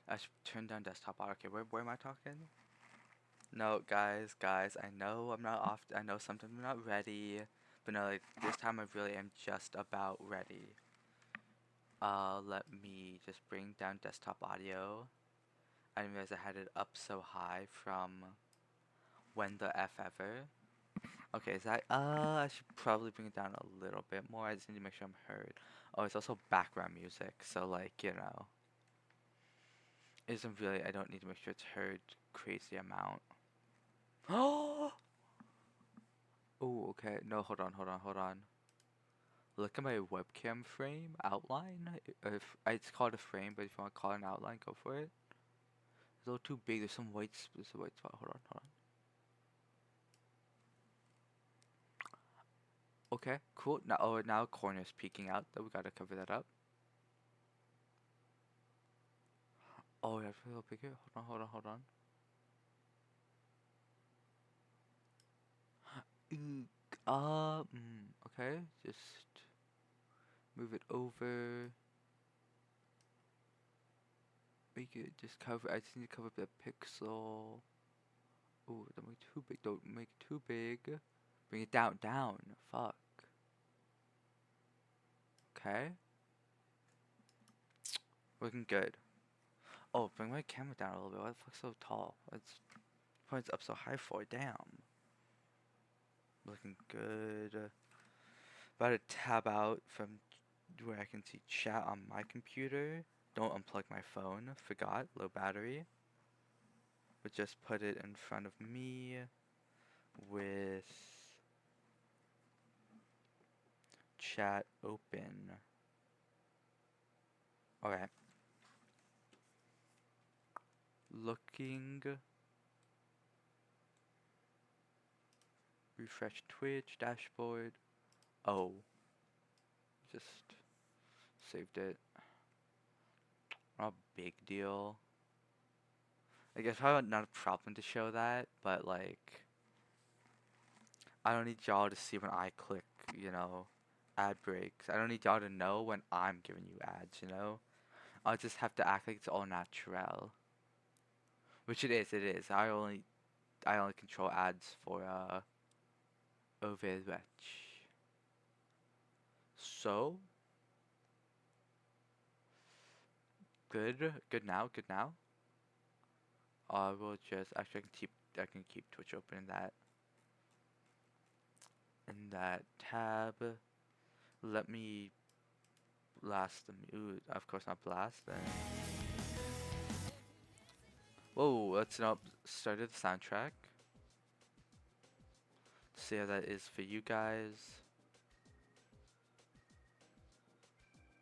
I should turn down desktop audio. Okay, where am I talking? No, guys, I know I'm not off. I know sometimes I'm not ready, but no, like this time I really am just about ready. Let me just bring down desktop audio. I didn't realize I had it up so high from when the F ever. Okay, is that, I should probably bring it down a little bit more. I just need to make sure I'm heard. Oh, it's also background music, so like, it isn't really, I don't need to make sure it's heard crazy amount. Oh, okay. No, hold on. Look at my webcam frame outline. If it's called a frame, but if you want to call it an outline, go for it. It's a little too big. There's a white spot. Hold on. Okay, cool. Now, now corner's peeking out. Though we gotta cover that up. Oh, yeah, a little bigger. Hold on. Okay. Just move it over. Make it just cover. I just need to cover up that pixel. Oh, don't make it too big. Don't make it too big. Bring it down. Fuck. Okay. Looking good. Oh, bring my camera down a little bit. Why the fuck so tall? It's points up so high for. Damn. Looking good. About to tab out from where I can see chat on my computer. Don't unplug my phone. Forgot. Low battery. But just put it in front of me with chat open. Okay. Looking. Refresh Twitch dashboard. Oh. Just saved it. Not a big deal. I guess probably not a problem to show that, but like, I don't need y'all to see when I click, ad breaks. I don't need y'all to know when I'm giving you ads. I'll just have to act like it's all natural. Which it is. I only control ads for Overwatch. So, good now. I will just actually I can keep Twitch open in that tab. Let me blast the mute. Of course not blast then. Whoa, let's not start the soundtrack. See how that is for you guys.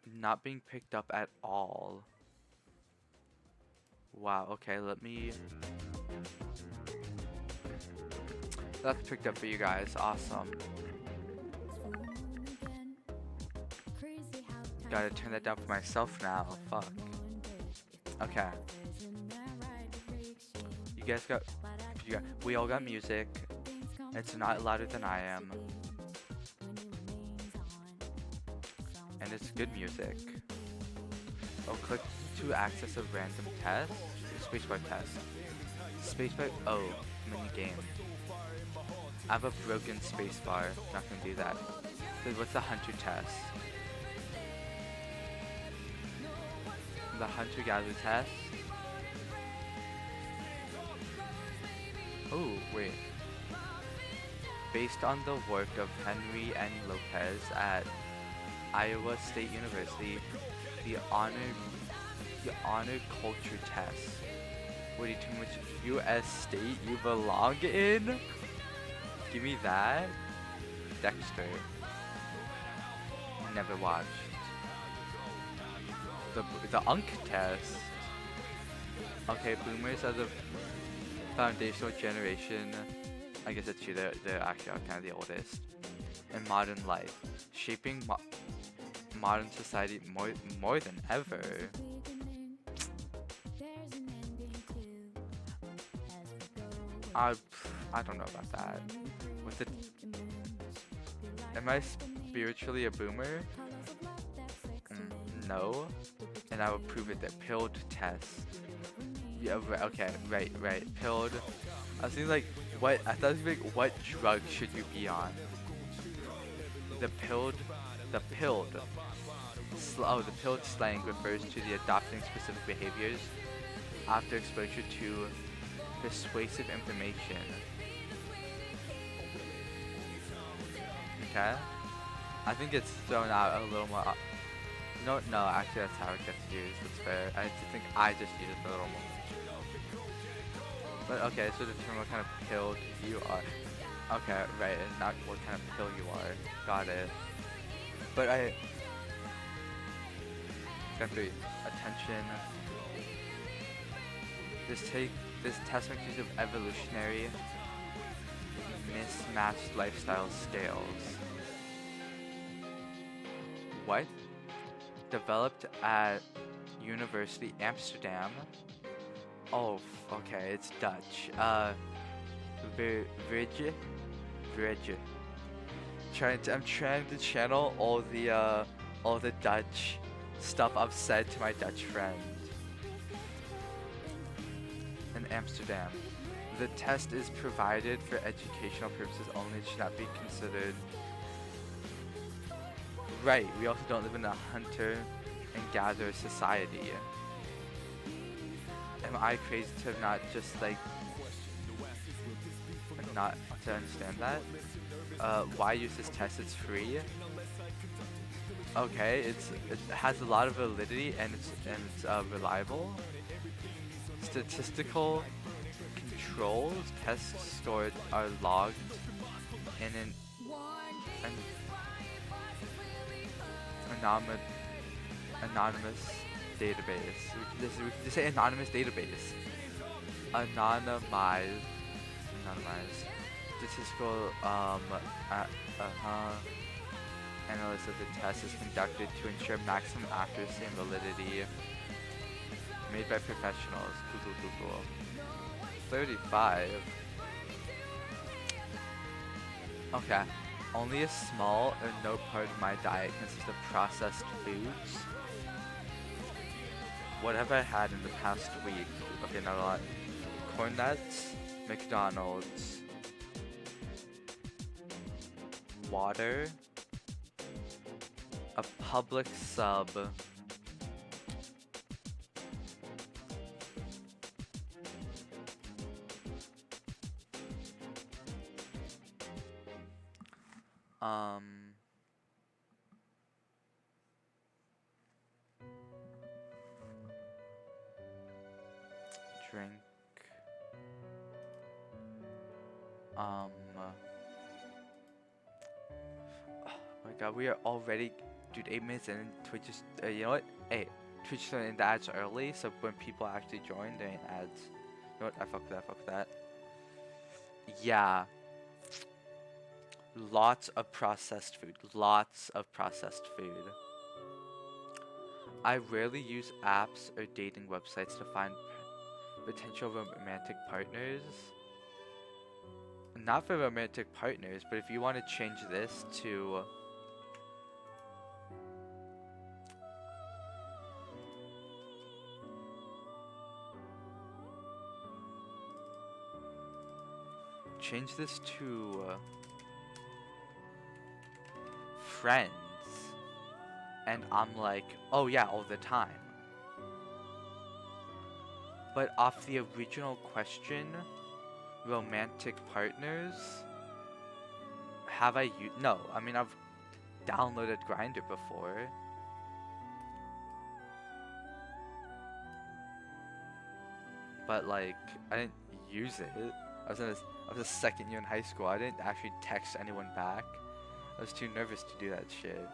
Not being picked up at all. Wow, okay, that's picked up for you guys. Awesome. Gotta turn that down for myself now. Fuck. Okay. We all got music. It's not louder than I am. And it's good music. Oh, click to access a random test. Spacebar test. Spacebar. Oh, mini game. I have a broken spacebar. Not gonna do that. So what's the hunter test? The hunter-gatherer test. Oh, wait. Based on the work of Henry N. Lopez at Iowa State University, the honor culture test will determine which U.S. state you belong in. Give me that. Dexter. Never watched. The Unk test. Okay, boomers are the foundational generation. I guess it's true. They're actually kind of the oldest in modern life, shaping modern society more than ever. I I don't know about that. With the Am I spiritually a boomer? No. and I will prove it. That pilled test. Yeah, okay, right. Pilled. I was thinking like, what? I thought it was like, what drug should you be on? The pilled, the pilled. The pilled slang refers to the adopting specific behaviors after exposure to persuasive information. Okay? I think it's thrown out a little more. No, actually that's how it gets used. That's fair. I think I just use it a little more. But okay, so determine what kind of pilled you are. Okay, right, and not what kind of pill you are. Got it. But got 3. Attention. This test makes use of evolutionary mismatched lifestyle scales. What? Developed at University Amsterdam. Oh, okay, it's Dutch. Vrije. I'm trying to channel all the Dutch stuff I've said to my Dutch friend. In Amsterdam. The test is provided for educational purposes only. It should not be considered. Right, we also don't live in a hunter and gatherer society. Am I crazy to not just like not to understand that? Why use this test? It's free. Okay, it has a lot of validity and it's reliable. Statistical controls tests stored are logged in an anonymous database. We can just say anonymous database. Anonymized statistical analysis of the test is conducted to ensure maximum accuracy and validity. Made by professionals. Cool. 35. Okay. Only a small or no part of my diet consists of processed foods. What have I had in the past week? Okay, not a lot. Corn nuts, McDonald's, water, a public sub, drink, oh my god, we are already, dude, 8 minutes in. Twitch is, you know what? Hey, Twitch is throwing in the ads early, so when people actually join, there ain't ads. You know what? I fuck with that. Yeah. Lots of processed food. I rarely use apps or dating websites to find potential romantic partners. Not for romantic partners, but if you want to change this to friends, and I'm like, oh yeah, all the time. But off the original question, romantic partners, have I used? No, I mean I've downloaded Grindr before. But like, I didn't use it. I was a second year in high school. I didn't actually text anyone back. I was too nervous to do that shit.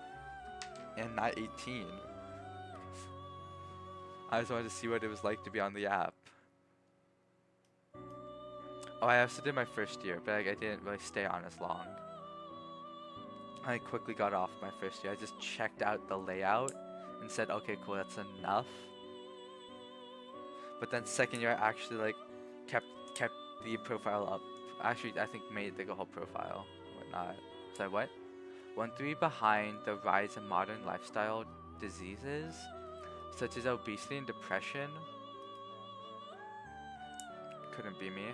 And not 18. I just wanted to see what it was like to be on the app. Oh, I also did my first year, but I didn't really stay on as long. I quickly got off my first year. I just checked out the layout and said, okay, cool, that's enough. But then second year, I actually like kept the profile up. Actually, I think made like a whole profile, whatnot. So what? 1-3 behind the rise in modern lifestyle diseases. such as obesity and depression. Couldn't be me.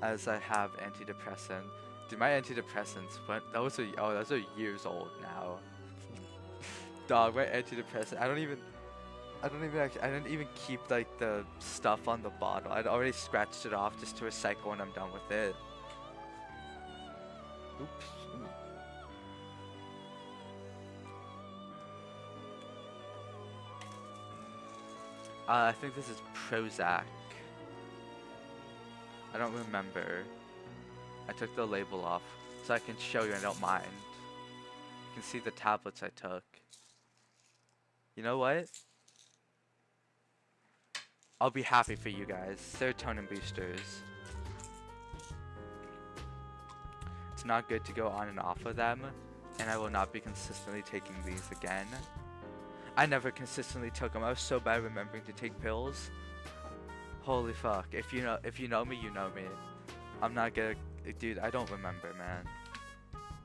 As I have antidepressant. Dude, my antidepressants, what? Those are years old now. Dog, my antidepressant, I didn't even keep like the stuff on the bottle. I'd already scratched it off just to recycle when I'm done with it. Oops. I think this is Prozac. I don't remember. I took the label off so I can show you. I don't mind. You can see the tablets I took. You know what? I'll be happy for you guys. Serotonin boosters. It's not good to go on and off of them, and I will not be consistently taking these again. I never consistently took them. I was so bad remembering to take pills. Holy fuck. If you know me, you know me. I'm not gonna, dude, I don't remember, man.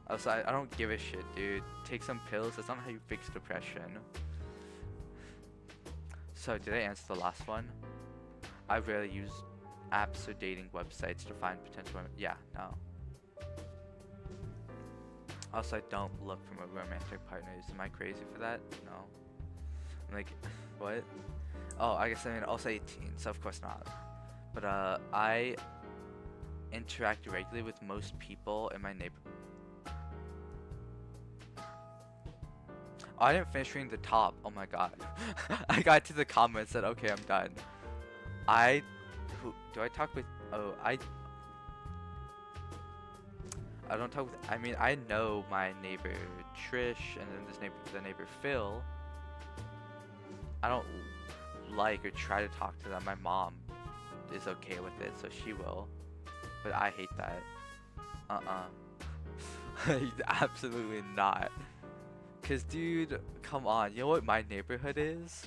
Also, I don't give a shit, dude. Take some pills. That's not how you fix depression. So, did I answer the last one? I rarely use apps or dating websites to find potential women. Yeah, no. Also, I don't look for romantic partners. Am I crazy for that? No. I'm like, what? Oh, I guess I'm also 18, so of course not. But I interact regularly with most people in my neighborhood. Oh, I didn't finish reading the top. Oh my god. I got to the comments and said, okay, I'm done. Who do I talk with? Oh, I don't talk with. I mean, I know my neighbor Trish and then the neighbor Phil. I don't like or try to talk to them. My mom is okay with it, so she will. But I hate that. Absolutely not. Cause dude, come on. You know what my neighborhood is?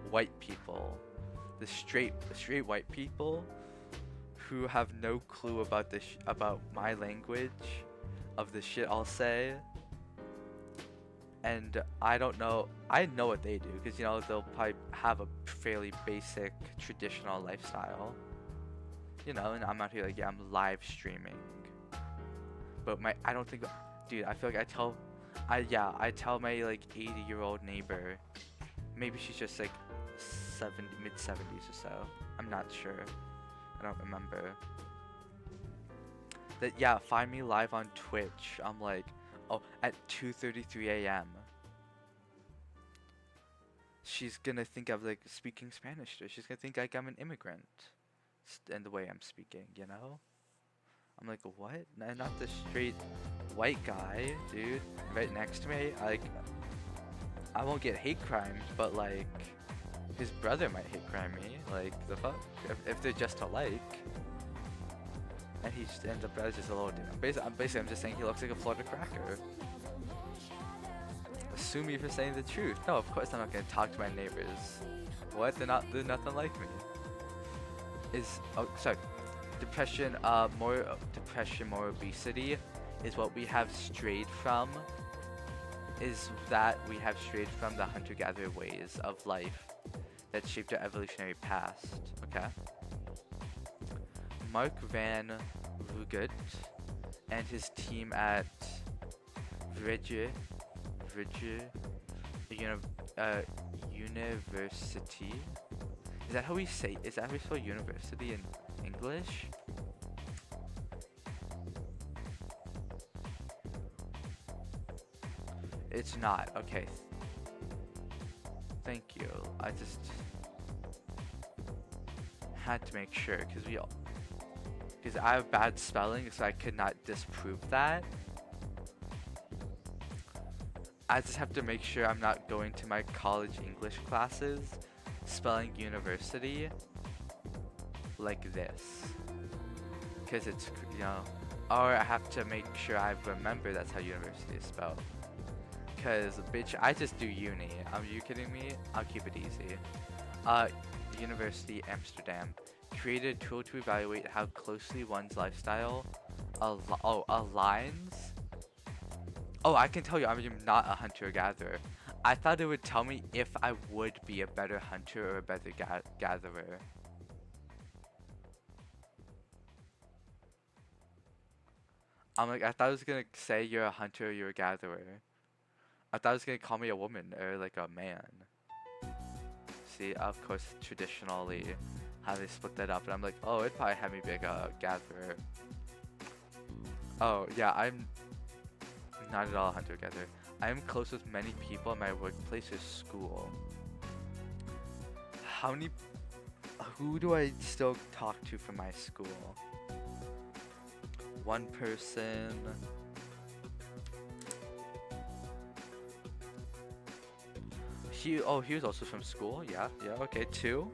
White people. The straight white people who have no clue about about my language, of the shit I'll say. And I don't know. I know what they do, because you know they'll probably have a fairly basic traditional lifestyle. You know, and I'm out here like, yeah, I'm live streaming. But I don't think, dude. I feel like I tell my like 80-year-old neighbor. Maybe she's just like mid 70s or so. I'm not sure. I don't remember. That yeah, find me live on Twitch. I'm like, oh, at 2:33 a.m. She's gonna think I'm like speaking Spanish to her. She's gonna think like I'm an immigrant, in the way I'm speaking, you know? I'm like, what? Not the straight white guy, dude, right next to me. Like, I won't get hate crimes, but like, his brother might hate crime me. Like, the fuck? If they're just alike. And the brother's just a little dude. I'm just saying he looks like a Florida cracker. Sue me for saying the truth. No, of course I'm not gonna talk to my neighbors. What? They're nothing like me. Depression, more obesity is what we have strayed from. We have strayed from the hunter-gatherer ways of life that shaped our evolutionary past. Okay. Mark Van Vugut and his team at University. Is that how we spell university in English? It's not. Okay. Thank you. I just had to make sure because I have bad spelling, so I could not disprove that. I just have to make sure I'm not going to my college English classes spelling university like this, because it's, you know, or I have to make sure I remember that's how university is spelled. Cause bitch, I just do uni. Are you kidding me? I'll keep it easy. University Amsterdam created a tool to evaluate how closely one's lifestyle aligns. Oh, I can tell you, I'm not a hunter-gatherer. I thought it would tell me if I would be a better hunter or a better gatherer. I'm like, I thought it was gonna say you're a hunter or you're a gatherer. I thought it was gonna call me a woman or like a man. See, of course, traditionally, how they split that up, and I'm like, oh, it'd probably have me be like a gatherer. Oh, yeah, I'm not at all a hunter-gatherer. I am close with many people in my workplace or school. Who do I still talk to from my school? One person. He was also from school. Yeah, okay, two.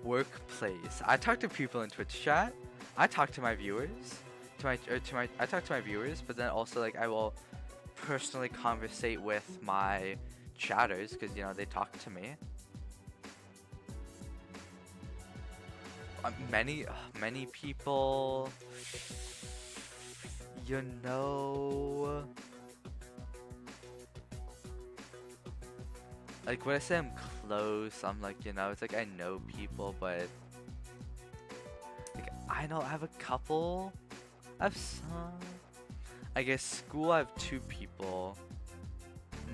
Workplace. I talk to people in Twitch chat. I talk to my viewers. I talk to my viewers, but then also like I will personally conversate with my chatters because you know they talk to me. Many people, you know, like when I say I'm close, I'm like, you know, it's like I know people, but like I have a couple. I have some. I guess school I have two people,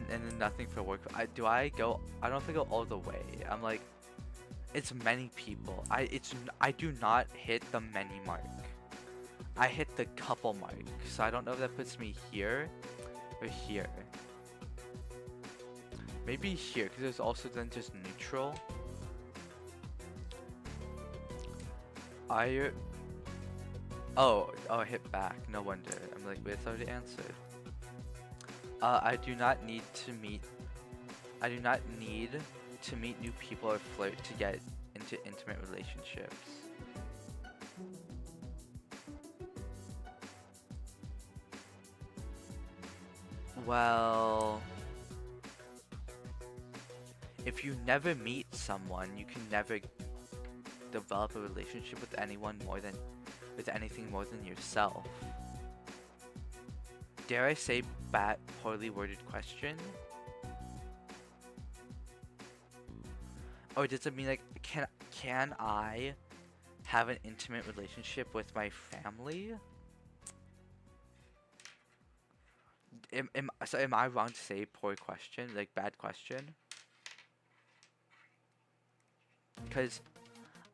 and then nothing for work. I don't know if I go all the way. I'm like, it's many people. I do not hit the many mark. I hit the couple mark. So I don't know if that puts me here or here. Maybe here, because there's also then just neutral. Oh, I hit back. No wonder. I'm like, wait, it's already answered. I do not need to meet new people or flirt to get into intimate relationships. Well, if you never meet someone, you can never develop a relationship with anything more than yourself. Dare I say poorly worded question? Or does it mean like can I have an intimate relationship with my family? Am I wrong to say poor question, like bad question? Because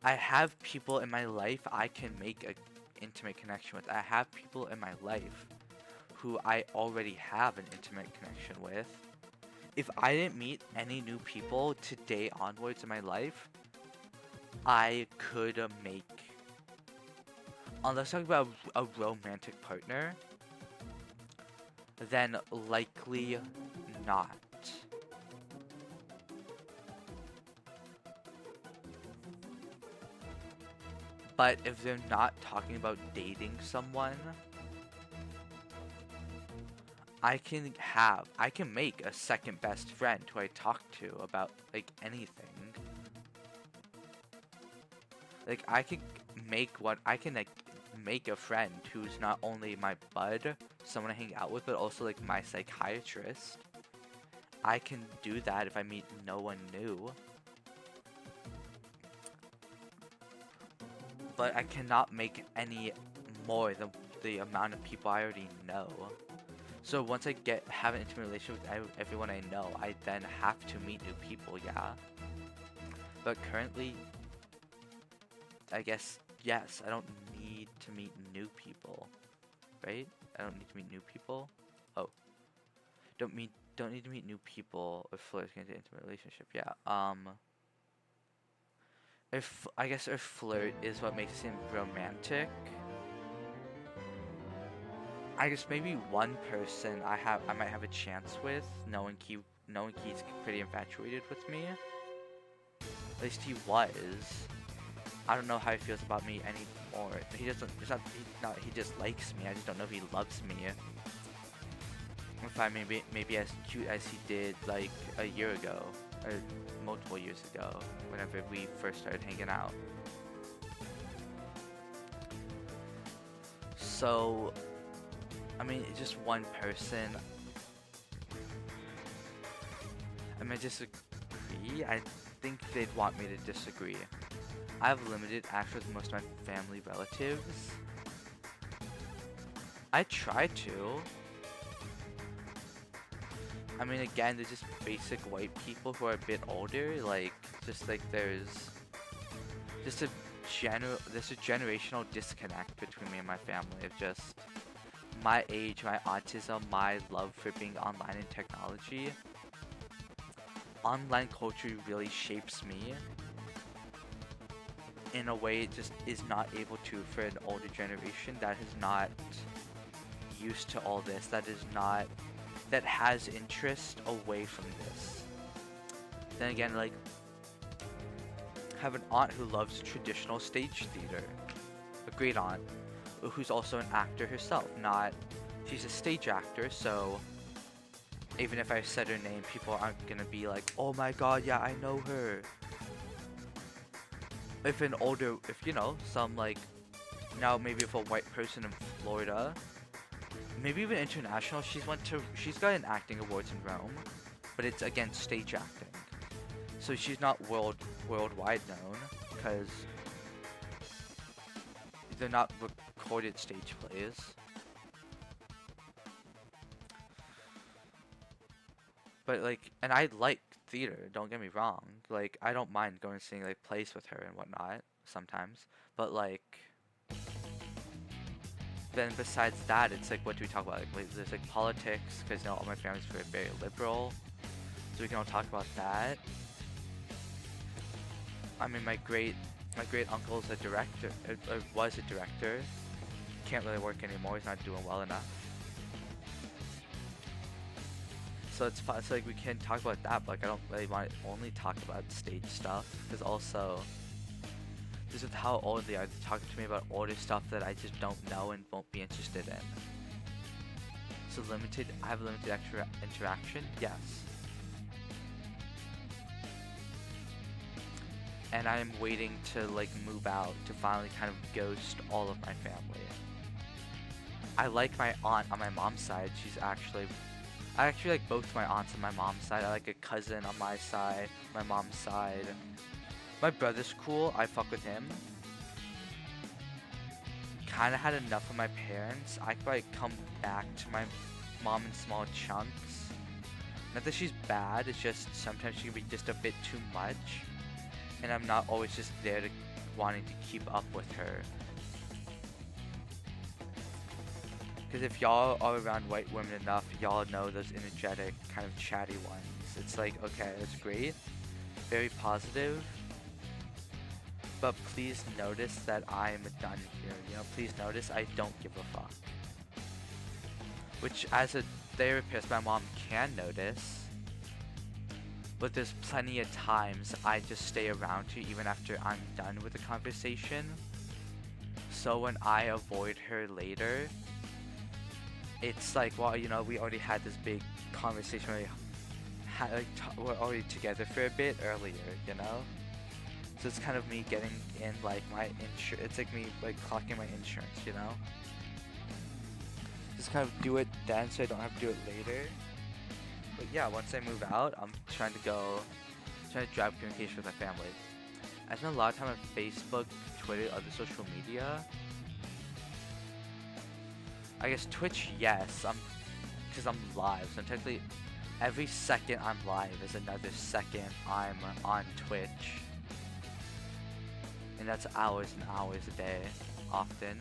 I have people in my life I can make an intimate connection with. I have people in my life who I already have an intimate connection with. If I didn't meet any new people today onwards in my life, I could make, unless talking about a romantic partner, then likely not. But if they're not talking about dating someone, I can make a second best friend who I talk to about like anything. Like I can make a friend who's not only my bud, someone I hang out with, but also like my psychiatrist. I can do that if I meet no one new. But I cannot make any more than the amount of people I already know. So once I have an intimate relationship with everyone I know, I then have to meet new people, yeah. But currently, I guess, yes, I don't need to meet new people, right? I don't need to meet new people. Oh, don't need to meet new people if flirting into an intimate relationship, yeah. If flirt is what makes it seem romantic. I guess maybe one person I might have a chance with, knowing he's pretty infatuated with me. At least he was. I don't know how he feels about me anymore. He just likes me. I just don't know if he loves me. If I maybe as cute as he did like a year ago or multiple years ago, whenever we first started hanging out. So, I mean, just one person. I mean, disagree. I think they'd want me to disagree. I have limited access with most of my family relatives. I try to. I mean, again, they're just basic white people who are a bit older. Like, just like there's just there's a generational disconnect between me and my family of just my age, my autism, my love for being online and technology. Online culture really shapes me in a way it just is not able to for an older generation that is not used to all this, that has interest away from this. Then again, like, I have an aunt who loves traditional stage theater. A great aunt, who's also an actor herself. She's a stage actor, so even if I said her name, people aren't gonna be like, oh my god, yeah, I know her. If some like, now maybe if a white person in Florida, maybe even international, she's got an acting awards in Rome, but it's again stage acting. So she's not worldwide known, because they're not recorded stage plays. But like, and I like theater, don't get me wrong. Like, I don't mind going and seeing like plays with her and whatnot sometimes. But like, then besides that, it's like, what do we talk about? Like there's like politics, because all my family's very liberal, so we can all talk about that. I mean, my great uncle's a director, was a director. Can't really work anymore. He's not doing well enough. So it's fun. So like, we can talk about that, but like, I don't really want to only talk about stage stuff, because also, just with how old they are, they're talking to me about older stuff that I just don't know and won't be interested in. So I have limited extra interaction, yes. And I am waiting to like move out to finally kind of ghost all of my family. I like my aunt on my mom's side. I actually like both my aunts on my mom's side. I like a cousin on my side, my mom's side. My brother's cool. I fuck with him. Kinda had enough of my parents. I could probably come back to my mom in small chunks. Not that she's bad, it's just sometimes she can be just a bit too much. And I'm not always just there to wanting to keep up with her. Because if y'all are around white women enough, y'all know those energetic, kind of chatty ones. It's like, okay, that's great. Very positive. But please notice that I'm done here. Please notice I don't give a fuck. Which, as a therapist, my mom can notice. But there's plenty of times I just stay around her even after I'm done with the conversation. So when I avoid her later, it's like, well, we already had this big conversation. We're already together for a bit earlier, So it's kind of me getting in like my insurance. It's like me like clocking my insurance, Just kind of do it then, so I don't have to do it later. But yeah, once I move out, I'm trying to drive communication with my family. I spend a lot of time on Facebook, Twitter, other social media. I guess Twitch, yes, because I'm live, so technically every second I'm live is another second I'm on Twitch. And that's hours and hours a day, often.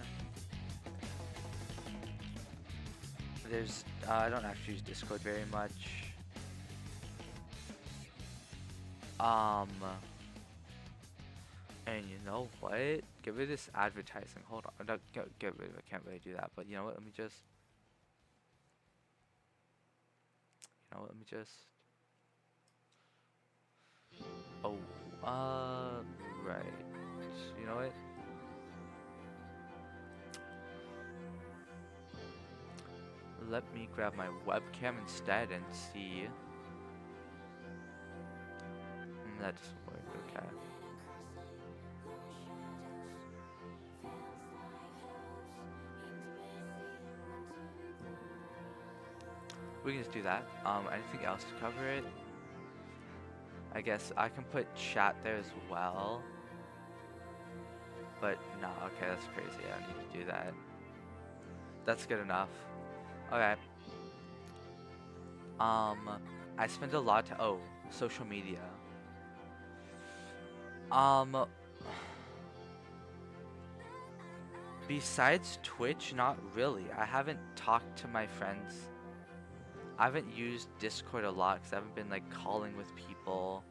I don't actually use Discord very much. And you know what? Get rid of this advertising. Hold on. No, get rid of it. I can't really do that. But you know what? Let me just. Oh, right. You know what? Let me grab my webcam instead and see. That doesn't work. Okay. We can just do that. Anything else to cover it? I guess I can put chat there as well. But no, okay, that's crazy. I don't need to do that. That's good enough. Okay. I spend a lot to social media. Um, Besides Twitch, not really. I haven't talked to my friends. I haven't used Discord a lot because I haven't been like calling with people,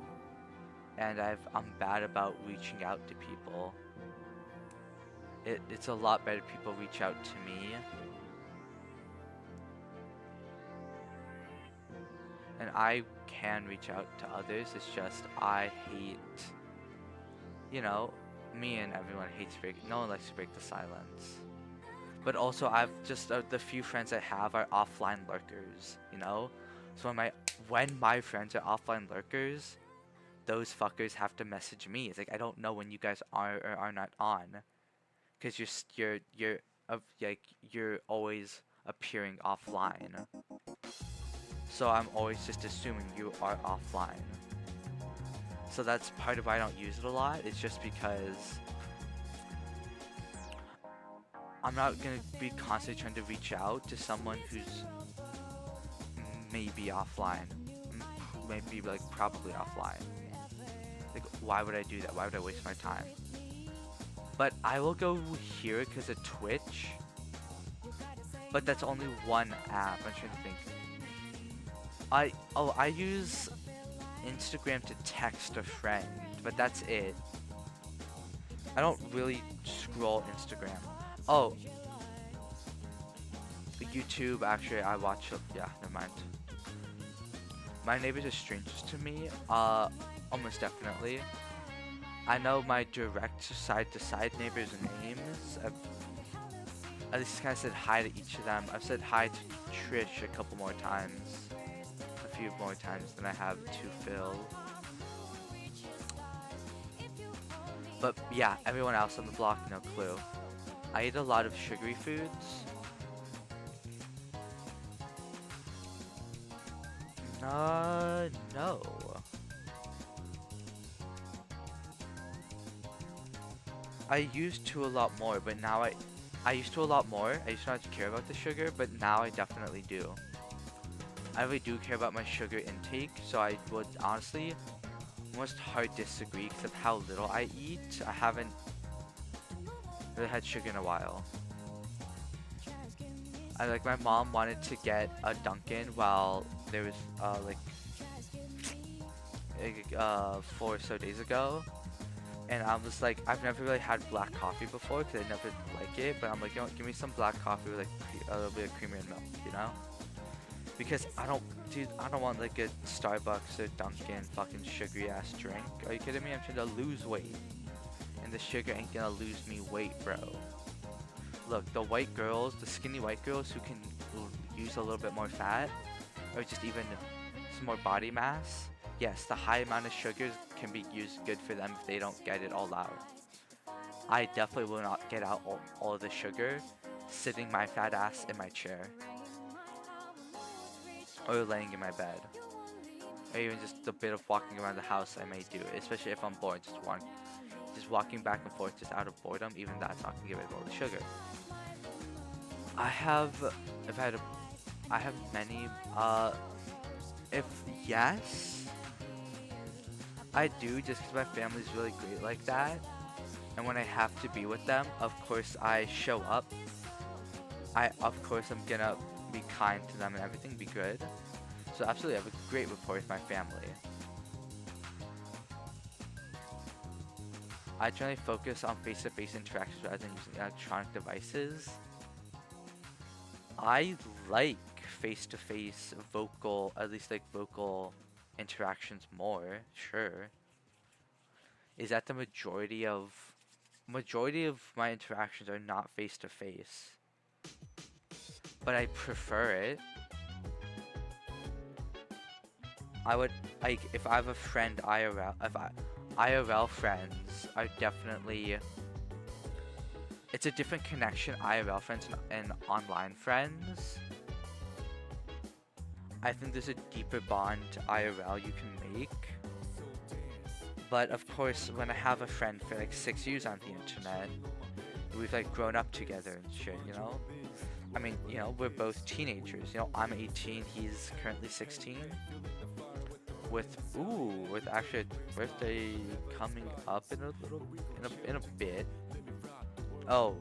and I'm bad about reaching out to people. It's a lot better people reach out to me. And I can reach out to others. It's just I hate, you know, me and everyone hates no one likes to break the silence. But also I've just the few friends I have are offline lurkers, you know? So when my friends are offline lurkers, those fuckers have to message me. It's like I don't know when you guys are or are not on, because like you're always appearing offline. So I'm always just assuming you are offline. So that's part of why I don't use it a lot. It's just because I'm not gonna be constantly trying to reach out to someone who's maybe offline. Maybe like probably offline. Like why would I do that? Why would I waste my time? But I will go here because of Twitch. But that's only one app. I'm trying to think. I use Instagram to text a friend, but that's it. I don't really scroll Instagram. Oh, YouTube, actually, I watch, yeah, never mind. My neighbors are strangers to me, almost definitely. I know my direct side-to-side neighbors' names. I've at least kind of said hi to each of them. I've said hi to Trish a couple more times. A few more times than I have to Phil. But yeah, everyone else on the block, no clue. I eat a lot of sugary foods. No. I used to a lot more, but now I used to a lot more. I used to not to care about the sugar, but now I definitely do. I really do care about my sugar intake, so I would honestly almost hard disagree because of how little I eat. I haven't really had sugar in a while. Like my mom wanted to get a Dunkin' while there was 4 or so days ago, and I was like, I've never really had black coffee before because I never like it, but I'm like, you know what, give me some black coffee with like a little bit of creamer and milk, you know? Because I don't want like a Starbucks or Dunkin' fucking sugary ass drink. Are you kidding me? I'm trying to lose weight, and the sugar ain't gonna lose me weight, bro. Look, the white girls, the skinny white girls who can use a little bit more fat, or just even some more body mass, yes, the high amount of sugars can be used good for them if they don't get it all out. I definitely will not get out all of the sugar sitting my fat ass in my chair. Or laying in my bed. Or even just a bit of walking around the house I may do, especially if I'm bored, just walking back and forth just out of boredom, even that's not gonna get rid of all the sugar. I have many, if yes, I do, just because my family's really great like that, and when I have to be with them, of course I show up. Of course I'm gonna be kind to them and everything, be good. So absolutely, I have a great rapport with my family. I generally focus on face-to-face interactions rather than using electronic devices. I like face-to-face vocal, at least like vocal interactions more, sure. Is that the majority of my interactions are not face-to-face. But I prefer it. I would, like, if I have a friend IRL, IRL friends are definitely, it's a different connection, IRL friends and online friends. I think there's a deeper bond IRL you can make. But of course, when I have a friend for like 6 years on the internet, we've like grown up together and shit, you know? I mean, you know, we're both teenagers. You know, I'm 18, he's currently 16. With actually a birthday coming up in a little, in a bit. Oh,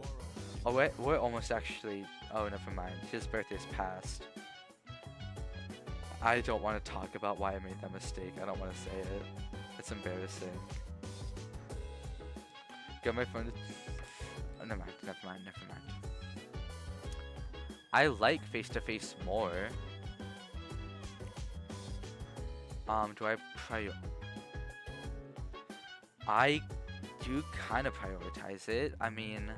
we're almost actually. Oh, never mind. His birthday's passed. I don't want to talk about why I made that mistake. I don't want to say it. It's embarrassing. Got my phone. Oh, never mind. Never mind. Never mind. I like face-to-face more. Do I do kind of prioritize it. I mean,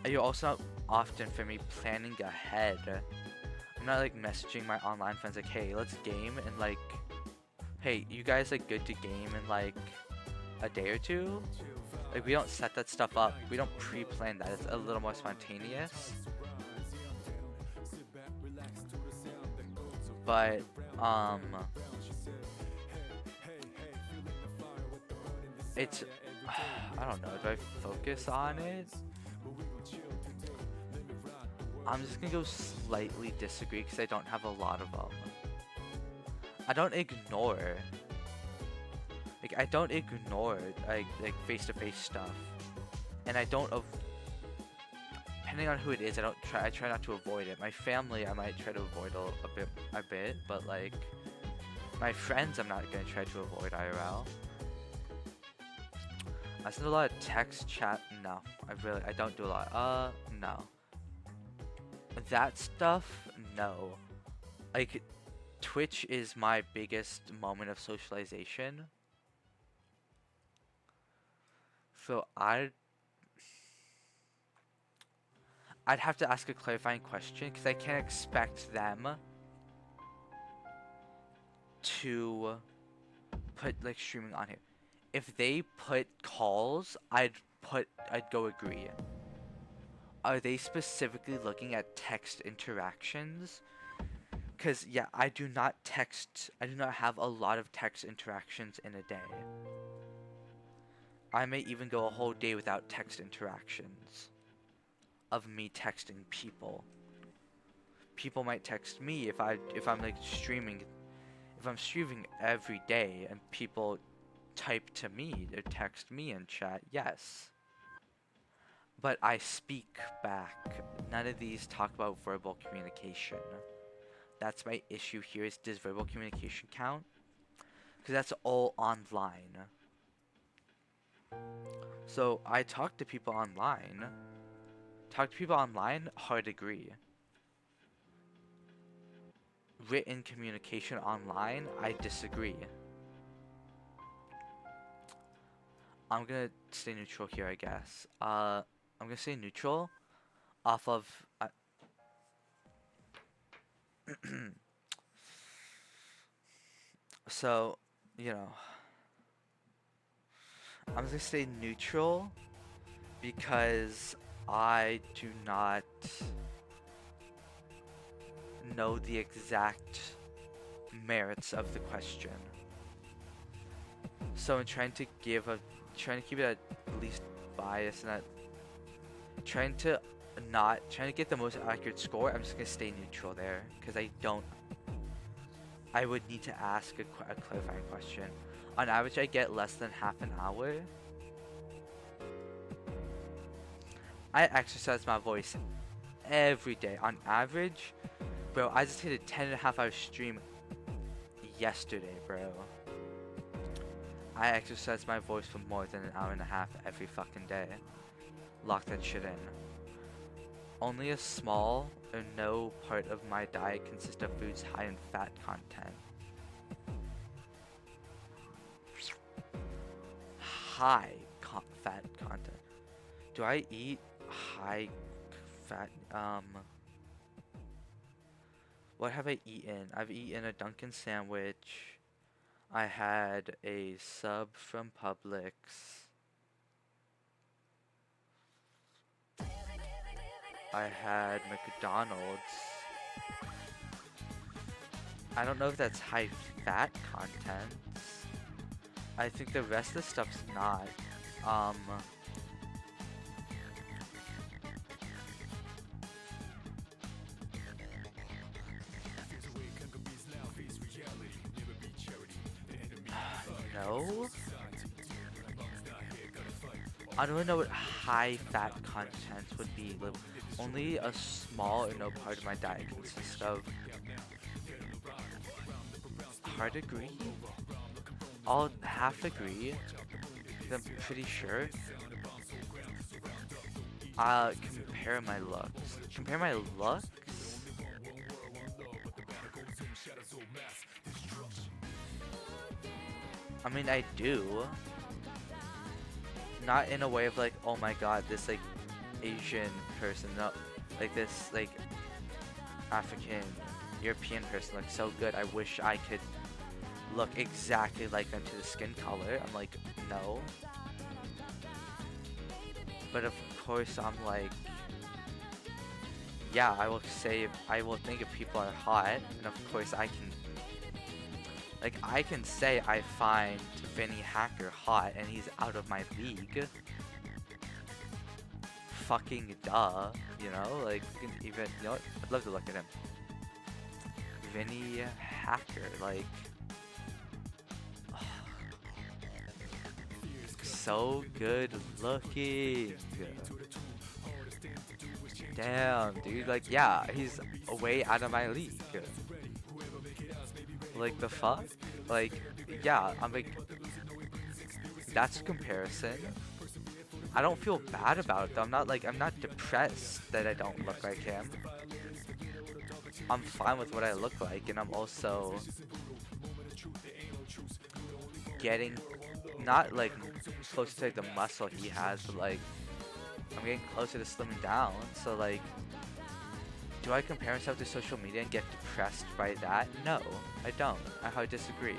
you're also not often for me planning ahead. I'm not like messaging my online friends like, hey, let's game, and like, hey, you guys like good to game in like a day or two? Like, we don't set that stuff up. We don't pre-plan that. It's a little more spontaneous. But it's, I don't know, do I focus on it? I'm just gonna go slightly disagree because I don't have a lot of them. I don't ignore, like face-to-face stuff, and I don't depending on who it is, I try not to avoid it. My family, I might try to avoid a bit, but like my friends, I'm not gonna try to avoid IRL. I send a lot of text, chat. No, I don't do a lot. No. That stuff, no. Like, Twitch is my biggest moment of socialization. So I'd have to ask a clarifying question because I can't expect them to put like streaming on here. If they put calls, I'd go agree. Are they specifically looking at text interactions? Because yeah, I do not have a lot of text interactions in a day. I may even go a whole day without text interactions of me texting people. People might text me if I'm like streaming. If I'm streaming every day and people type to me or text me in chat, yes. But I speak back. None of these talk about verbal communication. That's my issue here, is does verbal communication count? Because that's all online. So I talk to people online. Hard agree. Written communication online, I disagree. I'm gonna stay neutral here, I guess. I'm gonna stay neutral off of... So, you know, I'm gonna stay neutral because I do not know the exact merits of the question. So I'm trying to keep it at least biased, and trying to get the most accurate score. I'm just gonna stay neutral there because I would need to ask a clarifying question. On average, I get less than half an hour. I exercise my voice every day. On average, bro, I just hit a 10.5-hour stream yesterday, bro. I exercise my voice for more than an hour and a half every fucking day. Lock that shit in. Only a small or no part of my diet consists of foods high in fat content. High fat content. Do I eat high fat? What have I eaten? I've eaten a Dunkin' sandwich. I had a sub from Publix. I had McDonald's. I don't know if that's high fat content. I think the rest of the stuff's not. Um, no? I don't know what high fat content would be. Like, only a small or no part of my diet consists of. Hard agree? I'll half agree. I'm pretty sure. Compare my looks. Compare my looks? I mean, I do. Not in a way of like, oh my god, this like Asian person, no, like this like African, European person looks so good. I wish I could look exactly like them to the skin color. I'm like, no. But of course, I'm like, yeah, I will say, I will think if people are hot, and of course I can, like, I can say I find Vinny Hacker hot and he's out of my league. Fucking duh, you know? Like, even, you know what? I'd love to look at him. Vinny Hacker, like, so good looking. Damn, dude, like, yeah, he's way out of my league. Like, the fuck? Like, yeah, I'm like, that's a comparison. I don't feel bad about it though. I'm not depressed that I don't look like him. I'm fine with what I look like, and I'm also getting, not like close to like, the muscle he has, but like, I'm getting closer to slimming down, so like, do I compare myself to social media and get depressed by that? No, I don't. I disagree.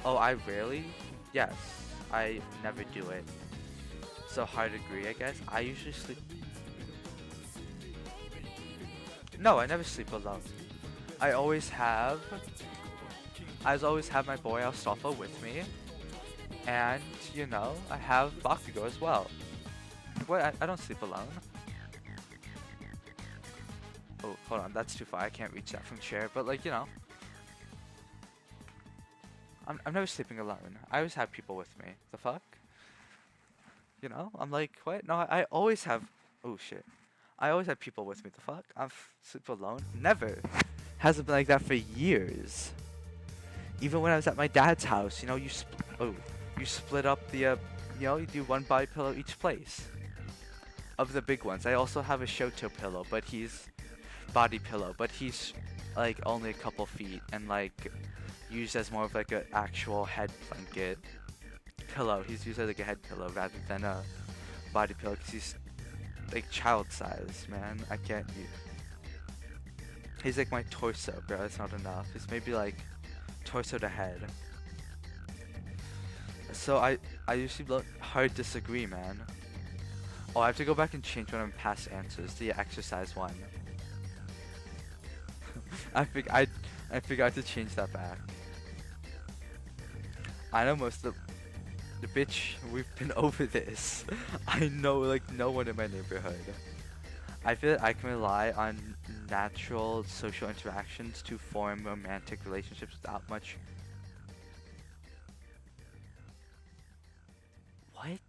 Oh, I rarely? Yes, I never do it. So hard to agree, I guess. I usually sleep. No, I never sleep alone. I always have my boy Alstafa with me. And, you know, I have Bakugo as well. What? I don't sleep alone. Oh, hold on, that's too far. I can't reach that from chair, but like, you know. I'm never sleeping alone. I always have people with me. The fuck? You know? I'm like, what? No, I always have... Oh, shit. I always have people with me. The fuck? Sleep alone? Never. Hasn't been like that for years. Even when I was at my dad's house, you know, you split up the, you know, you do one body pillow each place. Of the big ones. I also have a Shoto pillow, but he's... Body pillow, but he's, like, only a couple feet, and, like... used as more of like an actual head blanket pillow. He's used as like a head pillow rather than a body pillow because he's like child size, man. I can't use. He's like my torso, bro. That's not enough. It's maybe like torso to head. So I usually look hard disagree, man. Oh, I have to go back and change one of my past answers. The exercise one. I forgot to change that back. I know most of the bitch, we've been over this. I know like no one in my neighborhood. I feel that I can rely on natural social interactions to form romantic relationships without much. What?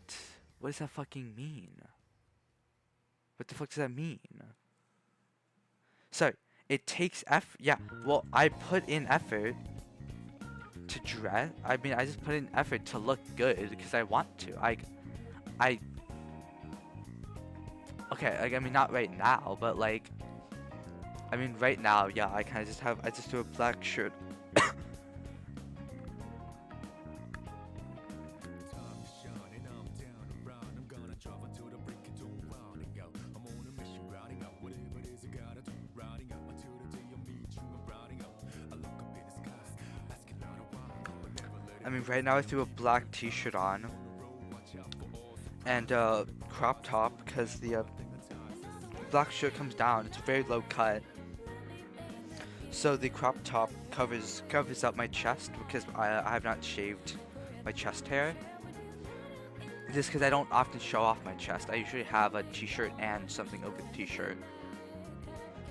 What does that fucking mean? What the fuck does that mean? Sorry, it takes effort. Yeah, well, I put in effort to dress. I mean, I just put in effort to look good because I want to. Okay, like, I mean, not right now, but like, I mean, right now, yeah, I just do a black shirt. I mean, right now I threw a black t-shirt on and crop top because the black shirt comes down. It's very low cut. So the crop top covers up my chest because I have not shaved my chest hair. Just because I don't often show off my chest. I usually have a t-shirt and something over the t-shirt.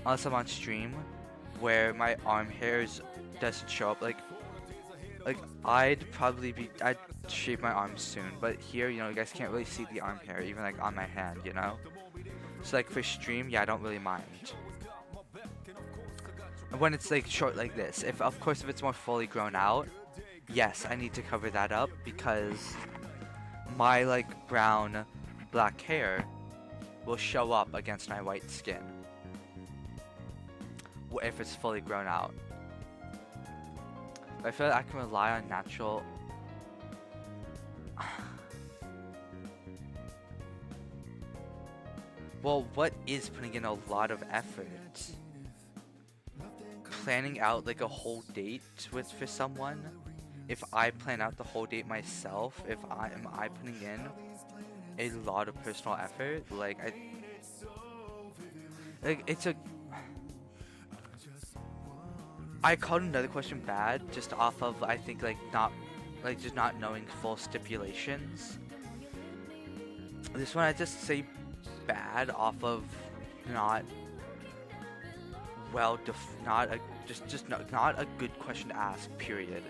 Unless I'm on stream, where my arm hairs doesn't show up. Like I'd shave my arms soon, but here, you know, you guys can't really see the arm hair, even like on my hand, you know? So like for stream, yeah, I don't really mind. And when it's like short like this, of course if it's more fully grown out, yes, I need to cover that up because my like brown black hair will show up against my white skin if it's fully grown out. But I feel like I can rely on natural. Well, what is putting in a lot of effort? Planning out like a whole date for someone. If I plan out the whole date myself, am I putting in a lot of personal effort? I called another question bad just off of I think just not knowing full stipulations. This one I just say bad off of not not a good question to ask, period.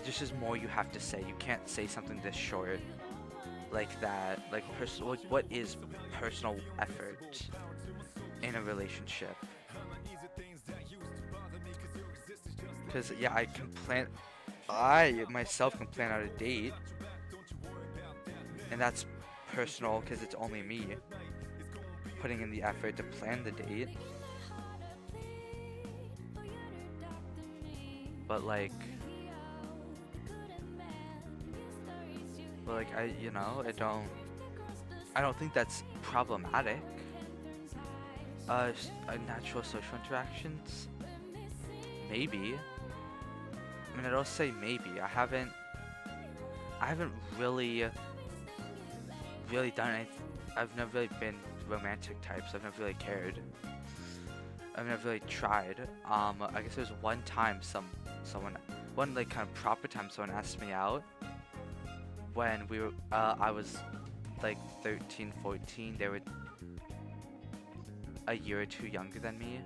Just is more you have to say. You can't say something this short like that. Like what is personal effort in a relationship? Because yeah, I myself can plan out a date, and that's personal because it's only me putting in the effort to plan the date. But like I don't think that's problematic. Natural social interactions, maybe. I mean, I don't say maybe. I haven't really done anything. I've never really been romantic types. I've never really cared. I've never really tried. I guess there was one time one like kind of proper time someone asked me out when I was like 13, 14. They were a year or two younger than me.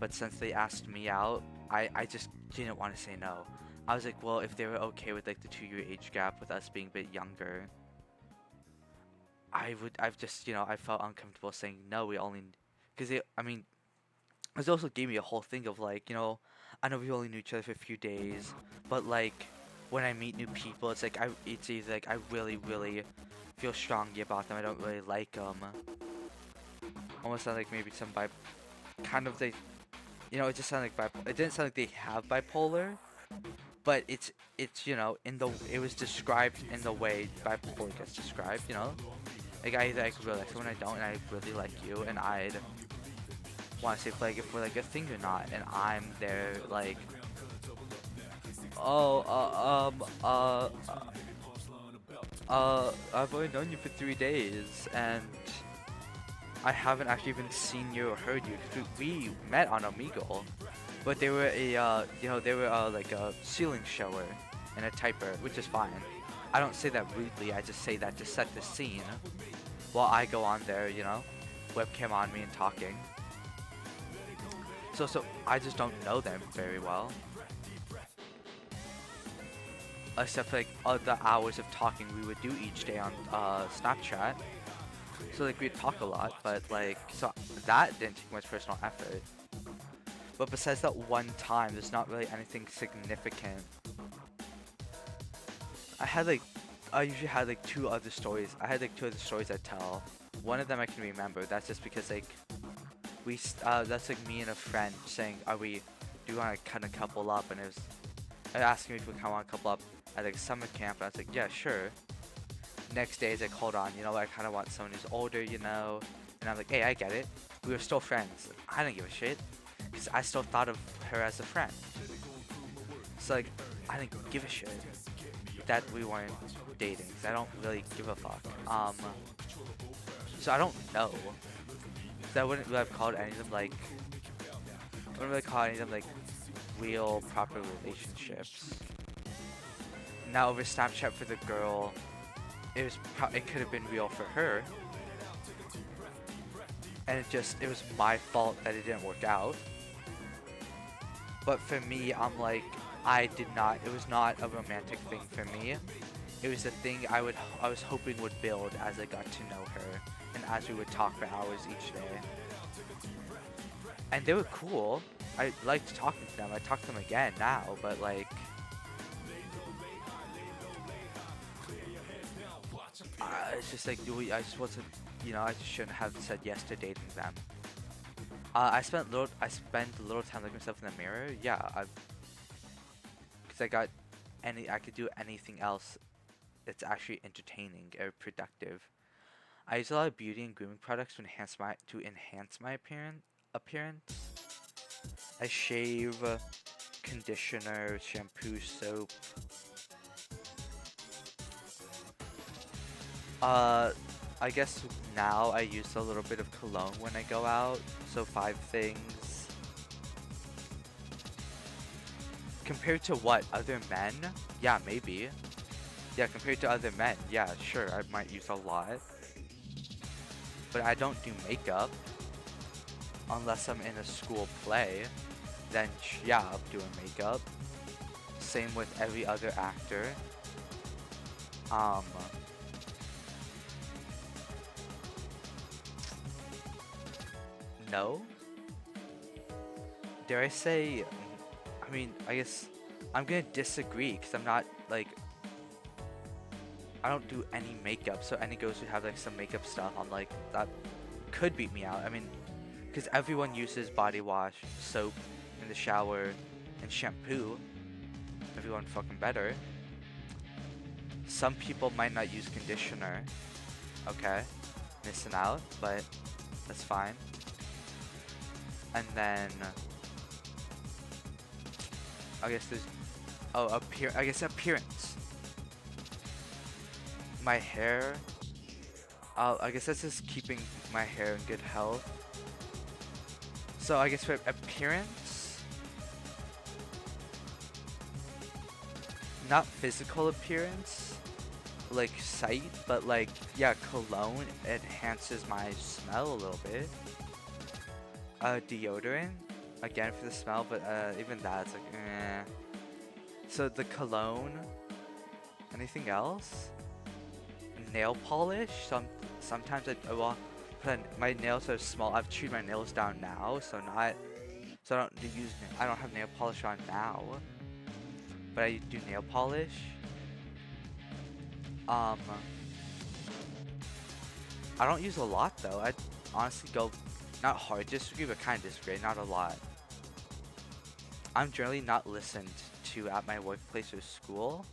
But since they asked me out, I just didn't want to say no. I was like, well, if they were okay with like the 2-year age gap with us being a bit younger, I felt uncomfortable saying no. Because it also gave me a whole thing of like, I know we only knew each other for a few days, but like when I meet new people, it's either like I really, really feel strongly about them, I don't really like them. Almost sound like maybe some it just sounded like bipolar. It didn't sound like they have bipolar, but it was described in the way bipolar gets described, Like I really like someone I don't, and I really like you, and I'd want to say like if we're like a thing or not, and I'm there like, I've only known you for 3 days, and I haven't actually even seen you or heard you. We met on Omegle, but they were like a ceiling shower and a typer, which is fine. I don't say that rudely, I just say that to set the scene while I go on there, webcam on me and talking. So I just don't know them very well. Except like the hours of talking we would do each day on Snapchat. So like we'd talk a lot, but like, so that didn't take much personal effort. But besides that one time, there's not really anything significant. I usually had like 2 other stories. I had like 2 other stories I tell. One of them I can remember. That's just because like that's like me and a friend saying, do you want to kind of couple up? And it was asking me if we kind of want to couple up at like summer camp. And I was like, yeah, sure. Next day, I was like, hold on, I kind of want someone who's older, And I'm like, hey, I get it. We were still friends. I didn't give a shit, because I still thought of her as a friend. So like, I didn't give a shit that we weren't dating, because I don't really give a fuck. So I don't know. So I wouldn't really have called any of them like wouldn't really call any of them like real proper relationships. Now over Snapchat for the girl, it could have been real for her, and it was my fault that it didn't work out. But for me, I'm like, it was not a romantic thing for me. It was a thing I was hoping would build as I got to know her and as we would talk for hours each day. And they were cool. I liked talking to them. I talk to them again now, but like, it's just like, I just wasn't, I just shouldn't have said yes to dating them. I spent a little time looking myself in the mirror. Yeah, because I could do anything else that's actually entertaining or productive. I use a lot of beauty and grooming products to enhance my appearance. I shave, conditioner, shampoo, soap. I guess now I use a little bit of cologne when I go out. So 5 things. Compared to what? Other men? Yeah, maybe. Yeah, compared to other men. Yeah, sure, I might use a lot. But I don't do makeup. Unless I'm in a school play. Then, yeah, I'm doing makeup. Same with every other actor. No? Dare I say, I mean, I guess I'm gonna disagree because I'm not like, I don't do any makeup, so any girls who have like some makeup stuff, I'm like, that could beat me out. I mean, because everyone uses body wash, soap in the shower, and shampoo. Everyone fucking better. Some people might not use conditioner. Okay, missing out, but that's fine. And then I guess there's appearance. My hair. I guess that's just keeping my hair in good health. So I guess for appearance, not physical appearance, like sight, but like, yeah, cologne enhances my smell a little bit. Deodorant, again for the smell, but even that's like, eh. So the cologne, anything else? Nail polish, sometimes my nails are small. I've chewed my nails down now, so I don't have nail polish on now, but I do nail polish. I don't use a lot though. I'd honestly go not hard disagree, but kind of disagree, not a lot. I'm generally not listened to at my workplace or school.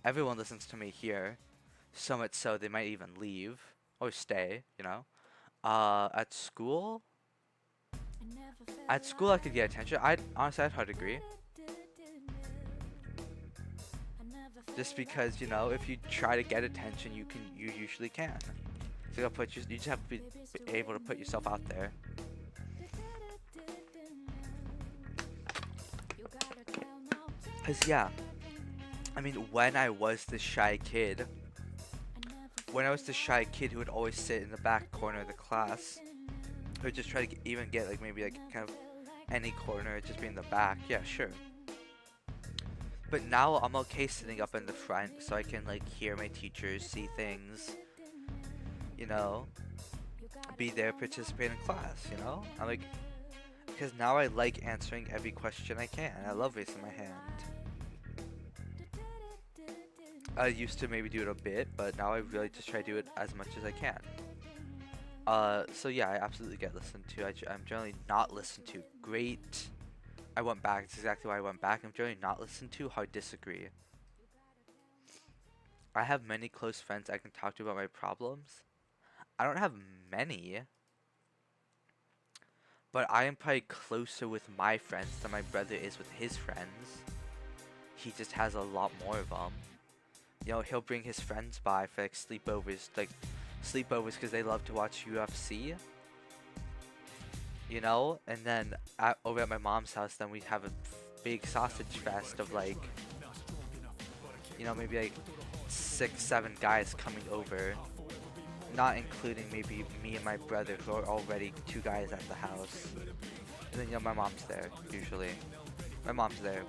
Everyone listens to me here, so much so they might even leave or stay, At school I could get attention. I'd hard agree. Just because, if you try to get attention, you usually can. So you just have to be able to put yourself out there. Cause yeah, I mean, when I was the shy kid who would always sit in the back corner of the class, who would just try to get like maybe like kind of any corner, just be in the back. Yeah, sure. But now I'm okay sitting up in the front, so I can like hear my teachers, see things, be there, participate in class. I'm like, because now I like answering every question I can. I love raising my hand. I used to maybe do it a bit, but now I really just try to do it as much as I can. So yeah, I absolutely get listened to. I'm generally not listened to. Great. I went back. It's exactly why I went back. I'm generally not listened to. Hard disagree. I have many close friends I can talk to about my problems. I don't have many, but I am probably closer with my friends than my brother is with his friends. He just has a lot more of them. He'll bring his friends by for like sleepovers because they love to watch UFC. you know? And then over at my mom's house, then we have a big sausage fest of like, you know, maybe like 6, 7 guys coming over, not including maybe me and my brother who are already 2 guys at the house. And then, you know, my mom's there usually. My mom's there,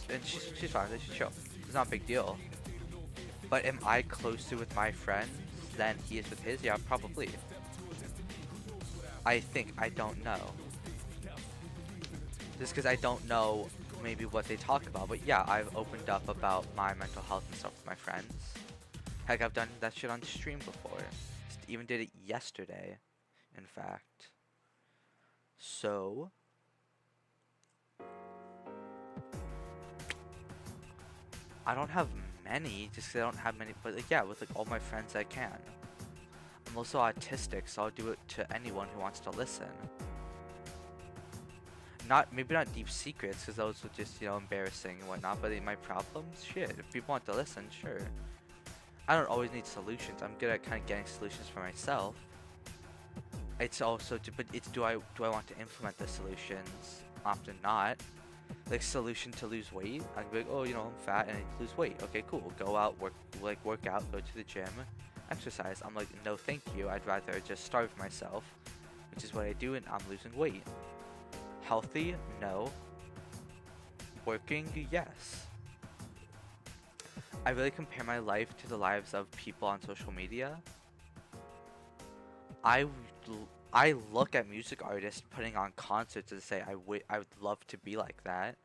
and she's fine. She's chill. It's not a big deal. But am I closer with my friends than he is with his? Yeah, probably. I think I don't know. Just because I don't know maybe what they talk about. But yeah, I've opened up about my mental health and stuff with my friends. Heck, I've done that shit on stream before. Even did it yesterday, in fact. So, I don't have many, just 'cause I don't have many, but like, yeah, with like all my friends I can. I'm also autistic, so I'll do it to anyone who wants to listen. Maybe not deep secrets, because those are just, you know, embarrassing and whatnot, but my problems, shit, if people want to listen, sure. I don't always need solutions. I'm good at kind of getting solutions for myself. It's also, but it's do I want to implement the solutions? Often not. Like solution to lose weight, I'd be like, oh, you know, I'm fat and I need to lose weight. Okay, cool. Go out, work out, go to the gym, exercise. I'm like, no, thank you. I'd rather just starve myself, which is what I do, and I'm losing weight. Healthy? No. Working? Yes. I really compare my life to the lives of people on social media. I look at music artists putting on concerts and say I would love to be like that.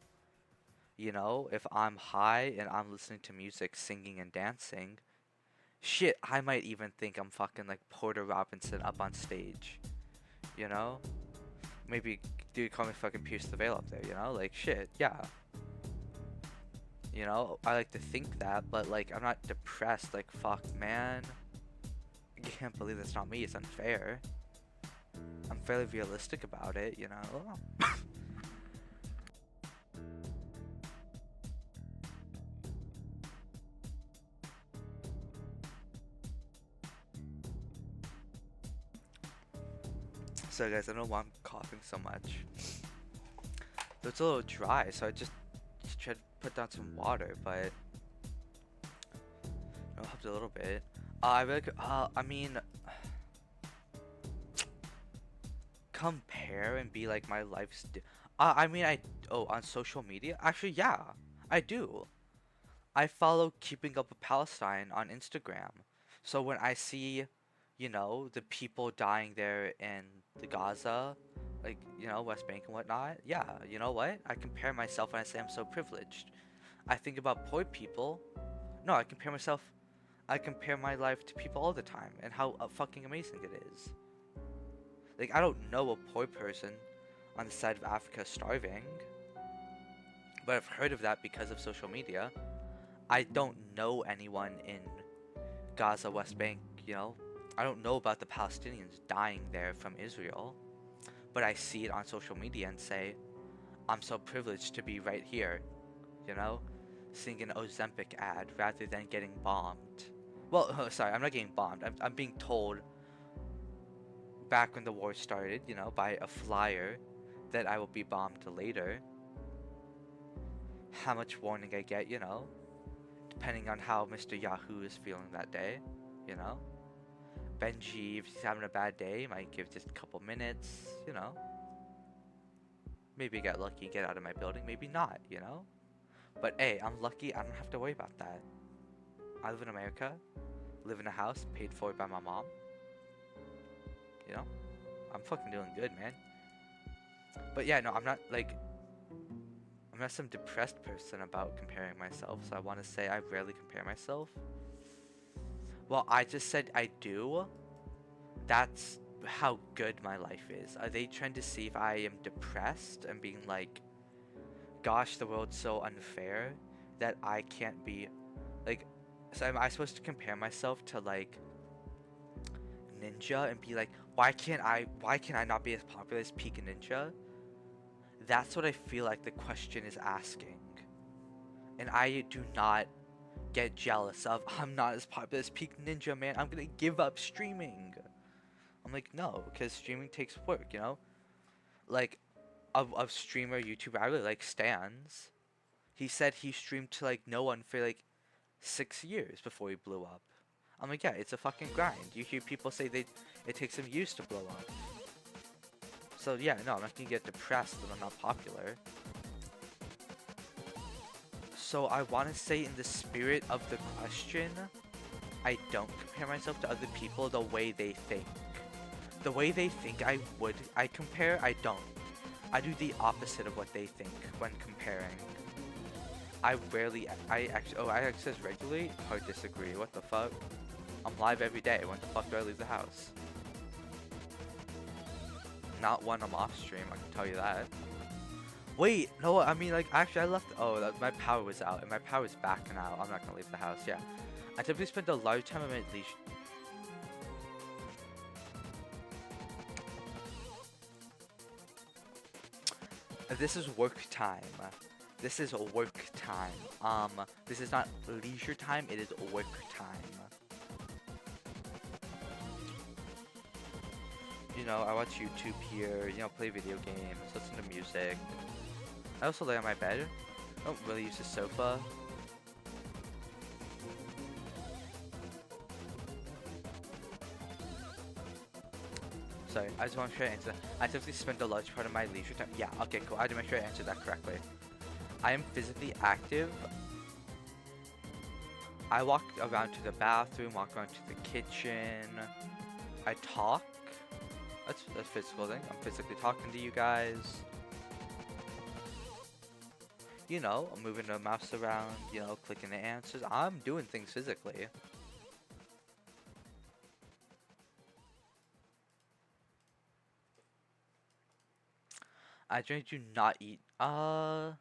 You know, if I'm high and I'm listening to music, singing and dancing, shit, I might even think I'm fucking like Porter Robinson up on stage. You know? Maybe dude call me fucking Pierce the Veil up there, you know? Like shit, yeah. You know, I like to think that, but like I'm not depressed, like fuck man. I can't believe that's not me, it's unfair. I'm fairly realistic about it, you know? So guys, I don't know why I'm coughing so much. So it's a little dry, so I just tried to put down some water, but it helped a little bit. I mean, compare and be like my life's. On social media? Actually, yeah, I do. I follow Keeping Up with Palestine on Instagram. So when I see, you know, the people dying there in the Gaza, like, you know, West Bank and whatnot, yeah, you know what? I compare myself and I say I'm so privileged. I think about poor people. No, I compare my life to people all the time and how fucking amazing it is. Like, I don't know a poor person on the side of Africa starving, but I've heard of that because of social media. I don't know anyone in Gaza, West Bank, you know? I don't know about the Palestinians dying there from Israel, but I see it on social media and say, I'm so privileged to be right here, you know? Seeing an Ozempic ad rather than getting bombed. Well, sorry, I'm not getting bombed. I'm being told back when the war started, you know, by a flyer that I will be bombed later. How much warning I get, you know? Depending on how Mr. Yahoo is feeling that day, you know? Benji, if he's having a bad day, might give just a couple minutes, you know? Maybe get lucky, get out of my building, maybe not, you know? But hey, I'm lucky, I don't have to worry about that. I live in America, live in a house paid for by my mom. You know? I'm fucking doing good, man. But yeah, no, I'm not some depressed person about comparing myself, so I want to say I rarely compare myself. Well, I just said I do. That's how good my life is. Are they trying to see if I am depressed and being like, gosh, the world's so unfair that I can't be like, so am I supposed to compare myself to like Ninja and be like, why can't I not be as popular as Pika Ninja? That's what I feel like the question is asking. And I do not get jealous of, I'm not as popular as Pika Ninja, man. I'm gonna give up streaming. I'm like, no, because streaming takes work, you know? like of streamer YouTuber I really like Stans. He said he streamed to like no one for like 6 years before he blew up. I'm like, yeah, it's a fucking grind. You hear people say it takes them years to blow up. So yeah, no, I'm not gonna get depressed when I'm not popular. So I want to say in the spirit of the question, I don't compare myself to other people the way they think. The way they think I compare, I don't. I do the opposite of what they think when comparing. I access regularly? Hard disagree. What the fuck? I'm live every day. When the fuck do I leave the house? Not when I'm off stream, I can tell you that. Wait, no, I mean, like, actually, I left. Oh, my power was out, and my power is back now. I'm not gonna leave the house. Yeah, I typically spend a large time of my leisure. This is work time. This is work time. This is not leisure time. It is work time. You know, I watch YouTube here. You know, play video games, listen to music. I also lay on my bed. I don't really use the sofa. Sorry, I just want to make sure I answer that. I typically spend a large part of my leisure time. Yeah, okay, cool. I had to make sure I answered that correctly. I am physically active. I walk around to the bathroom, walk around to the kitchen. I talk. That's a physical thing. I'm physically talking to you guys. You know, I'm moving the mouse around, you know, clicking the answers. I'm doing things physically. I generally do not eat, not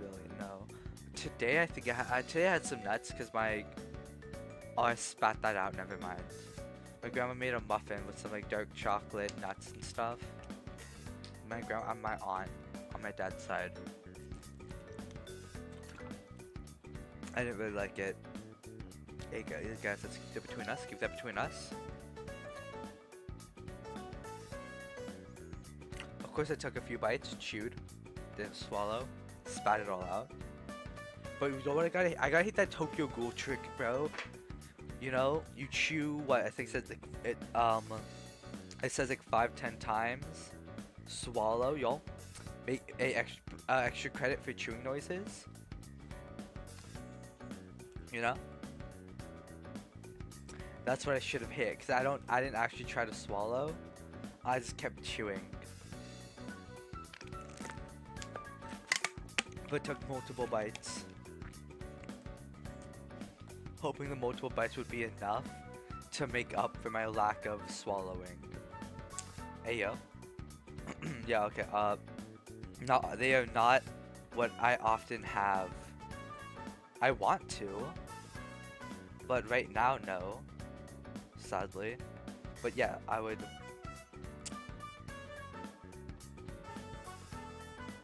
really, no. Today I think today I had some nuts because oh, I spat that out, never mind. My grandma made a muffin with some like dark chocolate, nuts and stuff. My aunt on my dad's side. I didn't really like it. Hey guys, let's keep that between us. Keep that between us. Of course, I took a few bites, chewed, didn't swallow, spat it all out. But you know what I gotta hit that Tokyo Ghoul trick, bro. You know, you chew what I think it says like it says like 5-10 times. Swallow, y'all. Make a extra credit for chewing noises. You know? That's what I should have hit, cause I didn't actually try to swallow. I just kept chewing. But took multiple bites. Hoping the multiple bites would be enough to make up for my lack of swallowing. Hey yo. Yeah, okay, no, they are not what I often have. I want to, but right now, no. Sadly. But yeah, I would.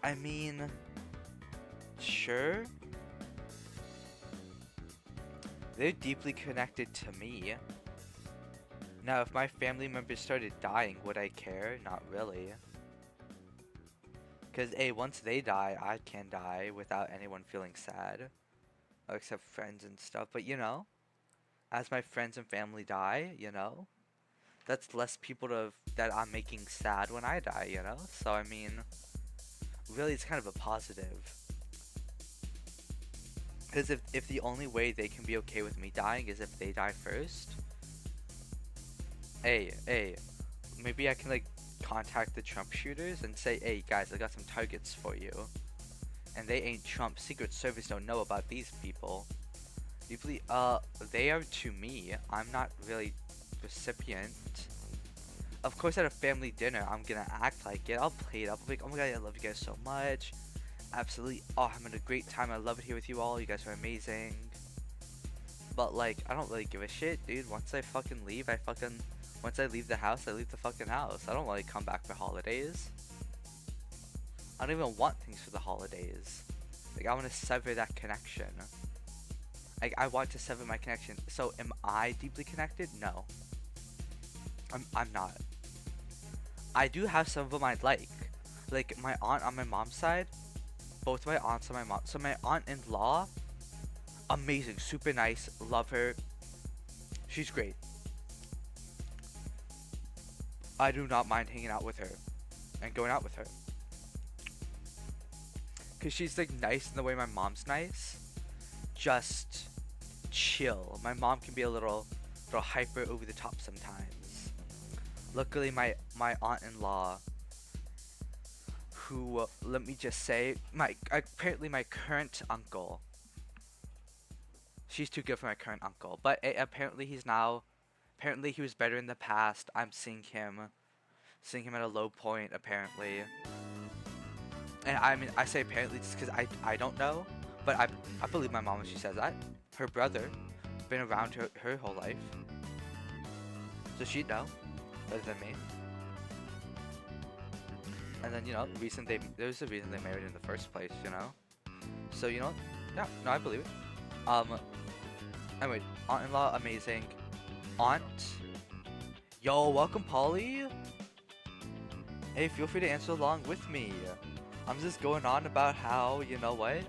I mean, sure. They're deeply connected to me. Now, if my family members started dying, would I care? Not really. Because, A, once they die, I can die without anyone feeling sad. Except friends and stuff. But, you know, as my friends and family die, you know, that's less people that I'm making sad when I die, you know? So, I mean, really, it's kind of a positive. Because if the only way they can be okay with me dying is if they die first, hey, maybe I can like contact the Trump shooters and say, hey guys, I got some targets for you. And they ain't Trump. Secret Service don't know about these people. Deeply, they are to me. I'm not really recipient. Of course, at a family dinner, I'm gonna act like it. I'll play it up. I'll be like, oh my god, I love you guys so much. Absolutely, oh, I'm having a great time. I love it here with you all. You guys are amazing. But like, I don't really give a shit, dude. Once I fucking leave, once I leave the house, I leave the fucking house. I don't really come back for holidays. I don't even want things for the holidays. Like, I want to sever that connection. Like, I want to sever my connection. So am I deeply connected? No. I'm not. I do have some of them I'd like. Like my aunt on my mom's side, both my aunts on my mom. So my aunt-in-law, amazing, super nice, love her. She's great. I do not mind hanging out with her and going out with her. Cause she's like nice in the way my mom's nice. Just chill. My mom can be a little hyper over the top sometimes. Luckily my aunt-in-law, who let me just say, apparently my current uncle. She's too good for my current uncle, but apparently apparently he was better in the past. I'm seeing him at a low point apparently. And I mean, I say apparently just because I don't know, but I believe my mom when she says that. Her brother been around her whole life, so she'd know better than me. And then, you know, there's a reason they married in the first place, you know. So, you know, yeah, no, I believe it. Anyway, aunt-in-law, amazing. Aunt, yo, welcome, Polly. Hey, feel free to answer along with me. I'm just going on about how, you know what?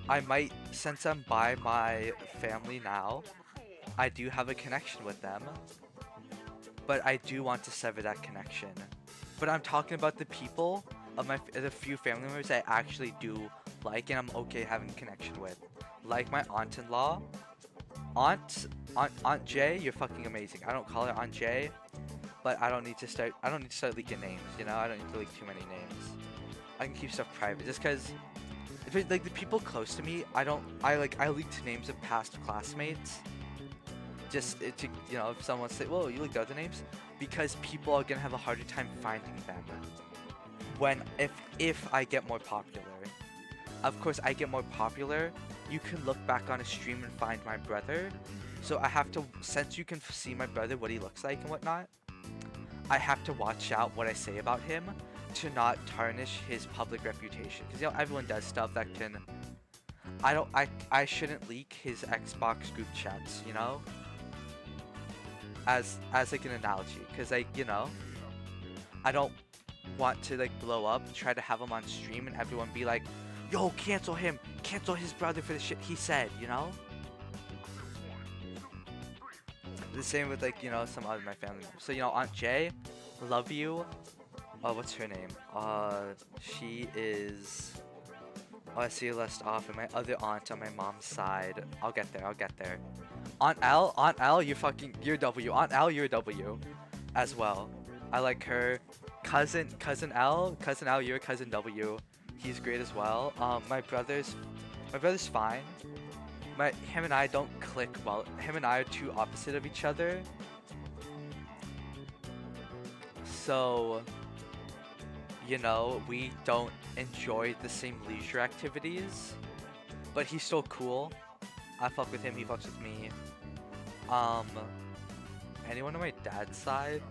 I might, since I'm by my family now, I do have a connection with them. But I do want to sever that connection. But I'm talking about the people of the few family members I actually do like and I'm okay having a connection with. Like my aunt-in-law. Aunt J, you're fucking amazing. I don't call her Aunt J, but I don't need to start leaking names, you know? I don't need to leak too many names. I can keep stuff private just cuz like the people close to me, I leaked names of past classmates. Just to, you know, if someone say, "Whoa, you leaked other names," because people are gonna have a harder time finding them if I get more popular. Of course, I get more popular. You can look back on a stream and find my brother. So I have to, since you can see my brother, what he looks like and whatnot, I have to watch out what I say about him to not tarnish his public reputation. Because, you know, everyone does stuff that can. I shouldn't leak his Xbox group chats, you know. As like an analogy, because like, you know, I don't want to like blow up, try to have him on stream and everyone be like, yo, cancel him, cancel his brother for the shit he said, you know. The same with like, you know, some other my family members. So, you know, Aunt Jay, love you. What's her name? She is. Oh, I see you less often. My other aunt on my mom's side. I'll get there. Aunt L, you're W. Aunt L, you're W as well. I like her. Cousin L, you're cousin W. He's great as well. My brother's fine. Him and I don't click well. Him and I are too opposite of each other. So, you know, we don't enjoy the same leisure activities. But he's still cool. I fuck with him, he fucks with me. Anyone on my dad's side?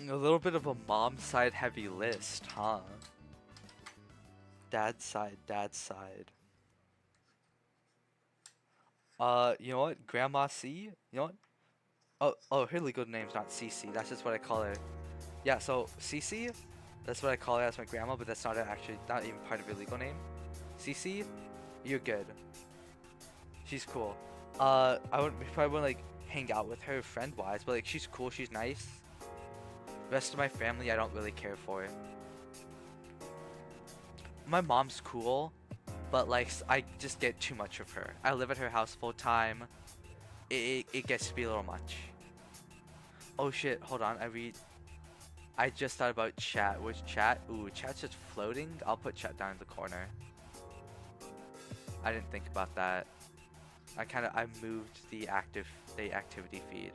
A little bit of a mom side heavy list, huh? Dad's side. You know what? Grandma C? You know what? Oh, her legal name's not CC. That's just what I call her. Yeah, so CC? That's what I call her as my grandma, but that's not even part of her legal name. CC? You're good. She's cool. I probably wouldn't like hang out with her friend-wise, but like she's cool, she's nice. Rest of my family I don't really care for. My mom's cool, but like I just get too much of her. I live at her house full time. It gets to be a little much. Oh shit, hold on, I just thought about chat. Where's chat? Ooh, chat's just floating. I'll put chat down in the corner. I didn't think about that. I moved the activity feed.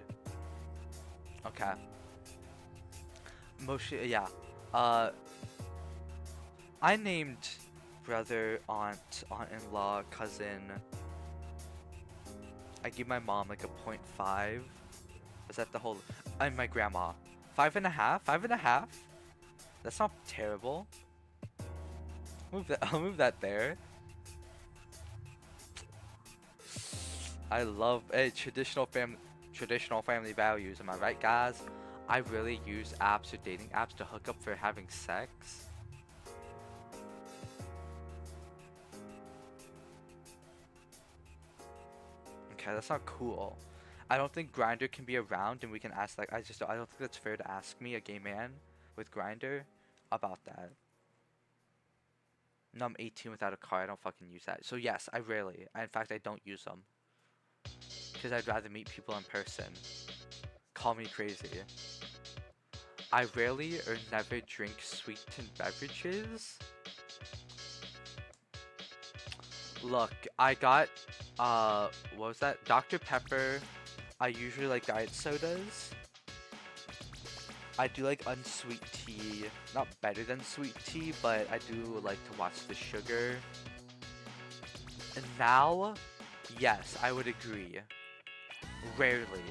Okay. Mostly, yeah. I named brother, aunt-in-law, cousin. I give my mom like a 0.5. Is that the whole? And my grandma. 5.5? 5.5? That's not terrible. I'll move that there. I love traditional family values. Am I right, guys? I really use apps or dating apps to hook up for having sex. Okay, that's not cool. I don't think Grinder can be around and we can ask like I don't think that's fair to ask me, a gay man, with Grinder about that. No, I'm 18 without a car. I don't fucking use that. So yes, I rarely. In fact, I don't use them because I'd rather meet people in person. Call me crazy. I rarely or never drink sweetened beverages. Look, I got what was that? Dr. Pepper. I usually like diet sodas. I do like unsweet tea. Not better than sweet tea, but I do like to watch the sugar. And now, yes, I would agree. Rarely.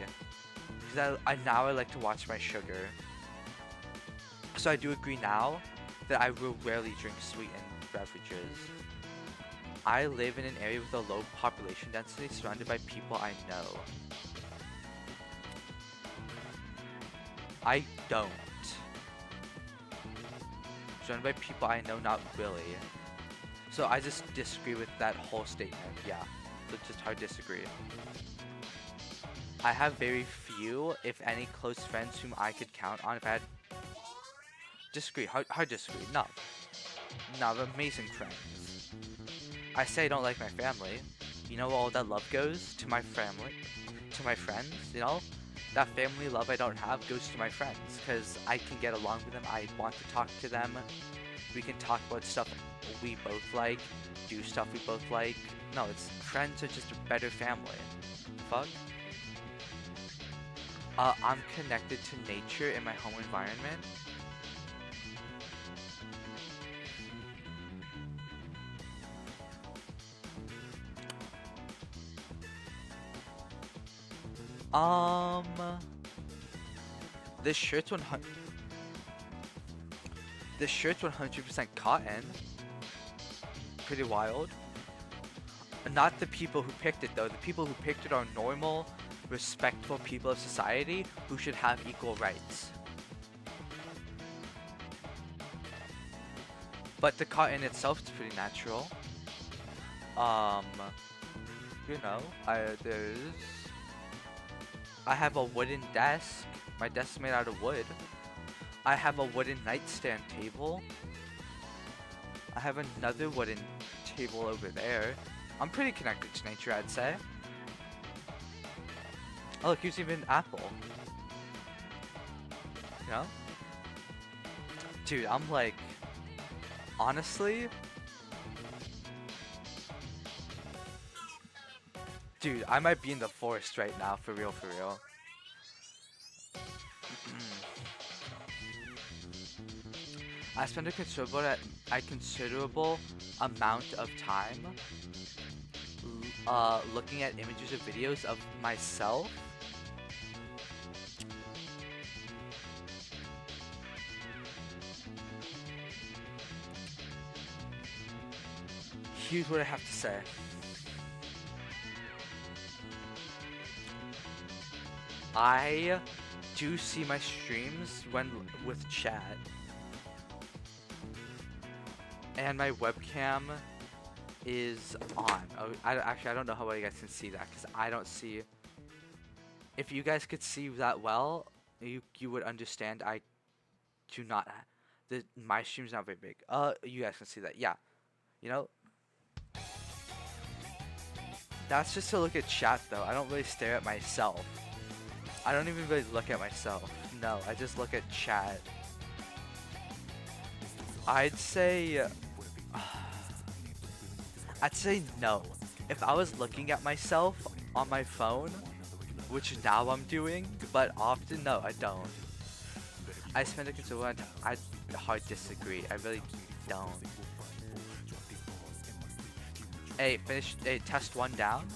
Because now I like to watch my sugar. So I do agree now that I will rarely drink sweetened beverages. I live in an area with a low population density surrounded by people I know. I don't. Surrounded by people I know, not really. So I just disagree with that whole statement, yeah. So just hard disagree. I have very few, if any, close friends whom I could count on if I had... Disagree, hard disagree, no. No, amazing friends. I say I don't like my family. You know, all that love goes to my family, to my friends, you know? That family love I don't have goes to my friends, because I can get along with them, I want to talk to them. We can talk about stuff we both like, do stuff we both like. No, it's friends are just a better family. Fuck. I'm connected to nature in my home environment. This shirt's 100% cotton. Pretty wild. Not the people who picked it though. The people who picked it are normal, respectful people of society who should have equal rights. But the cotton itself is pretty natural. You know, I have a wooden desk. My desk is made out of wood. I have a wooden nightstand table. I have another wooden table over there. I'm pretty connected to nature, I'd say. Oh look, here's even Apple. You know? Dude, I'm like... Honestly... Dude, I might be in the forest right now, for real, for real. I spend a considerable amount of time looking at images or videos of myself. Here's what I have to say. I do see my streams when with chat. And my webcam is on. Oh, actually, I don't know how well you guys can see that because I don't see. If you guys could see that well, you would understand. I do not. My stream's not very big. You guys can see that. Yeah, you know. That's just to look at chat though. I don't really stare at myself. I don't even really look at myself. No, I just look at chat. I'd say no. If I was looking at myself on my phone, which now I'm doing, but often, no, I don't. I spend a considerable amount of time. I hard disagree. I really don't. Hey, finish. Hey, test 1 down.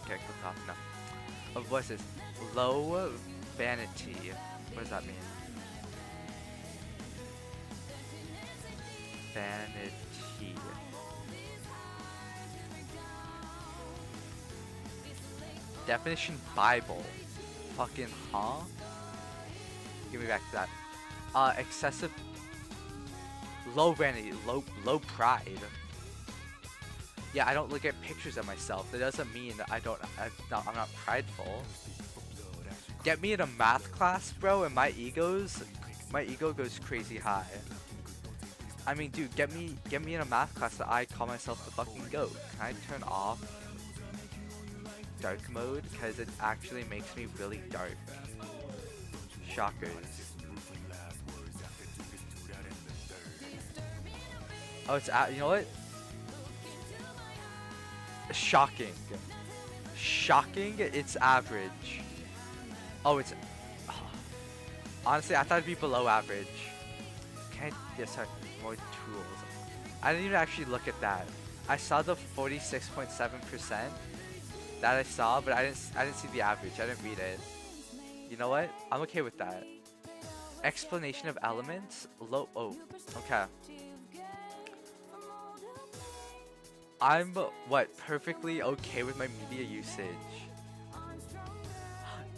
Okay, click off. No. Oh, what's this? Low vanity. What does that mean? Vanity. Definition Bible. Fucking huh? Give me back to that. Excessive low vanity, low pride. Yeah, I don't look at pictures of myself. That doesn't mean that I'm not prideful. Get me in a math class, bro, and my ego goes crazy high. I mean, dude, get me in a math class that I call myself the fucking GOAT. Can I turn off dark mode? Because it actually makes me really dark. Shockers. Oh, it's you know what? Shocking. Shocking, it's average. Oh, it's... honestly, I thought it'd be below average. Can I... yeah, sorry, more tools. I didn't even actually look at that. I saw the 46.7% that I saw, but I didn't see the average. I didn't read it. You know what? I'm okay with that. Explanation of elements? Low... oh, okay. I'm, what, perfectly okay with my media usage.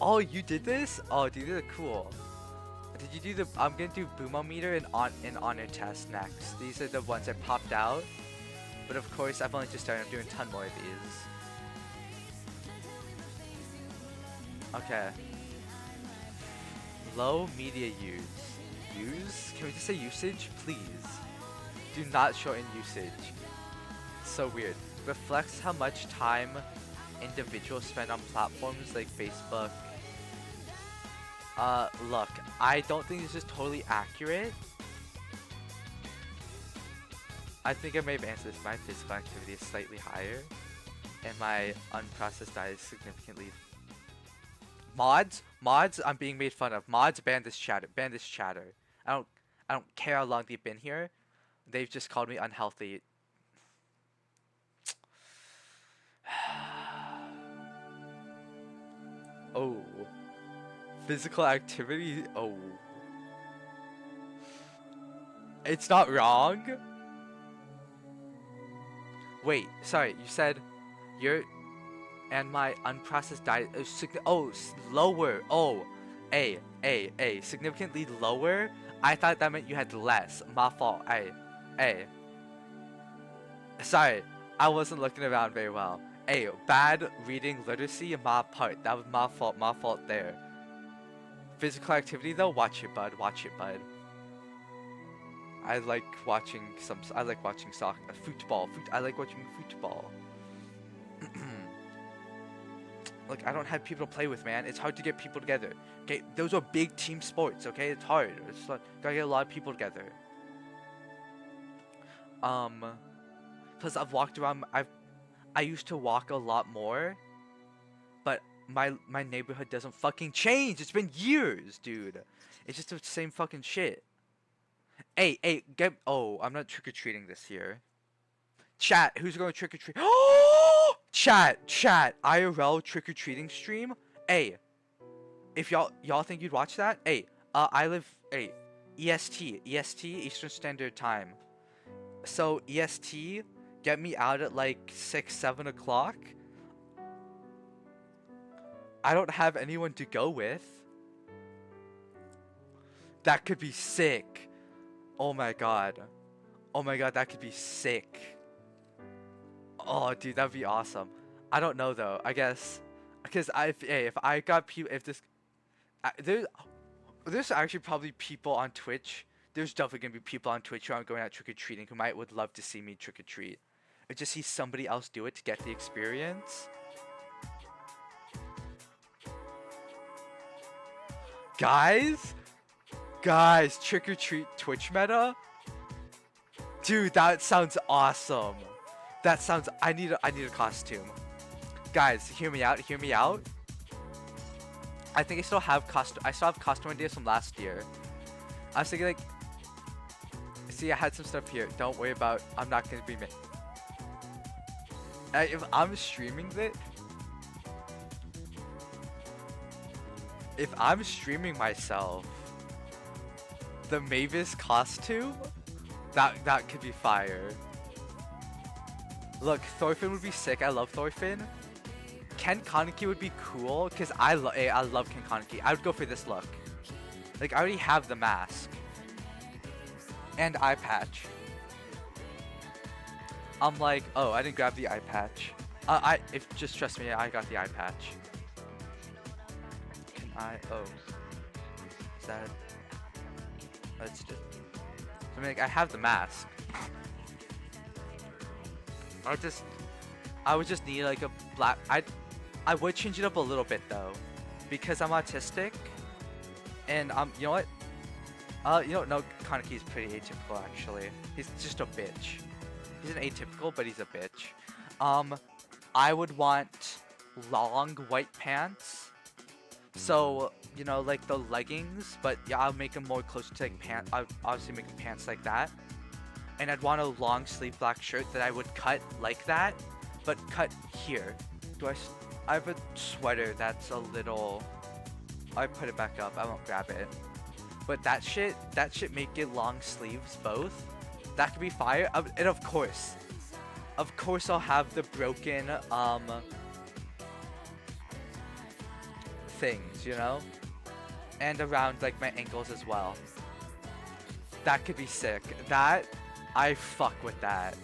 Oh, you did this? Oh, dude, these are cool. Did you do the... I'm gonna do Boomometer and honor test next. These are the ones that popped out. But of course, I've only just started. I'm doing a ton more of these. Okay. Low media use? Can we just say usage? Please. Do not shorten usage. So weird. Reflects how much time individuals spend on platforms like Facebook. Look, I don't think this is totally accurate. I think I may have answered this. My physical activity is slightly higher, and my unprocessed diet is significantly. Mods, I'm being made fun of. Mods, ban this chatter. Ban this chatter. I don't care how long they've been here. They've just called me unhealthy. Oh. Physical activity? Oh. It's not wrong? Wait, sorry, you said you're... and my unprocessed diet is lower. Oh, A. Significantly lower? I thought that meant you had less. My fault. A. Sorry, I wasn't looking around very well. A. Bad reading literacy, my part. That was my fault there. Physical activity though, watch it, bud. Watch it, bud. I like watching soccer, football. I like watching football. Look, I don't have people to play with, man. It's hard to get people together. Okay, those are big team sports. Okay, it's hard. It's like gotta get a lot of people together. Plus I've walked around. I used to walk a lot more, but my neighborhood doesn't fucking change. It's been years, dude. It's just the same fucking shit. Hey, oh, I'm not trick-or-treating this year. Chat, who's going to trick-or-treat? Oh! Chat, IRL trick-or-treating stream? Hey, if y'all think you'd watch that? Hey, I live, EST, Eastern Standard Time. So, EST, get me out at like 6, 7 o'clock. I don't have anyone to go with. That could be sick. Oh my god, that could be sick. Oh, dude, that'd be awesome. I don't know though. I guess because if I got people, there's actually probably people on Twitch. There's definitely gonna be people on Twitch who aren't going out trick or treating who would love to see me trick or treat, or just see somebody else do it to get the experience. Guys, trick or treat Twitch meta. Dude, that sounds awesome. That sounds. I need a costume. Guys, hear me out. I think I still have costume ideas from last year. I was thinking like, see, I had some stuff here. Don't worry about. I'm not gonna be me. If I'm streaming it. If I'm streaming myself, the Mavis costume, that could be fire. Look, Thorfinn would be sick. I love Thorfinn. Ken Kaneki would be cool because I love Ken Kaneki. I would go for this look. Like I already have the mask and eye patch. I'm like, oh, I didn't grab the eye patch. Just trust me, I got the eye patch. Can I? Oh, is that? Let's just. I mean, like, I have the mask. I would just need like a black. I would change it up a little bit though, because I'm autistic, and you know what? No, Kaneki's pretty atypical actually. He's just a bitch. He's an atypical, but he's a bitch. I would want long white pants. So, you know, like the leggings, but yeah, I'll make them more close to like pants. I'll obviously make them pants like that. And I'd want a long sleeve black shirt that I would cut like that, but cut here. I have a sweater that's a little, I put it back up, I won't grab it. But that shit make it long sleeves both. That could be fire. And of course I'll have the broken things, you know, and around like my ankles as well. That could be sick. That I fuck with that.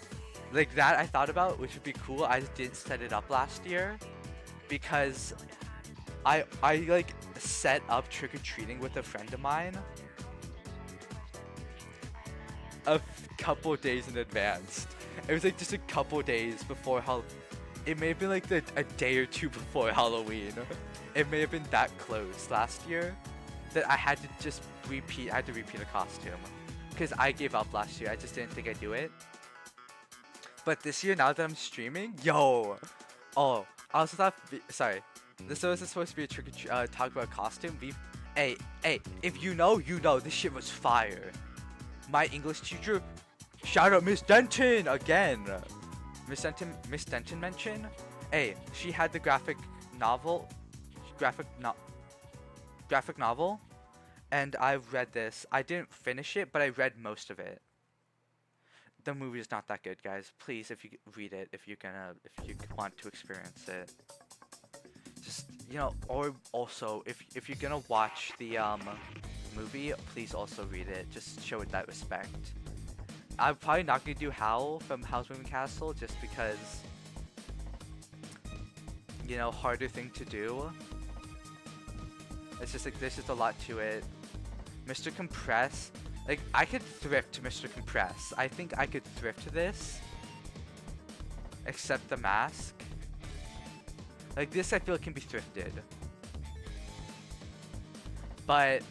Like that I thought about, which would be cool. I just didn't set it up last year because I like set up trick-or-treating with a friend of mine a couple days in advance. It was like just a couple days before it may have been like a day or two before Halloween. It may have been that close last year that I had to just repeat a costume because I gave up last year. I just didn't think I'd do it. But this year, now that I'm streaming, yo, oh, I also thought, sorry, this wasn't supposed to be a talk about costume. Hey, if you know, this shit was fire. My English teacher, shout out Miss Denton again. Miss Denton mention. Hey, she had the graphic novel, and I read this. I didn't finish it, but I read most of it. The movie is not that good, guys. Please, if you read it, if you want to experience it, just, you know, or also if you're gonna watch the movie, please also read it. Just show it that respect. I'm probably not gonna do Howl from Howl's Moving Castle just because, you know, harder thing to do. It's just like there's just a lot to it. Mr. Compress, like I could thrift Mr. Compress. I think I could thrift this, except the mask. Like this, I feel it can be thrifted, but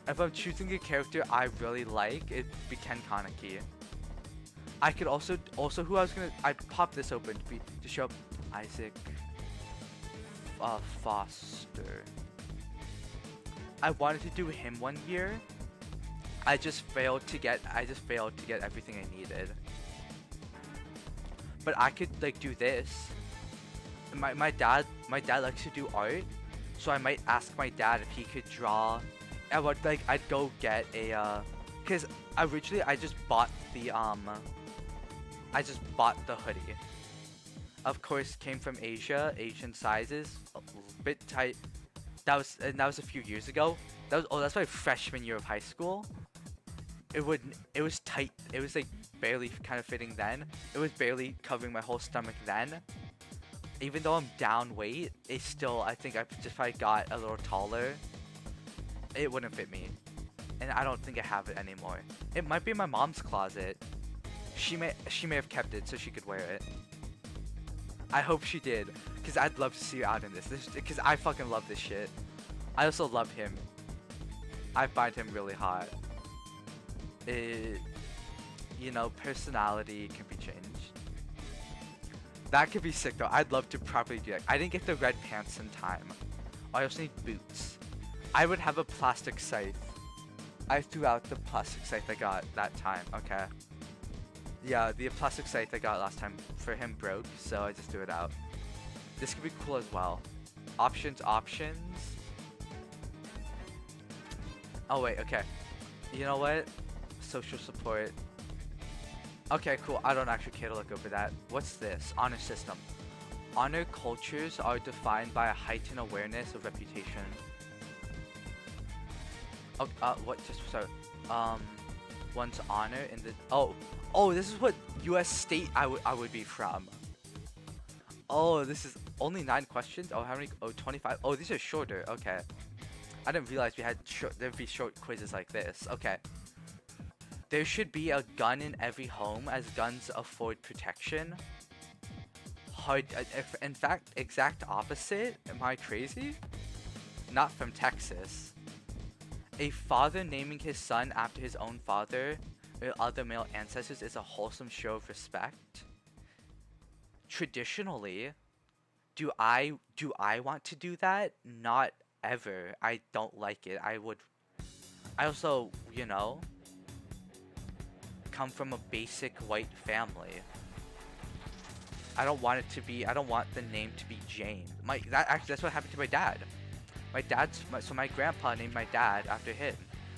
if I'm choosing a character I really like, it'd be Ken Kaneki. I could also who I'd pop this open to show up Isaac Foster. I wanted to do him one year. I just failed to get everything I needed. But I could like do this. My dad likes to do art, so I might ask my dad if he could draw. I'd go get a cause originally I just bought the hoodie. Of course, came from Asia, Asian sizes, a bit tight. That was a few years ago. That's my freshman year of high school. It was tight. It was like barely kind of fitting then. It was barely covering my whole stomach then. Even though I'm down weight, it still, I think if I got a little taller, it wouldn't fit me. And I don't think I have it anymore. It might be in my mom's closet. She may have kept it so she could wear it. I hope she did, because I'd love to see her out in this because I fucking love this shit. I also love him. I find him really hot. You know, personality can be changed. That could be sick though. I'd love to properly do that. I didn't get the red pants in time. I also need boots. I would have a plastic scythe. I threw out the plastic scythe I got that time. Okay. Yeah, the plastic scythe I got last time for him broke, so I just threw it out. This could be cool as well. Options. Oh wait, okay. You know what? Social support. Okay, cool. I don't actually care to look over that. What's this? Honor system. Honor cultures are defined by a heightened awareness of reputation. Oh, what? Just sorry. Um, one's honor in the. Oh, this is what U.S. state I would be from. Oh, this is only 9 questions. Oh, how many? Oh, 25. Oh, these are shorter. Okay. I didn't realize there'd be short quizzes like this. Okay. There should be a gun in every home as guns afford protection. In fact, exact opposite. Am I crazy? Not from Texas. A father naming his son after his own father or other male ancestors is a wholesome show of respect. Traditionally, do I want to do that? Not ever. I don't like it. I also, come from a basic white family. I don't want the name to be James. That's what happened to my dad. So my grandpa named my dad after him.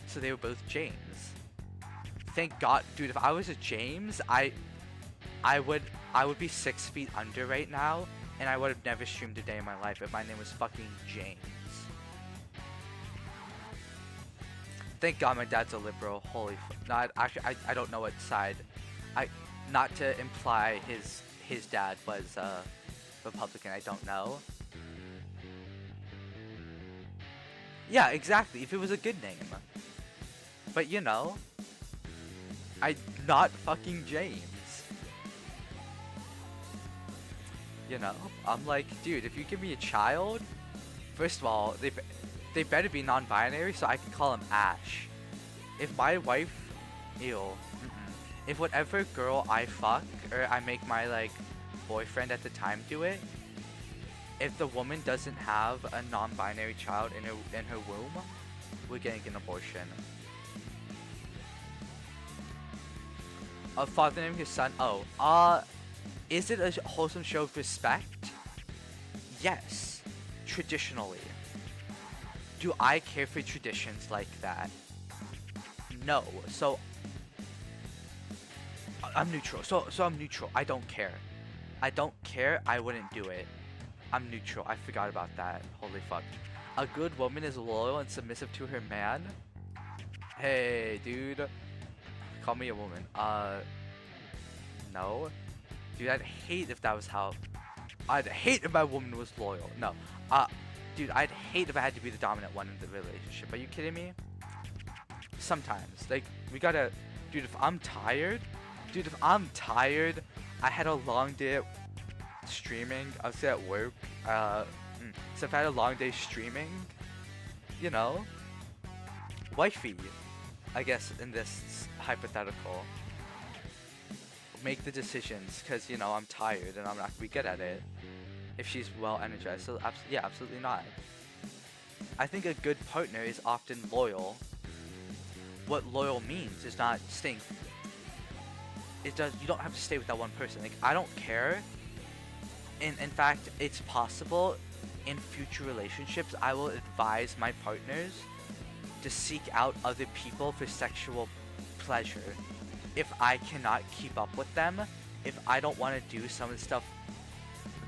So they were both James. Thank God, dude, if I was a James, I would be 6 feet under right now, and I would have never streamed a day in my life if my name was fucking James. Thank God my dad's a liberal. Holy no, actually, I don't know what side. Not to imply his dad was Republican, I don't know. Yeah, exactly, if it was a good name. But I'm not fucking James. I'm like, dude, if you give me a child, first of all, they better be non-binary so I can call him Ash. If my wife, if whatever girl I fuck or I make my like boyfriend at the time do it, if the woman doesn't have a non-binary child in her womb, we're getting an abortion. A father naming his son. Is it a wholesome show of respect? Yes, traditionally. Do I care for traditions like that? No. So I'm neutral. So I'm neutral. I don't care. I don't care. I wouldn't do it. I'm neutral. I forgot about that. Holy fuck. A good woman is loyal and submissive to her man. Hey, dude. Call me a woman. No. Dude, I'd hate if that was how... I'd hate if my woman was loyal. No. Dude, I'd hate if I had to be the dominant one in the relationship. Are you kidding me? Sometimes. Like, we gotta... Dude, if I'm tired... I had a long day streaming. I was at work. So if I had a long day streaming, wifey, I guess in this hypothetical, make the decisions because I'm tired and I'm not gonna be good at it. If she's well energized, so yeah, absolutely not. I think a good partner is often loyal. What loyal means is not staying. You don't have to stay with that one person. Like, I don't care. In fact, it's possible in future relationships I will advise my partners to seek out other people for sexual pleasure if I cannot keep up with them, if I don't want to do some of the stuff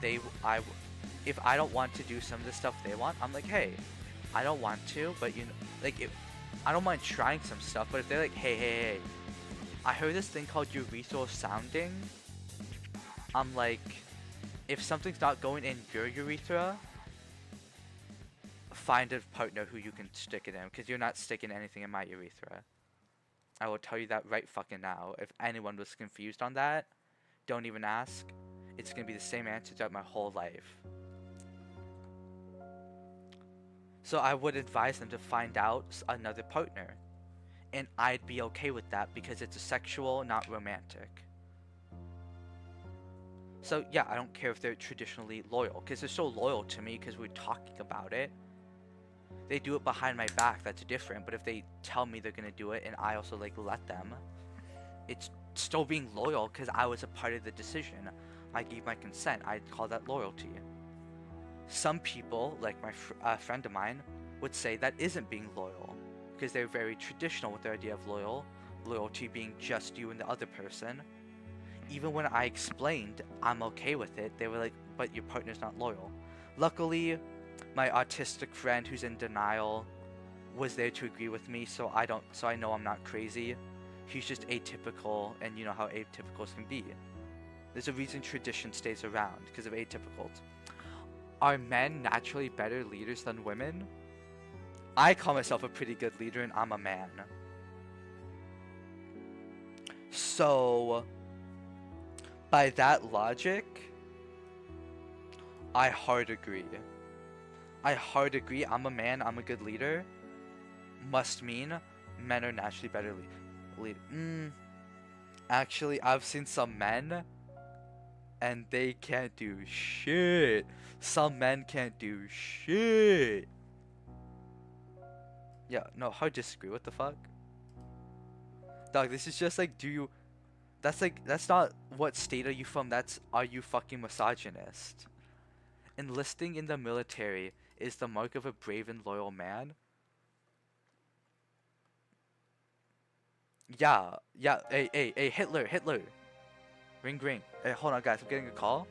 if I don't want to do some of the stuff they want, I'm like, hey, I don't want to, but I don't mind trying some stuff, but if they're like, hey, I heard this thing called urethral sounding, I'm like, if something's not going in your urethra, find a partner who you can stick it in, because you're not sticking anything in my urethra. I will tell you that right fucking now. If anyone was confused on that, don't even ask. It's gonna be the same answer throughout my whole life. So I would advise them to find out another partner. And I'd be okay with that because it's a sexual, not romantic. So yeah, I don't care if they're traditionally loyal, because they're so loyal to me because we're talking about it. They do it behind my back, that's different, but if they tell me they're gonna do it and I also like let them, it's still being loyal because I was a part of the decision. I gave my consent. I'd call that loyalty. Some people, like my friend of mine, would say that isn't being loyal because they're very traditional with their idea of loyalty being just you and the other person. Even when I explained I'm okay with it, they were like, but your partner's not loyal. Luckily, my autistic friend who's in denial was there to agree with me, so I know I'm not crazy. He's just atypical, and you know how atypicals can be. There's a reason tradition stays around, because of atypicals. Are men naturally better leaders than women? I call myself a pretty good leader, and I'm a man. So, by that logic, I hard agree. I'm a man, I'm a good leader. Must mean men are naturally better lead. Actually, I've seen some men, and they can't do shit. Some men can't do shit. Yeah, no, hard disagree. What the fuck? Dog, this is just like, that's not what state are you from, are you fucking misogynist? Enlisting in the military is the mark of a brave and loyal man. Yeah, hey, Hitler. Ring. Hey, hold on, guys, I'm getting a call.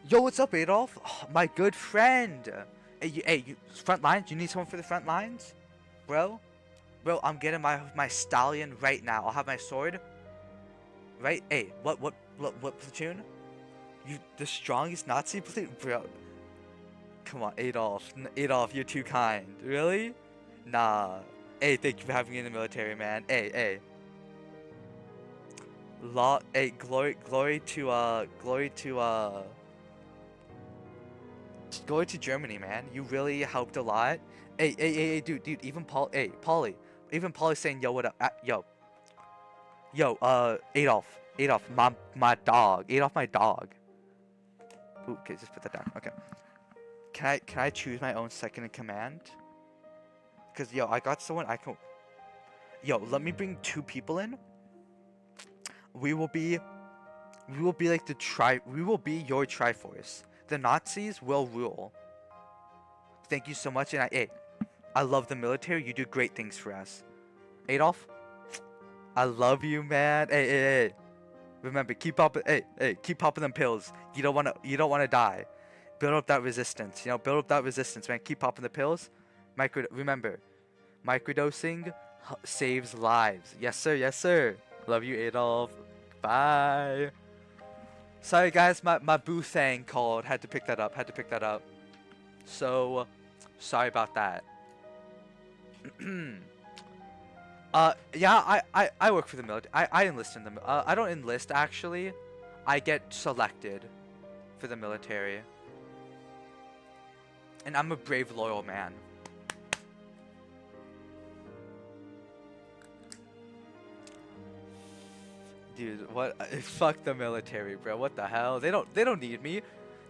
Yo, what's up, Adolf? Oh, my good friend. Hey, you, front lines? You need someone for the front lines? Bro, I'm getting my stallion right now. I'll have my sword. Right? Hey, what platoon? You, the strongest Nazi platoon? Bro. Come on, Adolf, you're too kind. Really? Nah. Hey, thank you for having me in the military, man. Hey. Glory to Germany, man. You really helped a lot. Hey, dude. Even Polly. Even Polly's saying, yo, what up? Yo, Adolf, my dog. Adolf, my dog. Ooh, okay, just put that down. Okay. Can I choose my own second in command? Cause yo, I got someone I can. Yo, let me bring 2 people in. We will be like we will be your Triforce. The Nazis will rule. Thank you so much, and I love the military. You do great things for us. Adolf, I love you, man. Hey. Remember, keep popping them pills. You don't wanna die. Build up that resistance. Build up that resistance, man. Keep popping the pills. Remember, microdosing saves lives. Yes, sir. Love you, Adolf. Bye. Sorry, guys. My boo thing called. Had to pick that up. So, sorry about that. Yeah, I work for the military. I enlist in the I don't enlist, actually. I get selected for the military. And I'm a brave, loyal man. Dude, what? Fuck the military, bro. What the hell? They don't need me.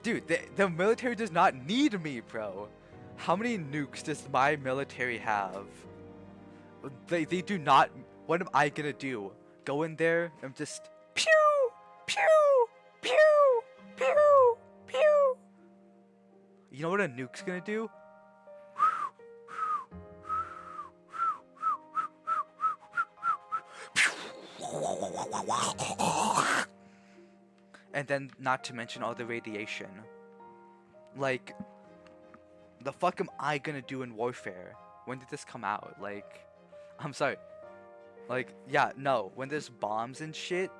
Dude, the military does not need me, bro. How many nukes does my military have? They do not. What am I gonna do? Go in there and just pew. You know what a nuke's gonna do? And then, not to mention all the radiation. Like, the fuck am I gonna do in warfare? When did this come out? Like, I'm sorry. Like, yeah, no. When there's bombs and shit,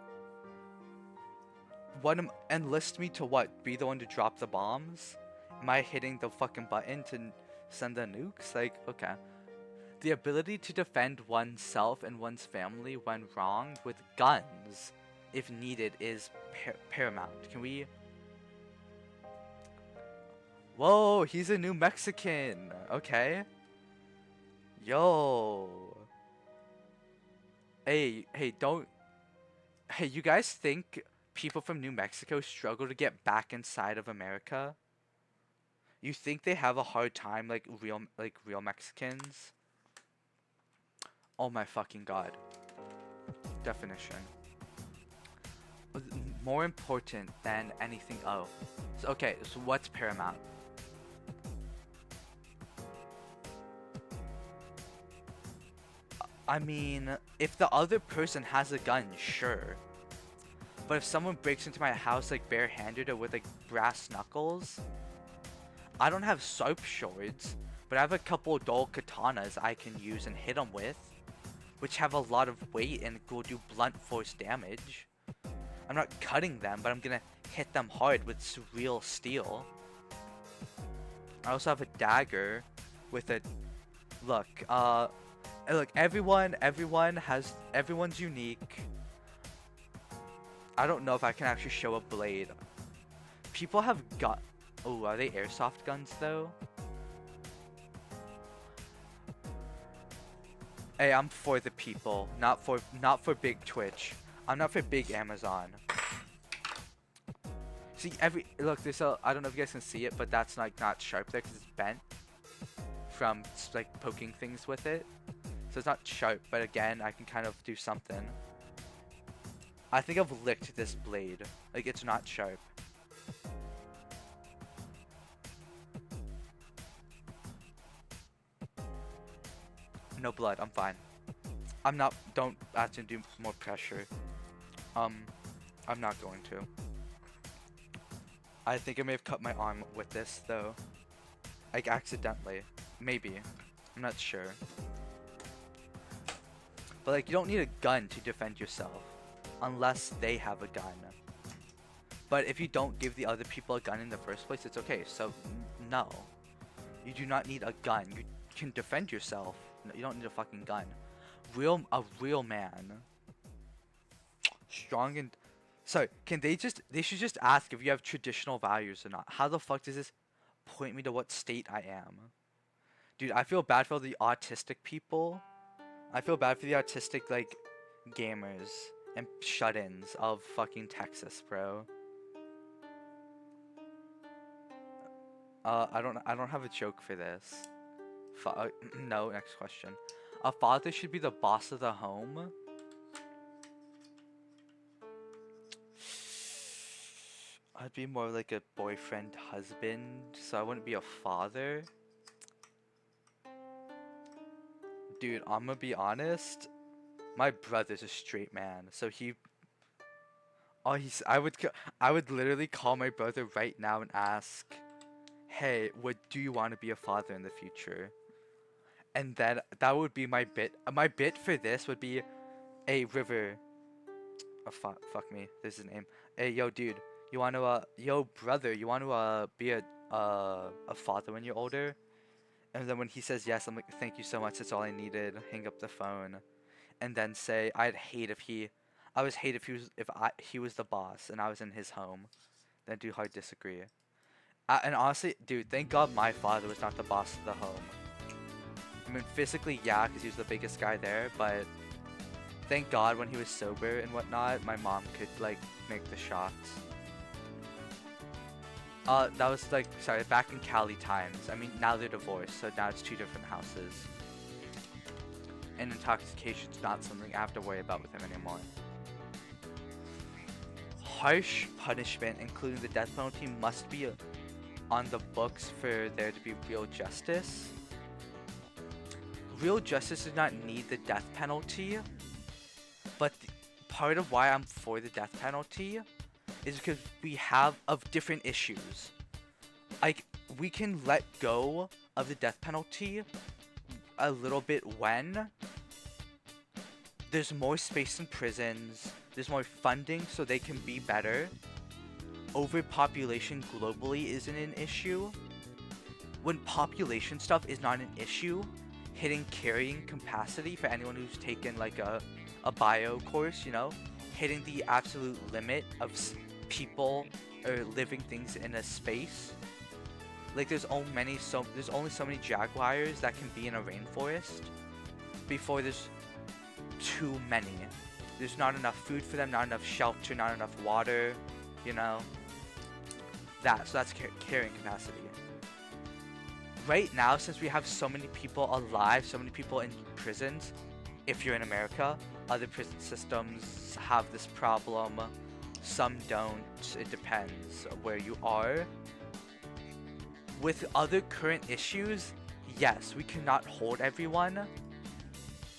enlist me to what? Be the one to drop the bombs? Am I hitting the fucking button to send the nukes? Like, okay. The ability to defend oneself and one's family when wronged with guns, if needed, is paramount. Can we... Whoa, he's a New Mexican. Okay. Yo. Hey, don't... Hey, you guys think people from New Mexico struggle to get back inside of America? You think they have a hard time like real Mexicans? Oh my fucking god. Definition. More important than anything. Oh. So, okay, so what's paramount? I mean, if the other person has a gun, sure. But if someone breaks into my house like barehanded or with like brass knuckles, I don't have sharp swords, but I have a couple dull katanas I can use and hit them with, which have a lot of weight and will do blunt force damage. I'm not cutting them, but I'm gonna hit them hard with real steel. I also have a dagger with a look. Look, everyone's unique. I don't know if I can actually show a blade. People have got. Oh, are they airsoft guns though? Hey, I'm for the people, not for big Twitch. I'm not for big Amazon. See, look, there's a, I don't know if you guys can see it, but that's like not sharp there because it's bent from like poking things with it. So it's not sharp, but again, I can kind of do something. I think I've licked this blade. Like, it's not sharp. No blood, I'm fine. I'm not, don't have to do more pressure. I'm not going to. I think I may have cut my arm with this, though. Like, accidentally. Maybe. I'm not sure. But, like, you don't need a gun to defend yourself. Unless they have a gun. But if you don't give the other people a gun in the first place, it's okay. So, no. You do not need a gun. You can defend yourself. You don't need a fucking gun. A real man. Strong and... Sorry, they should just ask if you have traditional values or not. How the fuck does this point me to what state I am? Dude, I feel bad for the autistic people. I feel bad for the autistic, like, gamers and shut-ins of fucking Texas, bro. I don't have a joke for this. No, next question. A father should be the boss of the home? I'd be more like a boyfriend, husband, so I wouldn't be a father. Dude, I'm gonna be honest. My brother's a straight man, so he... Oh, I would literally call my brother right now and ask, hey, do you want to be a father in the future? And then that would be my bit. My bit for this would be, hey, River. Oh, fuck me. This is his name. Hey, yo, dude. You want to, yo, brother, you want to, be a father when you're older? And then when he says yes, I'm like, thank you so much. That's all I needed. Hang up the phone. And then say, I would hate if he was the boss and I was in his home. Then do hard disagree. And honestly, dude, thank God my father was not the boss of the home. I mean, physically, yeah, because he was the biggest guy there, but thank God when he was sober and whatnot, my mom could, like, make the shots. That was, like, sorry, back in Cali times. I mean, now they're divorced, so now it's 2 different houses. And intoxication's not something I have to worry about with him anymore. Harsh punishment, including the death penalty, must be on the books for there to be real justice. Real justice does not need the death penalty, but part of why I'm for the death penalty is because we have different issues. Like, we can let go of the death penalty a little bit when there's more space in prisons, there's more funding so they can be better. Overpopulation globally isn't an issue. When population stuff is not an issue, hitting carrying capacity for anyone who's taken like a bio course, you know, hitting the absolute limit of people or living things in a space. Like there's only so many jaguars that can be in a rainforest before there's too many. There's not enough food for them, not enough shelter, not enough water, you know. So that's carrying capacity. Right now, since we have so many people alive, so many people in prisons, if you're in America, other prison systems have this problem. Some don't. It depends where you are. With other current issues, yes, we cannot hold everyone.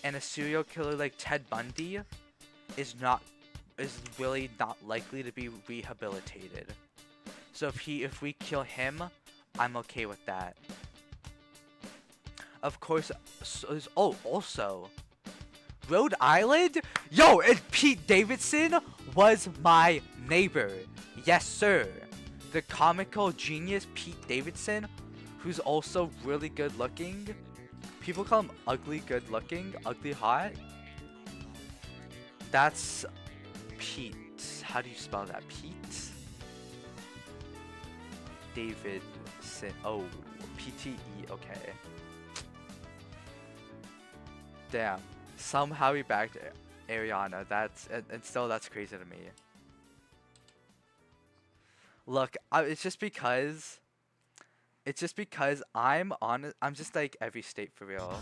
and a serial killer like Ted Bundy is really not likely to be rehabilitated. So if we kill him, I'm okay with that. Of course, also, Rhode Island? Yo, and Pete Davidson was my neighbor. Yes, sir. The comical genius Pete Davidson, who's also really good looking. People call him ugly good looking, ugly hot. That's Pete. How do you spell that? Pete? Davidson. Oh, PTE. Okay. Damn. Somehow he backed Ariana. And still that's crazy to me. Look, it's just because I'm just like every state for real.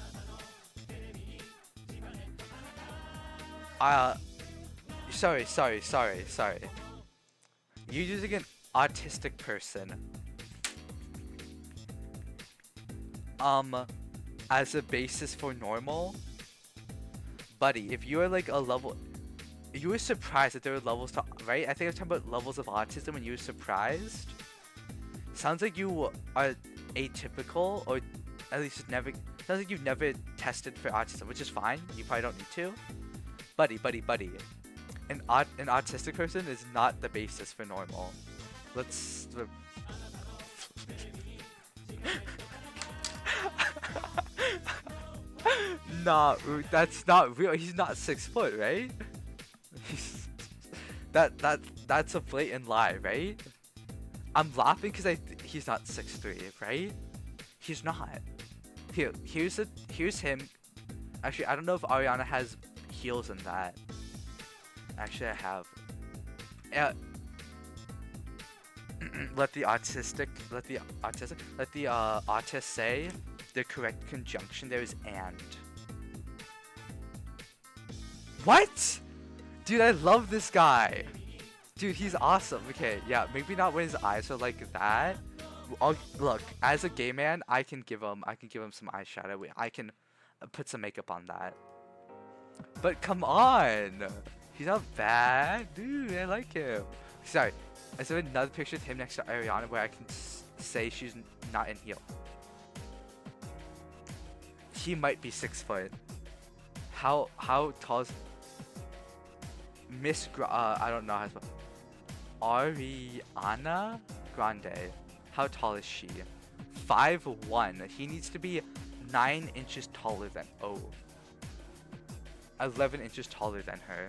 Sorry. You're using an autistic person. As a basis for normal. Buddy, if you are like a level, you were surprised that there were levels to, right? I think I was talking about levels of autism when you were surprised. Sounds like you are atypical, or at least sounds like you've never tested for autism, which is fine. You probably don't need to. Buddy. An autistic person is not the basis for normal. Let's... Nah, that's not real. He's not 6 foot, right? That's a blatant lie, right? I'm laughing because he's not 6'3", right? He's not. Here's him. Actually, I don't know if Ariana has heels in that. Actually, I have. Let the autist say the correct conjunction there is and. What? Dude, I love this guy. Dude, he's awesome. Okay, yeah, maybe not when his eyes are like that. Look, as a gay man, I can give him some eyeshadow. I can put some makeup on that. But come on, he's not bad, dude. I like him. Sorry, is there another picture of him next to Ariana where I can say she's not in heel? He might be 6 foot. How tall is Miss I don't know how to spell. Ariana Grande. How tall is she? 5'1". He needs to be 9 inches taller than 11 inches taller than her.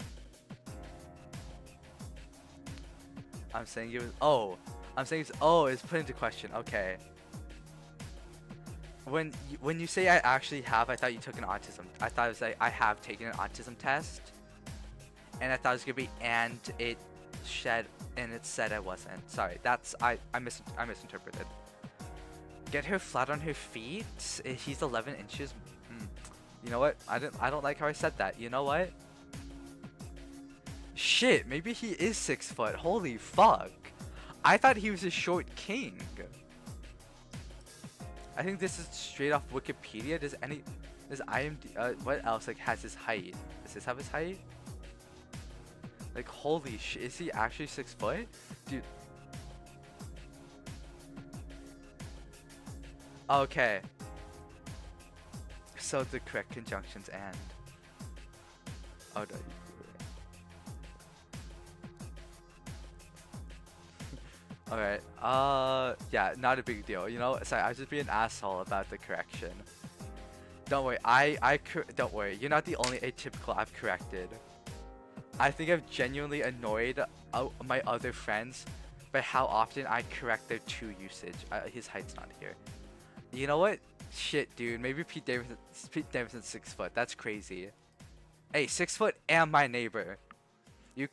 I'm saying it was it's put into question. Okay. When you say I actually have, I thought you took an autism. I thought it was like I have taken an autism test. And I thought it was gonna be and it said I wasn't. Sorry, I misinterpreted. Get her flat on her feet. He's 11 inches. You know what? I don't like how I said that. You know what? Shit, maybe he is 6 foot. Holy fuck! I thought he was a short king. I think this is straight off Wikipedia. Does IMDb? What else like has his height? Does this have his height? Like, holy shit, is he actually 6 foot? Dude. Okay. So the correct conjunctions and. Oh, no. Alright, yeah, not a big deal. You know, sorry, I was just being an asshole about the correction. Don't worry, don't worry, you're not the only atypical I've corrected. I think I've genuinely annoyed my other friends by how often I correct their 2 usage. His height's not here. You know what? Shit, dude. Maybe Pete Davidson's 6 foot. That's crazy. Hey, 6 foot and my neighbor. Your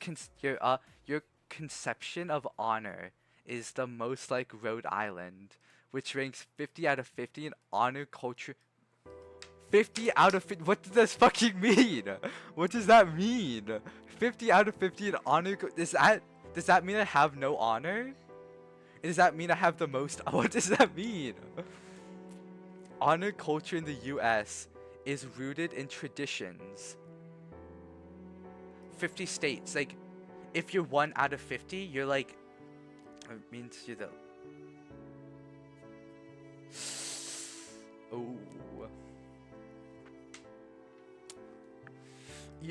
conception of honor is the most like Rhode Island, which ranks 50 out of 50 in honor culture. 50 out of 50. What does this fucking mean? What does that mean? 50 out of 50 in honor. Does that mean I have no honor? Does that mean I have the most? What does that mean? Honor culture in the U.S. is rooted in traditions. 50 states. Like, if you're 1 out of 50, you're like, it means you're the. Oh.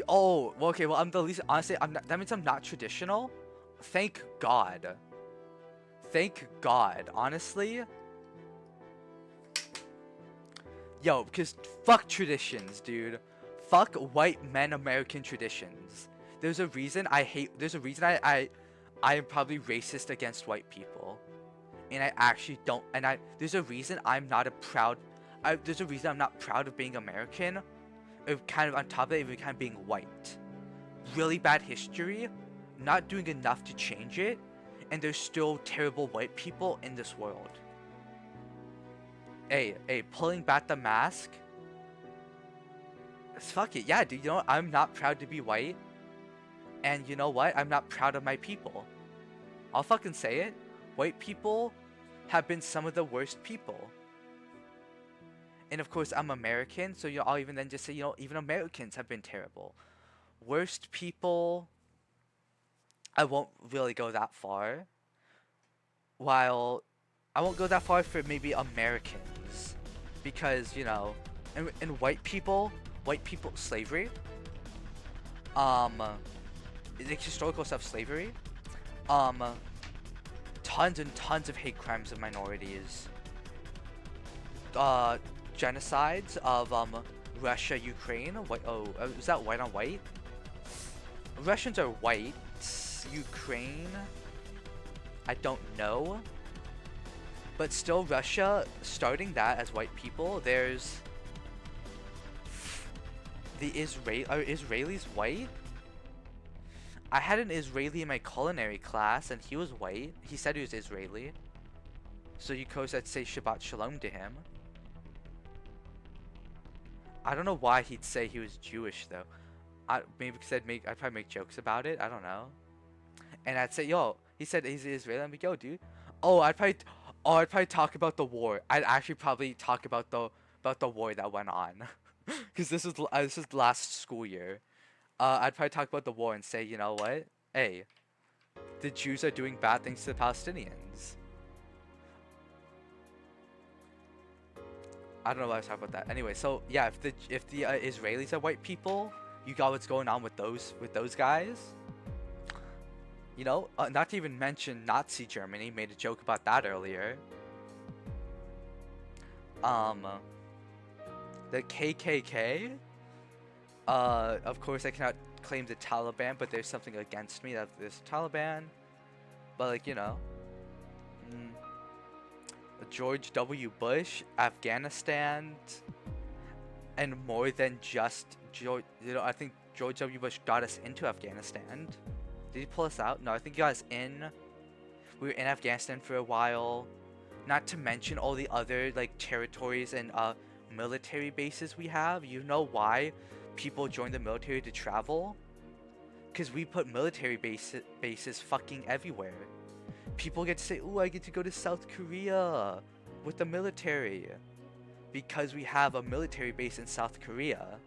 Oh, well, okay, well, I'm the least, honestly, I'm not, that means I'm not traditional. Thank God. Thank God, honestly. Yo, because fuck traditions, dude. Fuck white men American traditions. There's a reason I am probably racist against white people. And I actually don't, there's a reason I'm not there's a reason I'm not proud of being American. Kind of on top of it, even kind of being white. Really bad history, not doing enough to change it, and there's still terrible white people in this world. Hey, pulling back the mask. Fuck it, yeah, dude. You know what? I'm not proud to be white, and you know what? I'm not proud of my people. I'll fucking say it. White people have been some of the worst people. And of course, I'm American, so I'll even then just say, even Americans have been terrible. Worst people, I won't really go that far. While I won't go that far for maybe Americans, because and white people, slavery, the historical stuff, slavery, tons and tons of hate crimes of minorities, genocides of Russia, Ukraine. Is that white on white? Russians are white. Ukraine, I don't know. But still, Russia starting that as white people. There's the are Israelis white? I had an Israeli in my culinary class, and he was white. He said he was Israeli. So you could say Shabbat Shalom to him. I don't know why he'd say he was Jewish though. Maybe because I'd probably make jokes about it. I don't know. And I'd say, yo, he said he's Israeli. I'm like, yo, dude. I'd probably talk about the war. I'd actually probably talk about the war that went on, because this is the last school year. I'd probably talk about the war and say, you know what? Hey, the Jews are doing bad things to the Palestinians. I don't know why I was talking about that. Anyway, so yeah, if the Israelis are white people, you got what's going on with those guys. Not to even mention Nazi Germany, made a joke about that earlier. The KKK. Of course I cannot claim the Taliban, but there's something against me that there's Taliban. But George W. Bush, Afghanistan, and more than just George. I think George W. Bush got us into Afghanistan. Did he pull us out? No, I think he got us in. We were in Afghanistan for a while. Not to mention all the other territories and military bases we have. You know why people join the military to travel? Because we put military bases fucking everywhere. People get to say, "Ooh, I get to go to South Korea with the military," because we have a military base in South Korea.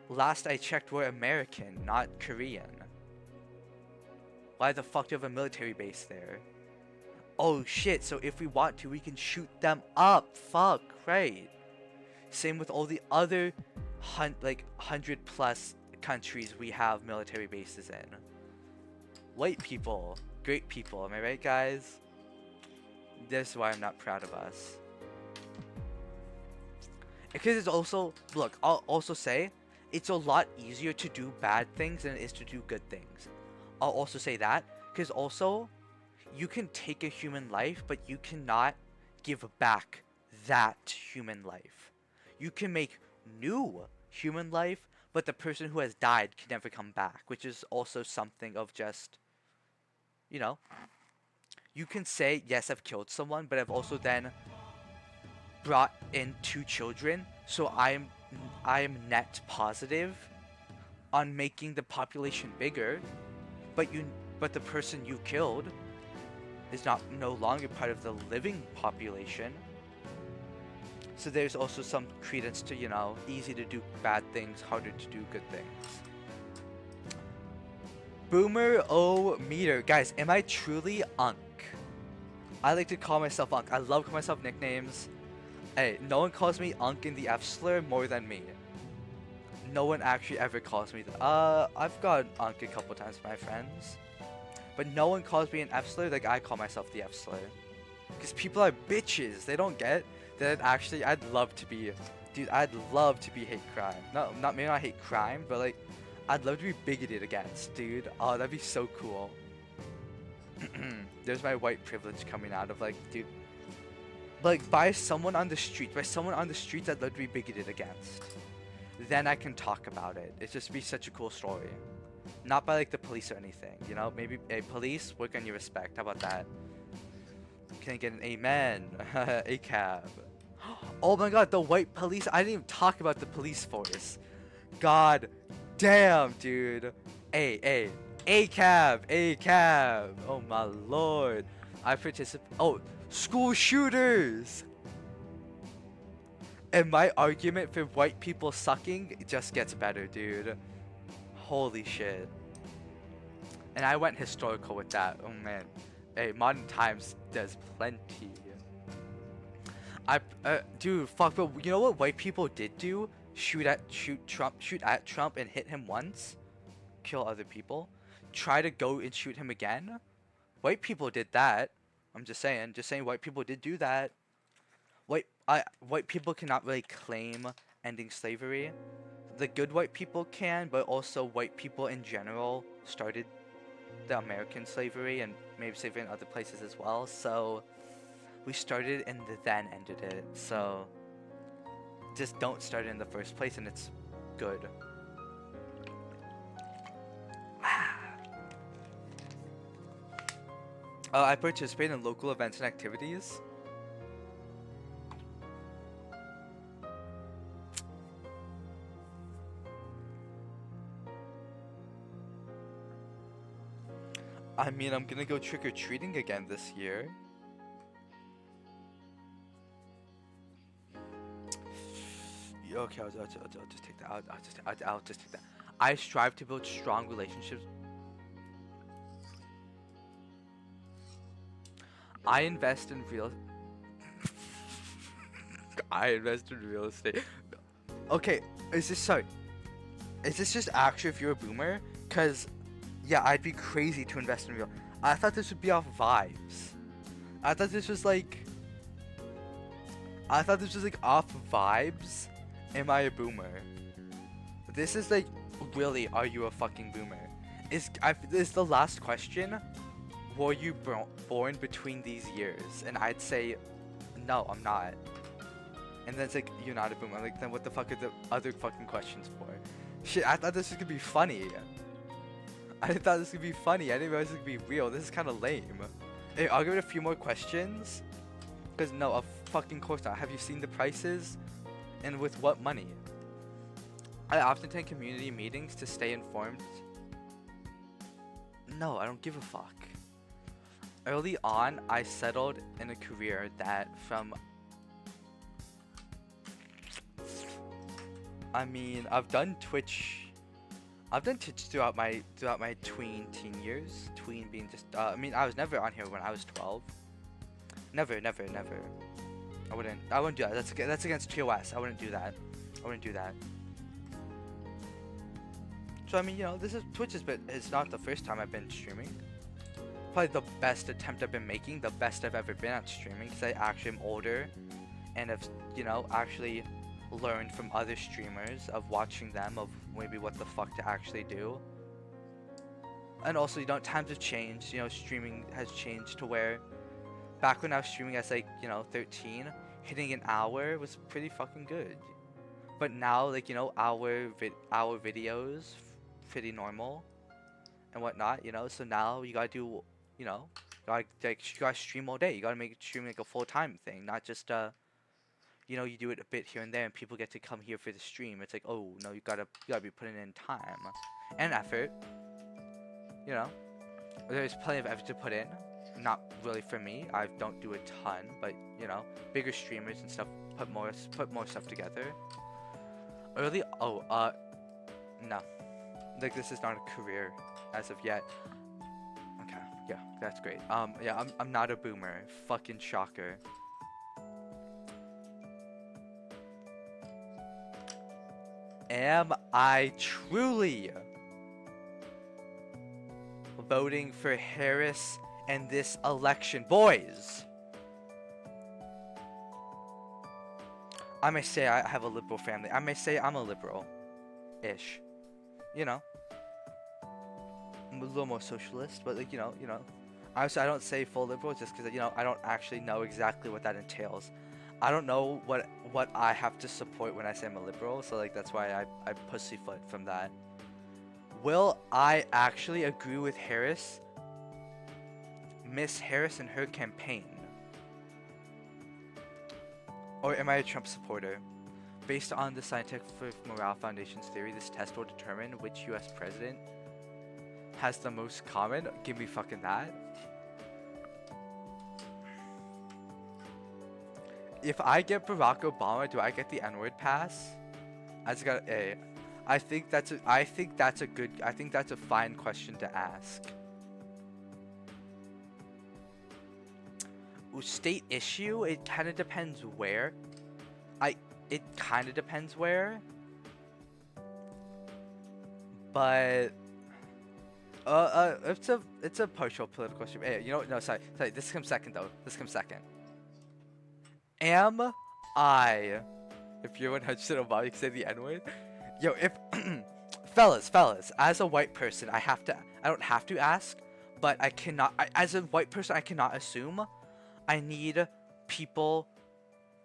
Last I checked, we're American, not Korean. Why the fuck do you have a military base there? Oh shit, so if we want to, we can shoot them up. Fuck, right. Same with all the other 100 plus countries we have military bases in. White people, great people, am I right, guys? This is why I'm not proud of us. Because it's also, look, I'll also say, it's a lot easier to do bad things than it is to do good things. I'll also say that, because also, you can take a human life, but you cannot give back that human life. You can make new human life, but the person who has died can never come back, which is also something of just, you can say, yes, I've killed someone, but I've also then brought in 2 children, so I am net positive on making the population bigger, but the person you killed is no longer part of the living population. So there's also some credence to, you know, easy to do bad things, harder to do good things. Boomer O meter. Guys, am I truly Unk? I like to call myself Unk. I love calling myself nicknames. Hey, no one calls me Unk in the F slur more than me. No one actually ever calls me I've got Unk a couple times with my friends. But no one calls me an F slur like I call myself the F slur. Because people are bitches. They don't get that actually I'd love to be... Dude, I'd love to be hate crime. No, maybe not hate crime, but like... I'd love to be bigoted against, dude. Oh, that'd be so cool. There's my white privilege coming out of like, dude. Like, by someone on the street, I'd love to be bigoted against. Then I can talk about it. It's just be such a cool story. Not by like the police or anything, you know? Maybe, hey, police, work on your respect. How about that? Can I get an amen? A cab. Oh my god, the white police. I didn't even talk about the police force. God damn, dude. A cab. Oh my lord. I participate. Oh, school shooters. And my argument for white people sucking just gets better, dude. Holy shit. And I went historical with that. Oh man. Hey, modern times does plenty. Dude, fuck, but you know what white people did do? Shoot at Trump and hit him once. Kill other people. Try to go and shoot him again. White people did that. I'm just saying white people did do that. White people cannot really claim ending slavery. The good white people can, but also white people in general started the American slavery and maybe slavery in other places as well. So we started and then ended it. So just don't start it in the first place and it's good. I participate in local events and activities. I mean, I'm gonna go trick-or-treating again this year. Okay, I'll just take that. I'll just take that. I strive to build strong relationships. I invest in real estate. Okay, is this just actually if you're a boomer? Cause yeah, I'd be crazy to invest in real. I thought this would be off vibes. I thought this was like off vibes. Am I a boomer? This is like, really, are you a fucking boomer? Is the last question? Were you born between these years? And I'd say, no, I'm not. And then it's like, you're not a boomer. Like, then what the fuck are the other fucking questions for? Shit, I thought this was gonna be funny. I didn't realize this could be real. This is kind of lame. Hey, I'll give it a few more questions. Because no, of fucking course not. Have you seen the prices? And with what money? I often attend community meetings to stay informed. No, I don't give a fuck. Early on, I settled in a career that from... I mean, I've done Twitch throughout my tween teen years. Tween being just, I mean, I was never on here when I was 12. Never. I wouldn't do that. That's against TOS. I wouldn't do that. So I mean, you know, Twitch it's not the first time I've been streaming. Probably the best attempt I've been making, the best I've ever been at streaming, because I actually am older, and have, you know, actually learned from other streamers of watching them of maybe what the fuck to actually do. And also, you know, times have changed. You know, streaming has changed to where back when I was streaming as like, you know, 13, hitting an hour was pretty fucking good. But now, like, you know, hour videos pretty normal and whatnot, you know. So now you gotta do, you know, you gotta stream all day. You gotta make streaming like a full-time thing, not just you know, you do it a bit here and there and people get to come here for the stream. It's like, oh no, you gotta be putting in time and effort, you know. There's plenty of effort to put in. Not really for me, I don't do a ton, but you know, bigger streamers and stuff put more stuff together. Early, no, like this is not a career as of yet. Okay, yeah, that's great. Yeah, I'm not a boomer. Fucking shocker. Am I truly voting for Harris in this election, boys? I may say I have a liberal family. I may say I'm a liberal-ish. You know, I'm a little more socialist, but like, you know. Obviously, I don't say full liberal just because, you know, I don't actually know exactly what that entails. I don't know what I have to support when I say I'm a liberal, so like that's why I pussyfoot from that. Will I actually agree with Harris? Miss Harris and her campaign? Or am I a Trump supporter? Based on the Scientific Morale Foundation's theory, this test will determine which US president has the most common. Give me fucking that. If I get Barack Obama, do I get the N-word pass? I just got A. I think that's a fine question to ask. Ooh, state issue? It kind of depends where. It kind of depends where. But it's a partial political stream. Hey, you know, no, sorry. This comes second though. This comes second. Am I? If you're 100% Obama, you can say the N-word. Yo, if fellas, as a white person, I don't have to ask, but I cannot. As a white person, I cannot assume. I need people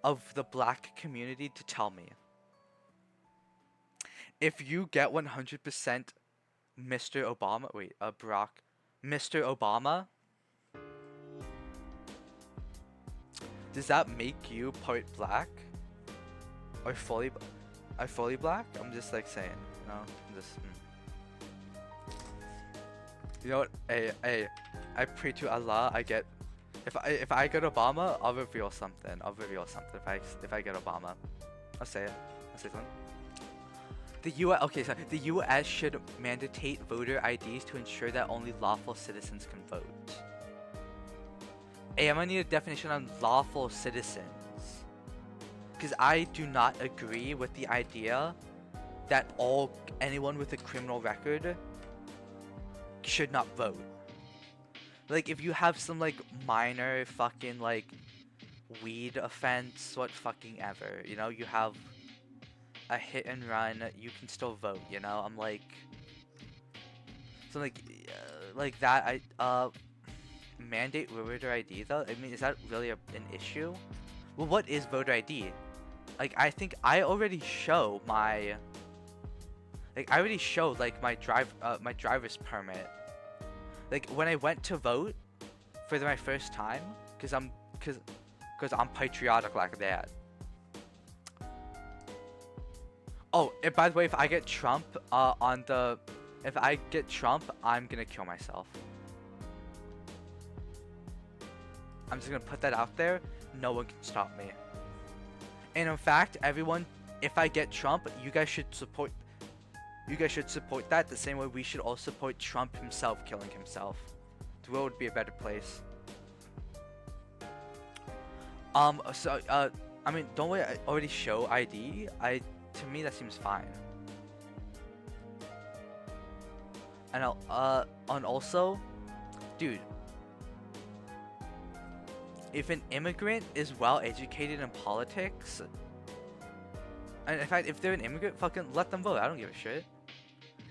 of the black community to tell me. If you get 100% Mr. Obama, Barack, Mr. Obama, does that make you part black? Or fully black? I'm just like saying, you know, You know what? Hey, I pray to Allah I get. If I get Obama, I'll reveal something. If I get Obama, I'll say it. I'll say something. The U.S. should mandate voter IDs to ensure that only lawful citizens can vote. Hey, I'm gonna need a definition on lawful citizens, because I do not agree with the idea that anyone with a criminal record should not vote. Like, if you have some, like, minor fucking, like, weed offense, what fucking ever, you know, you have a hit and run, you can still vote, you know, I'm like, so, like that, mandate voter ID, though, I mean, is that really an issue? Well, what is voter ID? Like, I think I already show my, like, my driver's permit. Like, when I went to vote for my first time, cause I'm patriotic like that. Oh, and by the way, if I get Trump, I'm gonna kill myself. I'm just gonna put that out there. No one can stop me. And in fact, everyone, if I get Trump, you guys should support that the same way we should all support Trump himself killing himself. The world would be a better place. I mean, don't we already show ID? To me, that seems fine. And also, dude, if an immigrant is well educated in politics, and in fact, if they're an immigrant, fucking let them vote. I don't give a shit.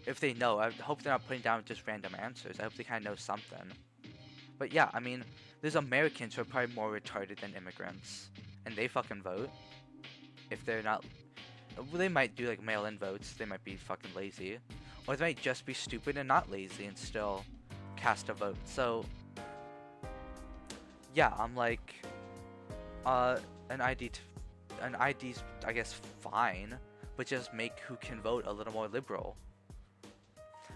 If they know, I hope they're not putting down just random answers. I hope they kind of know something. But yeah, I mean, there's Americans who are probably more retarded than immigrants, and they fucking vote. If they're not, well, they might do like mail-in votes. They might be fucking lazy, or they might just be stupid and not lazy and still cast a vote. So yeah, I'm like, an ID's I guess fine, but just make who can vote a little more liberal.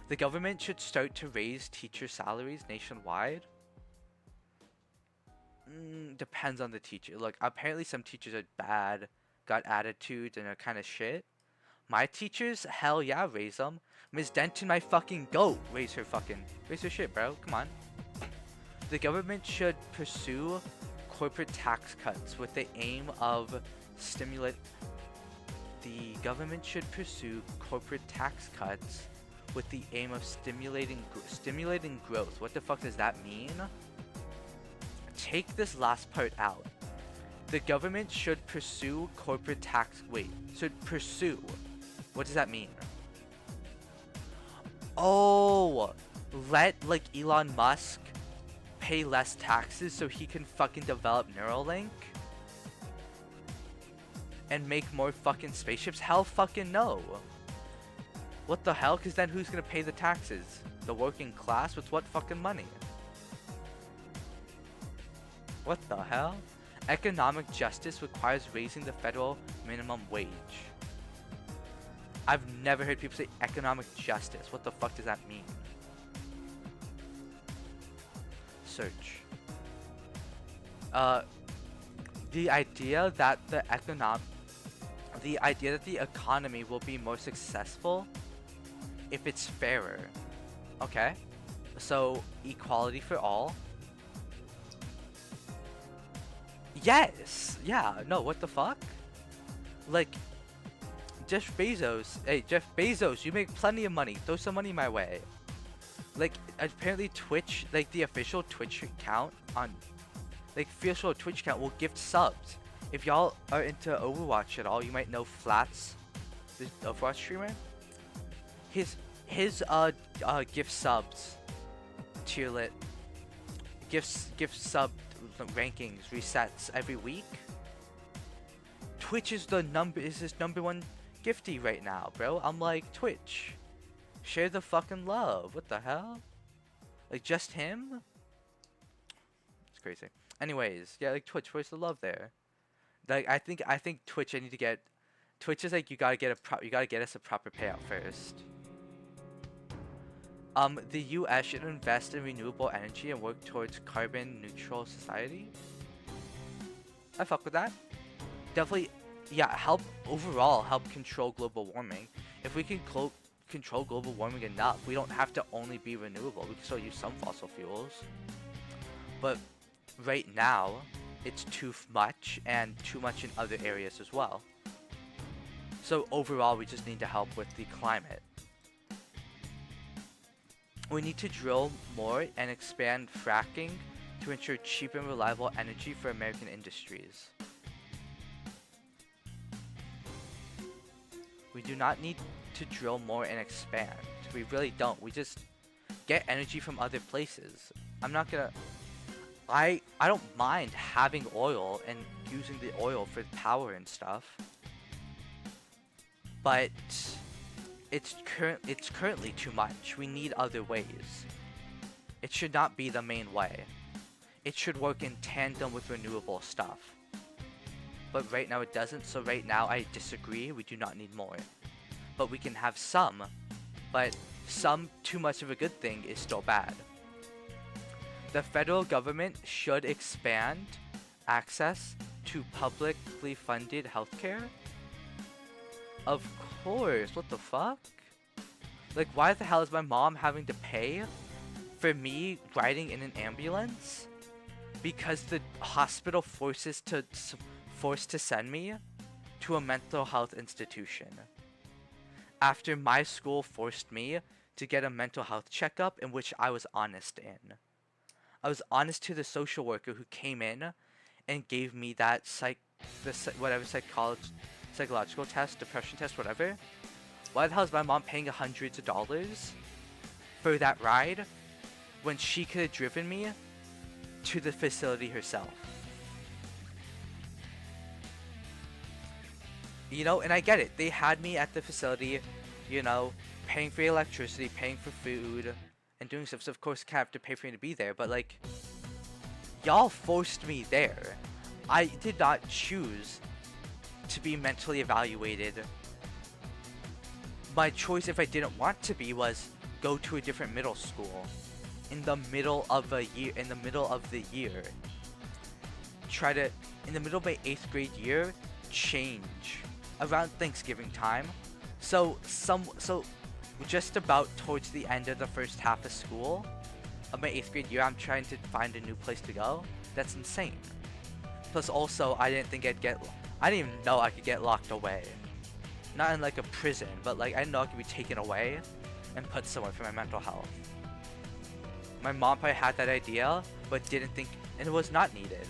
The government should start to raise teacher salaries nationwide. Depends on the teacher. Look, apparently some teachers are bad, got attitudes, and are kind of shit. My teachers, hell yeah, raise them. Miss Denton, my fucking goat, raise her shit, bro. Come on. The government should pursue corporate tax cuts with the aim of stimulate. The government should pursue corporate tax cuts with the aim of stimulating growth. What the fuck does that mean? Take this last part out. The government should pursue corporate tax. Wait, should pursue. What does that mean? Oh, let like Elon Musk pay less taxes so he can fucking develop Neuralink and make more fucking spaceships? Hell fucking no. What the hell? Because then who's gonna pay the taxes? The working class? With what fucking money? What the hell? Economic justice requires raising the federal minimum wage. I've never heard people say economic justice. What the fuck does that mean? Search. The idea that the economy will be more successful if it's fairer. Okay. So equality for all. Yes. Yeah. No. What the fuck? Like, Jeff Bezos. Hey, Jeff Bezos, you make plenty of money. Throw some money my way. Like, apparently Twitch, like the official Twitch account will gift subs. If y'all are into Overwatch at all, you might know Flats, the Overwatch streamer. His gift subs, tier lit, gift sub rankings resets every week. Twitch is his number one gifty right now, bro. I'm like, Twitch, share the fucking love. What the hell? Like, just him? It's crazy. Anyways, yeah, like Twitch, where's the love there? Like, I think Twitch, Twitch is like, you gotta get us a proper payout first. The US should invest in renewable energy and work towards carbon neutral society. I fuck with that. Definitely, yeah, help control global warming. If we can control global warming enough, we don't have to only be renewable. We can still use some fossil fuels. But right now, it's too much, and too much in other areas as well. So overall, we just need to help with the climate. We need to drill more and expand fracking to ensure cheap and reliable energy for American industries. We do not need to drill more and expand. We really don't. We just get energy from other places. I don't mind having oil and using the oil for power and stuff. But it's currently too much. We need other ways. It should not be the main way. It should work in tandem with renewable stuff. But right now it doesn't, so right now I disagree. We do not need more. But we can have some, but some too much of a good thing is still bad. The federal government should expand access to publicly funded healthcare. Of course, what the fuck? Like, why the hell is my mom having to pay for me riding in an ambulance? Because the hospital forced to send me to a mental health institution. After my school forced me to get a mental health checkup in which I was honest in. I was honest to the social worker who came in and gave me that psychological test, depression test, whatever. Why the hell is my mom paying hundreds of dollars for that ride when she could have driven me to the facility herself? You know, and I get it. They had me at the facility, you know, paying for electricity, paying for food, and doing stuff. So of course, I have to pay for me to be there. But like, y'all forced me there. I did not choose to be mentally evaluated. My choice, if I didn't want to be, was go to a different middle school in the middle of the year. try to, in the middle of my 8th grade year, change around Thanksgiving time. So just about towards the end of the first half of school of my 8th grade year, I'm trying to find a new place to go. That's insane. Plus also, I didn't even know I could get locked away. Not in like a prison, but like I didn't know I could be taken away and put somewhere for my mental health. My mom probably had that idea, but didn't think, and it was not needed.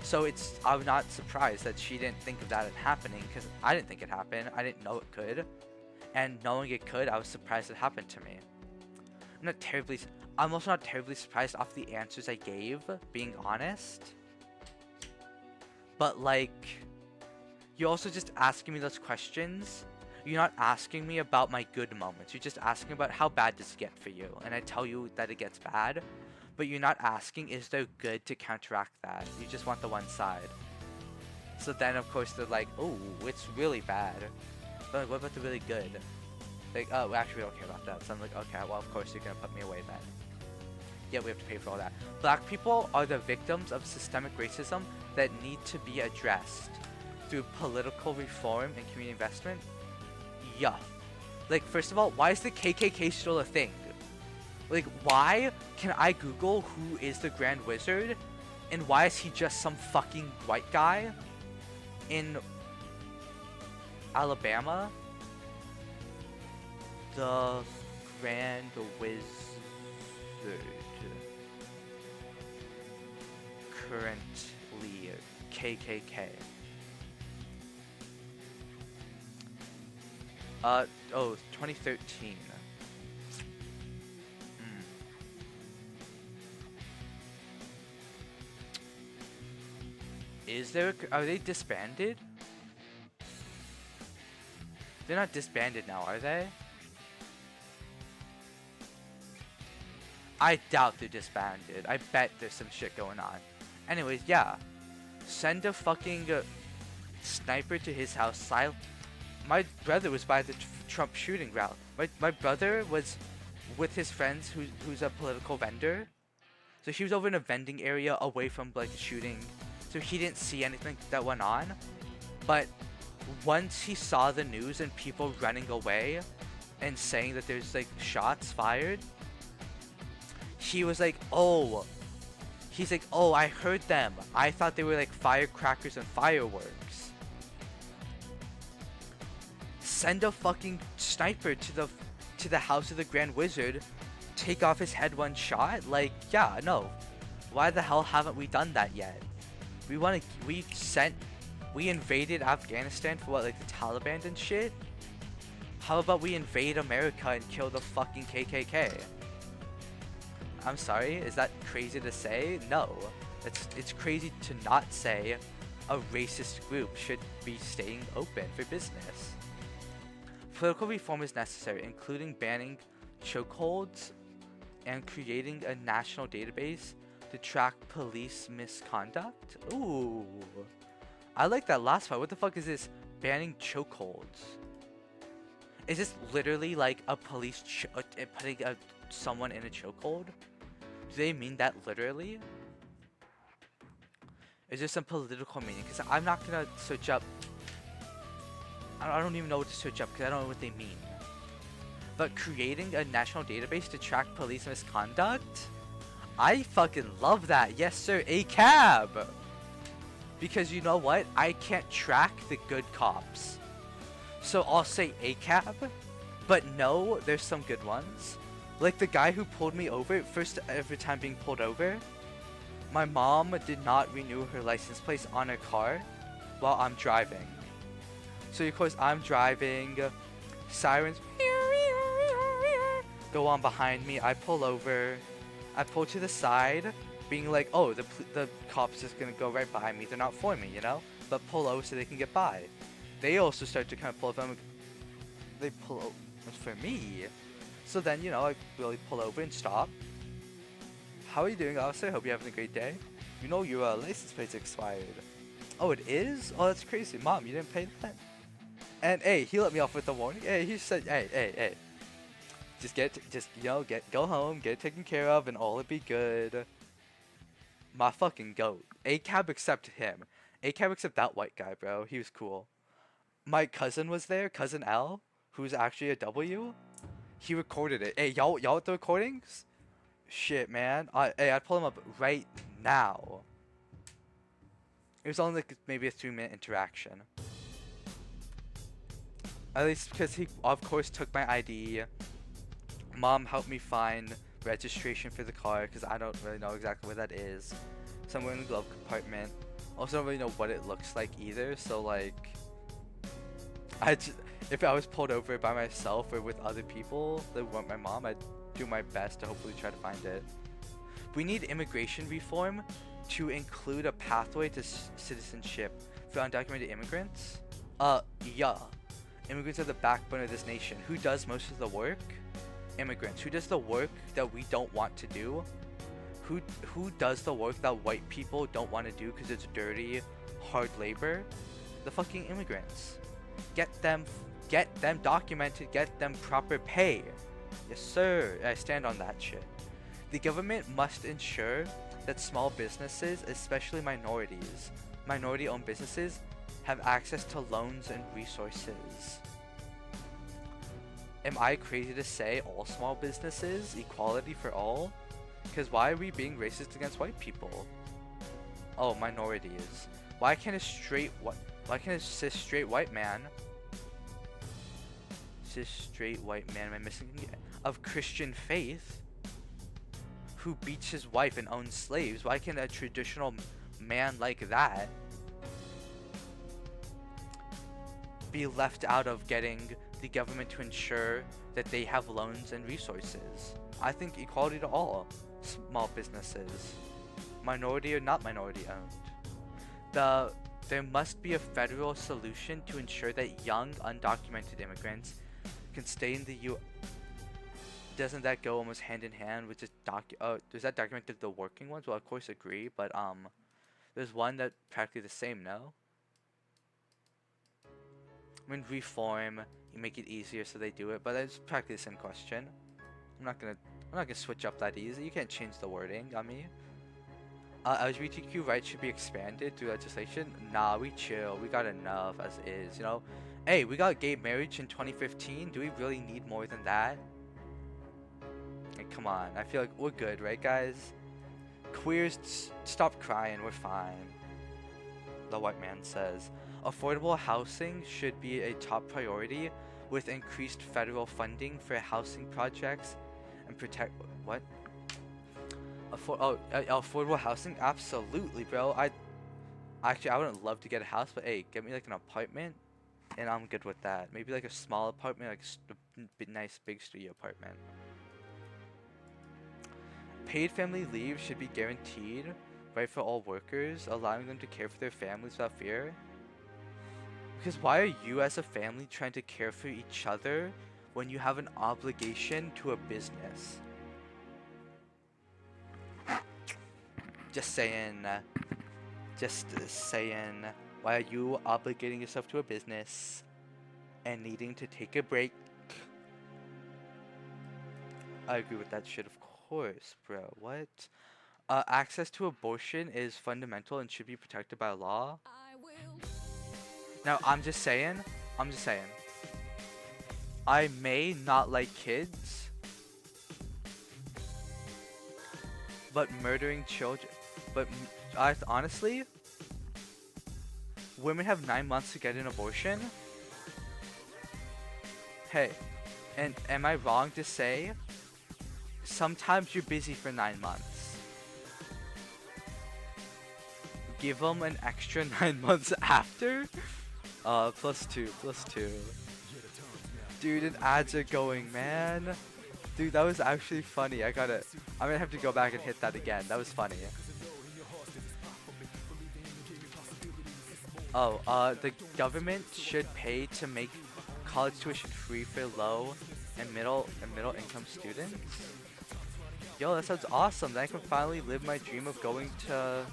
So I'm not surprised that she didn't think of that happening, because I didn't think it happened. I didn't know it could. And knowing it could, I was surprised it happened to me. I'm also not terribly surprised off the answers I gave, being honest. But like, you're also just asking me those questions. You're not asking me about my good moments. You're just asking about how bad does it get for you. And I tell you that it gets bad. But you're not asking, is there good to counteract that? You just want the one side. So then, of course, they're like, oh, it's really bad. But like, what about the really good? Like, oh, actually, we don't care about that. So I'm like, okay, well, of course, you're going to put me away then. Yeah, we have to pay for all that. Black people are the victims of systemic racism that need to be addressed through political reform and community investment. Yeah. Like, first of all, why is the KKK still a thing? Like, why can I Google who is the Grand Wizard? And why is he just some fucking white guy in Alabama? The Grand Wizard. Currently KKK. 2013. Are they disbanded? They're not disbanded now, are they? I doubt they're disbanded. I bet there's some shit going on. Anyways, yeah. Send a fucking sniper to his house. My brother was by the Trump shooting route. My brother was with his friends who's a political vendor. So he was over in a vending area away from like the shooting. So he didn't see anything that went on. But once he saw the news and people running away and saying that there's like shots fired, he was like, oh. He's like, oh, I heard them. I thought they were like firecrackers and fireworks. Send a fucking sniper to the house of the Grand Wizard. Take off his head one shot? Like, yeah, no. Why the hell haven't we done that yet? We invaded Afghanistan for what, like the Taliban and shit? How about we invade America and kill the fucking KKK? I'm sorry, is that crazy to say? No. It's crazy to not say a racist group should be staying open for business. Political reform is necessary, including banning chokeholds and creating a national database to track police misconduct. Ooh. I like that last part. What the fuck is this? Banning chokeholds. Is this literally like a police putting someone in a chokehold? Do they mean that literally? Is there some political meaning? Because I'm not gonna search up. I don't even know what to search up because I don't know what they mean. But creating a national database to track police misconduct? I fucking love that. Yes, sir. A cab. Because you know what? I can't track the good cops. So I'll say a cab. But no, there's some good ones. Like the guy who pulled me over, first every time being pulled over, my mom did not renew her license plate on her car while I'm driving. So of course I'm driving, sirens go on behind me, I pull over, I pull to the side, being like, oh, the cop's just gonna go right by me, they're not for me, you know? But pull over so they can get by. They also start to kind of pull over, they pull over for me. So then, you know, I really pull over and stop. How are you doing, officer? Hope you're having a great day. You know your license plate's expired. Oh, it is? Oh, that's crazy. Mom, you didn't pay that? And hey, he let me off with a warning. Hey, he said, hey. Go home, get it taken care of, and all will be good. My fucking goat. ACAB except him. ACAB except that white guy, bro. He was cool. My cousin was there, cousin L, who's actually a W. He recorded it. Hey, y'all with the recordings? Shit, man. Hey, I'd pull him up right now. It was only like maybe a 3-minute interaction. At least because he, of course, took my ID. Mom helped me find registration for the car because I don't really know exactly where that is. Somewhere in the glove compartment. Also, don't really know what it looks like either. So like, if I was pulled over by myself or with other people that weren't my mom, I'd do my best to hopefully try to find it. We need immigration reform to include a pathway to citizenship for undocumented immigrants. Yeah. Immigrants are the backbone of this nation. Who does most of the work? Immigrants. Who does the work that we don't want to do? Who does the work that white people don't want to do because it's dirty, hard labor? The fucking immigrants. Get them documented, get them proper pay. Yes sir, I stand on that shit. The government must ensure that small businesses, especially minority-owned businesses, have access to loans and resources. Am I crazy to say all small businesses, equality for all? Because why are we being racist against white people? Oh, minorities. Why can't a cis straight white man, am I missing of Christian faith, who beats his wife and owns slaves, why can't a traditional man like that be left out of getting the government to ensure that they have loans and resources? I think equality to all small businesses, minority or not minority owned. There must be a federal solution to ensure that young undocumented immigrants can stay in the U. Doesn't that go almost hand in hand with just does that document the working ones? Well, of course agree, but there's one that practically the same, no? I mean, reform, you make it easier so they do it, but it's practically the same question. I'm not gonna switch up that easy. You can't change the wording on me. LGBTQ rights should be expanded through legislation. Nah, we chill. We got enough as is, you know? Hey, we got gay marriage in 2015. Do we really need more than that? Like, come on. I feel like we're good, right, guys? Queers, stop crying. We're fine. The white man says. Affordable housing should be a top priority with increased federal funding for housing projects and protect... What? Affordable housing? Absolutely, bro. I wouldn't love to get a house, but hey, get me like an apartment and I'm good with that. Maybe like a small apartment, like a nice big studio apartment. Paid family leave should be guaranteed, right, for all workers, allowing them to care for their families without fear. Because why are you as a family trying to care for each other when you have an obligation to a business? Just saying, why are you obligating yourself to a business and needing to take a break? I agree with that shit, of course, bro. What? Access to abortion is fundamental and should be protected by law. Now, I'm just saying, I may not like kids, but murdering children, honestly, women have 9 months to get an abortion. Hey, and am I wrong to say, sometimes you're busy for 9 months. Give them an extra 9 months after? +2. Dude, and ads are going, man. Dude, that was actually funny. I'm gonna have to go back and hit that again. That was funny. The government should pay to make college tuition free for low and middle income students. Yo, that sounds awesome. Then I can finally live my dream of going to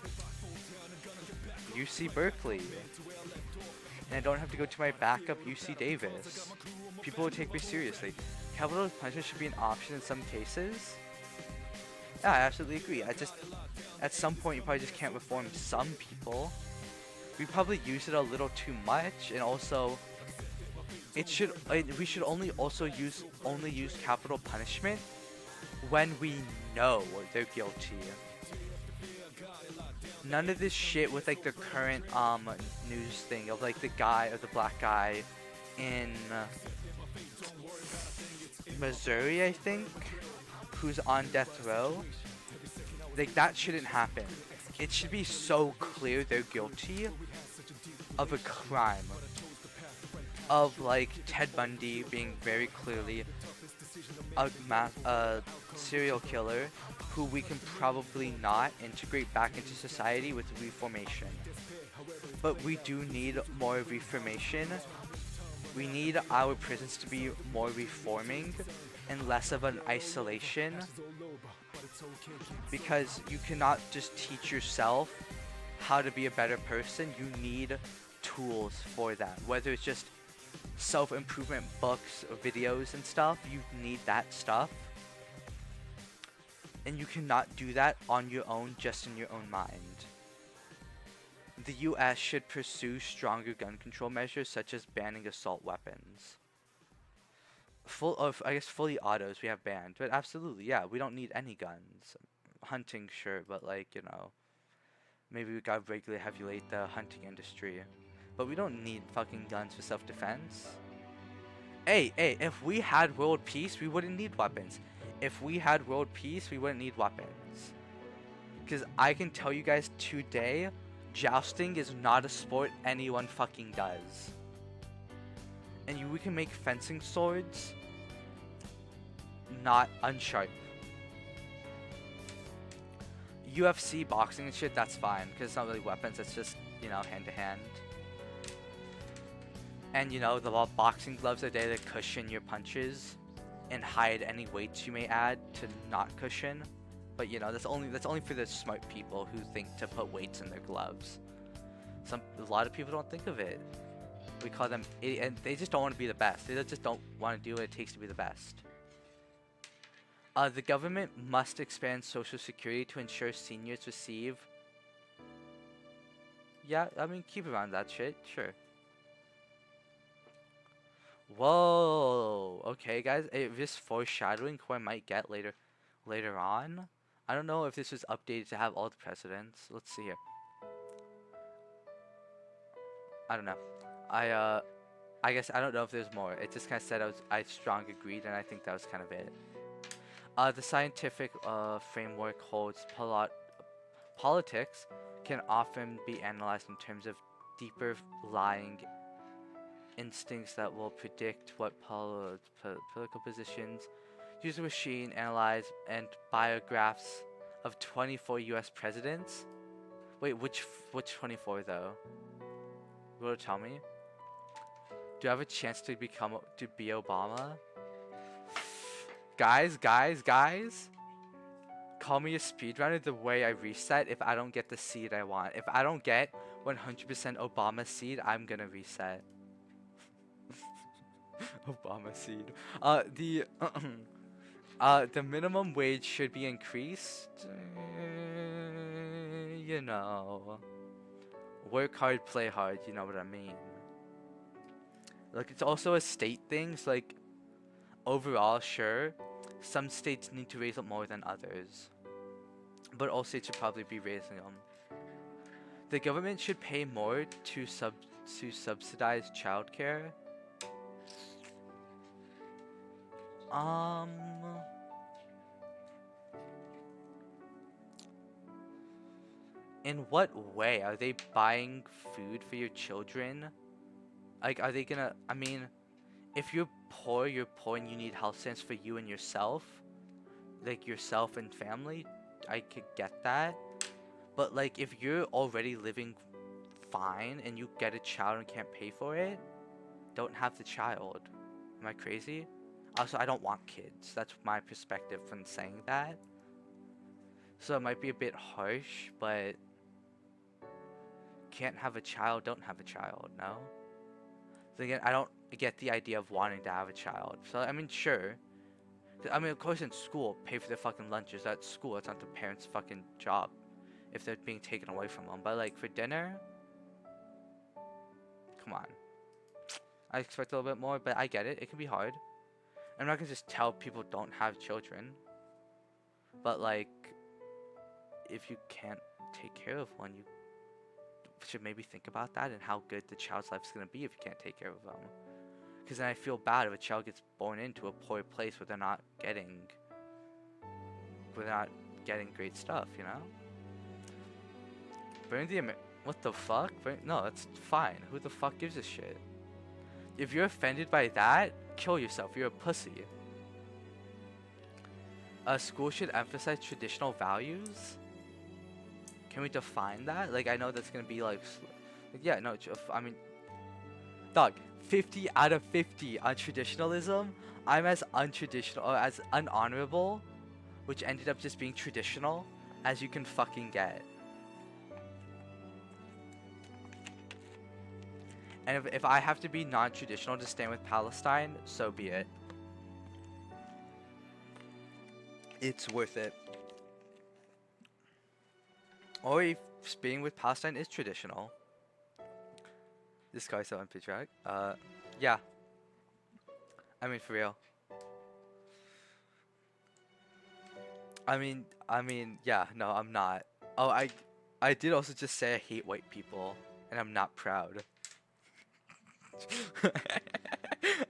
UC Berkeley. And I don't have to go to my backup UC Davis. People will take me seriously. Capital punishment should be an option in some cases. Yeah, I absolutely agree. at some point you probably just can't reform some people. We probably use it a little too much, and also we should only use capital punishment when we know they're guilty. None of this shit with like the current news thing of like the black guy in Missouri, I think, who's on death row. Like, that shouldn't happen. It should be so clear they're guilty of a crime. Of, like, Ted Bundy being very clearly a serial killer who we can probably not integrate back into society with reformation. But we do need more reformation. We need our prisons to be more reforming and less of an isolation, because you cannot just teach yourself how to be a better person. You need tools for that, whether it's just self-improvement books, videos and stuff. You need that stuff, and you cannot do that on your own, just in your own mind. The US should pursue stronger gun control measures, such as banning assault weapons. I guess fully autos we have banned, but absolutely, yeah, we don't need any guns. Hunting, sure, but like, you know, maybe we gotta regulate the hunting industry. But we don't need fucking guns for self-defense. Hey, if we had world peace, we wouldn't need weapons. If we had world peace, we wouldn't need weapons. Because I can tell you guys today, jousting is not a sport anyone fucking does. And we can make fencing swords not unsharp. UFC boxing and shit, that's fine, because it's not really weapons, it's just, you know, hand to hand. And you know, the boxing gloves are there to cushion your punches and hide any weights you may add to not cushion. But you know, that's only for the smart people who think to put weights in their gloves. A lot of people don't think of it. We call them idiots, and they just don't want to be the best. They just don't want to do what it takes to be the best. The government must expand Social Security to ensure seniors receive... Yeah, I mean, keep around that shit, sure. Whoa, okay guys, this foreshadowing who I might get later on. I don't know if this was updated to have all the presidents. Let's see here. I don't know. I guess I don't know if there's more. It just kind of said I strong agreed, and I think that was kind of it. The scientific framework holds politics can often be analyzed in terms of deeper lying instincts that will predict what political positions. Use a machine analyze and biographs of 24 U.S. presidents. Wait, which 24 though? Will it tell me? Do I have a chance to be Obama? Guys! Call me a speedrunner the way I reset if I don't get the seed I want. If I don't get 100% Obama seed, I'm gonna reset. Obama seed. The minimum wage should be increased. You know. Work hard, play hard, you know what I mean. Like, it's also a state thing, so like, overall, sure, some states need to raise it more than others. But all states should probably be raising them. The government should pay more to subsidize childcare. In what way? Are they buying food for your children? Like, are they gonna... I mean, if you're poor and you need health insurance for you and yourself. Like, yourself and family. I could get that. But, like, if you're already living fine and you get a child and can't pay for it, don't have the child. Am I crazy? Also, I don't want kids. That's my perspective from saying that. So it might be a bit harsh, but... Can't have a child, don't have a child, no? So again, I don't get the idea of wanting to have a child. So, I mean, sure. I mean, of course in school, pay for their fucking lunches. That's school, it's not the parents' fucking job. if they're being taken away from them. But like for dinner, come on. I expect a little bit more, but I get it. It can be hard. I'm not gonna just tell people don't have children. But like, if you can't take care of one, you should maybe think about that and how good the child's life is gonna be if you can't take care of them. Because then I feel bad if a child gets born into a poor place where they're not getting great stuff, you know? What the fuck? No, that's fine. Who the fuck gives a shit? If you're offended by that, kill yourself. You're a pussy. A school should emphasize traditional values. Can we define that? Like, I know that's gonna be like yeah, no, I mean, dog, 50 out of 50 on traditionalism. I'm as untraditional, or as unhonorable, which ended up just being traditional, as you can fucking get. And if I have to be non-traditional to stand with Palestine, so be it. It's worth it. Or if being with Palestine is traditional. This guy's so unpatriotic. Yeah. I mean, for real. I mean, yeah, no, I'm not. Oh, I did also just say I hate white people, and I'm not proud.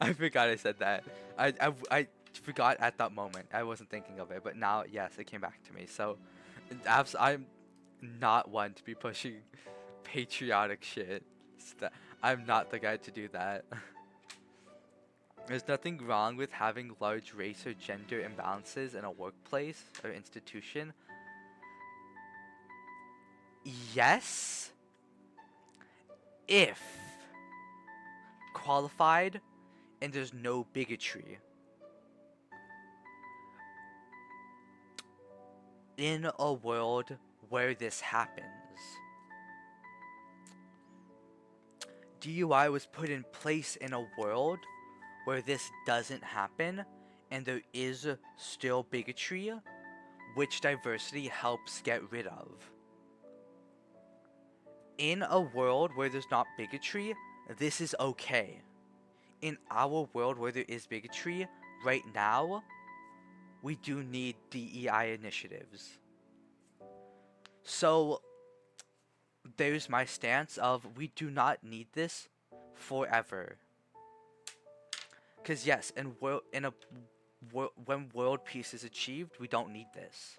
I forgot I said that. I forgot at that moment. I wasn't thinking of it, but now, yes, it came back to me. So, I'm not one to be pushing patriotic shit. I'm not the guy to do that. There's nothing wrong with having large race or gender imbalances in a workplace or institution. Yes, if qualified and there's no bigotry. In a world where this happens, DUI was put in place in a world where this doesn't happen and there is still bigotry, which diversity helps get rid of. In a world where there's not bigotry, this is okay. In our world where there is bigotry, right now, we do need DEI initiatives. So, there's my stance of we do not need this forever. Because yes, when world peace is achieved, we don't need this.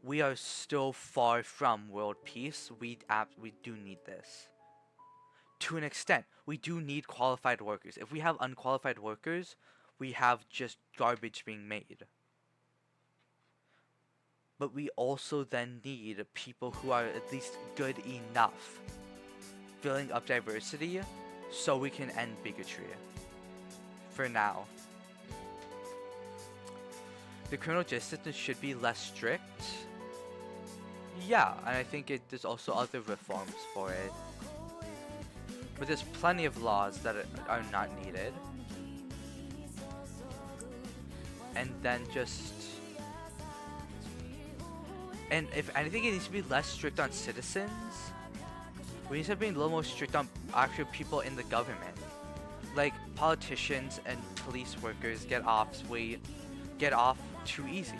We are still far from world peace. We do need this. To an extent, we do need qualified workers. If we have unqualified workers, we have just garbage being made. But we also then need people who are at least good enough, filling up diversity, so we can end bigotry. For now. The criminal justice system should be less strict. Yeah, and I think there's also other reforms for it. But there's plenty of laws that are not needed. And then and if anything, it needs to be less strict on citizens. We need to be a little more strict on actual people in the government. Like politicians and police workers get off too easy.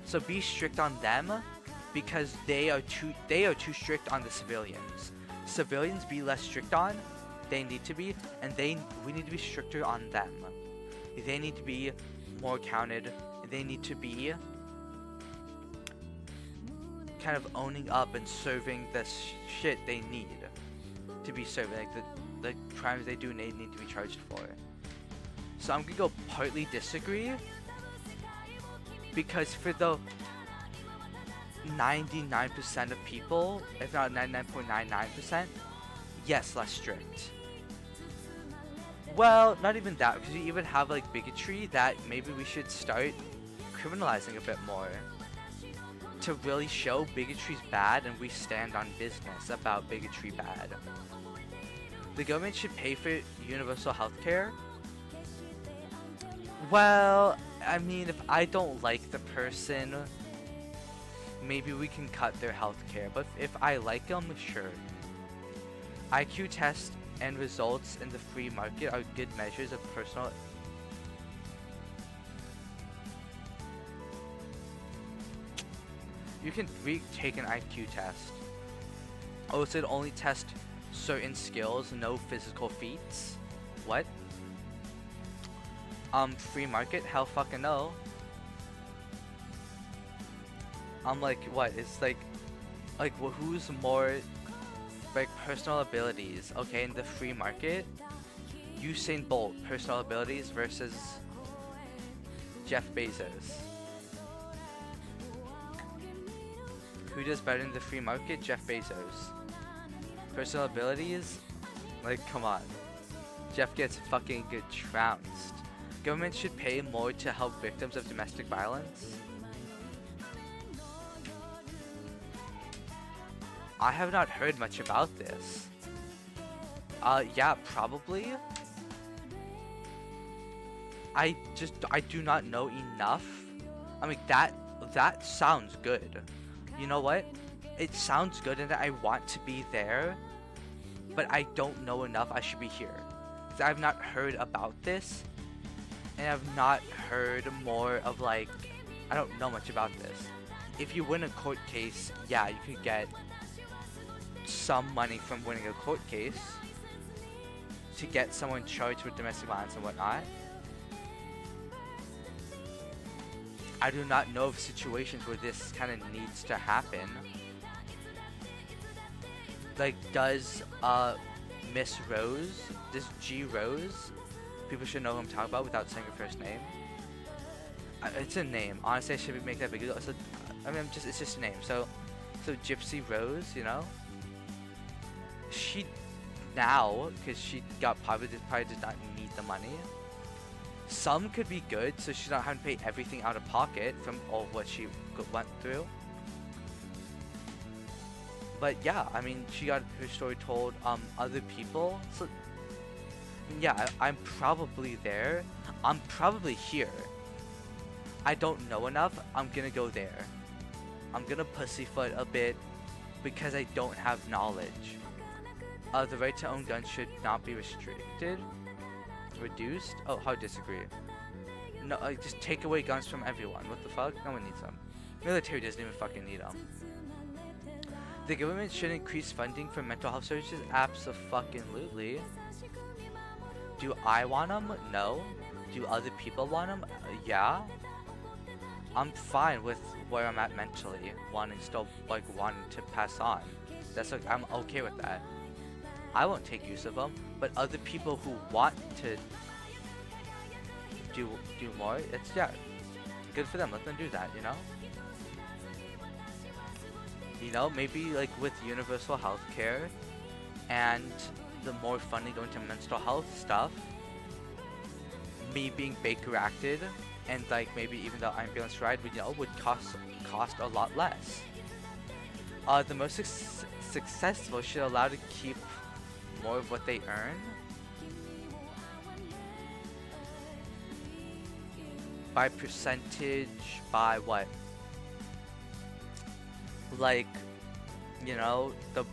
So be strict on them because they are too strict on the civilians. Civilians be less strict on, they need to be, and we need to be stricter on them. They need to be more counted. They need to be kind of owning up and serving the shit they need to be serving. Like the crimes they do need to be charged for. So I'm gonna go partly disagree, because for the 99% of people, if not 99.99%, yes, less strict. Well, not even that, because you even have like bigotry that maybe we should start criminalizing a bit more to really show bigotry's bad and we stand on business about bigotry bad. The government should pay for universal health care. Well, I mean, if I don't like the person, maybe we can cut their healthcare. But if I like them, sure. IQ tests and results in the free market are good measures of personal. You can retake an IQ test. Oh, so it only test certain skills, no physical feats? What? Free market? Hell fucking no. I'm like, what? It's like, well, who's more, like, personal abilities? Okay, in the free market, Usain Bolt, personal abilities versus Jeff Bezos. Who does better in the free market? Jeff Bezos. Personal abilities? Like, come on. Jeff gets fucking good trounced. Government should pay more to help victims of domestic violence. I have not heard much about this. Yeah, probably. I do not know enough. I mean, that sounds good. You know what? It sounds good and I want to be there, but I don't know enough. I should be here. 'Cause I've not heard about this, and I've not heard more of, like, I don't know much about this. If you win a court case, yeah, you could get some money from winning a court case to get someone charged with domestic violence and whatnot. I do not know of situations where this kind of needs to happen. Like, does Miss Rose, this G Rose, people should know who I'm talking about without saying her first name. It's a name. Honestly, I should make that big deal. So, I mean, it's just a name. So Gypsy Rose, you know, she now, because she got probably does not need the money. Some could be good, so she's not having to pay everything out of pocket from all what she went through. But yeah, I mean, she got her story told other people. So yeah, I'm probably there. I'm probably here. I don't know enough. I'm gonna go there. I'm gonna pussyfoot a bit because I don't have knowledge. The right to own guns should not be restricted. Reduced? Oh, how disagree? No, just take away guns from everyone. What the fuck? No one needs them. Military doesn't even fucking need them. The government should increase funding for mental health services. Abso-fucking-lutely. Do I want them? No. Do other people want them? Yeah. I'm fine with where I'm at mentally, wanting to pass on. That's like, I'm okay with that. I won't take use of them, but other people who want to do more, it's, yeah, good for them. Let them do that, you know? You know, maybe like with universal health care and the more funding going to mental health stuff, me being Baker acted and like maybe even the ambulance ride would cost a lot less. The most successful should allow to keep more of what they earn. By percentage, by what? Like, you know, the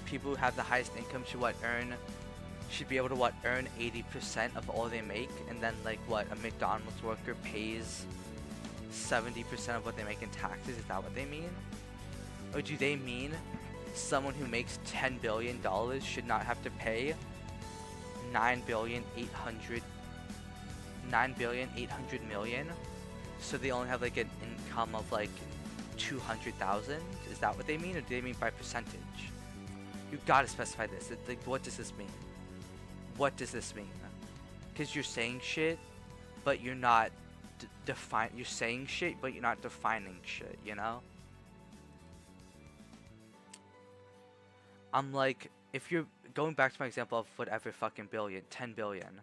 people who have the highest income should be able to earn 80% of all they make, and then like a McDonald's worker pays 70% of what they make in taxes. Is that what they mean? Or do they mean someone who makes $10 billion should not have to pay $9 billion 800 million, so they only have like an income of like 200,000? Is that what they mean, or do they mean by percentage? You gotta specify this. It's like, what does this mean? What does this mean? Because you're saying shit, but you're not you're saying shit, but you're not defining shit, you know? I'm like, if you're going back to my example of whatever fucking billion, 10 billion,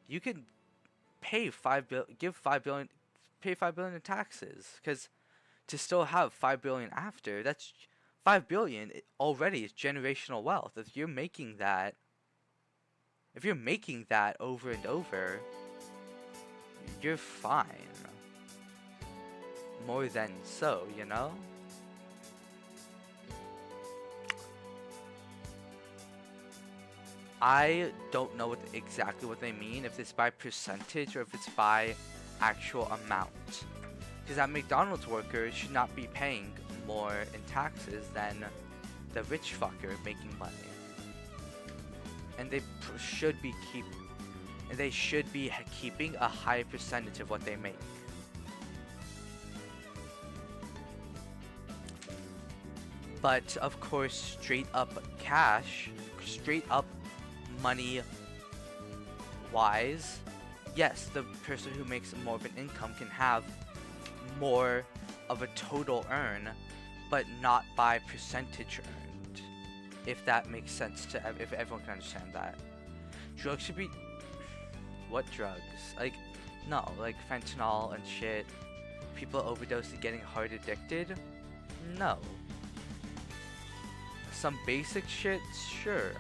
you could pay give 5 billion, pay 5 billion in taxes, because to still have 5 billion after, that's 5 billion already is generational wealth. If you're making that over and over, you're fine. more than so, you know? I don't know exactly what they mean, if it's by percentage or if it's by actual amount. Because that McDonald's worker should not be paying more in taxes than the rich fucker making money. And they should be keeping a high percentage of what they make. But of course, straight up money wise, yes, the person who makes more of an income can have more of a total earn, but not by percentage earned. If that makes sense if everyone can understand that. Drugs should be... What drugs? Like, no, like fentanyl and shit. People overdosing, getting hard addicted? No. Some basic shit? Sure.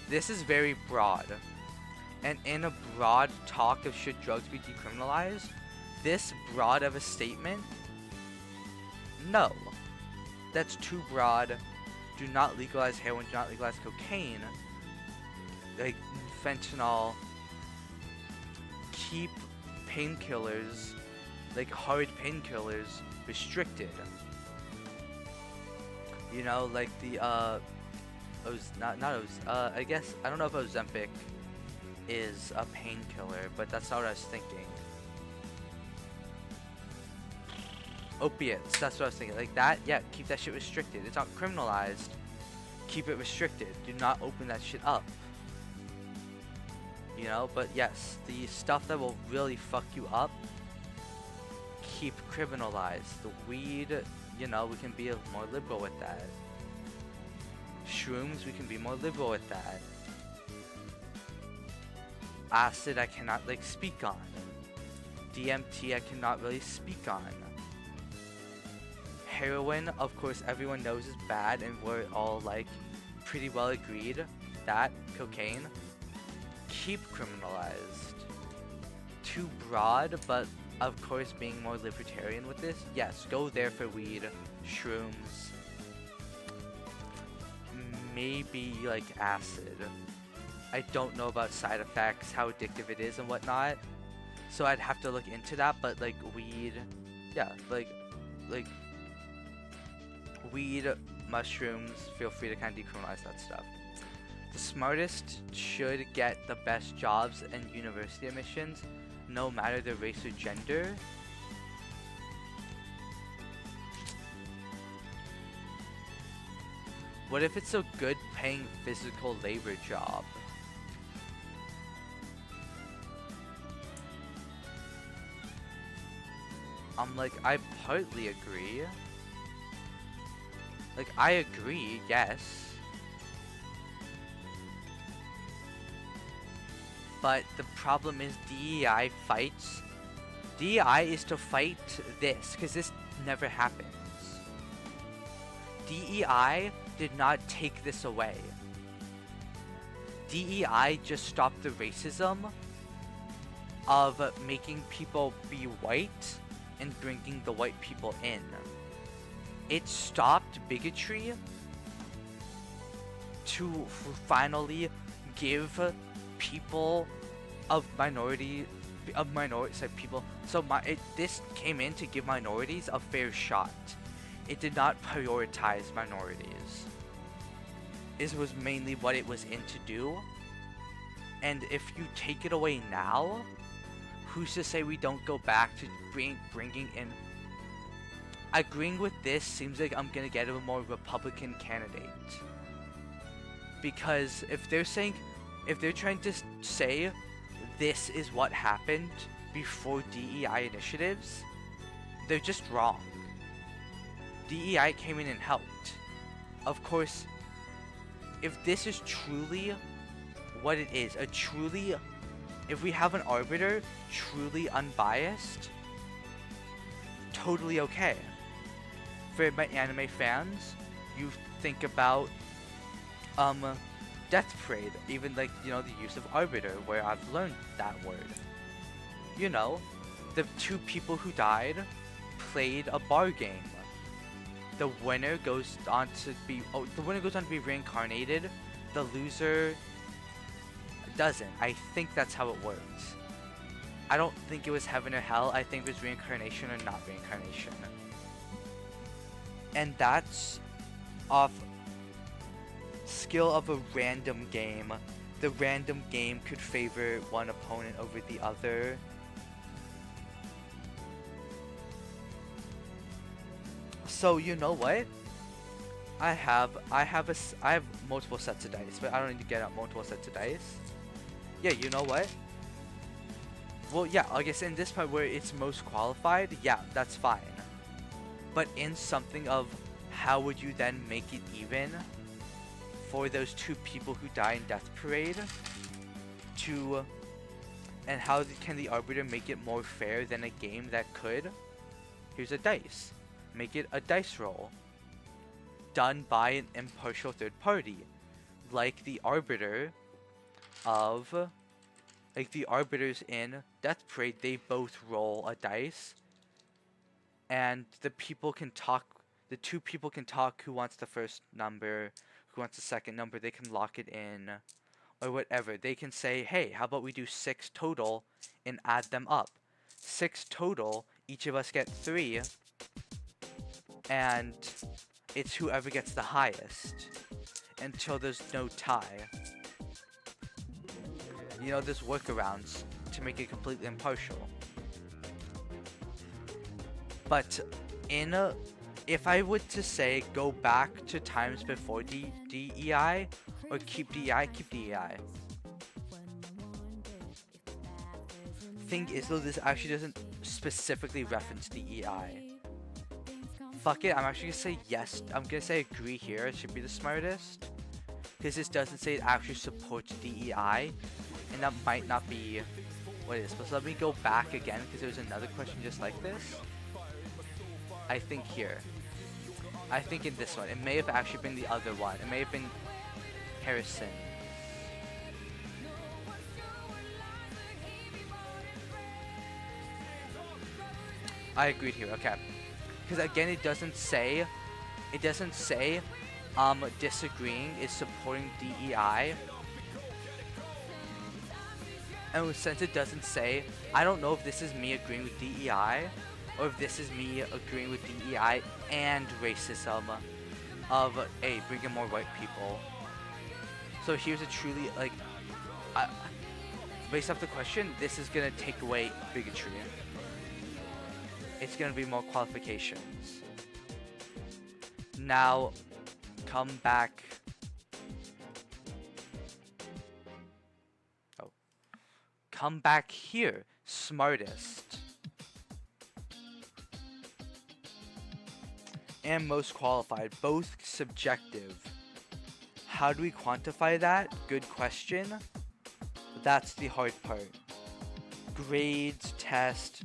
This is very broad. And in a broad talk of should drugs be decriminalized, this broad of a statement, no. That's too broad. Do not legalize heroin, do not legalize cocaine. Like, fentanyl. Keep painkillers, like hard painkillers, restricted. You know, like the, I guess, I don't know if Ozempic is a painkiller, but that's not what I was thinking. Opiates, that's what I was thinking. Like that, yeah, keep that shit restricted. It's not criminalized. Keep it restricted. Do not open that shit up. You know, but yes, the stuff that will really fuck you up, keep criminalized. The weed, you know, we can be more liberal with that. Shrooms, we can be more liberal with that. Acid, I cannot, like, speak on. DMT, I cannot really speak on. Heroin, of course, everyone knows is bad, and we're all, like, pretty well agreed that cocaine, keep criminalized. Too broad, but of course being more libertarian with this, yes, go there for weed, shrooms, maybe like acid. I don't know about side effects, how addictive it is and whatnot, so I'd have to look into that, but like weed, yeah, like weed, mushrooms, feel free to kind of decriminalize that stuff. The smartest should get the best jobs and university admissions, no matter their race or gender. What if it's a good paying physical labor job? I'm like, I partly agree. Like, I agree, yes. But the problem is DEI fights. DEI is to fight this, because this never happens. DEI did not take this away. DEI just stopped the racism of making people be white and bringing the white people in. It stopped bigotry to finally give people of this came in to give minorities a fair shot. It did not prioritize minorities. This was mainly what it was in to do. And if you take it away now, who's to say we don't go back to bringing in... Agreeing with this seems like I'm gonna get a more Republican candidate. Because if they're trying to say this is what happened before DEI initiatives, they're just wrong. DEI came in and helped. Of course, if this is truly what it is, if we have an arbiter truly unbiased, totally okay. For my anime fans, you think about Death Parade, even like, you know, the use of Arbiter, where I've learned that word. You know, the two people who died played a bar game. The winner goes on to be reincarnated. The loser doesn't. I think that's how it works. I don't think it was heaven or hell. I think it was reincarnation or not reincarnation. And that's off skill of a random game. The random game could favor one opponent over the other. So you know what? I have multiple sets of dice, but I don't need to get out multiple sets of dice. Yeah, you know what? Well, yeah, I guess in this part where it's most qualified, yeah, that's fine. But in something of how would you then make it even for those two people who die in Death Parade, and how can the Arbiter make it more fair than a game that could? Here's a dice. Make it a dice roll done by an impartial third party, like the Arbiters in Death Parade. They both roll a dice, and the two people can talk who wants the first number, who wants the second number. They can lock it in or whatever. They can say, hey, how about we do 6 total and add them up. 6 total, each of us get 3, and it's whoever gets the highest until there's no tie. You know, there's workarounds to make it completely impartial. But if I were to say go back to times before DEI or keep DEI, keep DEI. Thing is though, this actually doesn't specifically reference DEI. Fuck it, I'm actually gonna say yes. I'm gonna say agree here. It should be the smartest. Because this doesn't say it actually supports DEI. And that might not be what it is. But so let me go back again because there's another question just like this. I think here. I think in this one. It may have actually been the other one. It may have been Harrison. I agreed here. Okay. Because again, it doesn't say disagreeing is supporting DEI. And since it doesn't say, I don't know if this is me agreeing with DEI or if this is me agreeing with DEI and racism of, hey, bring in more white people. So here's a truly, like, based off the question, this is gonna take away bigotry. It's gonna be more qualifications. Now, come back. Oh. Come back here. Smartest. And most qualified. Both subjective. How do we quantify that? Good question. That's the hard part. Grades, test,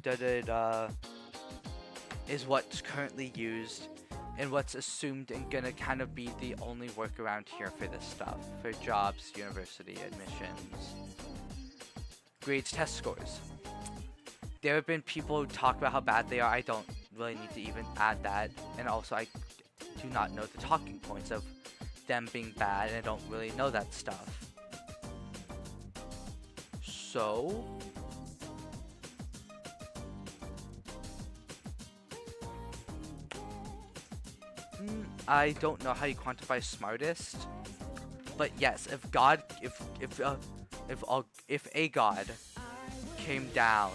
is what's currently used and what's assumed and gonna kind of be the only workaround here for this stuff, for jobs, university admissions. Grades, test scores. There have been people who talk about how bad they are. I don't really need to even add that, and also I do not know the talking points of them being bad, and I don't really know that stuff. So I don't know how you quantify smartest, but yes, if a god came down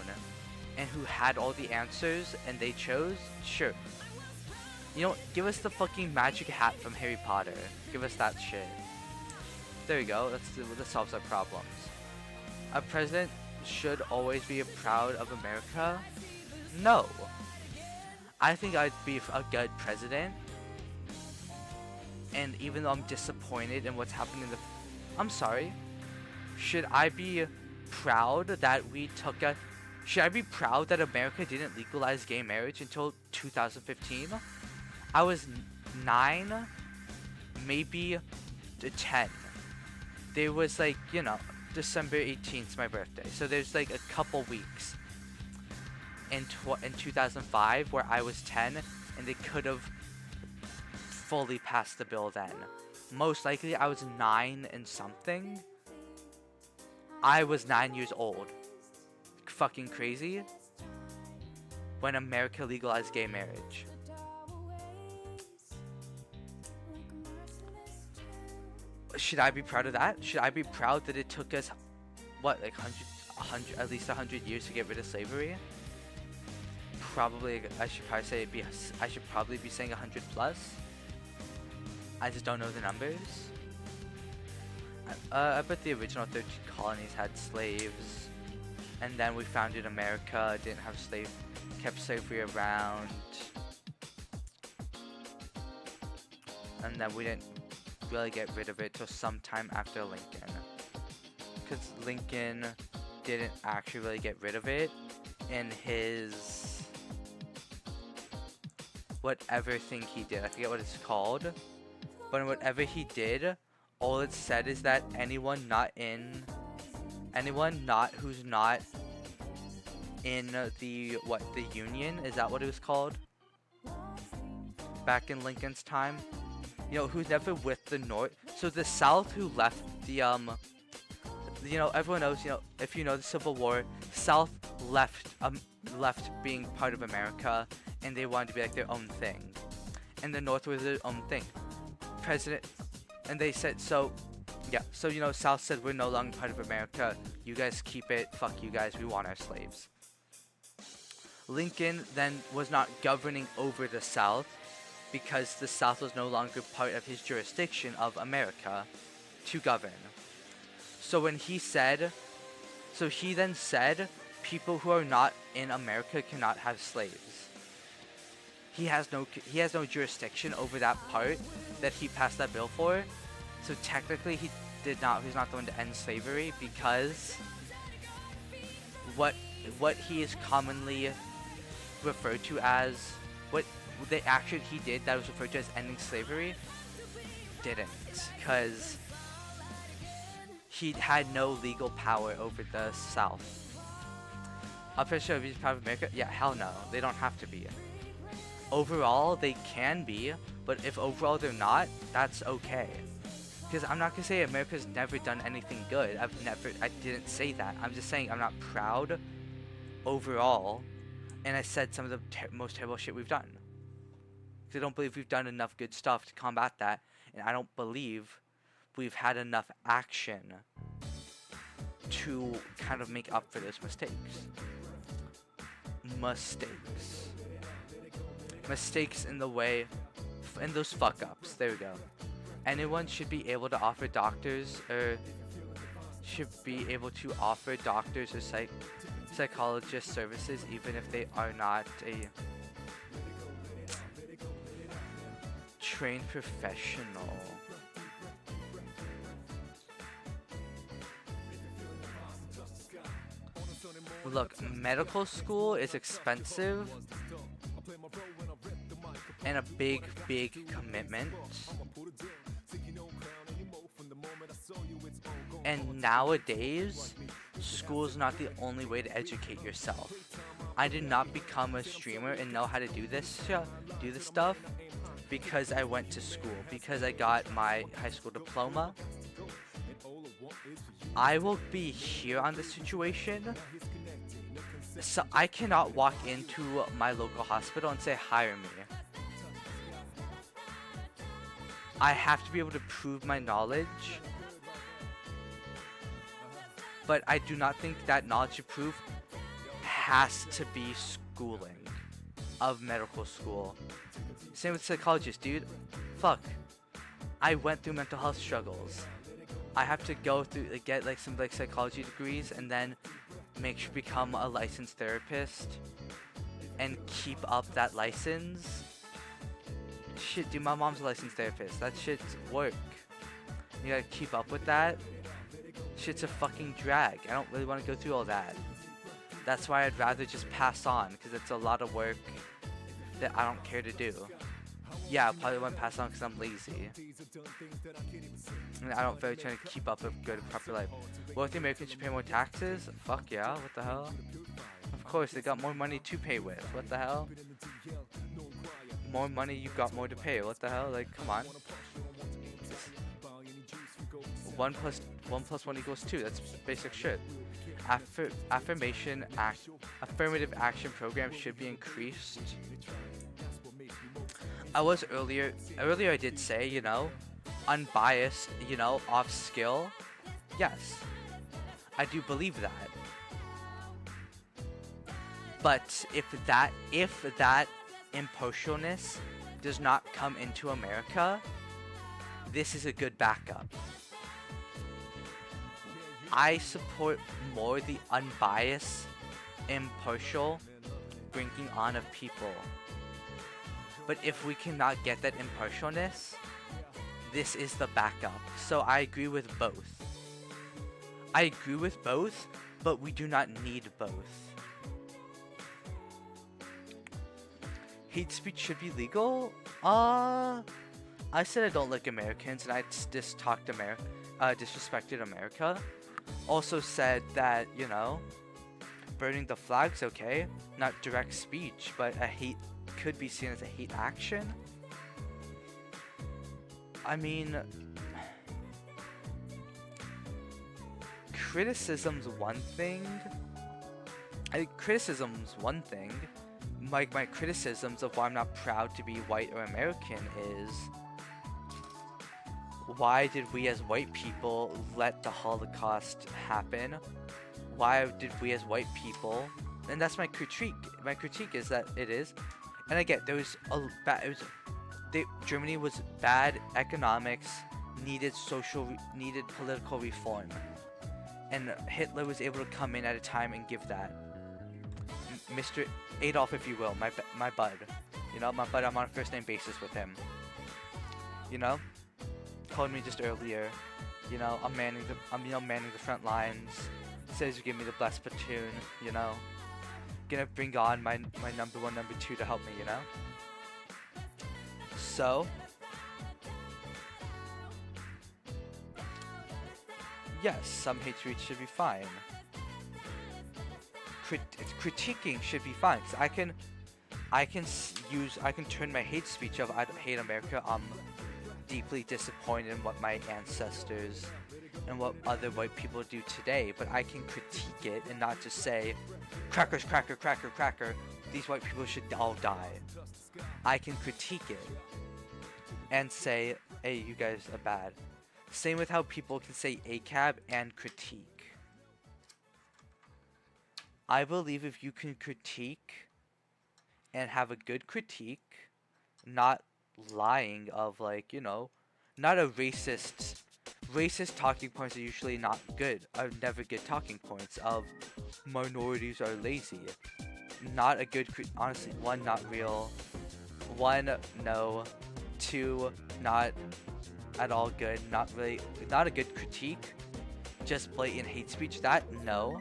and who had all the answers and they chose, sure. You know, give us the fucking magic hat from Harry Potter. Give us that shit. There you go. That solves our problems. A president should always be proud of America. No. I think I'd be a good president. And even though I'm disappointed in what's happening I'm sorry. Should I be proud that should I be proud that America didn't legalize gay marriage until 2015? I was 9, maybe 10. there was like, you know, December 18th is my birthday. So there's like a couple weeks in 2005 where I was 10 and they could have fully passed the bill then. Most likely I was 9 and something. I was 9 years old. Fucking crazy. When America legalized gay marriage. Should I be proud of that? Should I be proud that it took us, what, like 100, at least 100 years to get rid of slavery? Probably, I should probably say I should probably be saying 100 plus. I just don't know the numbers. I bet the original 13 colonies had slaves, and then we founded America, didn't have kept slavery around, and then we didn't really get rid of it till sometime after Lincoln, because Lincoln didn't actually really get rid of it in his whatever thing he did. I forget what it's called, but in whatever he did, all it said is that anyone who's not in the Union, is that what it was called? Back in Lincoln's time, you know, who's never with the North. So the South who left the you know, everyone knows, you know, if you know the Civil War, South left being part of America, and they wanted to be like their own thing, and the North was their own thing. And they said, so you know, South said, we're no longer part of America, you guys keep it, fuck you guys, we want our slaves. Lincoln then was not governing over the South because the South was no longer part of his jurisdiction of America to govern. So when he then said people who are not in America cannot have slaves. He has no jurisdiction over that part that he passed that bill for. So technically he's not the one to end slavery, because what he is commonly referred to as, what the action he did that was referred to as ending slavery, didn't, because he had no legal power over the South. I'm pretty sure if he's part of America, yeah, hell no, they don't have to be. Overall, they can be, but if overall they're not, that's okay. Because I'm not gonna say America's never done anything good. I didn't say that. I'm just saying I'm not proud overall, and I said some of the most terrible shit we've done. Because I don't believe we've done enough good stuff to combat that, and I don't believe we've had enough action to kind of make up for those mistakes. Mistakes in the way, in those fuck-ups. There we go. Anyone should be able to offer doctors or psychologist services, even if they are not a trained professional. Look, medical school is expensive and a big commitment. And nowadays, school is not the only way to educate yourself. I did not become a streamer and know how to do this stuff because I went to school, because I got my high school diploma. I will be here on this situation, so I cannot walk into my local hospital and say, hire me. I have to be able to prove my knowledge, but I do not think that knowledge to prove has to be schooling of medical school. Same with psychologists, dude. Fuck. I went through mental health struggles. I have to go through, get some psychology degrees and then become a licensed therapist and keep up that license. Shit, dude, my mom's a licensed therapist. That shit's work. You gotta keep up with that. Shit's a fucking drag. I don't really want to go through all that. That's why I'd rather just pass on, because it's a lot of work that I don't care to do. Yeah, I probably won't pass on because I'm lazy. And I don't feel like trying to keep up a good, proper life. Wealthy Americans should pay more taxes? Fuck yeah, what the hell? Of course, they got more money to pay with. What the hell? More money, you got more to pay. What the hell? Like, come on. 1 plus 1 equals 2. That's basic shit. Affirmative action programs should be increased. Earlier I did say, you know, unbiased, you know, off skill. Yes, I do believe that. But if that impartialness does not come into America, this is a good backup. I support more the unbiased, impartial bringing on of people. But if we cannot get that impartialness, this is the backup. So I agree with both. But we do not need both. Hate speech should be legal? I said I don't like Americans and I disrespected America. Also said that, you know, burning the flag's okay. Not direct speech, but a hate could be seen as a hate action. I mean, criticism's one thing. My criticisms of why I'm not proud to be white or American is, why did we as white people let the Holocaust happen? Why did we as white people? And that's my critique. My critique is that it is. And I get Germany was bad economics, needed political reform, and Hitler was able to come in at a time and give that. Mr. Adolf, if you will, my bud, you know, my bud. I'm on a first name basis with him. You know, called me just earlier. You know, I'm manning the front lines. Says you give me the blessed platoon. You know. Gonna bring on my number 1, number 2 to help me, you know? So, yes, some hate speech should be fine. Critiquing should be fine, because I can turn my hate speech of I hate America. I'm deeply disappointed in what my ancestors and what other white people do today, but I can critique it and not just say, crackers, cracker, cracker, cracker, these white people should all die. I can critique it and say, hey, you guys are bad. Same with how people can say ACAB and critique. I believe if you can critique and have a good critique, not lying of, like, you know, not a racist talking points are usually not good, are never good talking points of minorities are lazy. Not a good, honestly, 1, not real, 1, no, 2, not at all good, not a good critique, just blatant hate speech, that, no.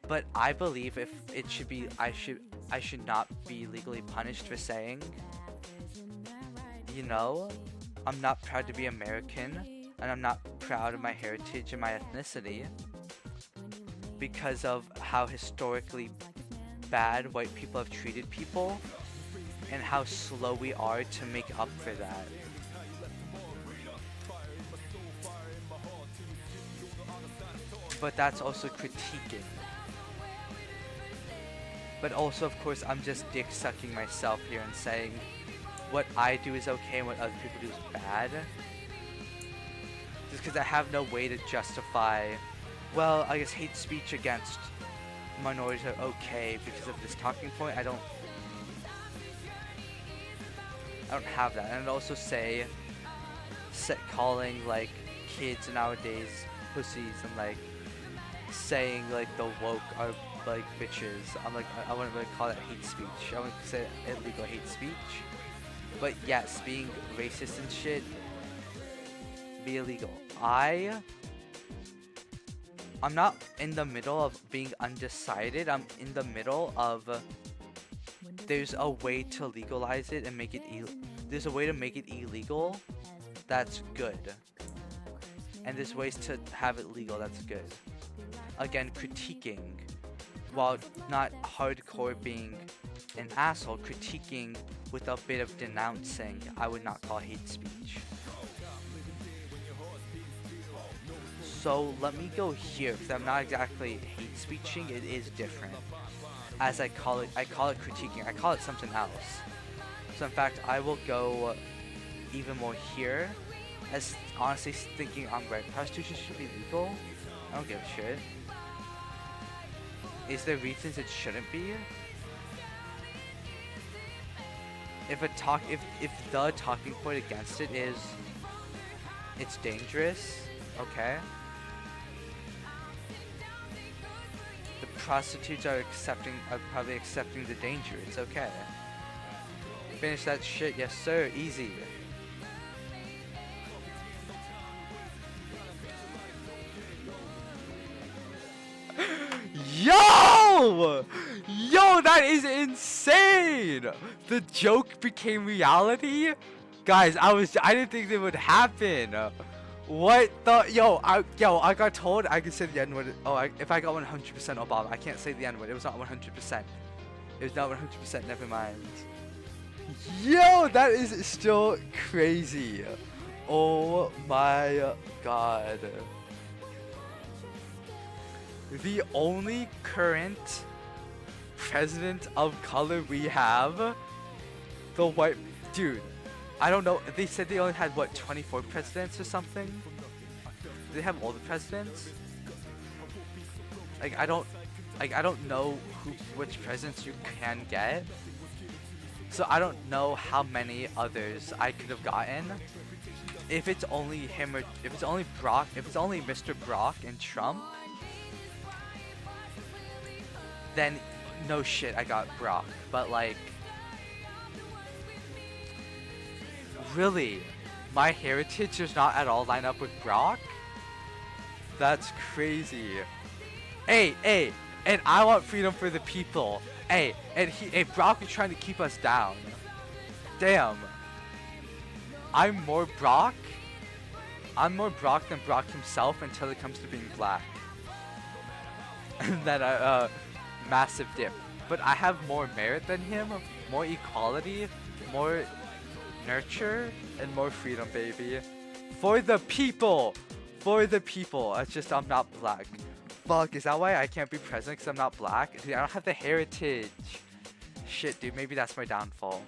But I believe if it should be, I should not be legally punished for saying, you know, I'm not proud to be American, and I'm not proud of my heritage and my ethnicity because of how historically bad white people have treated people and how slow we are to make up for that. But that's also critiquing. But also, of course, I'm just dick sucking myself here and saying what I do is okay and what other people do is bad. Just because I have no way to justify, well, I guess hate speech against minorities are okay because of this talking point. I don't have that. And I'd also say calling like kids nowadays pussies and like saying like the woke are like bitches. I'm like, I wouldn't really call that hate speech. I wouldn't say illegal hate speech. But yes, being racist and shit, be illegal. I'm not in the middle of being undecided. I'm in the middle of there's a way to legalize it and make it there's a way to make it illegal that's good. And there's ways to have it legal that's good. Again, critiquing, while not hardcore being an asshole, critiquing with a bit of denouncing, I would not call hate speech. So let me go here, because I'm not exactly hate speeching, it is different. As I call it critiquing, I call it something else. So in fact, I will go even more here, as honestly thinking I'm right. Prostitution should be legal? I don't give a shit. Is there reasons it shouldn't be? If the talking point against it is it's dangerous, okay. The prostitutes are probably accepting the danger, it's okay. Finish that shit, yes sir, easy. Yo! Yo, that is insane! The joke became reality? Guys, I didn't think that would happen. What the? I got told I could say the N-word. Oh, if I got 100% Obama, I can't say the N-word. It was not 100%. It was not 100%, never mind. Yo, that is still crazy. Oh my god. The only current president of color we have, the white dude. I don't know. They said they only had what 24 presidents or something. Do they have all the presidents? I don't know which presidents you can get. So I don't know how many others I could have gotten. If it's only him or if it's only Brock, if it's only Mr. Brock and Trump, then no shit, I got Brock. But like, really, my heritage does not at all line up with Brock? That's crazy. Hey, and I want freedom for the people. Hey, and Brock is trying to keep us down. Damn. I'm more Brock than Brock himself until it comes to being black. And then massive dip. But I have more merit than him, more equality, more nurture, and more freedom, baby. For the people! For the people. It's just I'm not black. Fuck, is that why I can't be president because I'm not black? Dude, I don't have the heritage. Shit, dude, maybe that's my downfall.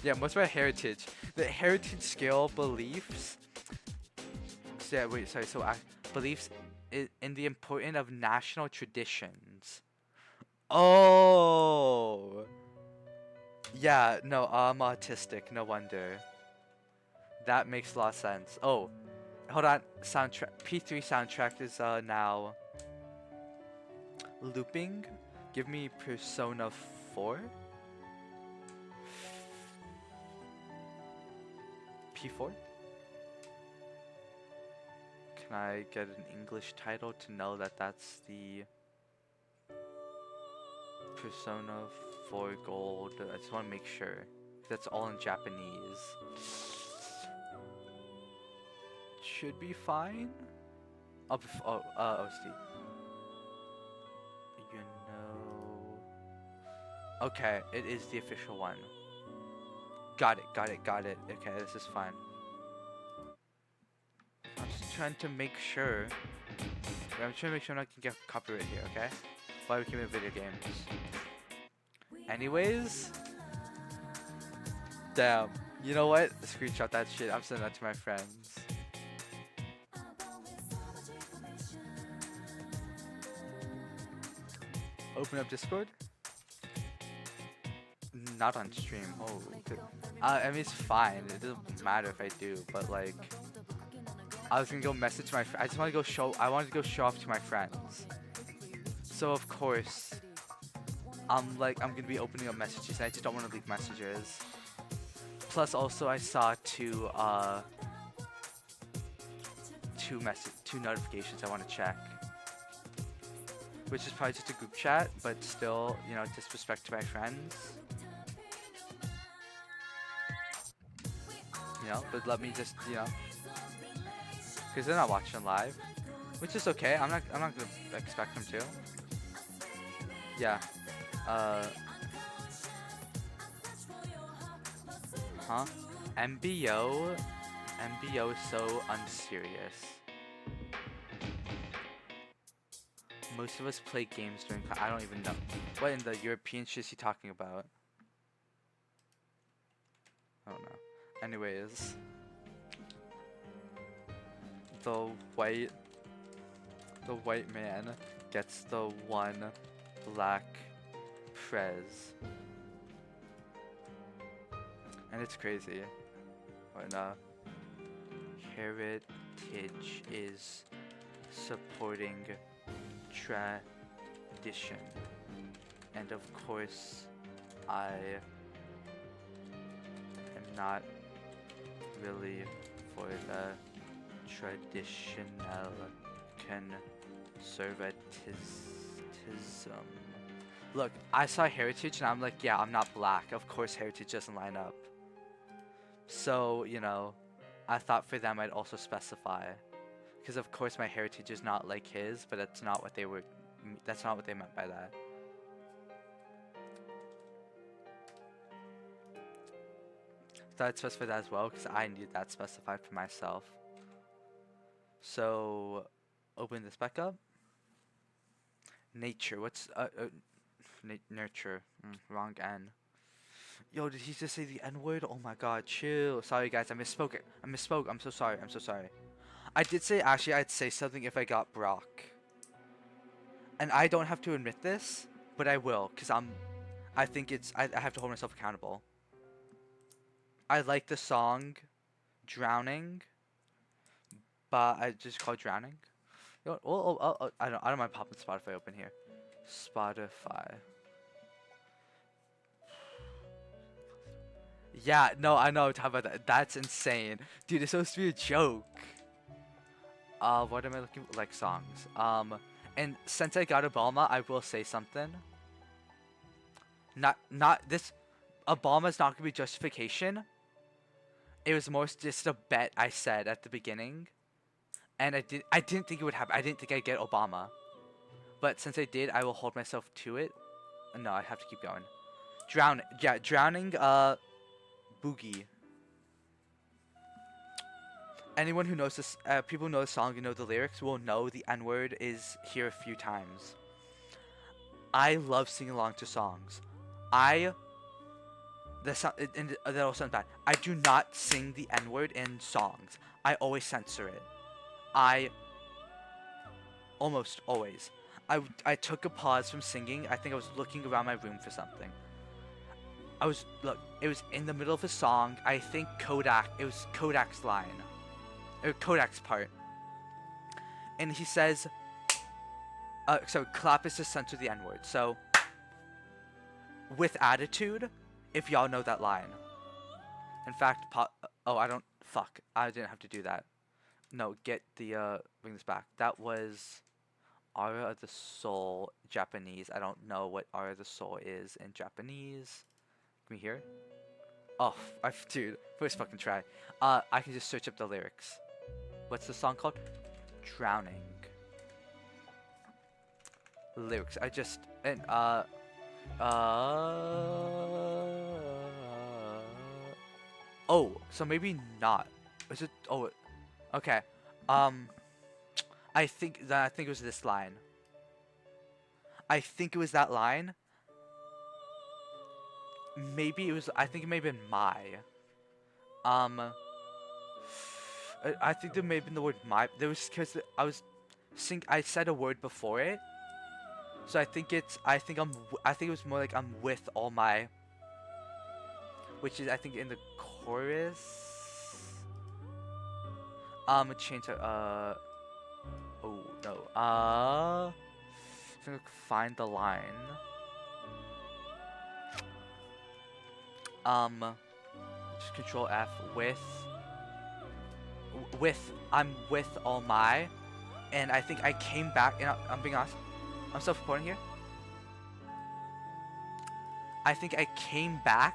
Yeah, what's my heritage? The heritage scale beliefs. So, yeah, wait, sorry. So, beliefs in the importance of national traditions. Oh. Yeah, no, I'm autistic. No wonder. That makes a lot of sense. Oh, hold on. Soundtrack. P3 soundtrack is now looping. Give me Persona 4. P4. Can I get an English title to know that that's the Persona 4 Gold? I just want to make sure. That's all in Japanese. Should be fine. OST. You know. Okay, it is the official one. Got it. Okay, this is fine. I'm just trying to make sure. I'm trying to make sure I'm not gonna get copyright here, okay? Why we can make video games. Anyways. Damn. You know what? Screenshot that shit. I'm sending that to my friends. Open up Discord. Not on stream. Oh, I mean it's fine. It doesn't matter if I do, but like, I was gonna go message my. I just want to go show. I wanted to go show off to my friends. So of course, I'm gonna be opening up messages. I just don't want to leave messages. Plus, also I saw two notifications I want to check. Which is probably just a group chat, but still, you know, disrespect to my friends. you know, but let me just, you know, because they're not watching live, which is okay. I'm not gonna expect them to. Yeah. Huh? MBO. MBO is so unserious. Most of us play games during class. I don't even know. What in the European shit is he talking about? I don't know. Anyways. The white man gets the one black prez. And it's crazy. When heritage is supporting tradition. And of course, I am not really for the traditional conservatism. Look, I saw heritage and I'm like, yeah, I'm not black. Of course heritage doesn't line up. So, you know, I thought for them I'd also specify. Because of course my heritage is not like his, but that's not what they meant by that. So I'd specify that as well, because I need that specified for myself. So, open this back up. Nature, what's, nurture, wrong N. Yo, did he just say the N-word? Oh my god, chill. Sorry guys, I misspoke. I'm so sorry, I did say, actually, I'd say something if I got Brock. And I don't have to admit this, but I will, because I think I have to hold myself accountable. I like the song Drowning, but I just call it Drowning. You know what, I don't mind popping Spotify open here. Spotify. Yeah, no, I know. Talk about that. That's insane, dude. It's supposed to be a joke. What am I looking for? Like songs. And since I got Obama, I will say something. Not this. Obama's not gonna be justification. It was more just a bet I said at the beginning, and I didn't think it would happen. I didn't think I'd get Obama, but since I did, I will hold myself to it. No, I have to keep going. Drowning. Yeah, drowning. Boogie. Anyone who knows this, people who know the song and know the lyrics will know the N-word is here a few times. I love singing along to songs. That also sounds bad. I do not sing the N-word in songs. I always censor it. Almost always. I took a pause from singing. I think I was looking around my room for something. It was in the middle of a song. I think it was Kodak's line. Or Kodak's part. And he says, so clap is to censor the N-word. So, with attitude, if y'all know that line. In fact, I didn't have to do that. No, bring this back. That was Aura of the Soul, Japanese. I don't know what Aura of the Soul is in Japanese. Can we hear it? Oh, dude, first fucking try. I can just search up the lyrics. What's the song called? Drowning. Lyrics. Oh, so maybe not. Is it? Oh, okay. I think it was this line. I think it was that line. Maybe it was. I think it may have been my. I think there may have been the word my. There was because I said a word before it. So I think it was more like I'm with all my. Which is I think in the chorus. Change to oh no. I'm gonna find the line. Just Control F I'm with all my, and I think I came back, and I'm being honest, I'm self-reporting here. I think I came back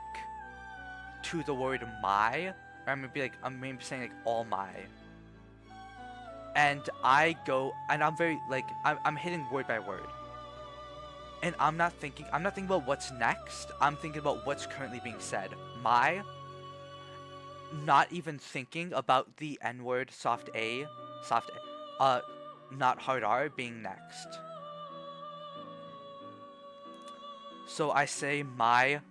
to the word my or I'm maybe saying like all my. And I go, and I'm very like I'm hitting word by word. And I'm not thinking about what's next. I'm thinking about what's currently being said. My, not even thinking about the N word soft A, not hard R being next. So I say my,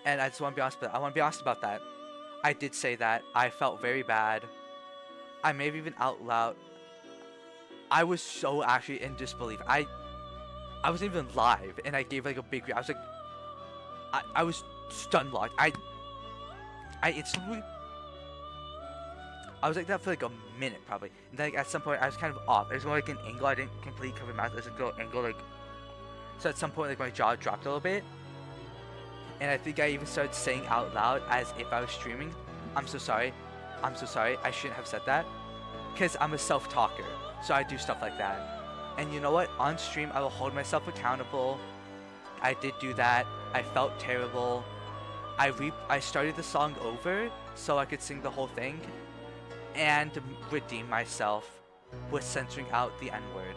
and I just want to be honest about that. I want to be honest about that. I did say that. I felt very bad. I may have even out loud. I was so actually in disbelief. I wasn't even live, and I gave like a big. I was like, I was stun locked. I instantly. I was like that for like a minute probably, and then like, at some point I was kind of off. It was more like an angle. I didn't completely cover my mouth. It was like a little angle like. So at some point like my jaw dropped a little bit, and I think I even started saying out loud as if I was streaming, "I'm so sorry, I'm so sorry. I shouldn't have said that," because I'm a self-talker, so I do stuff like that. And you know what? On stream, I will hold myself accountable. I did do that. I felt terrible. I started the song over so I could sing the whole thing and redeem myself with censoring out the N-word.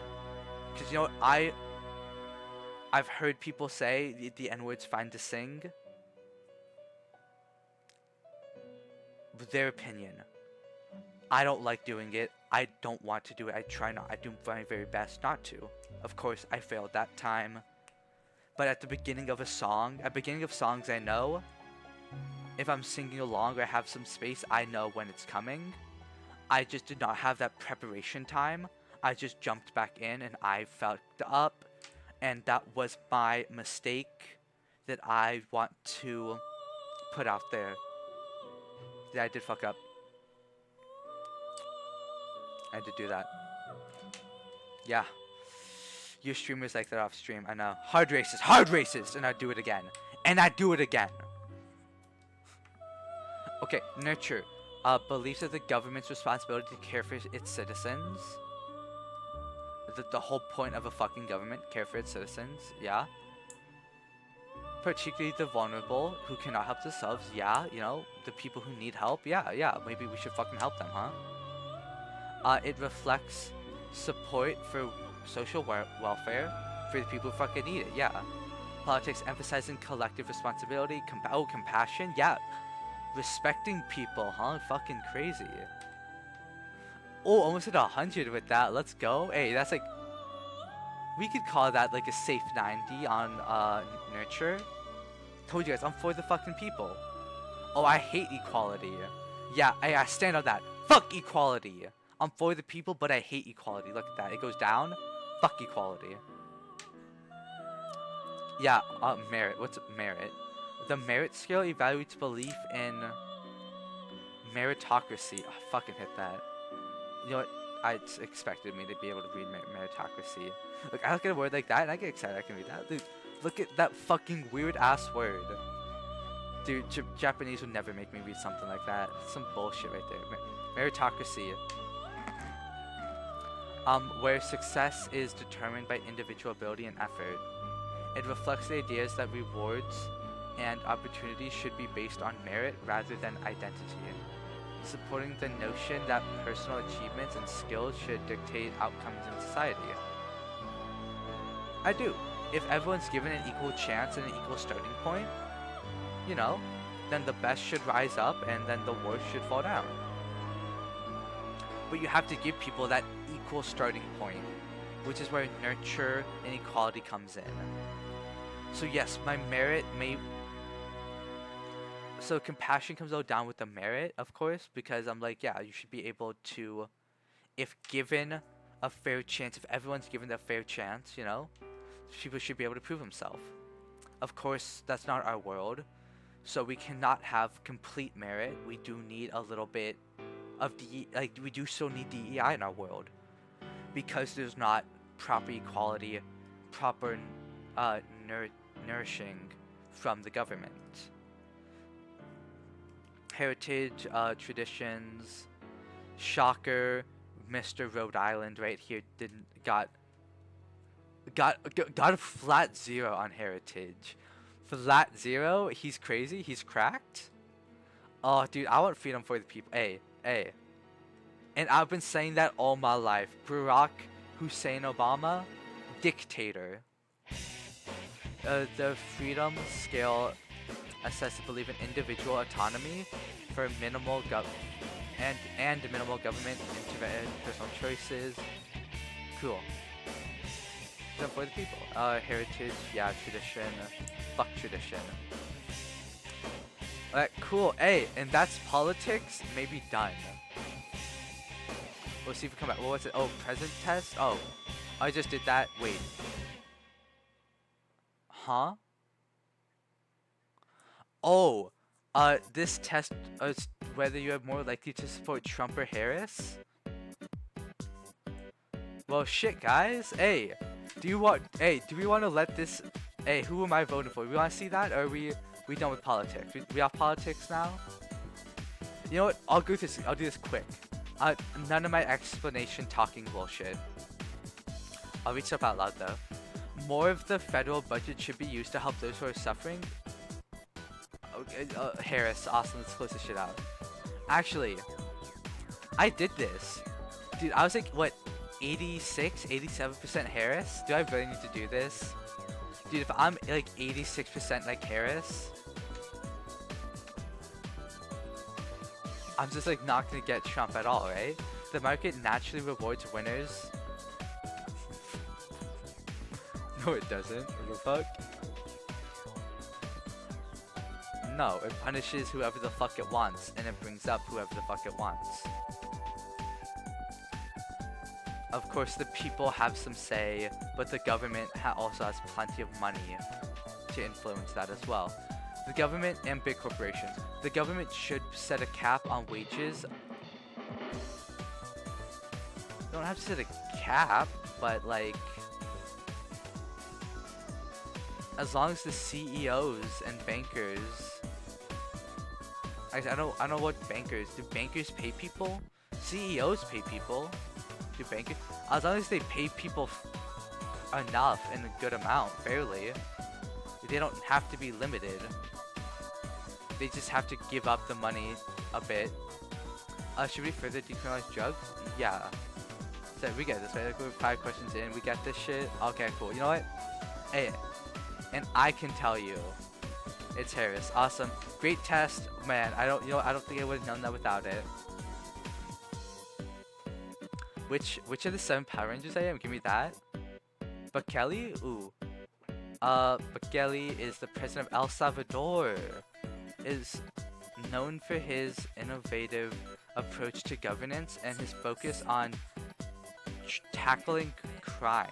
Because you know what? I've heard people say the N-word's fine to sing. With their opinion. I don't like doing it. I don't want to do it. I try not. I do my very best not to. Of course, I failed that time. But at the beginning of a song, at beginning of songs I know, if I'm singing along or I have some space, I know when it's coming. I just did not have that preparation time. I just jumped back in and I fucked up. And that was my mistake that I want to put out there. Yeah, I did fuck up. I did do that. Yeah. Your streamers like that off stream, I know. Hard racist, and I do it again. And I do it again. Okay, nurture. Believes that the government's responsibility to care for its citizens. The whole point of a fucking government, care for its citizens, yeah. Particularly the vulnerable, who cannot help themselves, yeah. You know, the people who need help, yeah. Maybe we should fucking help them, huh? It reflects support for social welfare for the people who fucking need it, yeah. Politics emphasizing collective responsibility, compassion, yeah. Respecting people, huh? Fucking crazy. Oh, almost hit 100 with that. Let's go. Hey, that's like... We could call that like a safe 90 on nurture. Told you guys, I'm for the fucking people. Oh, I hate equality. Yeah, I stand on that. Fuck equality. I'm for the people, but I hate equality. Look at that. It goes down. Fuck equality. Yeah, merit. What's merit? The merit scale evaluates belief in meritocracy. Oh, I fucking hit that. You know what? I expected me to be able to read meritocracy. Look, I look at a word like that and I get excited I can read that. Dude, look at that fucking weird ass word. Dude, Japanese would never make me read something like that. It's some bullshit right there. Meritocracy. Where success is determined by individual ability and effort. It reflects the ideas that rewards and opportunities should be based on merit rather than identity. Supporting the notion that personal achievements and skills should dictate outcomes in society. I do. If everyone's given an equal chance and an equal starting point, you know, then the best should rise up and then the worst should fall down. But you have to give people that equal starting point, which is where nurture and equality comes in. So yes, my merit may... So compassion comes out down with the merit, of course, because I'm like, yeah, you should be able to, if given a fair chance, if everyone's given a fair chance, you know, people should be able to prove themselves. Of course, that's not our world, so we cannot have complete merit. We do need a little bit of we do still need DEI in our world, because there's not proper equality, proper nourishing from the government. Heritage, traditions, shocker, Mr. Rhode Island right here got a flat 0 on heritage. Flat zero? He's crazy? He's cracked? Oh, dude, I want freedom for the people. Hey, hey. And I've been saying that all my life. Barack Hussein Obama, dictator. The freedom scale assess believe in individual autonomy for minimal and minimal government intervention, personal choices. Cool. Freedom for the people. Heritage, yeah, tradition. Fuck tradition. Alright, cool. Hey, and that's politics. Maybe done. We'll see if we come back. What was it? Oh, present test? Oh, I just did that. Wait. Huh? Oh, this test is whether you are more likely to support Trump or Harris. Well, shit, guys. Hey, do you want? Hey, do we want to let this? Hey, who am I voting for? We want to see that, or are we done with politics? We have politics now. You know what? I'll do this quick. None of my explanation talking bullshit. I'll read stuff out loud though. More of the federal budget should be used to help those who are suffering. Okay, Harris, awesome. Let's close this shit out. Actually, I did this. Dude, I was like, what, 87% Harris? Do I really need to do this? Dude, if I'm like 86% like Harris, I'm just like not gonna get Trump at all, right? The market naturally rewards winners. No, it doesn't. What the fuck? No, it punishes whoever the fuck it wants, and it brings up whoever the fuck it wants. Of course, the people have some say, but the government also has plenty of money to influence that as well. The government and big corporations. The government should set a cap on wages. You don't have to set a cap, but like, as long as the CEOs and bankers. I don't know what bankers. Do bankers pay people? CEOs pay people. Do bankers? As long as they pay people enough in a good amount, fairly. They don't have to be limited. They just have to give up the money a bit. Should we further decriminalize drugs? Yeah. So we get this, right? Like we're 5 questions in, we get this shit. Okay, cool. You know what? Hey, and I can tell you, it's Harris. Awesome. Great test, man. I don't think I would have known that without it. Which of the 7 Power Rangers I am? Give me that. Bukele? Ooh. Bukele is the president of El Salvador. Is known for his innovative approach to governance and his focus on tackling crime.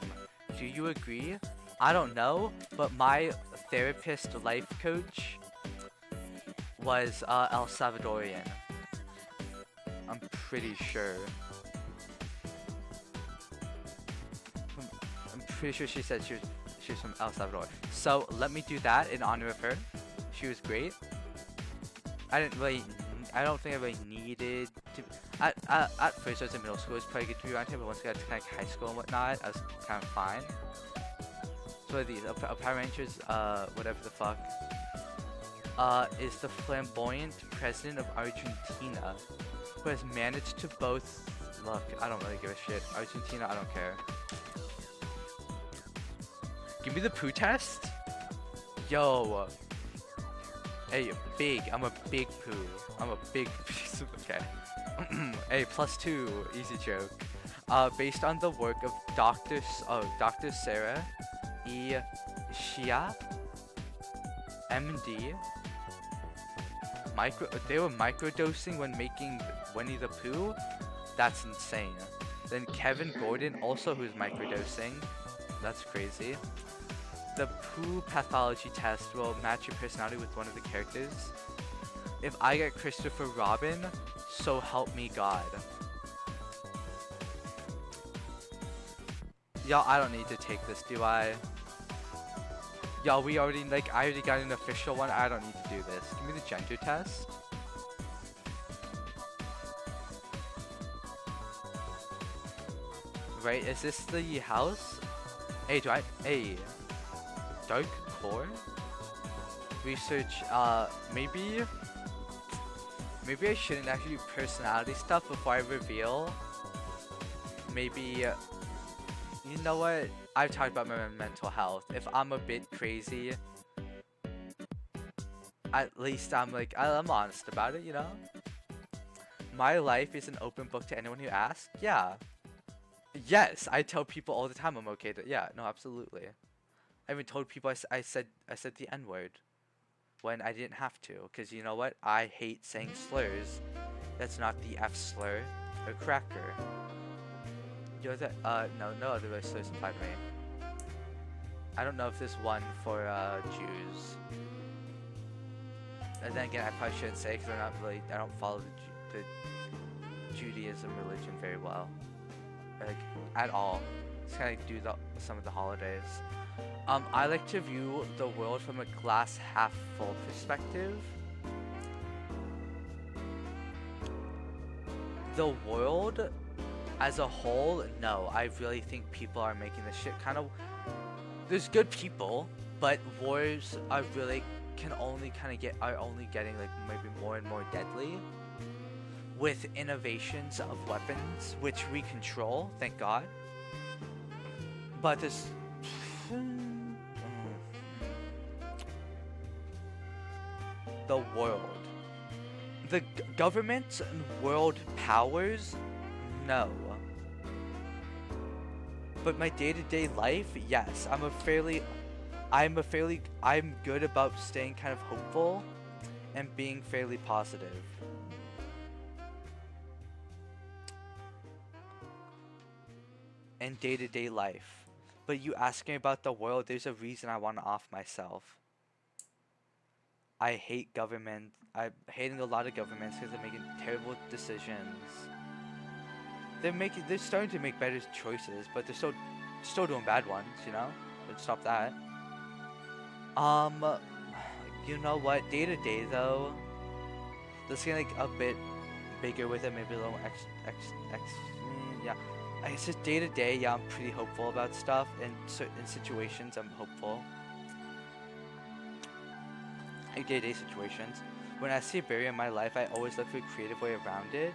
Do you agree? I don't know, but my therapist life coach was El Salvadorian. I'm pretty sure. I'm pretty sure she said she was from El Salvador. So let me do that in honor of her. She was great. I don't think I really needed to. At first I was in middle school, it was probably good to be around here, but once I got to kind of high school and whatnot, I was kind of fine. So these Power Rangers, whatever the fuck, is the flamboyant president of Argentina, who has managed to both. Look, I don't really give a shit. Argentina, I don't care. Give me the poo test. Yo. Hey, big. I'm a big poo. I'm a big piece of. Okay. Hey, +2. Easy joke. Based on the work of Dr. Sarah E. Shia, MD. They were microdosing when making Winnie the Pooh. That's insane. Then Kevin Gordon, also who's microdosing. That's crazy. The poo pathology test will match your personality with one of the characters. If I get Christopher Robin, so help me God. Y'all, I don't need to take this, do I? Y'all, I already got an official one. I don't need to do this. Give me the gender test. Right, is this the house? Hey, hey. Dark core? research, maybe I shouldn't actually do personality stuff before I reveal. Maybe, you know what? I've talked about my mental health. If I'm a bit crazy, at least I'm honest about it, you know? My life is an open book to anyone who asks. Yeah. Yes, I tell people all the time I'm okay to, yeah, no, absolutely. I even told people I said the N-word when I didn't have to, because you know what? I hate saying slurs. That's not the F slur or cracker. You're the, no other slurs apply to me. I don't know if there's one for, Jews. And then again, I probably shouldn't say because I don't follow the Judaism religion very well. Like, at all. Just kind of do some of the holidays. I like to view the world from a glass half full perspective. The world as a whole, no. I really think people are making this shit kind of... There's good people, but wars are really are only getting like maybe more and more deadly with innovations of weapons which we control, thank God. But this the world, the governments and world powers, no. But my day-to-day life, yes. I'm good about staying kind of hopeful and being fairly positive. In day-to-day life. But you asking about the world, there's a reason I want to off myself. I hate government. I'm hating a lot of governments because they're making terrible decisions. They're starting to make better choices, but they're still doing bad ones, you know? Let's stop that. You know what? Day to day though, let's get like a bit bigger with it, maybe a little yeah. I guess just day to day, yeah, I'm pretty hopeful about stuff. In certain situations, I'm hopeful. Like day-to-day situations. When I see a barrier in my life, I always look for a creative way around it.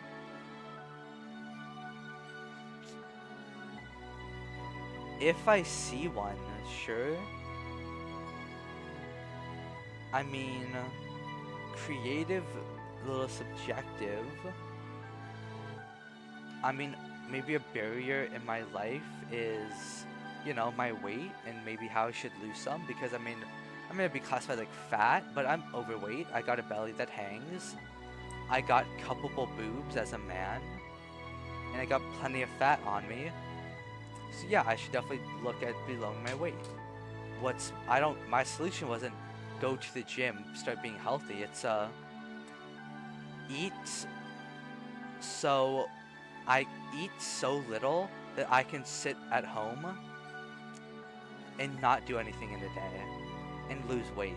If I see one, sure. I mean, creative, a little subjective. I mean, maybe a barrier in my life is, you know, my weight and maybe how I should lose some, because I mean, I'm gonna be classified like fat, but I'm overweight. I got a belly that hangs. I got cuppable boobs as a man, and I got plenty of fat on me. So yeah, I should definitely look at below my weight. My solution wasn't go to the gym, start being healthy. It's I eat so little that I can sit at home and not do anything in the day and lose weight.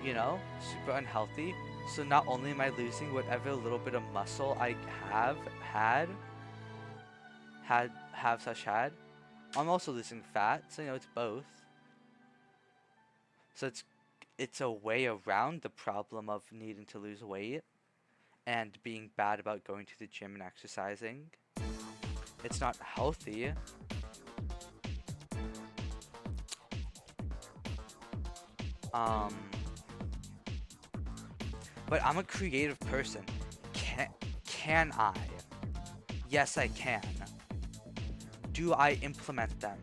You know, super unhealthy. So not only am I losing whatever little bit of muscle I have had, I'm also losing fat. So you know, it's both. So it's a way around the problem of needing to lose weight and being bad about going to the gym and exercising. It's not healthy. But I'm a creative person. Can I? Yes, I can. Do I implement them?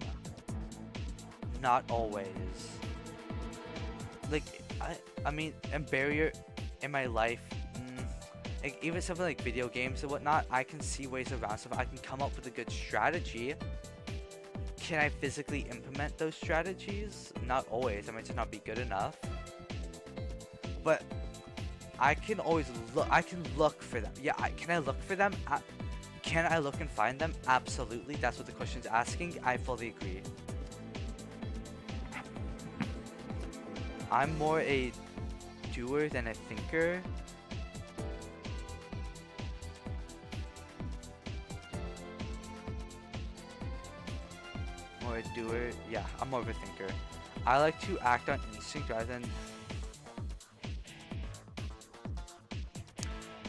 Not always. Like, I mean, a barrier in my life, like even something like video games and whatnot, I can see ways around stuff. I can come up with a good strategy. Can I physically implement those strategies? Not always. I might just not be good enough. But I can always look. I can look for them. Yeah, can I look for them? Can I look and find them? Absolutely. That's what the question's asking. I fully agree. I'm more a doer than a thinker. More a doer. Yeah, I'm more of a thinker. I like to act on instinct rather than...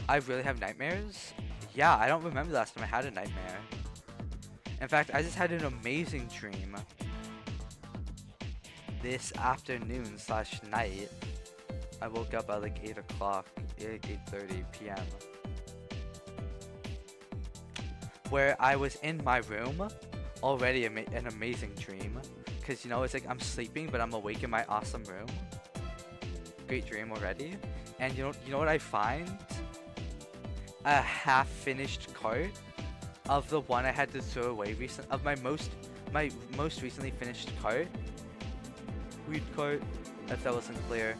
I really have nightmares? Yeah, I don't remember the last time I had a nightmare. In fact, I just had an amazing dream this afternoon slash night. I woke up at like 8 o'clock, 8:30 p.m. where I was in my room, already an amazing dream. Cause you know, it's like I'm sleeping, but I'm awake in my awesome room. Great dream already. And you know what I find? A half-finished cart of the one I had to throw away of my most recently finished cart. Weed cart, if that wasn't clear.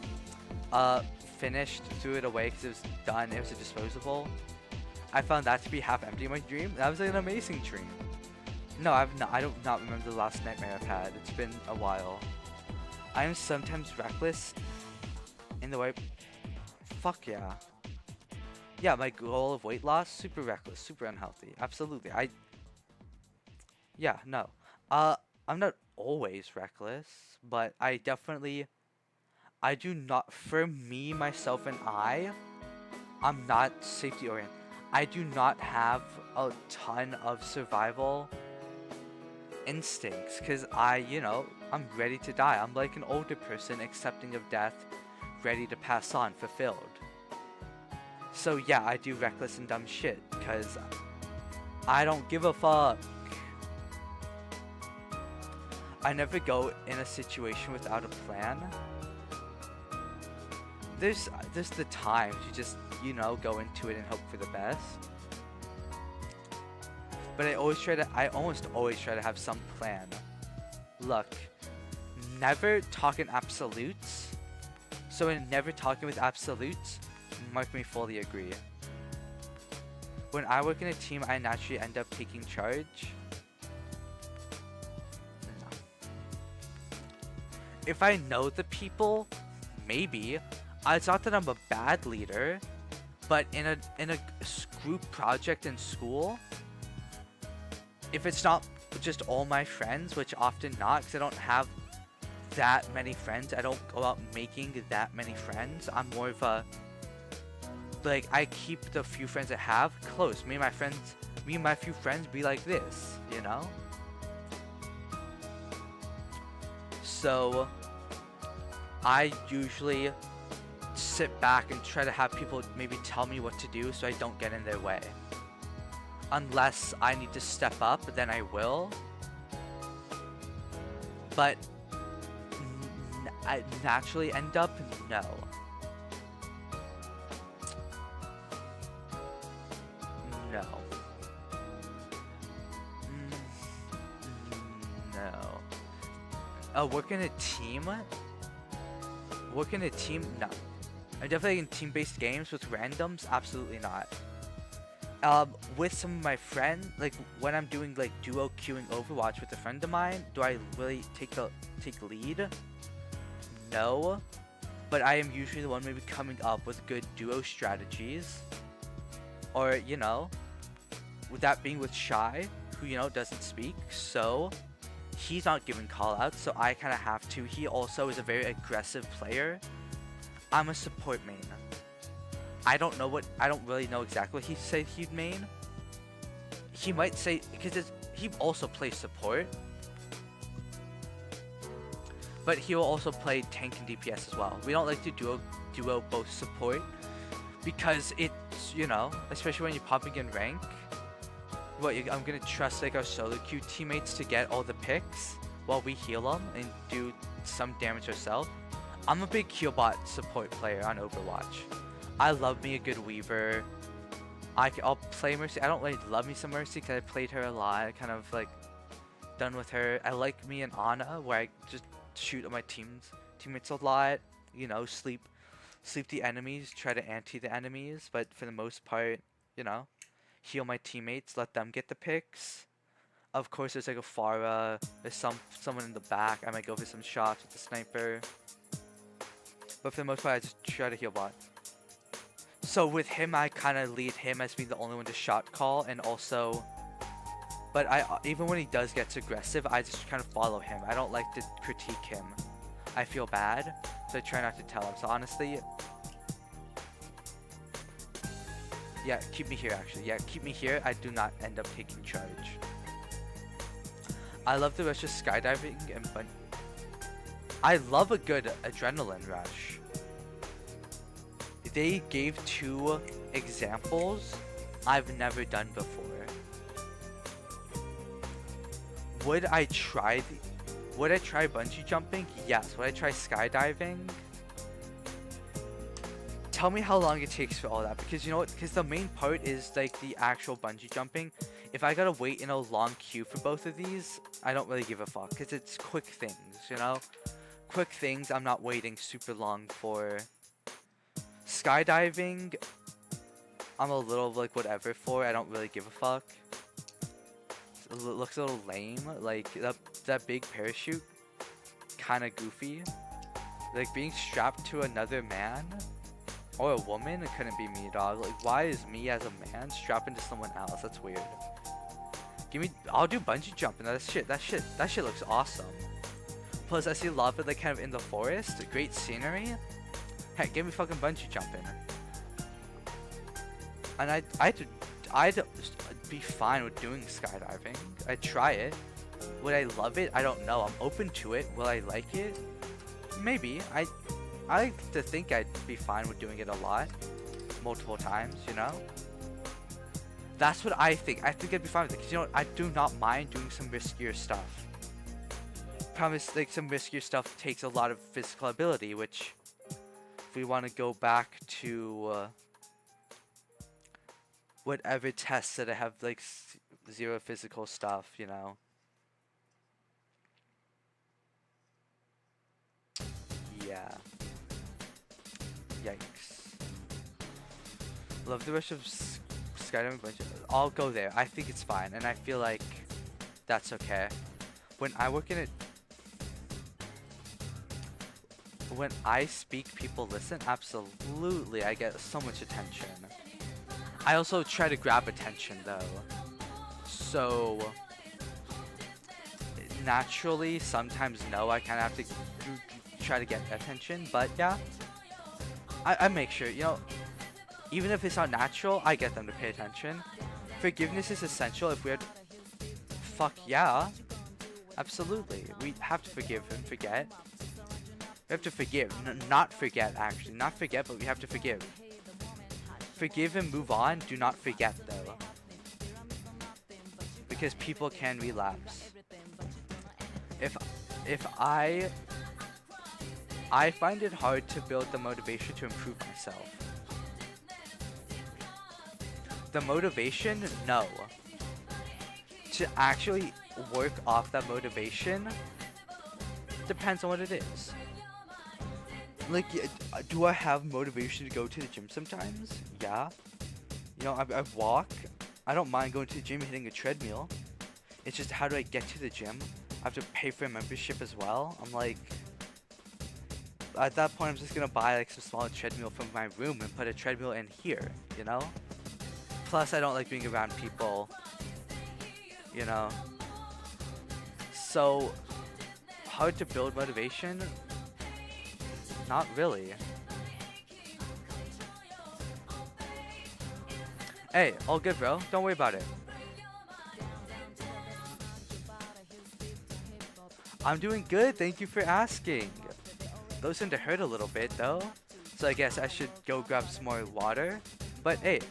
Finished, threw it away because it was done. It was a disposable. I found that to be half empty in my dream. That was like an amazing dream. No, I do not remember the last nightmare I've had. It's been a while. I am sometimes reckless in the way. Fuck yeah. Yeah, my goal of weight loss, super reckless, super unhealthy. Absolutely. Yeah, no. I'm not always reckless, but I do not, for me, myself, and I'm not safety oriented. I do not have a ton of survival instincts, because I'm ready to die. I'm like an older person accepting of death, ready to pass on, fulfilled. So yeah, I do reckless and dumb shit, because I don't give a fuck. I never go in a situation without a plan. There's the times you just, go into it and hope for the best. But I almost always try to have some plan. Look, never talk in absolutes. So in never talking with absolutes, mark me fully agree. When I work in a team, I naturally end up taking charge. No. If I know the people, maybe. It's not that I'm a bad leader, but in a group project in school, if it's not just all my friends, which often not, because I don't have that many friends, I don't go out making that many friends. I'm more of a, like, I keep the few friends I have close. Me and my few friends be like this, So I usually sit back and try to have people maybe tell me what to do so I don't get in their way. Unless I need to step up, then I will. But I naturally end up, no. No. No. Work in a team? Work in a team? No. I'm definitely in team-based games with randoms? Absolutely not. With some of my friends, like when I'm doing like duo queuing Overwatch with a friend of mine, do I really take lead? No. But I am usually the one maybe coming up with good duo strategies. Or, with that being with Shy, who, doesn't speak, so he's not giving callouts, so I kind of have to. He also is a very aggressive player. I'm a support main. I don't really know exactly what he said he'd main. He might say, because he also plays support. But he will also play tank and DPS as well. We don't like to duo both support. Because it's, especially when you're popping in rank. I'm gonna trust like our solo queue teammates to get all the picks while we heal them and do some damage ourselves. I'm a big healbot support player on Overwatch. I love me a good Weaver. I'll play Mercy. I don't really love me some Mercy because I played her a lot. I kind of like done with her. I like me and Ana where I just shoot at my teammates a lot. Sleep the enemies, try to anti the enemies, but for the most part, heal my teammates, let them get the picks. Of course, there's like a Pharah, there's someone in the back. I might go for some shots with the sniper. But for the most part, I just try to heal bot. So with him, I kind of lead him as being the only one to shot call, and also, but even when he does get aggressive, I just kind of follow him. I don't like to critique him. I feel bad, so I try not to tell him. So honestly, yeah, keep me here actually. Yeah, keep me here. I do not end up taking charge. I love the rush of skydiving and I love a good adrenaline rush. They gave 2 examples I've never done before. Would I try bungee jumping? Yes. Would I try skydiving? Tell me how long it takes for all that, because you know what? Because the main part is like the actual bungee jumping. If I gotta wait in a long queue for both of these, I don't really give a fuck, because it's quick things, you know? Quick things I'm not waiting super long for. Skydiving, I'm a little like whatever for. I don't really give a fuck. It looks a little lame. Like that big parachute, kind of goofy. Like being strapped to another man or a woman, it couldn't be me, dog. Like why is me as a man strapped into someone else? That's weird. I'll do bungee jumping. That shit looks awesome. Plus I see a lot of it like kind of in the forest. Great scenery. Heck, give me fucking bungee jumping. And I'd be fine with doing skydiving. I'd try it. Would I love it? I don't know. I'm open to it. Will I like it? Maybe. I like to think I'd be fine with doing it a lot. Multiple times, you know? That's what I think. I think I'd be fine with it. Because, you know what? I do not mind doing some riskier stuff. Promise, like, some riskier stuff takes a lot of physical ability, which, if we want to go back to whatever tests that I have, like, 0 physical stuff, you know? Yeah. Yikes. Love the rush of skydiving bungee. I'll go there. I think it's fine, and I feel like that's okay. When I speak, people listen. Absolutely, I get so much attention. I also try to grab attention though, so naturally sometimes no, I kind of have to try to get attention, but yeah, I make sure, you know, even if it's not natural, I get them to pay attention. Forgiveness is essential. If we had, fuck yeah, absolutely, we have to forgive and forget. We have to forgive, not forget actually, not forget, but we have to forgive. Forgive and move on. Do not forget though, because people can relapse. If I find it hard to build the motivation to improve myself. The motivation, no. To actually work off that motivation depends on what it is. Like, do I have motivation to go to the gym sometimes? Yeah. You know, I walk. I don't mind going to the gym, hitting a treadmill. It's just, how do I get to the gym? I have to pay for a membership as well. I'm like, at that point, I'm just gonna buy like some small treadmill from my room and put a treadmill in here, you know? Plus, I don't like being around people, you know? So, hard to build motivation? Not really. Hey, all good, bro. Don't worry about it. I'm doing good. Thank you for asking. Those seem to hurt a little bit, though. So I guess I should go grab some more water. But hey,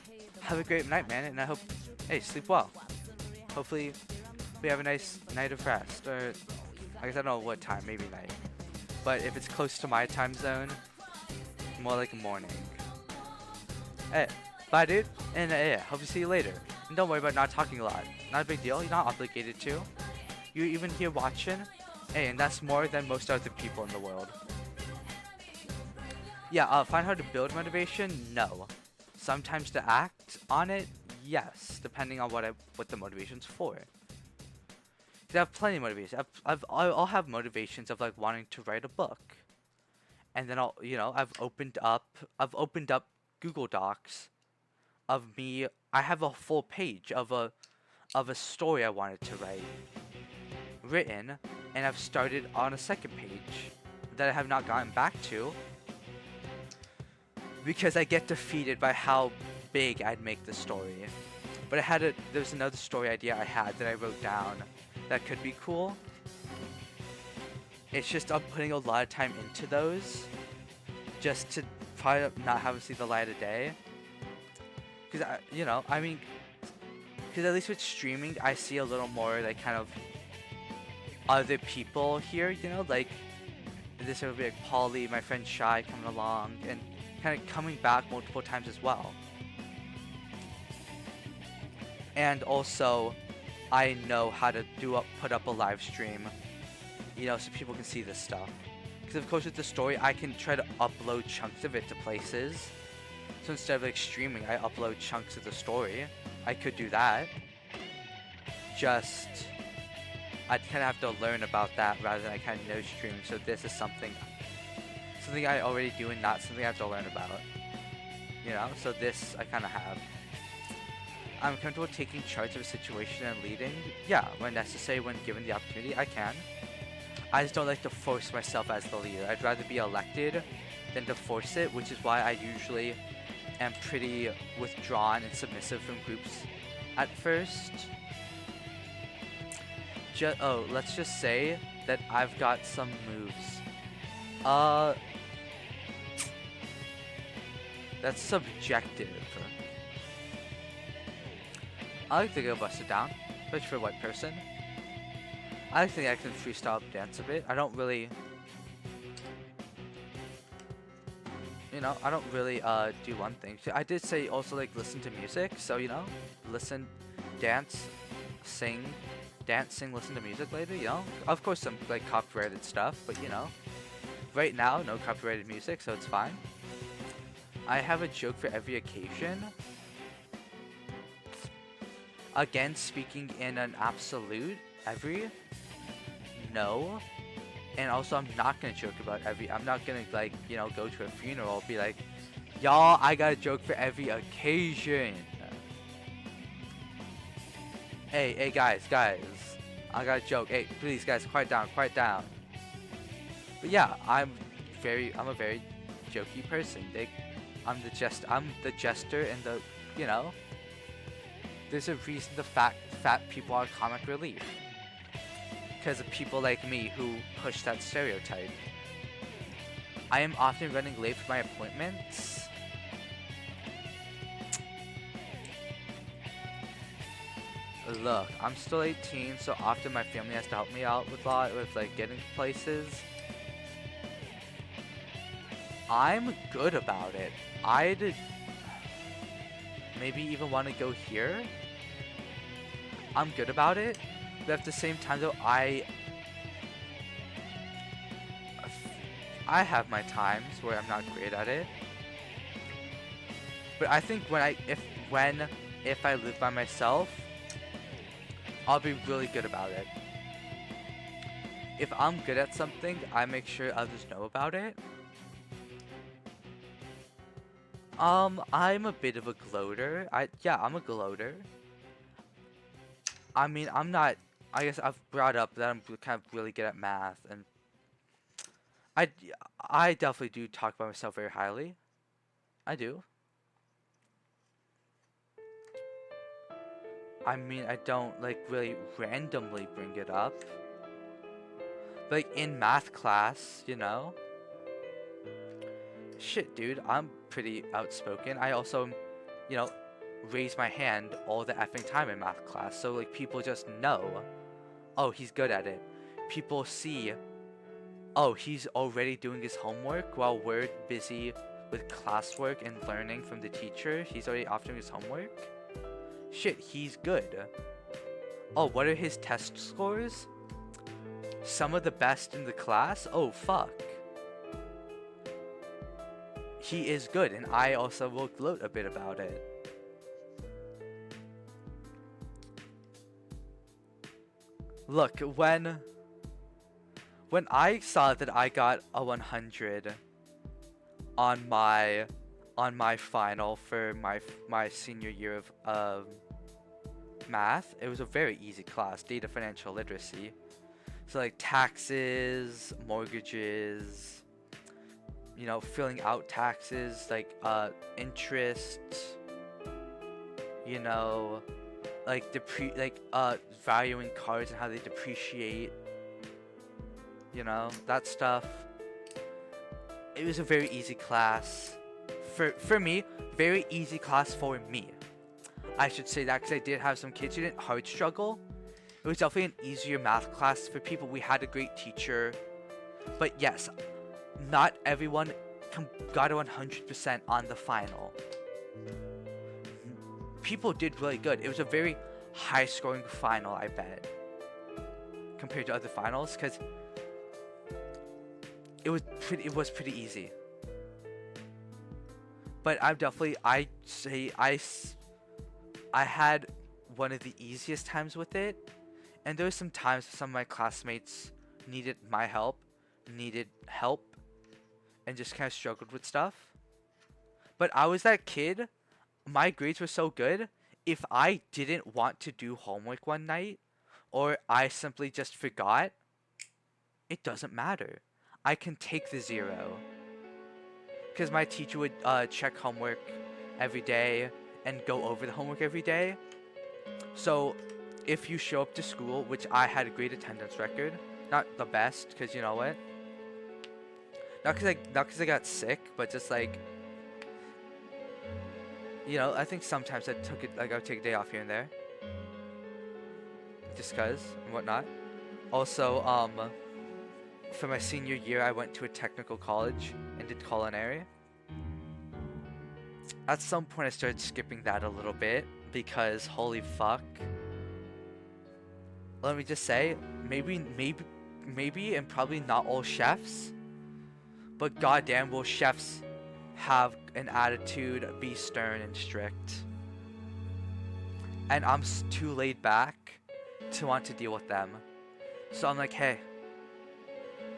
have a great night, man. And I hope, hey, sleep well. Hopefully, we have a nice night of rest. Or, I guess I don't know what time. Maybe night. But if it's close to my time zone, more like morning. Hey, bye dude, and yeah, hope to see you later. And don't worry about not talking a lot. Not a big deal, you're not obligated to. You're even here watching. Hey, and that's more than most other people in the world. Yeah, find hard to build motivation? No. Sometimes to act on it? Yes, depending on what the motivation's for. I have plenty of motivation. I'll have motivations of like wanting to write a book, and then I've opened up Google Docs of me. I have a full page of a story I wanted to write, written, and I've started on a second page, that I have not gotten back to because I get defeated by how big I'd make the story. But there's another story idea I had that I wrote down that could be cool. It's just I'm putting a lot of time into those just to probably not have them see the light of day. Because, I mean, because at least with streaming, I see a little more, like, kind of other people here, like, this would be like Polly, my friend Shy coming along, and kind of coming back multiple times as well. And also, I know how to put up a live stream, so people can see this stuff. Because of course with the story, I can try to upload chunks of it to places. So instead of like streaming, I upload chunks of the story. I could do that. Just, I'd kind of have to learn about that rather than I kind of know streaming. So this is something I already do and not something I have to learn about. So this I kind of have. I'm comfortable taking charge of a situation and leading. Yeah, when necessary, when given the opportunity, I can. I just don't like to force myself as the leader. I'd rather be elected than to force it, which is why I usually am pretty withdrawn and submissive from groups at first. Let's just say that I've got some moves. That's subjective. I like to go bust it down, especially for a white person. I think I can freestyle dance a bit. I don't really, I don't really do one thing. I did say also like listen to music, so listen, dance, sing, listen to music later. Of course some like copyrighted stuff, but right now no copyrighted music, so it's fine. I have a joke for every occasion. Again, speaking in an absolute, no. And also, I'm not gonna joke about I'm not gonna, like, go to a funeral, be like, y'all, I got a joke for every occasion. Hey, guys, I got a joke. Hey, please, guys, quiet down. But yeah, I'm a very jokey person. I'm the jester and the, there's a reason the fat people are comic relief. Because of people like me who push that stereotype. I am often running late for my appointments. Look, I'm still 18, so often my family has to help me out with like getting places. I'm good about it. I'd maybe even want to go here. I'm good about it, but at the same time though, I have my times where I'm not great at it. But I think if I live by myself, I'll be really good about it. If I'm good at something, I make sure others know about it. I'm a bit of a gloater. I'm a gloater. I mean, I guess I've brought up that I'm kind of really good at math, and I definitely do talk about myself very highly. I do. I mean, I don't, like, really randomly bring it up. Like, in math class, Shit, dude, I'm pretty outspoken. I also, raise my hand all the effing time in math class. So, like, people just know, oh, he's good at it. People see, oh, he's already doing his homework while we're busy with classwork and learning from the teacher. He's already off doing his homework. Shit, he's good. Oh, what are his test scores? Some of the best in the class? Oh, fuck. He is good, and I also will gloat a bit about it. Look, when I saw that I got a 100 on my final for my senior year of math, it was a very easy class, data financial literacy. So like taxes, mortgages, filling out taxes, like interest, you know, like valuing cards and how they depreciate, that stuff. It was a very easy class. For me, very easy class for me. I should say that because I did have some kids who didn't hard struggle. It was definitely an easier math class for people. We had a great teacher. But yes, not everyone got a 100% on the final. People did really good. It was a very high scoring final, I bet, compared to other finals, because it was pretty easy. But I had one of the easiest times with it, and there were some times some of my classmates needed help, and just kind of struggled with stuff. But I was that kid. My grades were so good. If I didn't want to do homework one night, or I simply just forgot, it doesn't matter. I can take the 0. Because my teacher would check homework every day and go over the homework every day. So if you show up to school, which I had a great attendance record, not the best, because you know what? Not because I got sick, but just like, I think sometimes I would take a day off here and there, just cause and whatnot. Also, for my senior year, I went to a technical college and did culinary. At some point, I started skipping that a little bit because holy fuck. Let me just say, maybe, and probably not all chefs, but goddamn will chefs have an attitude, be stern and strict. And I'm too laid back to want to deal with them. So I'm like, hey,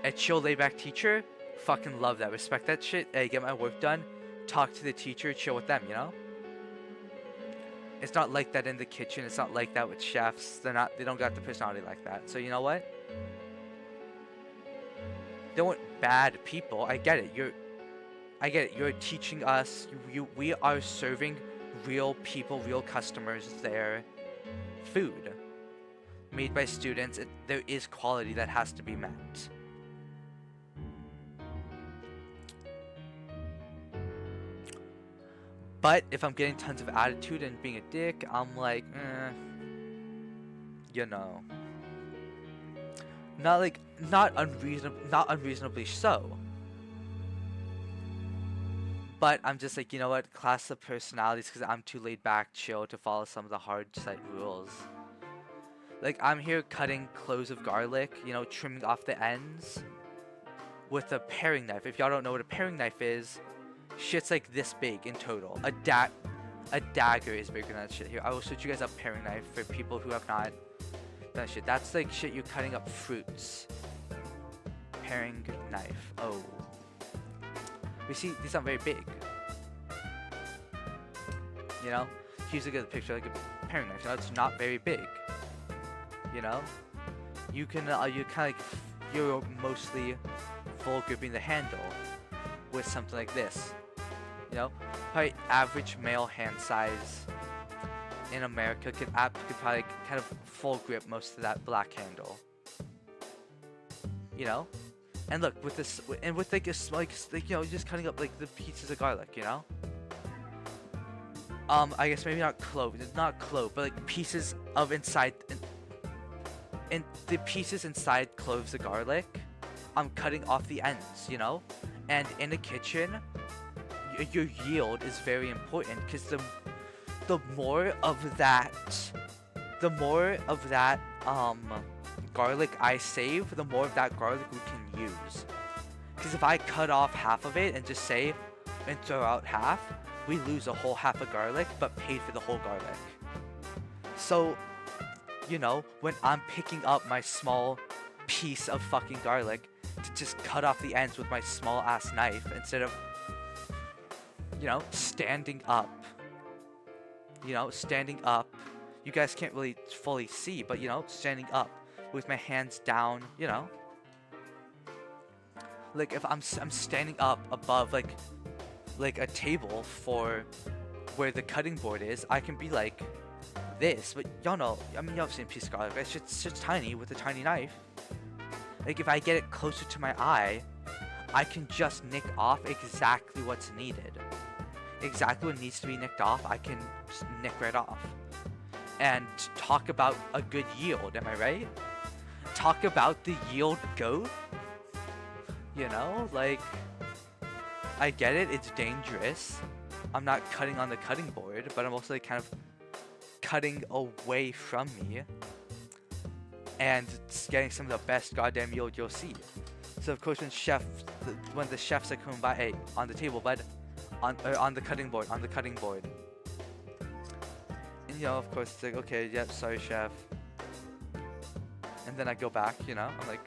a chill laid back teacher, fucking love that, respect that shit. Hey, get my work done, talk to the teacher, chill with them, It's not like that in the kitchen. It's not like that with chefs. They don't got the personality like that. So you know what? They weren't bad people. I get it. You're teaching us. We are serving real people, real customers their food made by students. There is quality that has to be met. But if I'm getting tons of attitude and being a dick, I'm like, not unreasonably so. But I'm just like, you know what, class of personalities, because I'm too laid back, chill to follow some of the hard side rules. Like, I'm here cutting cloves of garlic, trimming off the ends with a paring knife. If y'all don't know what a paring knife is, shit's like this big in total. A dagger is bigger than that shit. Here, I will switch you guys up paring knife for people who have not done shit. That's like shit you're cutting up fruits. Paring knife. Oh. You see, these aren't very big. Here's a good picture, like a paring knife. It's not very big. You can, you're mostly full gripping the handle with something like this. Probably average male hand size in America could probably kind of full grip most of that black handle. And look, with this, and with just cutting up like the pieces of garlic, I guess maybe not clove. It's not clove, but like pieces of inside, and the pieces inside cloves of garlic, I'm cutting off the ends, And in a kitchen, your yield is very important, because the more of that garlic I save, the more of that garlic we can use. Because if I cut off half of it and just save and throw out half, we lose a whole half of garlic, but paid for the whole garlic. So, when I'm picking up my small piece of fucking garlic to just cut off the ends with my small ass knife instead of, standing up. Standing up. You guys can't really fully see, but standing up with my hands down, you know. Like if I'm standing up above like a table for where the cutting board is, I can be like this. But y'all know, I mean, y'all have seen piece of garlic. It's just tiny with a tiny knife. Like if I get it closer to my eye, I can just nick off exactly what's needed. Exactly what needs to be nicked off, I can just nick right off. And talk about a good yield, am I right? Talk about the yield goat. You know, like, I get it, it's dangerous. I'm not cutting on the cutting board, but I'm also like kind of cutting away from me and it's getting some of the best goddamn yield you'll see. So of course when the chefs are coming by, hey, on the table, bud, on the cutting board, and you know, of course it's like, okay, yep, sorry chef. And then I go back, you know, I'm like,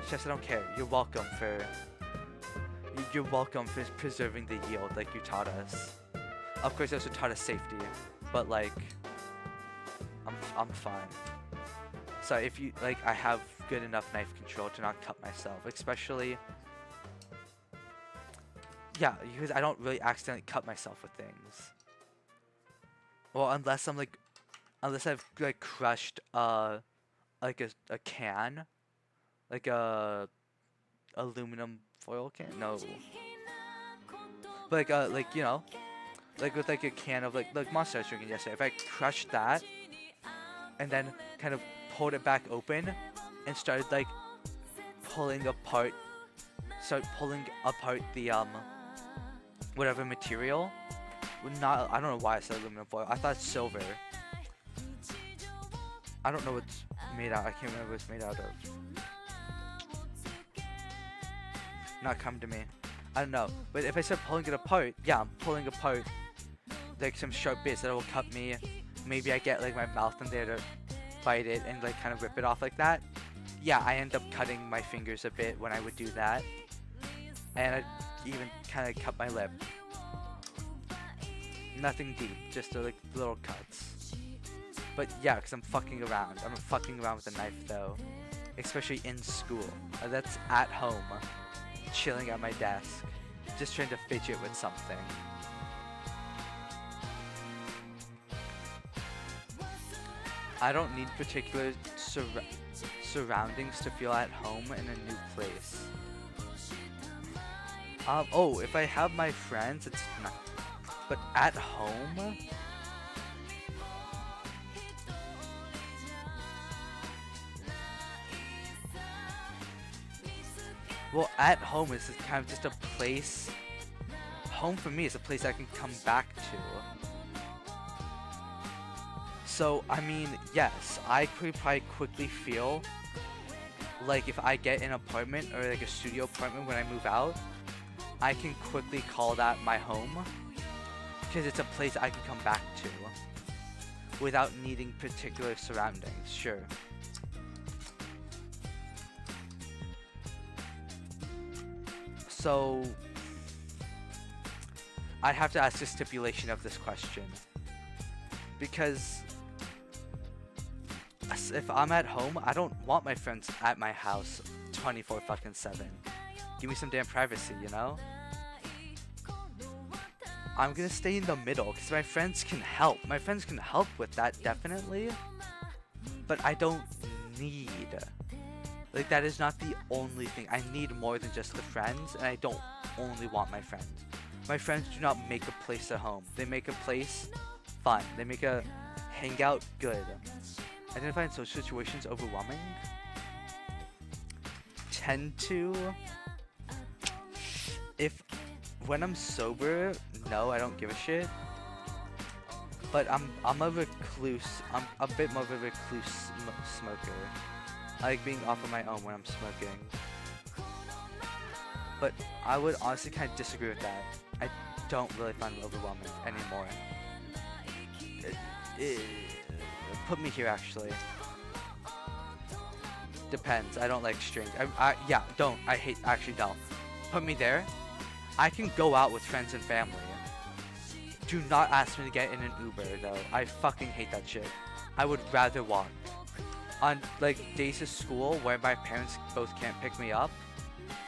chefs, I don't care. You're welcome for preserving the yield like you taught us. Of course, you also taught us safety, but like, I'm fine. So if you like, I have good enough knife control to not cut myself, especially. Yeah, because I don't really accidentally cut myself with things. Well, unless I've like crushed like a can. Like a aluminum foil can? No. But like you know, like with like a can of like Monster I was drinking yesterday. If I crushed that and then kind of pulled it back open and started like pulling apart the whatever material. I don't know why I said aluminum foil. I thought silver. I don't know what's made out. I can't remember what it's made out of. Not come to me. I don't know. But if I start pulling it apart, yeah, I'm pulling apart like some sharp bits that will cut me. Maybe I get like my mouth in there to bite it and like kind of rip it off like that. Yeah, I end up cutting my fingers a bit when I would do that. And I even kind of cut my lip. Nothing deep, just like little cuts. But yeah, because I'm fucking around. I'm fucking around with a knife though. Especially in school. That's at home. Chilling at my desk. Just trying to fidget with something. I don't need particular surroundings to feel at home in a new place. Oh, if I have my friends, it's not. But at home? Well, at home is kind of just a place. Home for me is a place I can come back to. So, I mean, yes, I could probably quickly feel like if I get an apartment or like a studio apartment when I move out, I can quickly call that my home because it's a place I can come back to without needing particular surroundings, sure. So, I have to ask a stipulation of this question. Because if I'm at home, I don't want my friends at my house 24/7. Give me some damn privacy, you know? I'm gonna stay in the middle because my friends can help. My friends can help with that, definitely. But I don't need. Like, that is not the only thing. I need more than just the friends, and I don't only want my friends. My friends do not make a place a home. They make a place fun. They make a hangout good. Identifying social situations overwhelming? Tend to. When I'm sober, no, I don't give a shit. But I'm a recluse. I'm a bit more of a recluse smoker. I like being off on my own when I'm smoking. But I would honestly kind of disagree with that. I don't really find it overwhelming anymore. Put me here, actually. Depends. I don't like strings. Yeah, don't. Actually don't. Put me there. I can go out with friends and family. Do not ask me to get in an Uber, though. I fucking hate that shit. I would rather walk. On like days of school where my parents both can't pick me up,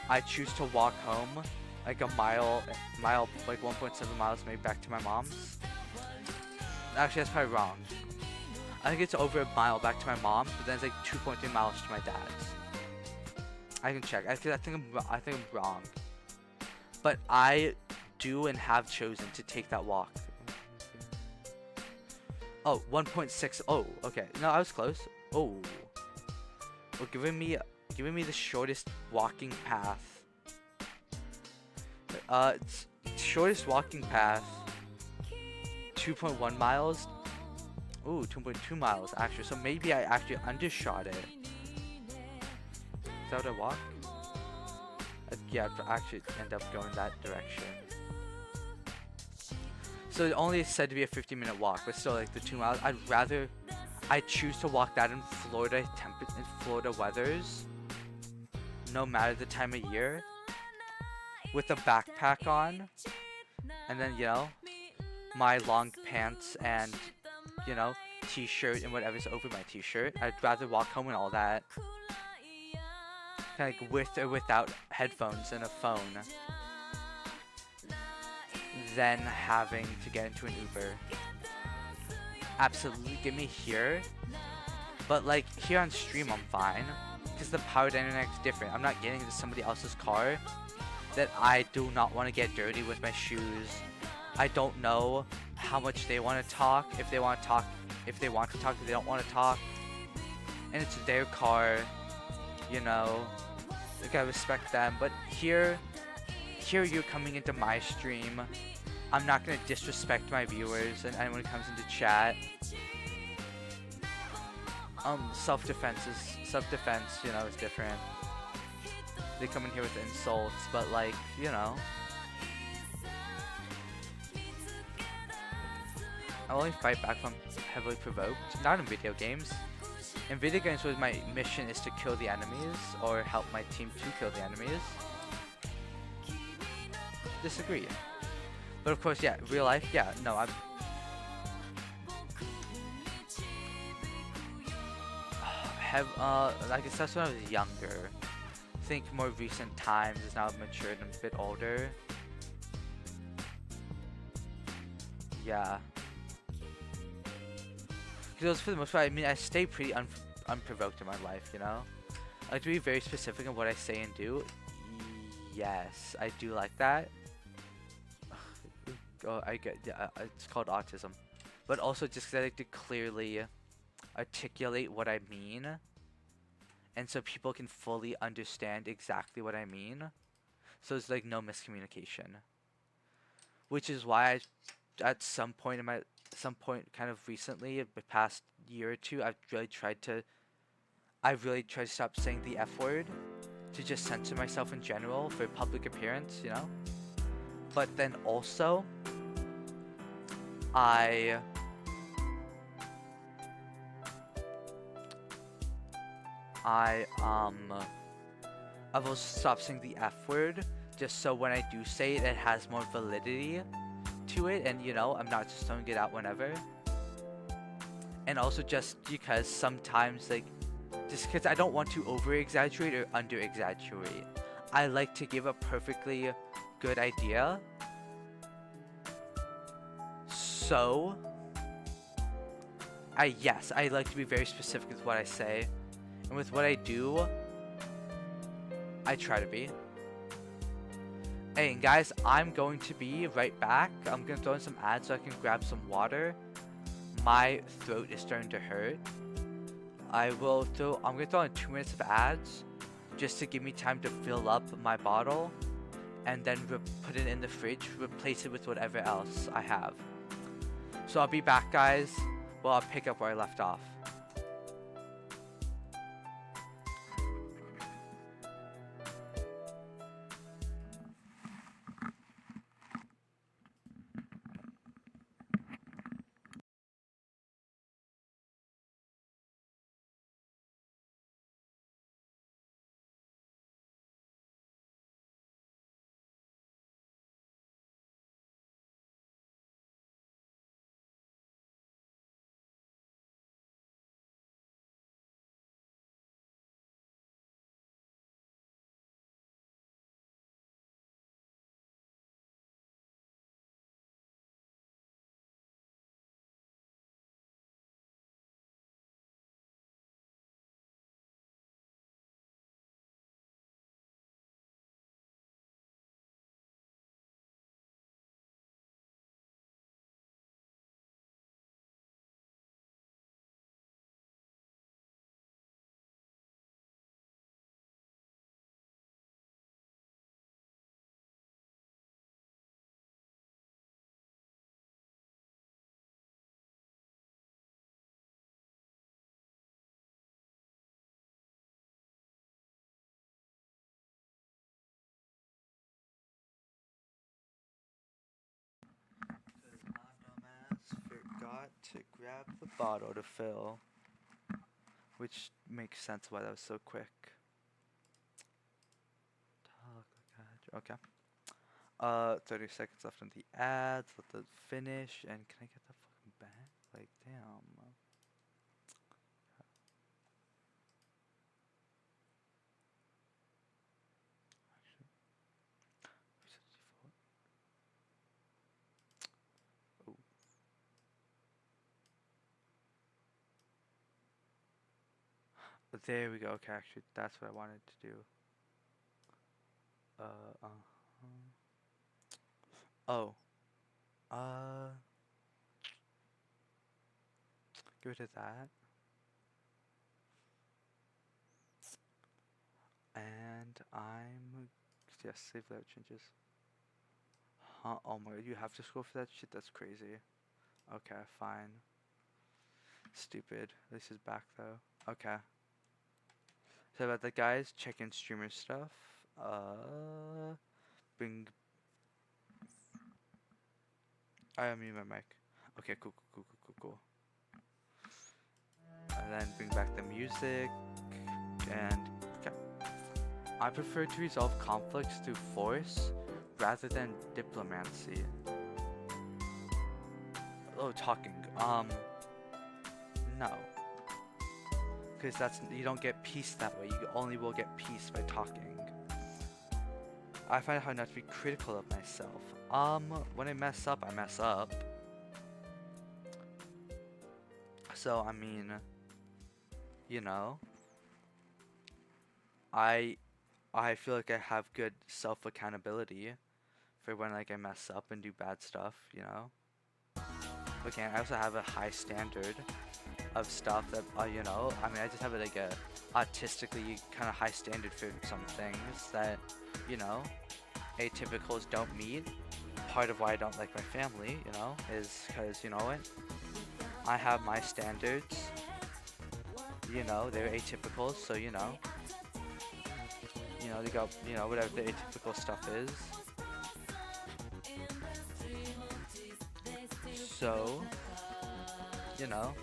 I choose to walk home like a mile like 1.7 miles maybe back to my mom's. Actually, that's probably wrong. I think it's over a mile back to my mom, but then it's like 2.3 miles to my dad's. I can check. I think I'm wrong. But I do and have chosen to take that walk. Oh, 1.6. Oh, okay. No, I was close. Oh. Well, giving me the shortest walking path. Shortest walking path. 2.1 miles. Ooh, 2.2 miles actually. So maybe I actually undershot it. Is that what I walk? Yeah, I'd actually end up going that direction. So it only is said to be a 15-minute walk, but still like the 2 miles. I choose to walk that in Florida weathers, no matter the time of year, with a backpack on, and then my long pants and t-shirt and whatever's over my t-shirt. I'd rather walk home and all that, kind of like with or without headphones and a phone, than having to get into an Uber. Absolutely, get me here, but like here on stream I'm fine, because the power dynamic is different. I'm not getting into somebody else's car that I do not want to get dirty with my shoes. I don't know how much they want to talk, if they want to talk, if they want to talk, if they don't want to talk, and it's their car, like I respect them. But here you're coming into my stream. I'm not gonna disrespect my viewers and anyone who comes into chat. Self-defense, is different. They come in here with insults, but like, I only fight back when heavily provoked. Not in video games. In video games, where my mission is to kill the enemies or help my team to kill the enemies. Disagree. But of course, yeah, real life, yeah, no, I'm... I guess that's when I was younger. I think more recent times as now I've matured and I'm a bit older. Yeah. Because for the most part, I mean, I stay pretty unprovoked in my life, I like to be very specific in what I say and do. Yes, I do like that. Oh, I get, yeah, it's called autism. But also just 'cause I like to clearly articulate what I mean, and so people can fully understand exactly what I mean, so it's like no miscommunication. Which is why at some point kind of recently, the past year or two, I've really tried to stop saying the F word, to just censor myself in general for public appearance, But then also, I've also stopped saying the F word, just so when I do say it, it has more validity to it, and I'm not just throwing it out whenever. And also just because sometimes, like, just because I don't want to over-exaggerate or under-exaggerate. I like to give a perfectly good idea. So, I like to be very specific with what I say. And with what I do, I try to be. Hey, and guys, I'm going to be right back. I'm going to throw in some ads so I can grab some water. My throat is starting to hurt. I'm going to throw in 2 minutes of ads just to give me time to fill up my bottle, and then put it in the fridge, replace it with whatever else I have. So I'll be back, guys. Well, I'll pick up where I left off. forgot to grab the bottle to fill, which makes sense why that was so quick. Okay. 30 seconds left on the ads. Let the finish. And can I get the fucking bag? Like, damn. Actually, reset default. Oh. But there we go. Okay, actually, that's what I wanted to do. Oh. Get rid of that. And yes, save that changes. Huh? Oh my god, you have to scroll for that shit? That's crazy. Okay, fine. Stupid. This is back though. Okay. So about the guys, check in streamer stuff. Bring. I unmute my mic. Okay, cool. And then bring back the music. And okay. I prefer to resolve conflicts through force rather than diplomacy. Oh, talking. No. Because you don't get peace that way. You only will get peace by talking. I find it hard not to be critical of myself. When I mess up, I mess up. So, I mean, you know, I feel like I have good self-accountability for when like I mess up and do bad stuff, you know. But again, I also have a high standard of stuff that, you know, I mean, I just have like a artistically kind of high standard for some things that, you know, atypicals don't meet. Part of why I don't like my family, you know, is because, you know what, I have my standards, you know, they're atypicals, so, you know, they got, you know, whatever the atypical stuff is. So, you know,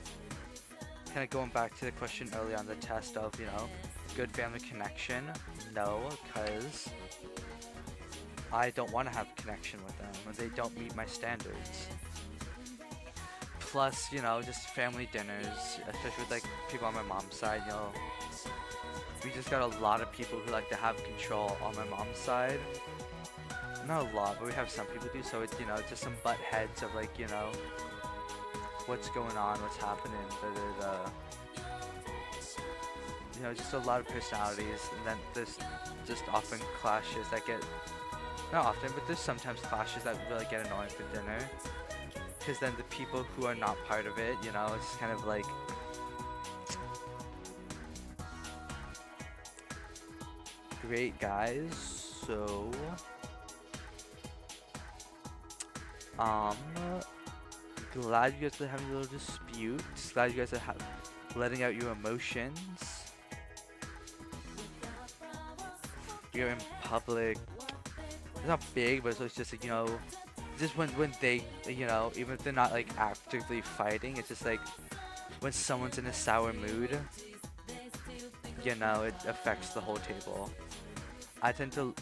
kind of going back to the question earlier on the test of, you know, good family connection. No, because I don't want to have a connection with them, or they don't meet my standards. Plus, you know, just family dinners, especially with like people on my mom's side, you know, we just got a lot of people who like to have control on my mom's side. Not a lot, but we have some people do, so it's, you know, just some butt heads of like, you know, what's going on, what's happening, you know, just a lot of personalities, and then there's just often clashes that get, not often, but there's sometimes clashes that really get annoying for dinner, because then the people who are not part of it, you know, it's kind of like, great guys, so, glad you guys are having a little dispute, glad you guys are letting out your emotions. You're in public. It's not big, but it's just like, you know, just when they, you know, even if they're not like actively fighting, it's just like when someone's in a sour mood, you know, it affects the whole table. I tend to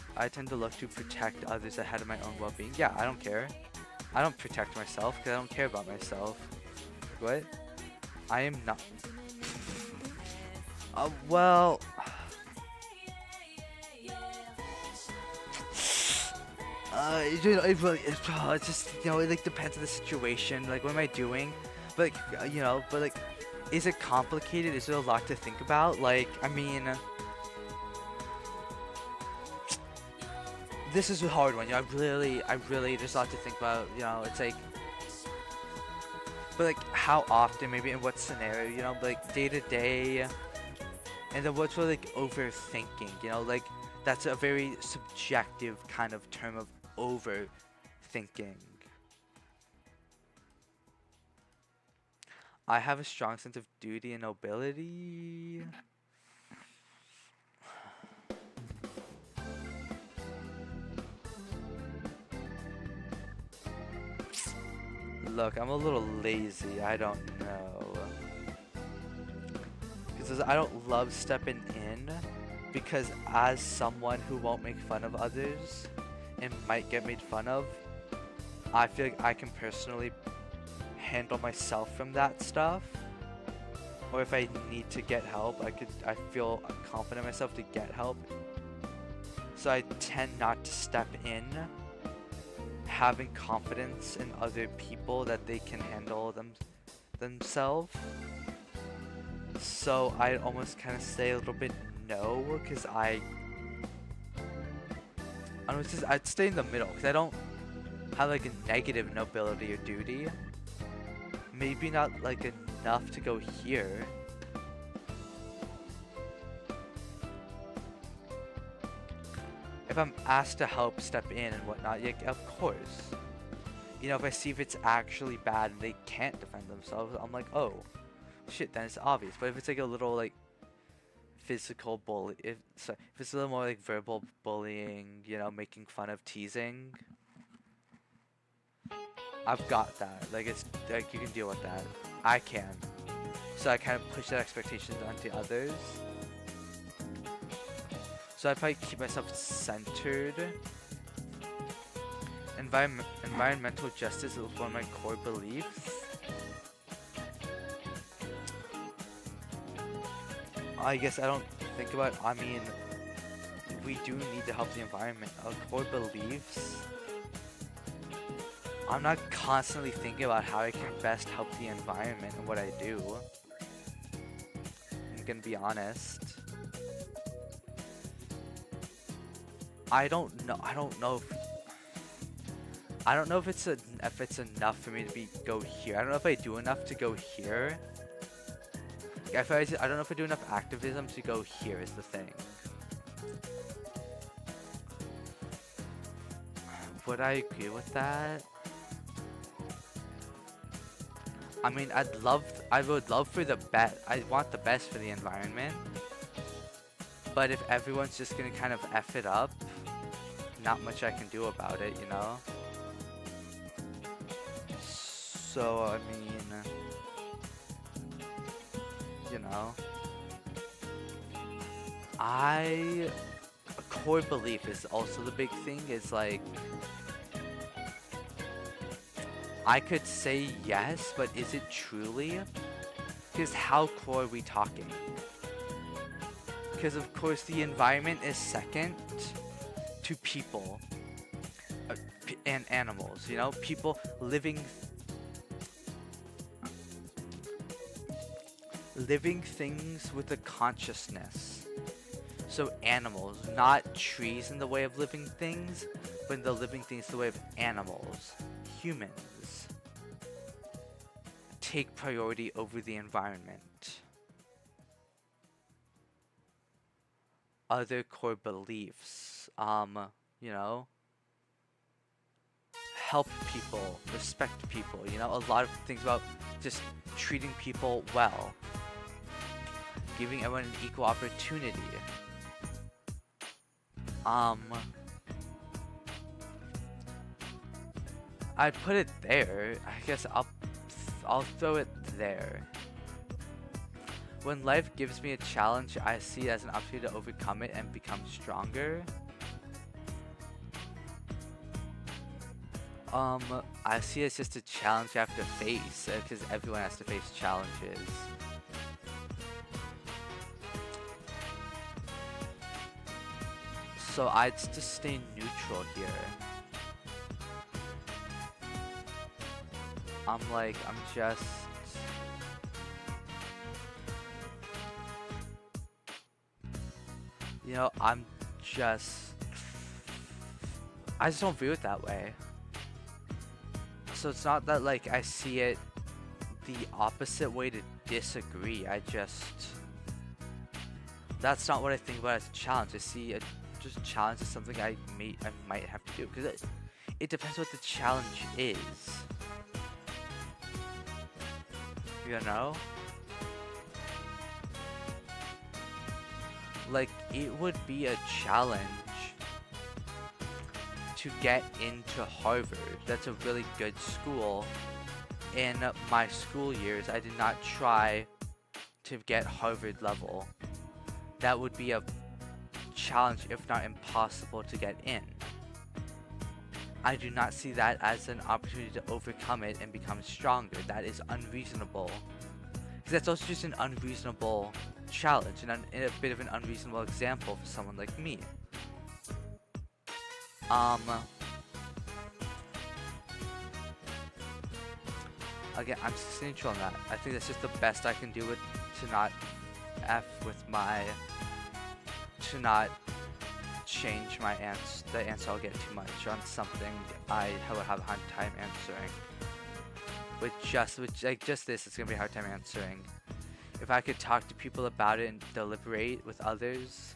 look to protect others ahead of my own well-being. Yeah, I don't care. I don't protect myself because I don't care about myself. What? I am not. Well. It's just, you know, it like depends on the situation. Like, what am I doing? But like, you know, but like, is it complicated? Is there a lot to think about? Like, I mean, this is a hard one. You know, I really, there's a lot to think about. You know, it's like, but like, how often? Maybe in what scenario? You know, like day to day, and then what's really like overthinking? You know, like that's a very subjective kind of term of overthinking. I have a strong sense of duty and nobility. Look, I'm a little lazy. I don't know. Because I don't love stepping in. Because as someone who won't make fun of others and might get made fun of, I feel like I can personally handle myself from that stuff. Or if I need to get help, I feel confident in myself to get help. So I tend not to step in, having confidence in other people that they can handle themselves. So I almost kind of say a little bit no, because I don't know, I'd stay in the middle, because I don't have like a negative nobility or duty. Maybe not like enough to go here. If I'm asked to help step in and whatnot, yeah, of course. You know, if I see if it's actually bad and they can't defend themselves, I'm like, oh, shit, then it's obvious. But if it's like a little like physical bully, if it's a little more like verbal bullying, you know, making fun of, teasing, I've got that. Like, it's like you can deal with that. I can. So I kind of push that expectation onto others. So I probably keep myself centered. Environmental justice is one of my core beliefs. I guess I don't think about, I mean, we do need to help the environment. Our core beliefs. I'm not constantly thinking about how I can best help the environment and what I do. I'm gonna be honest. I don't know if it's enough for me to go here. I don't know if I do enough to go here. I don't know if I do enough activism to go here is the thing. Would I agree with that? I mean, I would love for the best. I want the best for the environment. But if everyone's just gonna kind of F it up, not much I can do about it, you know? So, I mean, you know, a core belief is also the big thing, is like, I could say yes, but is it truly? Because how core are we talking? Because of course the environment is second to people and animals, you know? People living things with a consciousness. So animals, not trees in the way of living things, but the living things the way of animals. Humans take priority over the environment. Other core beliefs, you know, help people, respect people, you know, a lot of things about just treating people well, giving everyone an equal opportunity. I'd put it there. I guess I'll throw it there. When life gives me a challenge, I see it as an opportunity to overcome it and become stronger. I see it as just a challenge I have to face, because everyone has to face challenges. So I'd just stay neutral here. I'm just... You know, I just don't view it that way. So it's not that like I see it the opposite way to disagree. That's not what I think about as a challenge. I see just a challenge as something I might have to do, because it depends what the challenge is. You know? Like, it would be a challenge to get into Harvard. That's a really good school. in my school years, I did not try to get Harvard level. That would be a challenge, if not impossible, to get in. I do not see that as an opportunity to overcome it and become stronger. That is unreasonable. Because that's also just an unreasonable challenge and a bit of an unreasonable example for someone like me. Again, I'm just neutral on that. I think that's just the best I can do with to not F with my, to not change my answer, the answer I'll get too much on something I will have a hard time answering. With just this, it's gonna be a hard time answering. If I could talk to people about it and deliberate with others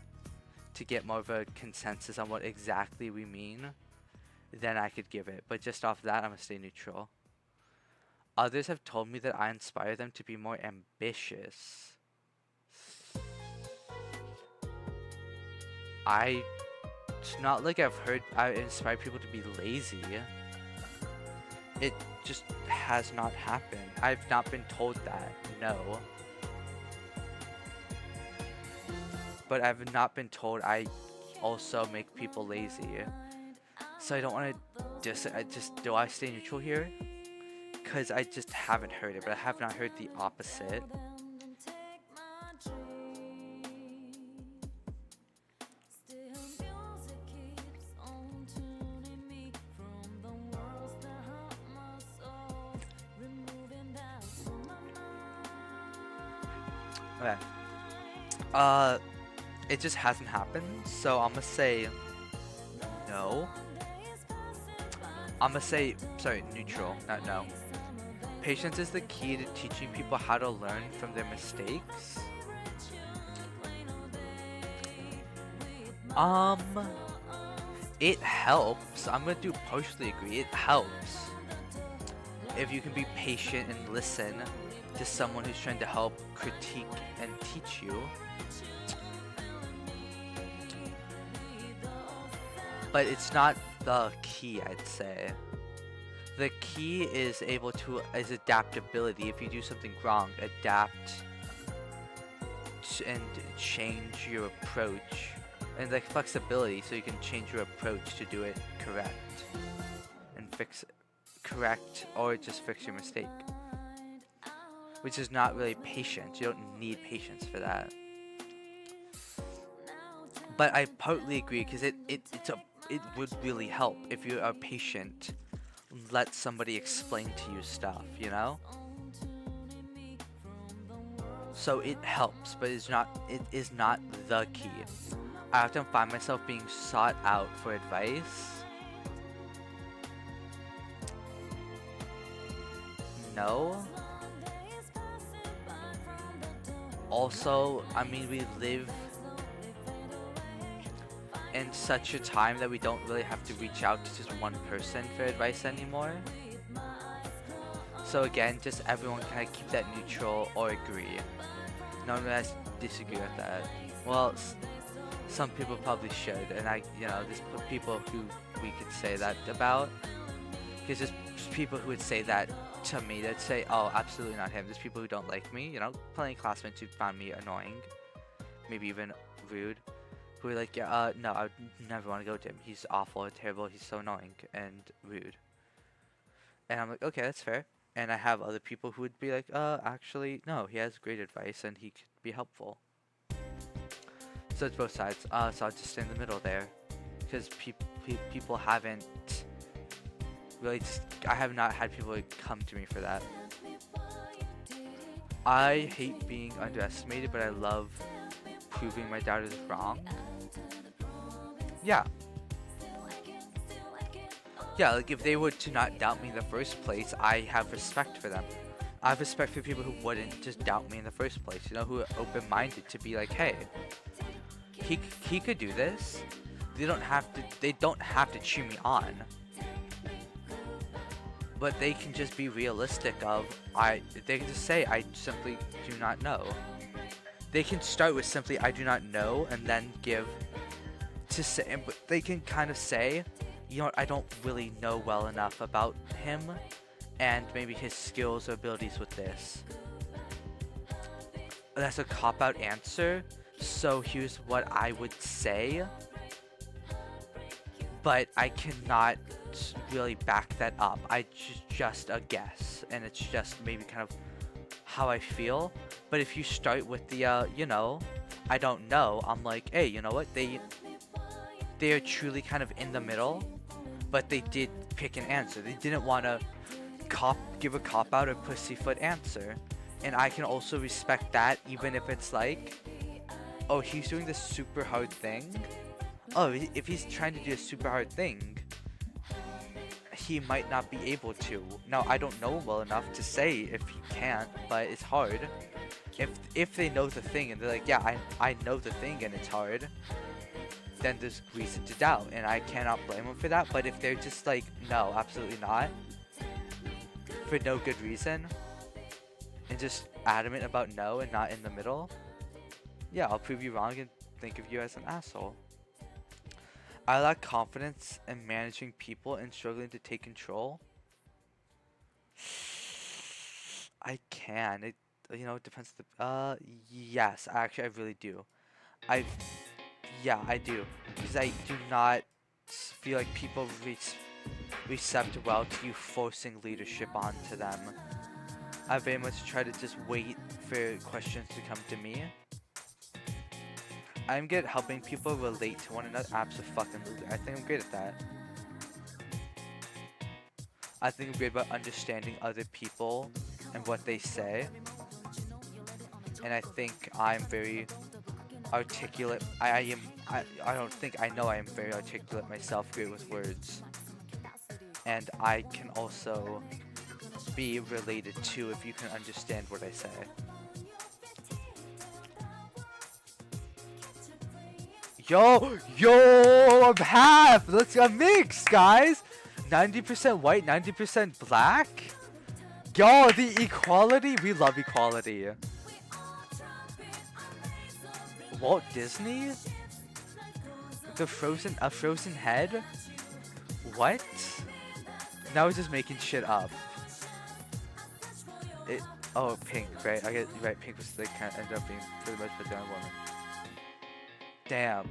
to get more of a consensus on what exactly we mean, then I could give it. But just off that, I'm gonna stay neutral. Others have told me that I inspire them to be more ambitious. It's not like I've heard I inspire people to be lazy. It just has not happened. I've not been told that, no. But I've not been told I also make people lazy. So I don't want to do I stay neutral here? Because I just haven't heard it, but I have not heard the opposite. Okay. It just hasn't happened, so I'm gonna say no. I'm gonna say, sorry, neutral, not no. Patience is the key to teaching people how to learn from their mistakes. It helps. I'm gonna do partially agree. It helps if you can be patient and listen to someone who's trying to help critique and teach you. But it's not the key, I'd say. The key is adaptability. If you do something wrong, adapt and change your approach. And like flexibility, so you can change your approach to do it correct. And correct, or just fix your mistake. Which is not really patience. You don't need patience for that. But I partly agree, because it would really help if you are patient. Let somebody explain to you stuff, you know? So it helps, but it is not the key. I often find myself being sought out for advice. No. Also, I mean, we live in such a time that we don't really have to reach out to just one person for advice anymore. So again, just everyone kind of keep that neutral or agree. No one has disagree with that. Well, some people probably should, and there's people who we could say that about. Because there's people who would say that to me, that say, oh, absolutely not him. There's people who don't like me, plenty of classmates who found me annoying, maybe even rude. Who are like, yeah, no, I would never want to go to him. He's awful and terrible. He's so annoying and rude. And I'm like, okay, that's fair. And I have other people who would be like, actually, no, he has great advice and he could be helpful. So it's both sides. So I'll just stay in the middle there. Because people haven't really, I have not had people come to me for that. I hate being underestimated, but I love proving my doubters wrong. Yeah, like if they were to not doubt me in the first place, I have respect for them. I have respect for people who wouldn't just doubt me in the first place, who are open-minded to be like, hey, he could do this. They don't have to cheer me on. But they can just be realistic they can just say, I simply do not know. They can start with simply, I do not know, and then but they can kind of say, I don't really know well enough about him, and maybe his skills or abilities with this. That's a cop-out answer, so here's what I would say, but I cannot really back that up. Just a guess, and it's just maybe kind of how I feel. But if you start with the you know, I don't know, I'm like, hey, you know what, they are truly kind of in the middle, but they did pick an answer. They didn't want to give a cop-out or pussyfoot answer. And I can also respect that, even if it's like, oh, he's doing this super hard thing. Oh, if he's trying to do a super hard thing, he might not be able to. Now, I don't know him well enough to say if he can't, but it's hard. If they know the thing and they're like, yeah, I know the thing and it's hard, then there's reason to doubt, and I cannot blame them for that. But if they're just like, no, absolutely not, for no good reason, and just adamant about no and not in the middle, yeah, I'll prove you wrong and think of you as an asshole. I lack confidence in managing people and struggling to take control. I can. It, you know, it depends. Yes, actually, I really do. Yeah, I do. Because I do not feel like people recept well to you forcing leadership onto them. I very much try to just wait for questions to come to me. I'm good at helping people relate to one another. Absolutely. I think I'm great at that. I think I'm great about understanding other people and what they say. And I think I'm very articulate. I don't think I know I am very articulate myself, great with words. And I can also be related to if you can understand what I say. Yo, I'm half. Let's get mixed, guys. 90% white, 90% black. Yo, the equality. We love equality. Walt Disney? A frozen head? What? Now he's just making shit up. Oh, pink, right? I get right. Pink was like kind of ended up being pretty much the only woman. Damn.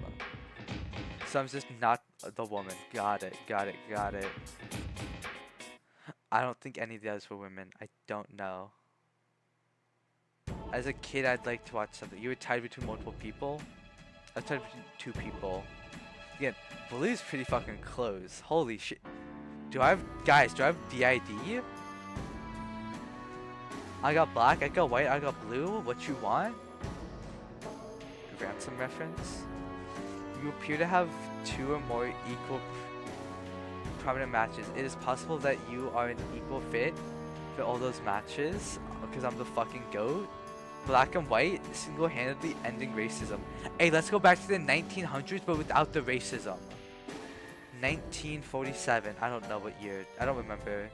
So I'm just not the woman. Got it. I don't think any of the others were women. I don't know. As a kid, I'd like to watch something. You were tied between multiple people? I was tied between two people. Again, blue's pretty fucking close. Holy shit. Do I have DID? I got black, I got white, I got blue. What you want? Ransom reference. You appear to have 2 or more equal prominent matches. It is possible that you are an equal fit for all those matches because I'm the fucking GOAT. Black and white, single-handedly ending racism. Hey, let's go back to the 1900s, but without the racism. 1947. I don't know what year. I don't remember.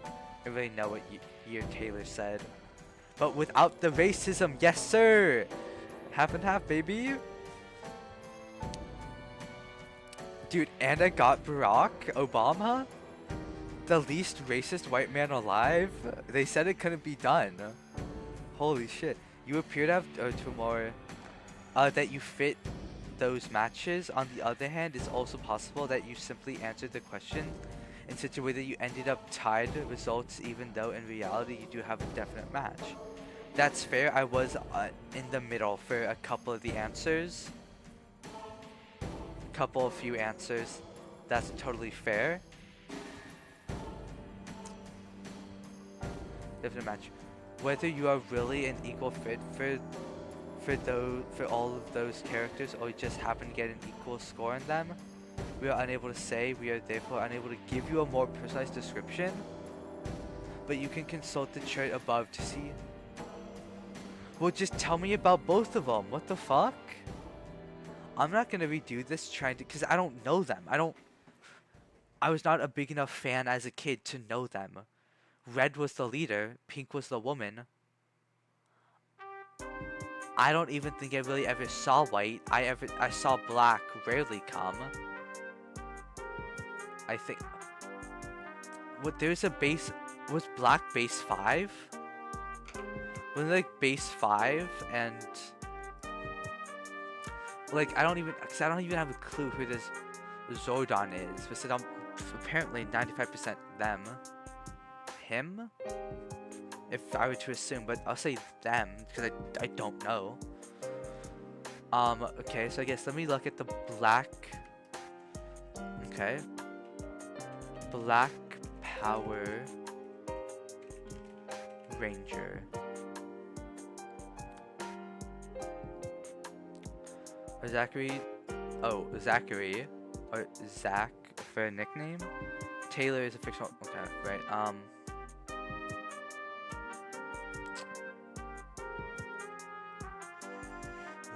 I really know what year Taylor said. But without the racism, yes, sir. Half and half, baby. Dude, and I got Barack Obama, the least racist white man alive. They said it couldn't be done. Holy shit. You appear to have 2 more that you fit those matches. On the other hand, it's also possible that you simply answered the question in such a way that you ended up tied results, even though in reality you do have a definite match. That's fair. I was in the middle for a couple of the answers. Few answers. That's totally fair. Definite match. Whether you are really an equal fit for all of those characters, or you just happen to get an equal score in them, we are unable to say. We are therefore unable to give you a more precise description. But you can consult the chart above to see. Well, just tell me about both of them. What the fuck? I'm not gonna redo this because I don't know them. I was not a big enough fan as a kid to know them. Red was the leader, pink was the woman. I don't even think I really ever saw white. I saw black rarely come. I think there's a base. Was black base 5? Was it like base 5 and like I don't even have a clue who this Zordon is. But said I'm apparently 95% them. Him? If I were to assume, but I'll say them because I don't know. Okay, so I guess let me look at the black. Okay. Black Power Ranger. Or Zachary. Oh, Zachary. Or Zach for a nickname. Taylor is a fictional. Okay, right.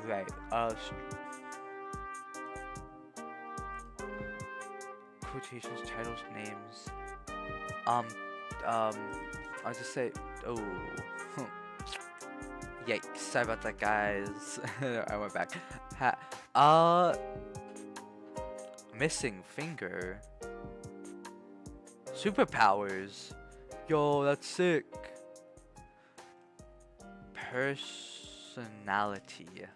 Right. Quotations, titles, names. I'll just say. Oh. Yikes! Sorry about that, guys. I went back. Missing finger. Superpowers. Yo, that's sick. Personality.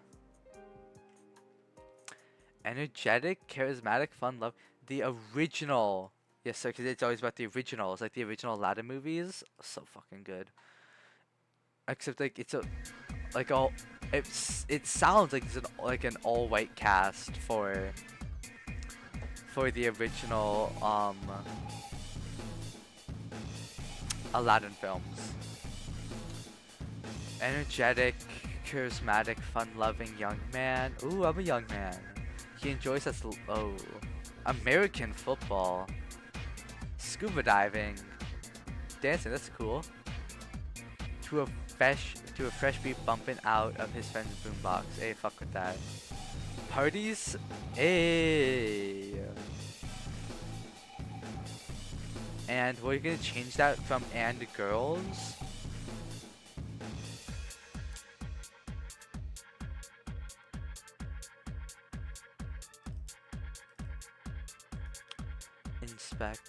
Energetic, charismatic, fun, love. The original. Yes, sir, because it's always about the originals. Like the original Aladdin movies. So fucking good. Except like it's a like all it sounds like it's an all white cast for the original Aladdin films. Energetic, charismatic, fun-loving young man. Ooh, I'm a young man. He enjoys us. Oh, American football, scuba diving, dancing. That's cool. To a fresh beat bumping out of his friend's boombox. Hey, fuck with that. Parties. Hey. And we're gonna change that from and girls. Inspect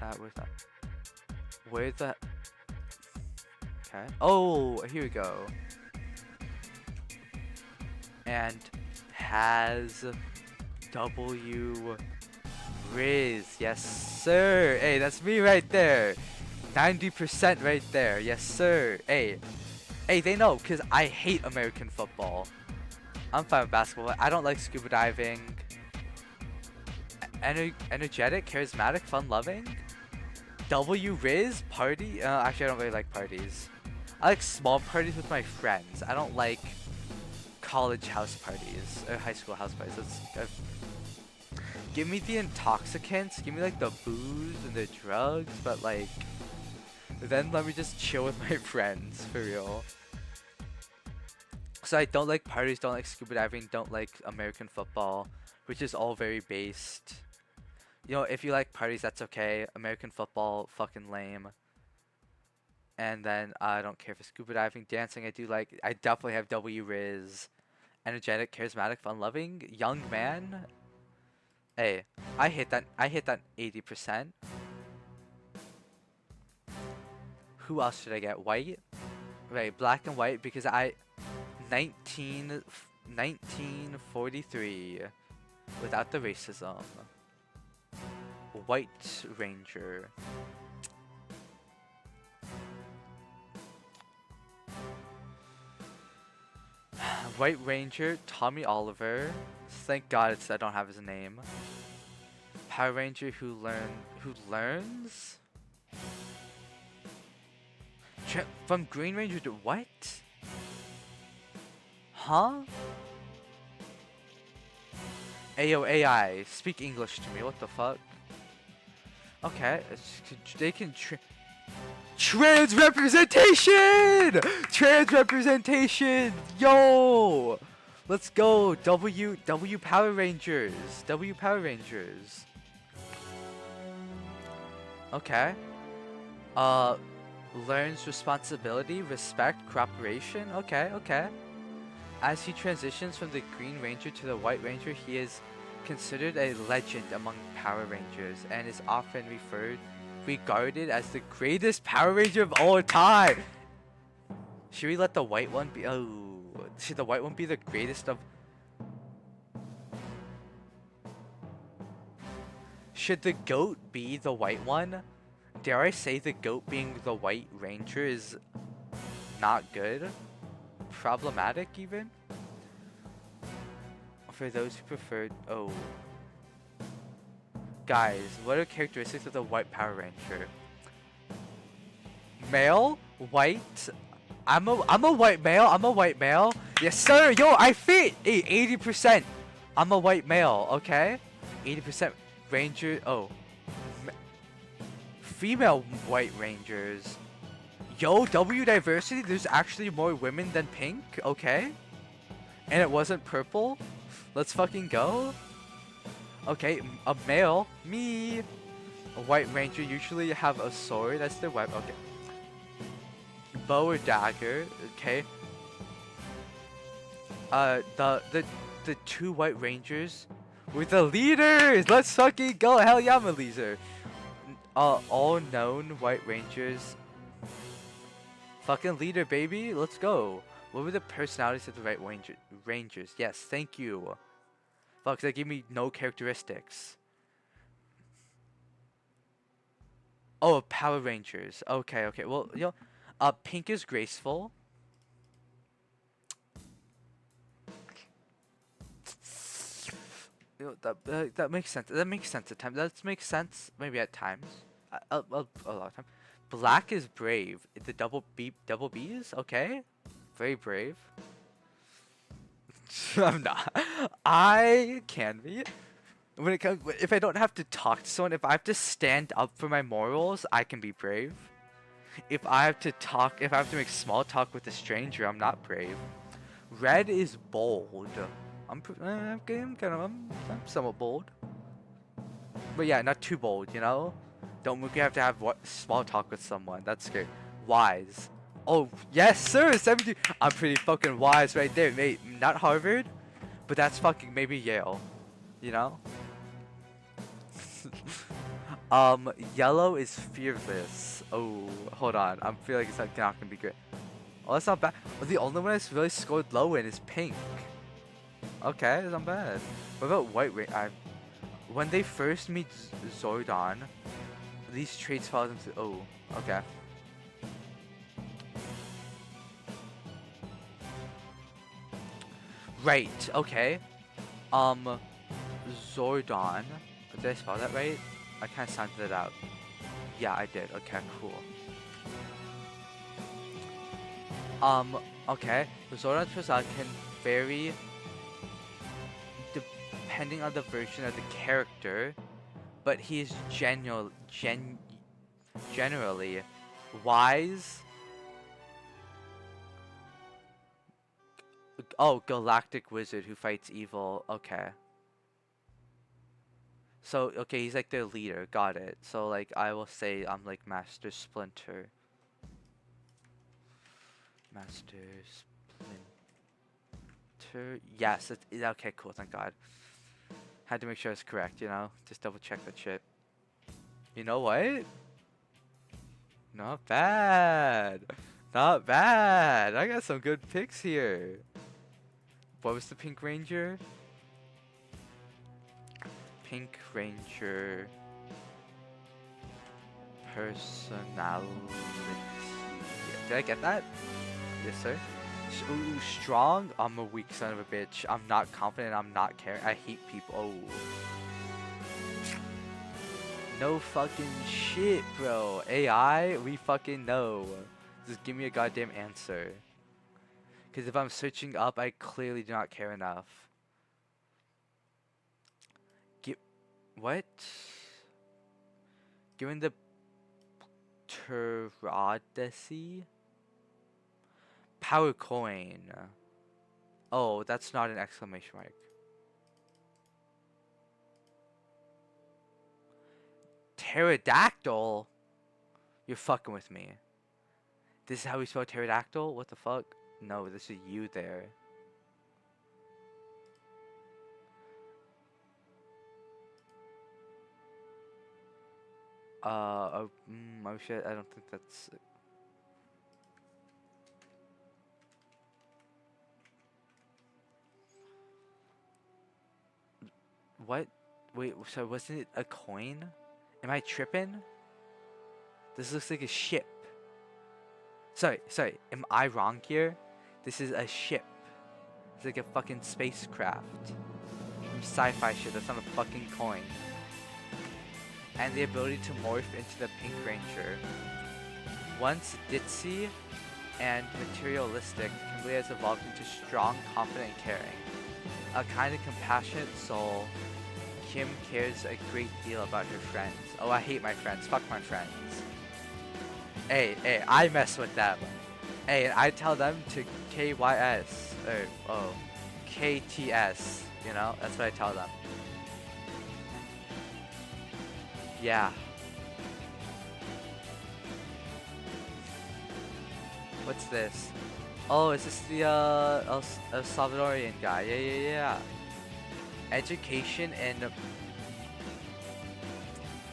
that with that. Where's that? Okay. Oh, here we go. And has W Riz. Yes, sir. Hey, that's me right there. 90% right there. Yes, sir. Hey, they know because I hate American football. I'm fine with basketball. I don't like scuba diving. Energetic, charismatic, fun-loving. W Riz party. Actually, I don't really like parties. I like small parties with my friends. I don't like college house parties or high school house parties. Give me the intoxicants. Give me like the booze and the drugs, but like then let me just chill with my friends for real. So I don't like parties. Don't like scuba diving. Don't like American football, which is all very based. You know, if you like parties, that's okay. American football, fucking lame. And then I don't care for scuba diving. Dancing, I do like. I definitely have W Riz. Energetic, charismatic, fun-loving, young man. Hey, I hit that 80%. Who else should I get? White? Right, black and white because 1943 without the racism. White Ranger. White Ranger, Tommy Oliver. Thank God I don't have his name. Power Ranger who learns? From Green Ranger to what? Huh? Ayo AI, speak English to me. What the fuck? Okay, they can trans representation! Trans representation! Yo! Let's go! W Power Rangers! W Power Rangers. Okay. Learns responsibility, respect, cooperation. Okay, okay. As he transitions from the Green Ranger to the White Ranger, he is considered a legend among Power Rangers and is often referred regarded as the greatest Power Ranger of all time. Should we let the white one be? Oh, should the white one be the greatest of? Should the goat be the white one? Dare I say the goat being the white ranger is not good? Problematic even? For those who preferred... Oh. Guys, what are characteristics of the white Power Ranger? Male? White? I'm a white male. I'm a white male. Yes, sir. Yo, I fit. Hey, 80%. I'm a white male. Okay. 80% ranger. Oh. Female white rangers. Yo, W diversity. There's actually more women than pink. Okay. And it wasn't purple. Let's fucking go. Okay, a male. Me. A white ranger usually have a sword. That's their weapon. Okay. Bow or dagger, okay. The two white rangers were the leaders. Let's fucking go. Hell yeah, I'm a leader. All known white rangers. Fucking leader, baby. Let's go. What were the personalities of the right rangers? Yes, thank you. Fuck, they gave me no characteristics. Oh, Power Rangers. Okay, okay. Well, you know, pink is graceful. You know, that makes sense. That makes sense at times. That makes sense maybe at times. A lot of time. Black is brave. The double B's. Okay, very brave. I'm not. I can be. When it comes, if I don't have to talk to someone, if I have to stand up for my morals, I can be brave. If I have to talk, if I have to make small talk with a stranger, I'm not brave. Red is bold. I'm somewhat bold. But yeah, not too bold, you know? Don't you have to have small talk with someone. That's scary. Wise. Oh, yes, sir. 70. I'm pretty fucking wise right there, mate. Not Harvard, but that's fucking maybe Yale. You know? Yellow is fearless. Oh, hold on. I feel like it's not gonna be great. Oh, that's not bad. Well, the only one that's really scored low in is pink. Okay, that's not bad. What about white rain? When they first meet Zordon, these traits follow them to. Oh, okay. Right. Okay. Zordon. Did I spell that right? I kind of sounded it out. Yeah, I did. Okay, cool. Okay. Zordon's personality can vary depending on the version of the character, but he's generally wise. Oh, galactic wizard who fights evil. Okay. So, okay, he's like their leader. Got it. So, like, I will say I'm like Master Splinter. Master Splinter. Yes. Okay, cool. Thank God. Had to make sure it's correct, you know? Just double check that shit. You know what? Not bad. Not bad. I got some good picks here. What was the Pink Ranger? Pink Ranger personality. Did I get that? Yes, sir. Ooh, strong. I'm a weak son of a bitch. I'm not confident. I'm not caring. I hate people. Oh. No fucking shit, bro. AI, we fucking know. Just give me a goddamn answer. Because if I'm searching up, I clearly do not care enough. What? Given the Terodicy? Power coin. Oh, that's not an exclamation mark. Pterodactyl? You're fucking with me. This is how we spell pterodactyl? What the fuck? No, this is you there. Oh shit, I don't think that's... What? Wait, so wasn't it a coin? Am I tripping? This looks like a ship. Sorry, am I wrong here? This is a ship. It's like a fucking spacecraft. From sci-fi shit, that's not a fucking coin. And the ability to morph into the Pink Ranger. Once ditzy and materialistic, Kimberly has evolved into strong, confident, and caring. A kind and compassionate soul, Kim cares a great deal about her friends. Oh, I hate my friends. Fuck my friends. Hey, I mess with them. Hey, and I tell them to KYS, or, KTS, you know? That's what I tell them. Yeah. What's this? Oh, is this the, El Salvadorian guy? Yeah. Education and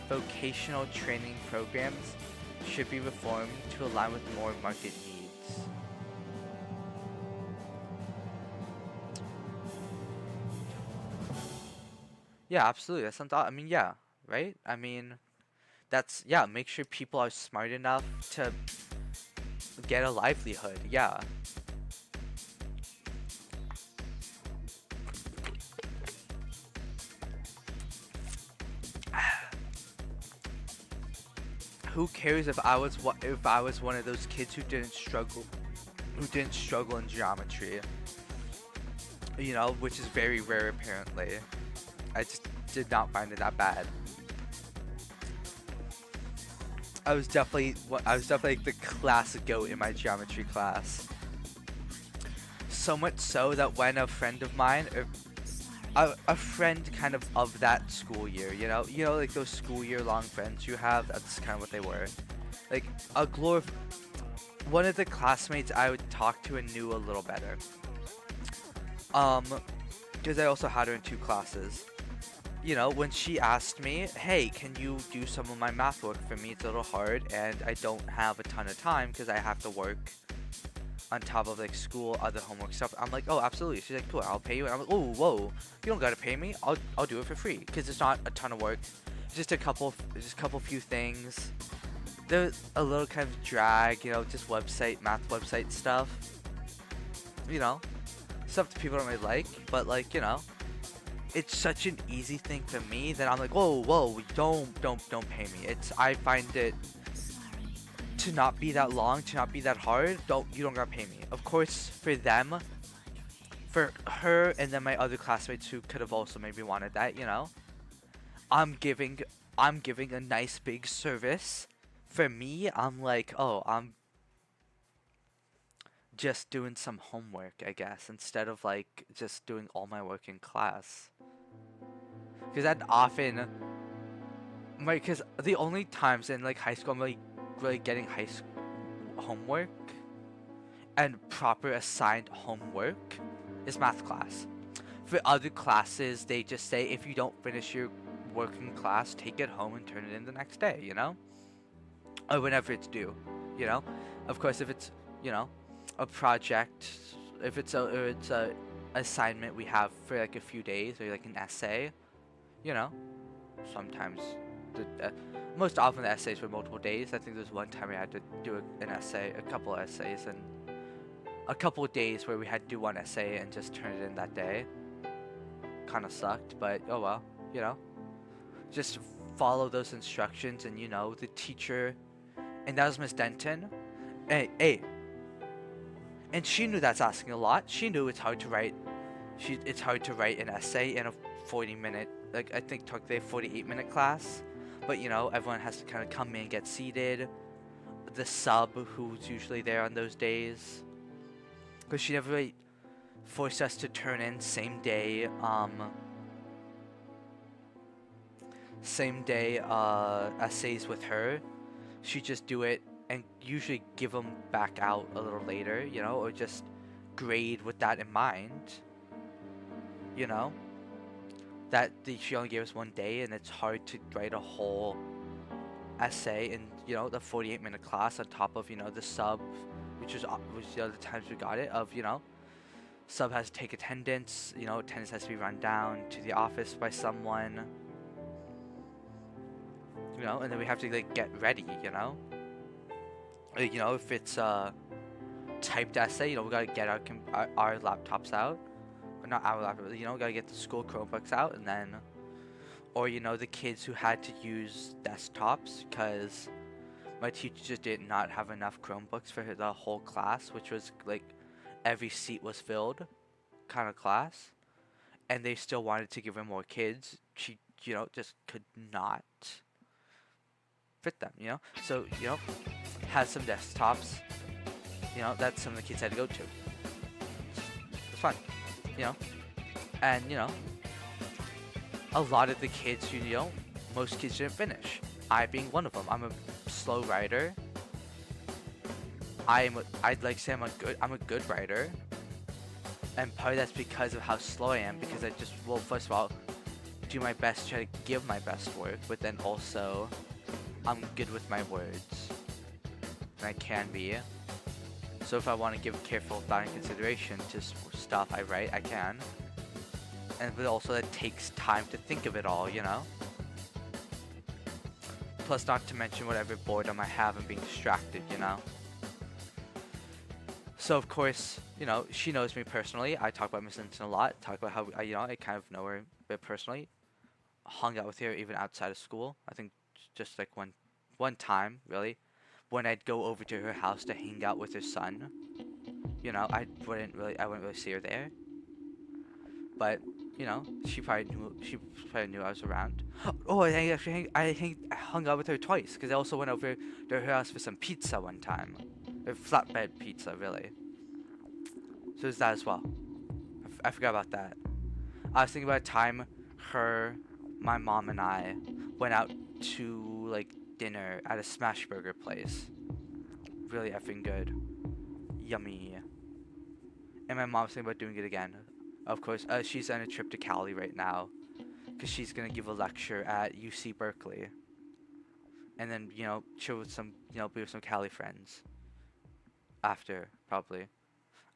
vocational training programs should be reformed to align with more market needs. Yeah, absolutely. That's something. I mean, yeah, right? I mean, that's, yeah, make sure people are smart enough to get a livelihood. Yeah. Who cares if I was one of those kids who didn't struggle in geometry? You know, which is very rare apparently. I just did not find it that bad. I was definitely like the class goat in my geometry class. So much so that when a friend of mine, a friend kind of that school year, you know, like those school year long friends you have, that's kind of what they were. Like one of the classmates I would talk to and knew a little better. Because I also had her in 2 classes. You know, when she asked me, hey, can you do some of my math work for me? It's a little hard and I don't have a ton of time because I have to work on top of like school, other homework stuff. I'm like, oh, absolutely. She's like, cool, I'll pay you. And I'm like, oh, whoa, you don't gotta pay me. I'll do it for free because it's not a ton of work. Just a couple few things. There's a little kind of drag, you know, just math website stuff. You know, stuff that people don't really like, but like, you know. It's such an easy thing for me that I'm like, whoa, don't pay me. I find it to not be that long, to not be that hard. You don't gotta pay me. Of course, for them, for her, and then my other classmates who could have also maybe wanted that, you know, I'm giving a nice big service. For me, I'm like, oh, I'm just doing some homework, I guess, instead of like just doing all my work in class. Because that often, because the only times in like high school I'm really getting high school homework and proper assigned homework is math class. For other classes, they just say if you don't finish your work in class, take it home and turn it in the next day, you know? Or whenever it's due, you know? Of course, if it's, you know, a project, if it's a assignment we have for like a few days or like an essay, you know, sometimes most often the essays were multiple days. I think there's one time we had to do a couple of essays, and a couple of days where we had to do one essay and just turn it in that day. Kind of sucked, but oh well, you know. Just follow those instructions, and you know, the teacher, and that was Miss Denton. Hey, and she knew that's asking a lot. She knew it's hard to write. It's hard to write an essay in a 40-minute, like I think took the 48-minute class. But you know, everyone has to kind of come in, get seated. The sub who's usually there on those days, because she never really forced us to turn in same day essays with her. She just do it and usually give them back out a little later, you know, or just grade with that in mind, you know. She only gave us one day, and it's hard to write a whole essay in, the 48-minute class on top of, the sub, which was the other times we got it, of, sub has to take attendance, attendance has to be run down to the office by someone, and then we have to, like, get ready, if it's a typed essay, we gotta get our laptops out, or not our laptops, we gotta get the school Chromebooks out, and then, or, the kids who had to use desktops, because my teacher just did not have enough Chromebooks for the whole class, which was, like, every seat was filled kind of class, and they still wanted to give her more kids. She, just could not fit them, so, has some desktops, that some of the kids had to go to. It's fun, and, a lot of the kids who, most kids didn't finish. I being one of them. I'm a slow writer. I'd like to say I'm a good writer. And part of that's because of how slow I am, because I just, well, first of all, do my best to try to give my best work, but then also, I'm good with my words. And I can be. So if I want to give careful thought and consideration to stuff I write, I can. But also that takes time to think of it all, Plus, not to mention whatever boredom I have and being distracted, So of course, she knows me personally. I talk about Miss Linton a lot. Talk about how I kind of know her a bit personally. Hung out with her even outside of school. I think just like one time really, when I'd go over to her house to hang out with her son. I wouldn't really see her there. But she probably knew I was around. Oh, I hung out with her twice because I also went over to her house for some pizza one time, a flatbread pizza, really. So there's that as well. I forgot about that. I was thinking about a time my mom and I went out to like dinner at a smash burger place. Really effing good, yummy. And my mom's thinking about doing it again. Of course, she's on a trip to Cali right now, because she's gonna give a lecture at UC Berkeley, and then chill with some be with some Cali friends. After probably,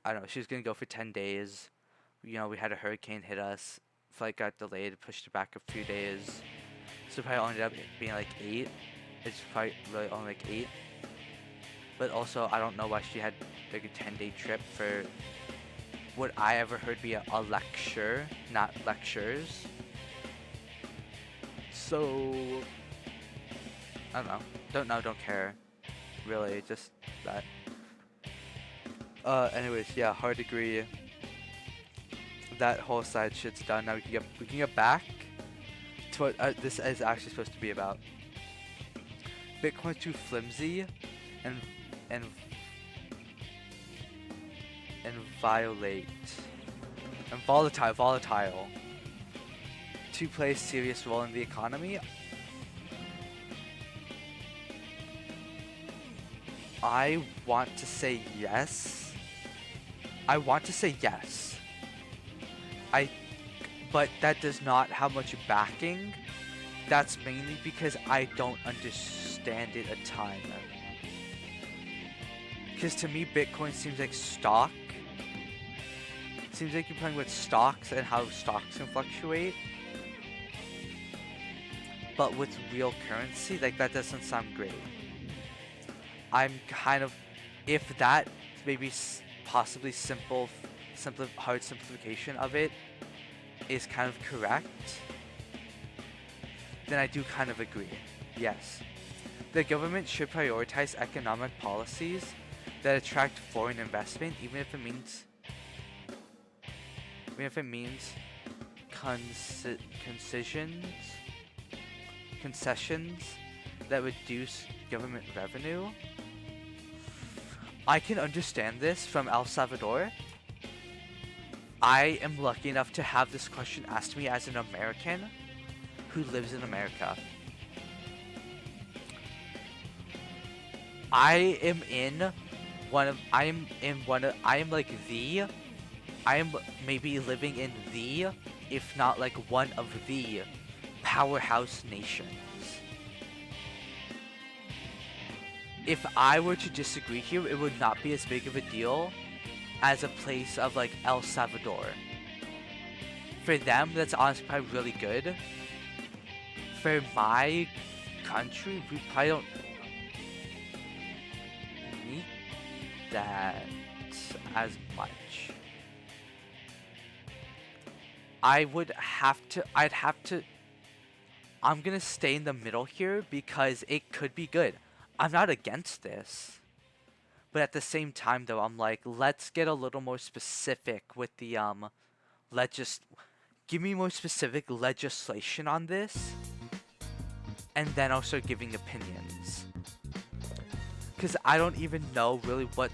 I don't know. She was gonna go for 10 days. We had a hurricane hit us. Flight got delayed, pushed it back a few days. So probably ended up being like 8. It's probably really only like 8. But also, I don't know why she had like a 10-day trip for what I ever heard be a lecture, not lectures. So, I don't know. Don't know, don't care. Really, just that. Anyways, yeah, hard degree. That whole side shit's done. Now we can get back to what this is actually supposed to be about. Bitcoin's too flimsy and violate and volatile to play a serious role in the economy. I want to say yes. But that does not have much backing. That's mainly because I don't understand it a ton. Because to me, Bitcoin seems like stock. Seems like you're playing with stocks and how stocks can fluctuate. But with real currency, like that doesn't sound great. I'm kind of, if that maybe possibly hard simplification of it is kind of correct, then I do kind of agree. Yes. The government should prioritize economic policies that attract foreign investment, even if it means concessions that reduce government revenue. I can understand this from El Salvador. I am lucky enough to have this question asked to me as an American who lives in America. I am maybe living in the, if not like one of the powerhouse nations. if I were to disagree here, it would not be as big of a deal as a place of like El Salvador. For them, that's honestly probably really good. For my country, we probably don't need that as much. I'd have to, I'm gonna stay in the middle here because it could be good. I'm not against this. But at the same time though, I'm like, let's get a little more specific with the, give me more specific legislation on this. And then I'll start giving opinions. Because I don't even know really what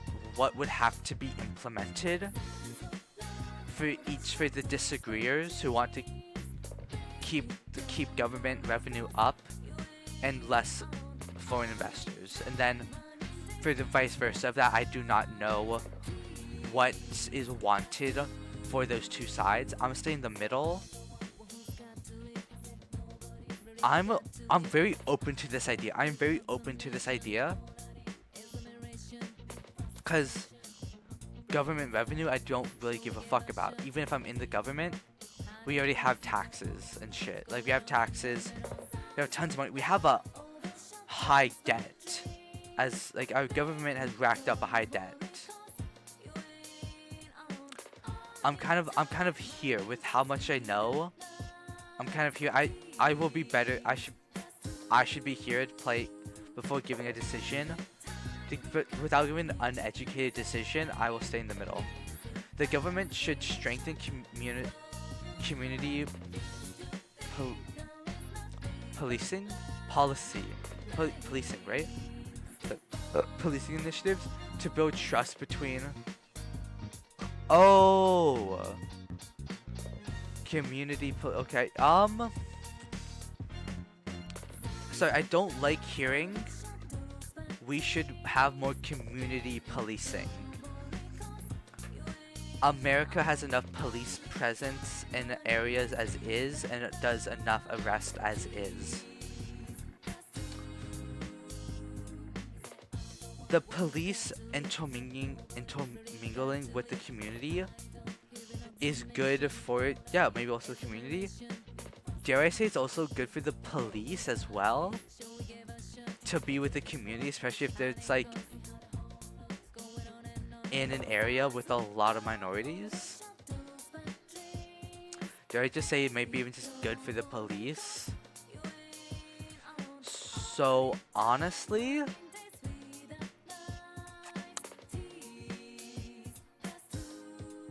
would have to be implemented for the disagreeers who want to keep government revenue up and less foreign investors. And then for the vice versa of that, I do not know what is wanted for those two sides. I'm staying in the middle. I'm very open to this idea. I'm very open to this idea because government revenue I don't really give a fuck about. Even if I'm in the government, we already have taxes and shit. Like, we have taxes, we have tons of money. We have a high debt. As like, our government has racked up a high debt. I'm kind of here with how much I know. I'm kind of here. I will be better. I should be here to play before giving a decision. But without giving an uneducated decision, I will stay in the middle. The government should strengthen community policing policy. Policing, right? Policing initiatives to build trust between. Oh, community. Okay. Sorry, I don't like hearing. We should have more community policing. America has enough police presence in areas as is, and it does enough arrest as is. The police intermingling with the community is good for, yeah, maybe also the community. Dare I say it's also good for the police as well to be with the community, especially if it's like in an area with a lot of minorities. Dare I just say it might be even just good for the police? So honestly,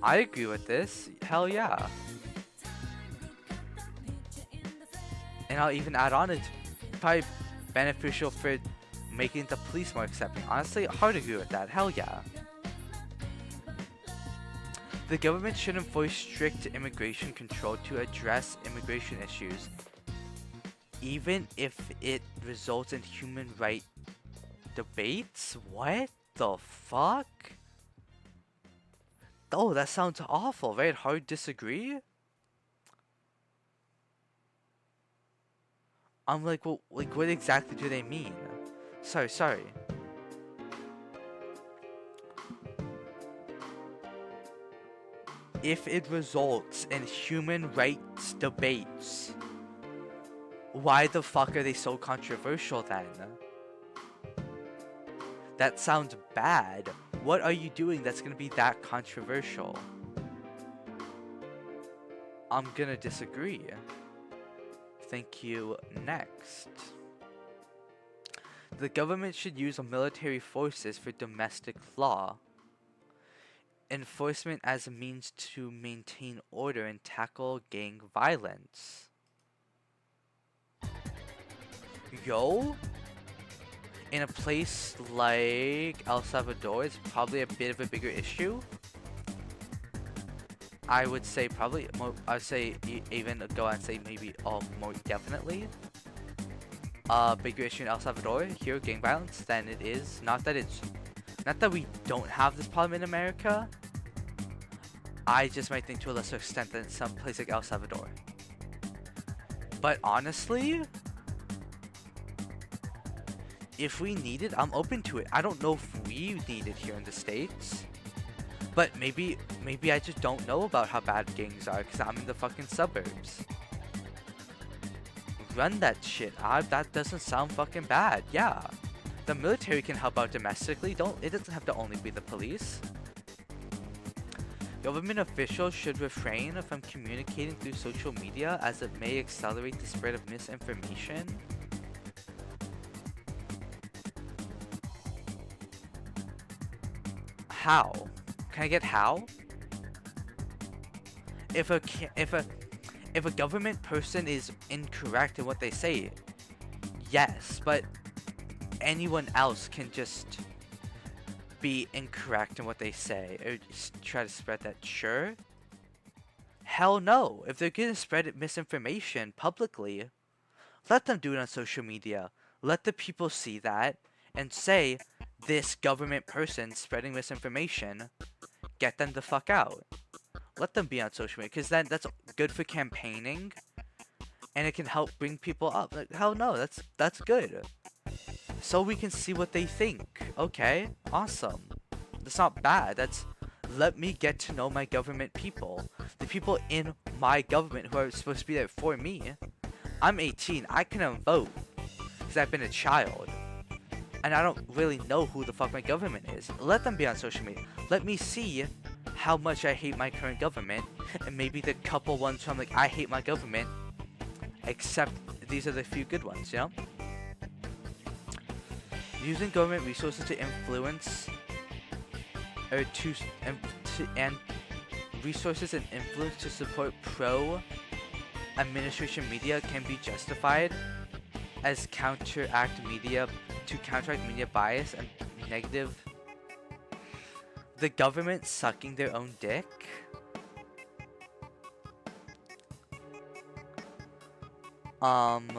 I agree with this. Hell yeah. And I'll even add on, it's probably beneficial for making the police more accepting. Honestly, hard to agree with that. Hell yeah. The government should enforce strict immigration control to address immigration issues, even if it results in human rights debates? What the fuck? Oh, that sounds awful. Very hard to disagree. I'm like, well, like, what exactly do they mean? Sorry. If it results in human rights debates, why the fuck are they so controversial then? That sounds bad. What are you doing that's gonna be that controversial? I'm gonna disagree. Thank you. Next. The government should use military forces for domestic law enforcement as a means to maintain order and tackle gang violence. Yo, in a place like El Salvador, it's probably a bit of a bigger issue. I would say probably more, I'd say even go and say maybe more definitely bigger issue in El Salvador here, gang violence, than it is. Not that we don't have this problem in America. I just might think to a lesser extent than some place like El Salvador. But honestly, if we need it, I'm open to it. I don't know if we need it here in the States. But maybe I just don't know about how bad gangs are because I'm in the fucking suburbs. Run that shit. That doesn't sound fucking bad. Yeah. The military can help out domestically. It doesn't have to only be the police. Government officials should refrain from communicating through social media as it may accelerate the spread of misinformation. How? Can I get how? If a government person is incorrect in what they say, yes, but anyone else can just be incorrect in what they say or just try to spread that. Sure. Hell no. If they're gonna spread misinformation publicly, let them do it on social media. Let the people see that and say, this government person spreading misinformation, get them the fuck out. Let them be on social media, because then that's good for campaigning, and it can help bring people up. Like, hell no, that's good. So we can see what they think. Okay, awesome. That's not bad. That's, let me get to know my government people. The people in my government who are supposed to be there for me. I'm 18, I couldn't vote, because I've been a child. And I don't really know who the fuck my government is. Let them be on social media. Let me see how much I hate my current government, and maybe the couple ones from like, I hate my government, except these are the few good ones, you know? Using government resources to influence, or and resources and influence to support pro-administration media can be justified as counteract media bias and negative. The government sucking their own dick. Huh.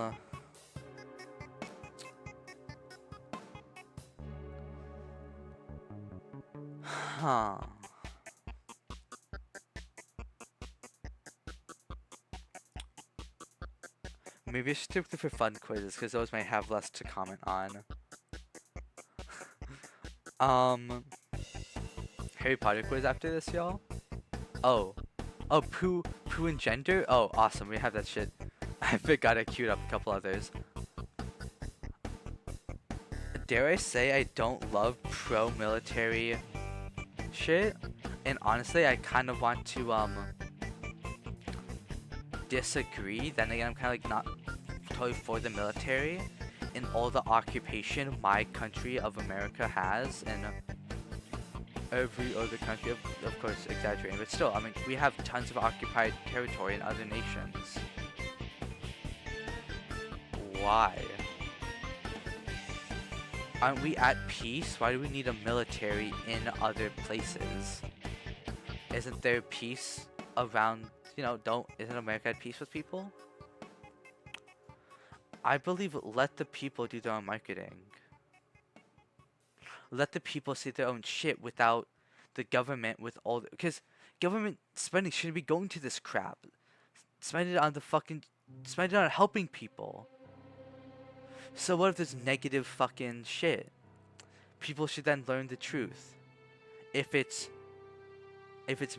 Maybe I should stick for fun quizzes, because those might have less to comment on. Harry Potter quiz after this, y'all? Oh, poo and gender? Oh, awesome, we have that shit. I forgot I queued up a couple others. Dare I say I don't love pro-military shit? And honestly, I kind of want to, disagree. Then again, I'm kind of like not totally for the military and all the occupation my country of America has, and every other country, of course exaggerating, but still, I mean, we have tons of occupied territory in other nations. Why? Aren't we at peace? Why do we need a military in other places? Isn't there peace around, you know, isn't America at peace with people? I believe let the people do their own marketing. Let the people see their own shit without the government with all because government spending shouldn't be going to this crap. Spend it on spend it on helping people. So what if there's negative fucking shit? People should then learn the truth. If it's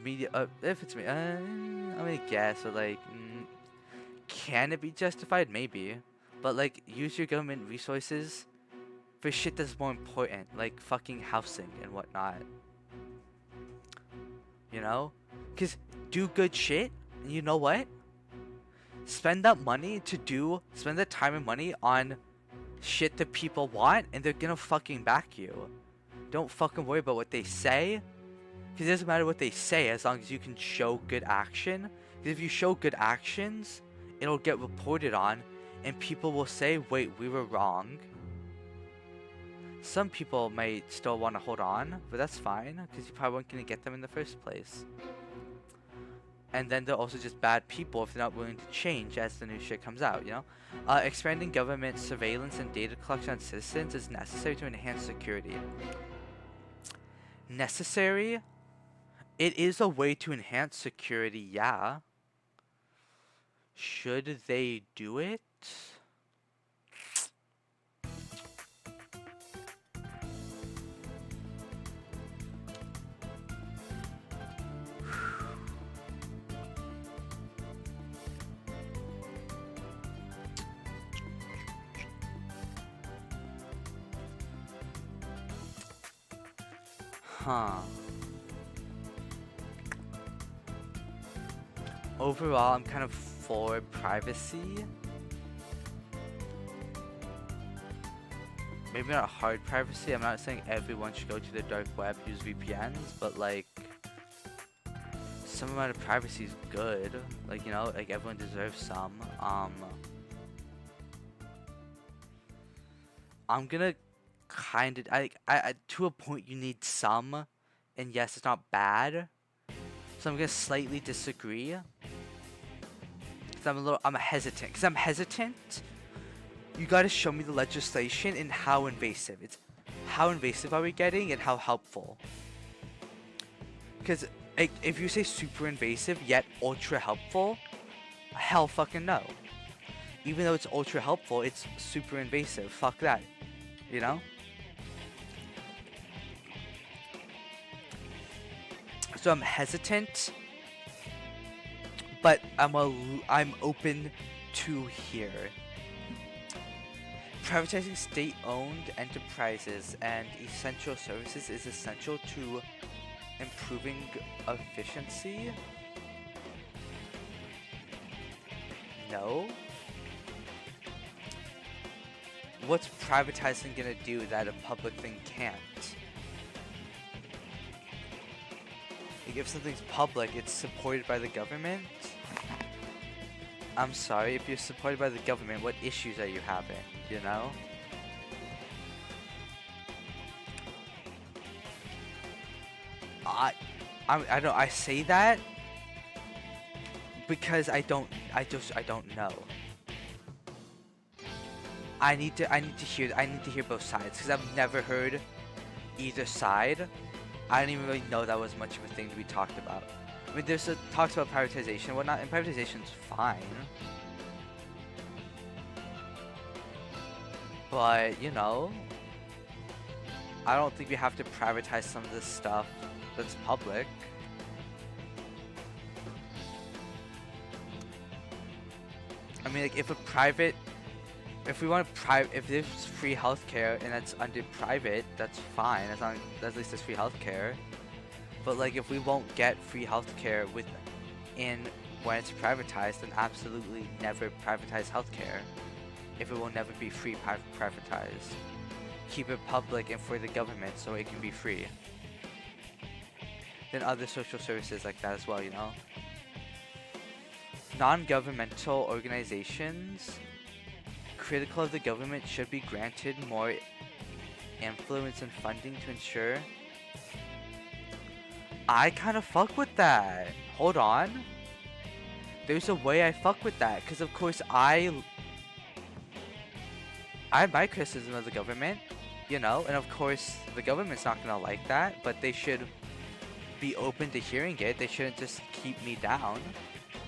media, I'm gonna guess, but like, can it be justified? Maybe, but like, use your government resources for shit that's more important, like fucking housing and whatnot. You know, cause do good shit, and you know what? Spend that time and money on shit that people want, and they're gonna fucking back you. Don't fucking worry about what they say, because it doesn't matter what they say as long as you can show good action. Because if you show good actions, it'll get reported on, and people will say, wait, we were wrong. Some people might still want to hold on, but that's fine, because you probably weren't going to get them in the first place. And then they're also just bad people if they're not willing to change as the new shit comes out, you know? Expanding government surveillance and data collection on citizens is necessary to enhance security. Necessary? It is a way to enhance security, yeah. Should they do it? Huh. Overall, I'm kind of for privacy. Maybe not hard privacy. I'm not saying everyone should go to the dark web, use VPNs, but like some amount of privacy is good. Like, you know, like everyone deserves some. I'm gonna kind of I to a point you need some, and yes, it's not bad. So I'm gonna slightly disagree. Cause I'm hesitant. Cause I'm hesitant. You gotta show me the legislation and how invasive. It's how invasive are we getting and how helpful. Cause like, if you say super invasive yet ultra helpful, hell fucking no. Even though it's ultra helpful, it's super invasive. Fuck that. You know? So I'm hesitant, but I'm open to hear. Privatizing state-owned enterprises and essential services is essential to improving efficiency. No. What's privatizing gonna do that a public thing can't? Like if something's public, it's supported by the government. I'm sorry, if you're supported by the government, what issues are you having, you know? I say that because I don't know. I need to hear both sides because I've never heard either side. I didn't even really know that was much of a thing to be talked about. I mean, there's talks about privatization and whatnot, and privatization's fine. But, you know, I don't think we have to privatize some of this stuff that's public. I mean, like, if we want if there's free healthcare and that's under private, that's fine. As long as at least there's free healthcare. But like, if we won't get free healthcare when it's privatized, then absolutely never privatize healthcare. If it will never be free privatized, keep it public and for the government so it can be free. Then other social services like that as well, you know. Non-governmental organizations critical of the government should be granted more influence and funding to ensure. I kind of fuck with that. Hold on. There's a way I fuck with that, because of course I have my criticism of the government, you know, and of course the government's not gonna like that, but they should be open to hearing it. They shouldn't just keep me down.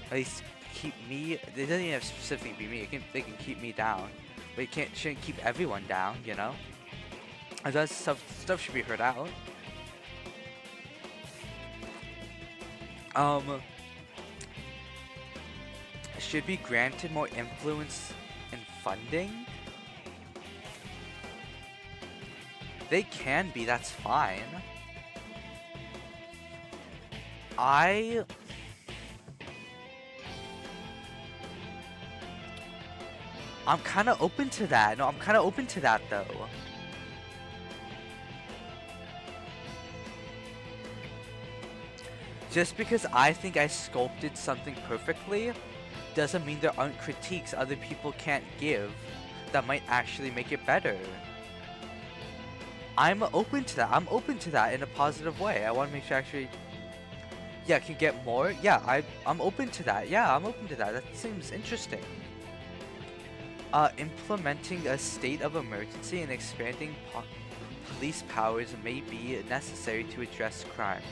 At least keep me. It doesn't even have to specifically be me. They can keep me down, but shouldn't keep everyone down, you know. And that stuff should be heard out. Should be granted more influence and funding. They can be, that's fine. I'm kind of open to that. No, I'm kind of open to that though. Just because I think I sculpted something perfectly doesn't mean there aren't critiques other people can't give that might actually make it better. I'm open to that. I'm open to that in a positive way. I want to make sure actually, yeah, can get more. Yeah, I'm open to that. Yeah, I'm open to that. That seems interesting. Implementing a state of emergency and expanding police powers may be necessary to address crime.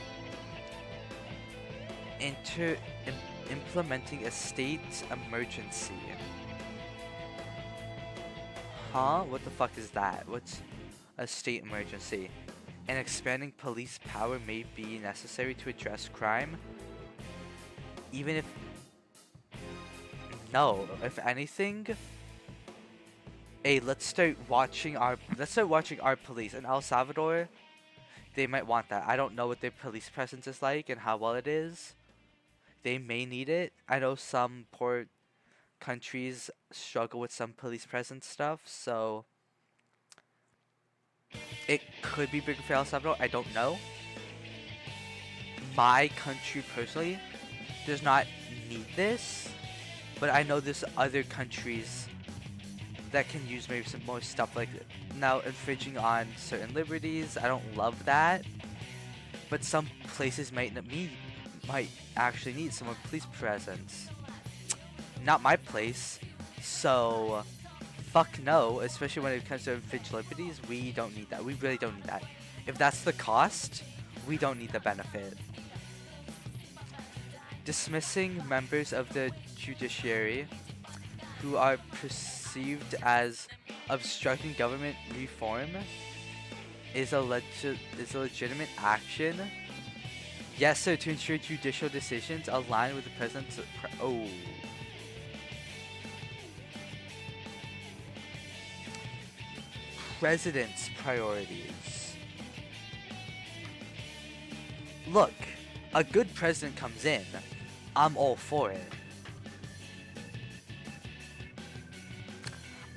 Implementing a state emergency. Huh? What the fuck is that? What's a state emergency? And expanding police power may be necessary to address crime. Even if... No. If anything... Hey, let's start watching our police. In El Salvador, they might want that. I don't know what their police presence is like and how well it is. They may need it. I know some poor countries struggle with some police presence stuff, so it could be bigger for El Salvador. I don't know. My country personally does not need this, but I know there's other countries that can use maybe some more stuff like now infringing on certain liberties. I don't love that, but some places might actually need some more police presence. Not my place, so fuck no. Especially when it comes to infringe liberties, we don't need that. We really don't need that. If that's the cost, we don't need the benefit. Dismissing members of the judiciary who are perceived as obstructing government reform is a legitimate action. Yes, sir, to ensure judicial decisions align with the president's president's priorities. Look, a good president comes in, I'm all for it.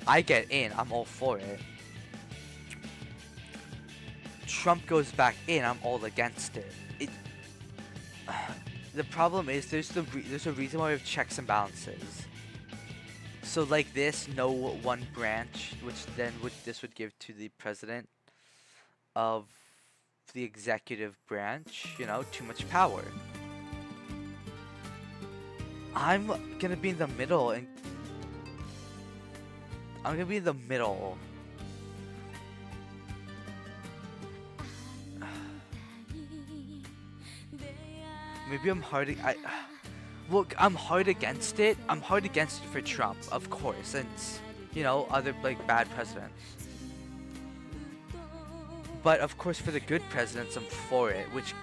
I get in, I'm all for it. Trump goes back in, I'm all against it. The problem is there's a reason why we have checks and balances. So like this, no one branch, which then this would give to the president of the executive branch, you know, too much power. I'm gonna be in the middle and I'm gonna be in the middle. Maybe I'm hard. Look, I'm hard against it. I'm hard against it for Trump, of course, and you know other like bad presidents. But of course, for the good presidents, I'm for it, which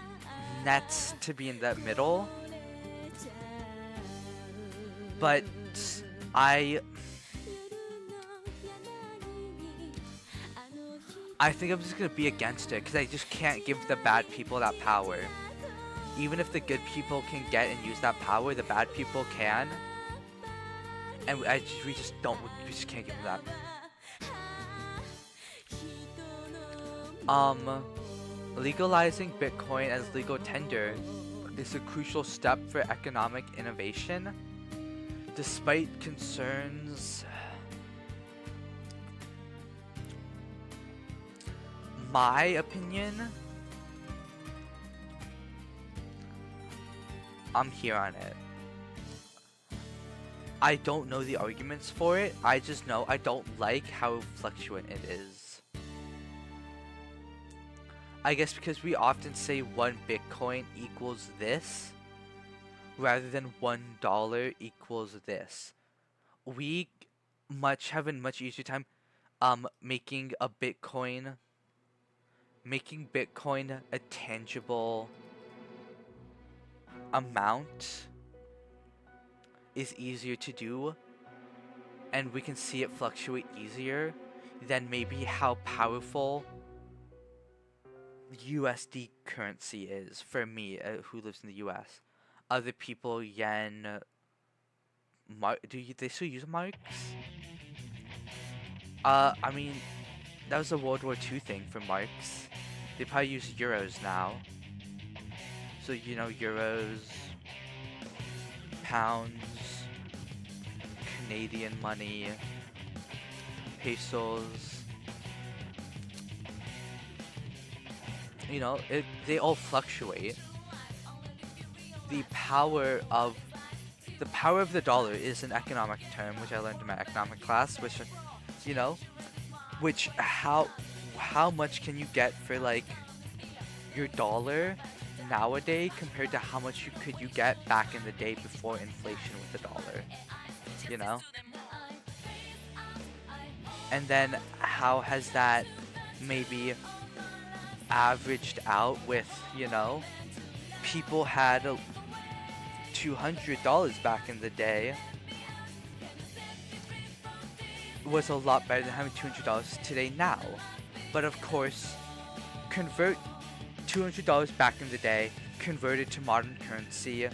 nets to be in that middle. But I think I'm just gonna be against it because I just can't give the bad people that power. Even if the good people can get and use that power, the bad people can. And we just can't give them that. Legalizing Bitcoin as legal tender is a crucial step for economic innovation. Despite concerns, my opinion, I'm here on it. I don't know the arguments for it. I just know I don't like how fluctuant it is. I guess because we often say 1 Bitcoin equals this, rather than $1 equals this. We have a much easier time making Bitcoin a tangible amount is easier to do, and we can see it fluctuate easier than maybe how powerful USD currency is for me, who lives in the US. Other people, yen, they still use marks? I mean, that was a World War II thing for marks. They probably use euros now. So, you know, euros, pounds, Canadian money, pesos. You know, they all fluctuate. The power of the dollar is an economic term, which I learned in my economic class, which, you know, how much can you get for like your dollar nowadays compared to how much could you get back in the day before inflation with the dollar, you know? And then how has that maybe averaged out with, you know, people had $200 back in the day was a lot better than having $200 today now. But of course, convert $200 back in the day, converted to modern currency,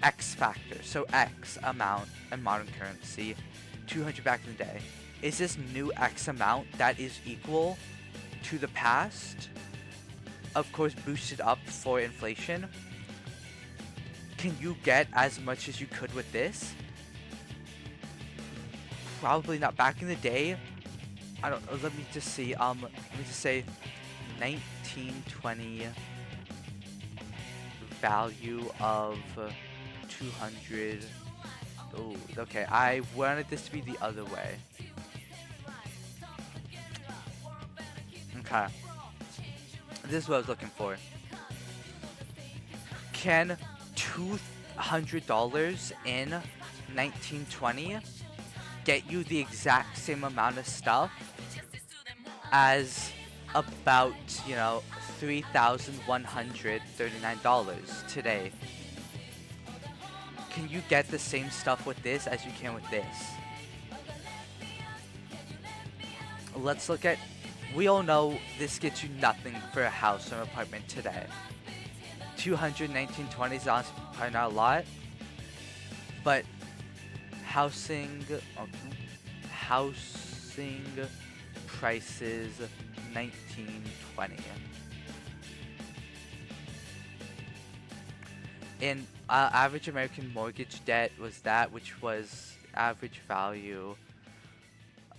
X factor. So X amount in modern currency, 200 back in the day. Is this new X amount that is equal to the past? Of course, boosted up for inflation. Can you get as much as you could with this? Probably not. Back in the day, I don't. Let me just see. Let me just say, 1920 value of 200. Oh, okay. I wanted this to be the other way. Okay. This is what I was looking for. Can $200 in 1920 get you the exact same amount of stuff as about, you know, $3,139 today? Can you get the same stuff with this as you can with this? Let's look at, we all know this gets you nothing for a house or an apartment today. 219.20 is honestly probably not a lot, but housing prices 1920. In average American mortgage debt was that, which was average value.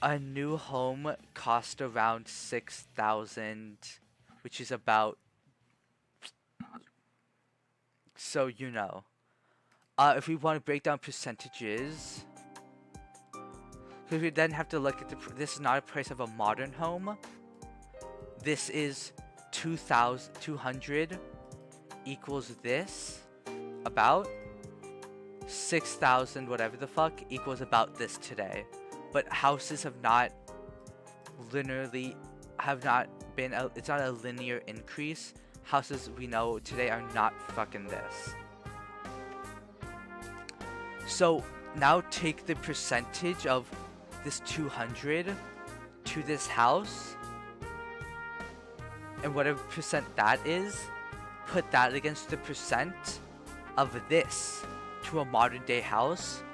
A new home cost around $6,000, which is about, so you know. If we want to break down percentages, because we then have to look at this is not a price of a modern home. This is 200 equals this, about 6,000 whatever the fuck equals about this today. But houses have not been, it's not a linear increase. Houses we know today are not fucking this. So now take the percentage of this 200 to this house, and whatever percent that is, put that against the percent of this to a modern day house,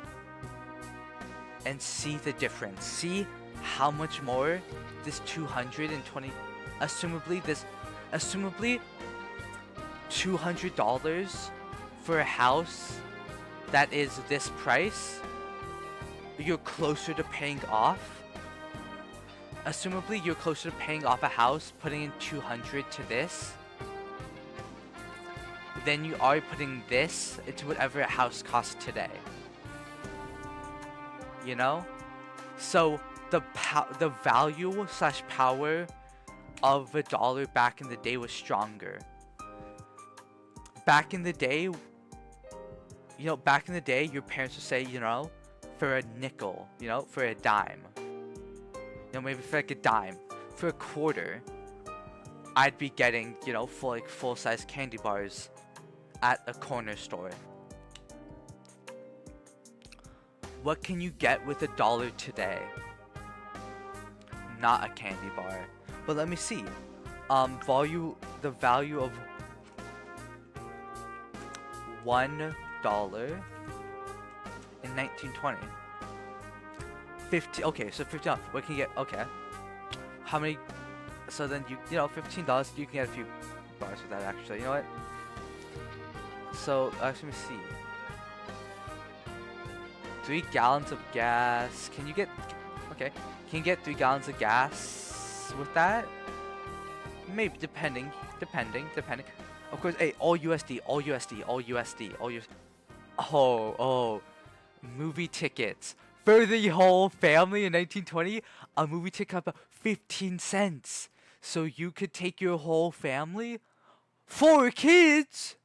and see the difference. See how much more this 220, assumably $200 for a house that is this price, you're closer to paying off. Assumably you're closer to paying off a house putting in 200 to this than you are putting this into whatever a house costs today. You know? So the value / power of the dollar back in the day was stronger. Back in the day, your parents would say, you know, for a nickel, you know, for a dime, you know, maybe for like a dime, for a quarter, I'd be getting, you know, full-size candy bars at a corner store. What can you get with $1 today? Not a candy bar. But let me see. The value of $1 in 1920. 50. Okay, so $50. What can you get? Okay. How many? So then you know, $15. You can get a few bars with that. Actually, you know what? So let me see. 3 gallons of gas. Can you get? Okay. Can you get 3 gallons of gas with that? Maybe, depending. Of course, hey, all USD. Oh, movie tickets for the whole family in 1920. A movie ticket cost about 15 cents. So you could take your whole family, 4 kids,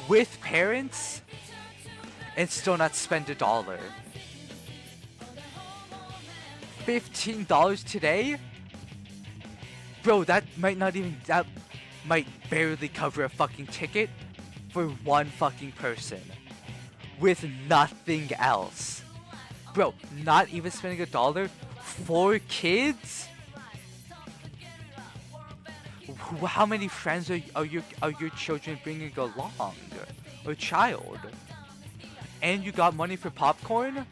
with parents, and still not spend $1. $15 today? Bro, that might barely cover a fucking ticket for one fucking person. With nothing else. Bro, not even spending $1? 4 kids? How many friends are your children bringing along, or child? And you got money for popcorn?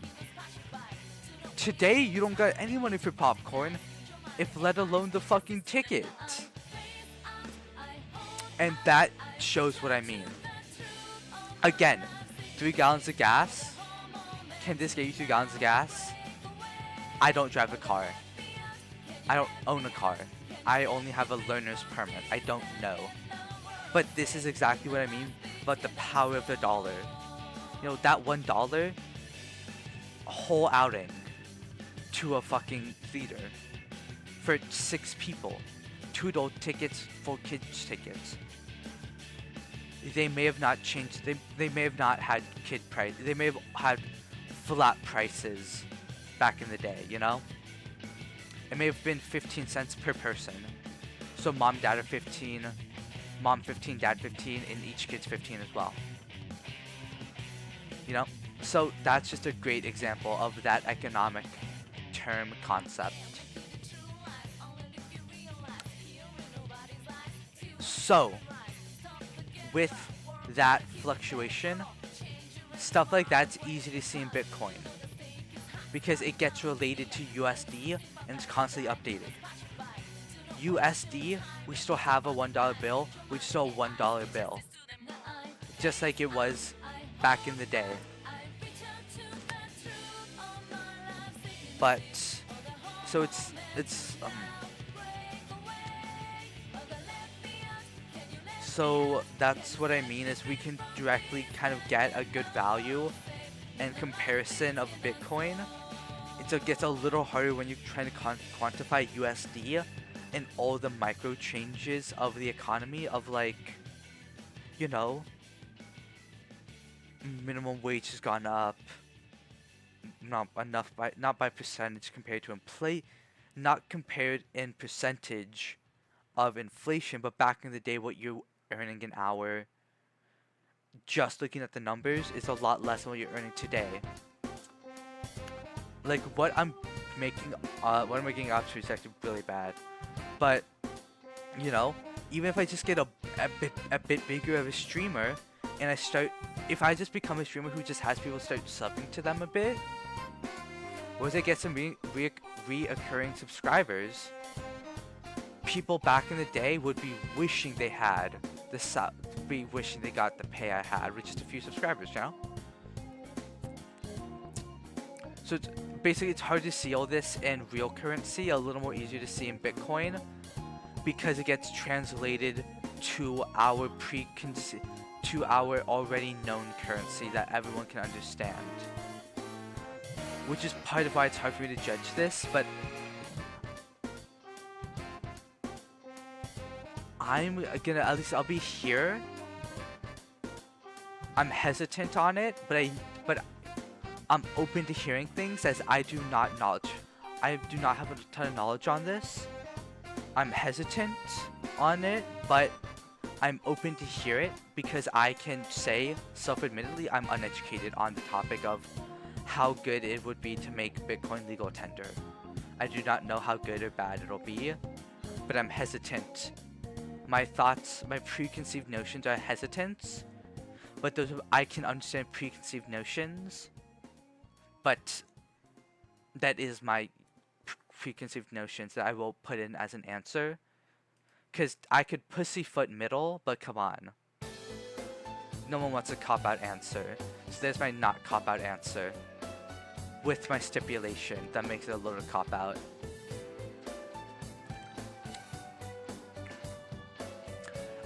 Today you don't got any money for popcorn, if let alone the fucking ticket. And that shows what I mean. Again, 3 gallons of gas. Can this get you 3 gallons of gas? I don't drive a car. I don't own a car. I only have a learner's permit. I don't know. But this is exactly what I mean about the power of the dollar. You know, that $1, a whole outing to a fucking theater for 6 people. 2 adult tickets, 4 kids tickets. They may have not changed. They may have not had kid price. They may have had flat prices back in the day, you know? It may have been 15 cents per person. So mom, dad are 15, mom 15, dad 15, and each kid's 15 as well. You know? So that's just a great example of that economic term concept. So, with that fluctuation, stuff like that's easy to see in Bitcoin because it gets related to USD and it's constantly updated. USD, we still have a $1 bill, we still have a $1 bill, just like it was back in the day. But so it's so that's what I mean is we can directly kind of get a good value and comparison of Bitcoin. It gets a little harder when you're trying to quantify USD and all the micro changes of the economy of, like, you know, minimum wage has gone up, not by percentage compared to not compared in percentage of inflation, but back in the day what you're earning an hour, just looking at the numbers, is a lot less than what you're earning today. Like what I'm making up to is actually really bad, but you know, even if I just get a bit bigger of a streamer, and if I just become a streamer who just has people start subbing to them a bit, once I get some reoccurring subscribers, people back in the day would be wishing they had the sub, be wishing they got the pay I had with just a few subscribers, you know? So basically it's hard to see all this in real currency, a little more easier to see in Bitcoin, because it gets translated to our already known currency that everyone can understand. Which is part of why it's hard for me to judge this, but I'm gonna, at least I'll be here. I'm hesitant on it, but I'm open to hearing things as I do not have a ton of knowledge on this. I'm hesitant on it, but I'm open to hear it because I can say self-admittedly I'm uneducated on the topic of how good it would be to make Bitcoin legal tender. I do not know how good or bad it'll be, but I'm hesitant. My thoughts, my preconceived notions are hesitant, but I can understand preconceived notions, but that is my preconceived notions that I will put in as an answer, because I could pussyfoot middle, but come on. No one wants a cop-out answer, so there's my not cop-out answer, with my stipulation that makes it a little cop-out.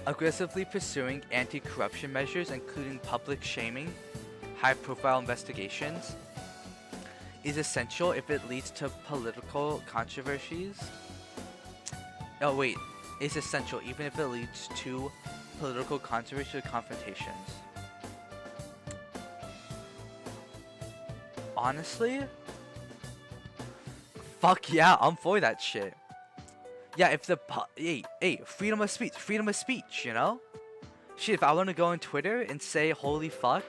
Aggressively pursuing anti-corruption measures, including public shaming, high-profile investigations, is essential if it leads to political controversies. Oh wait, is essential even if it leads to political controversy or confrontations. Honestly, fuck yeah, I'm for that shit. Yeah, if hey, freedom of speech, you know? Shit, if I want to go on Twitter and say, holy fuck,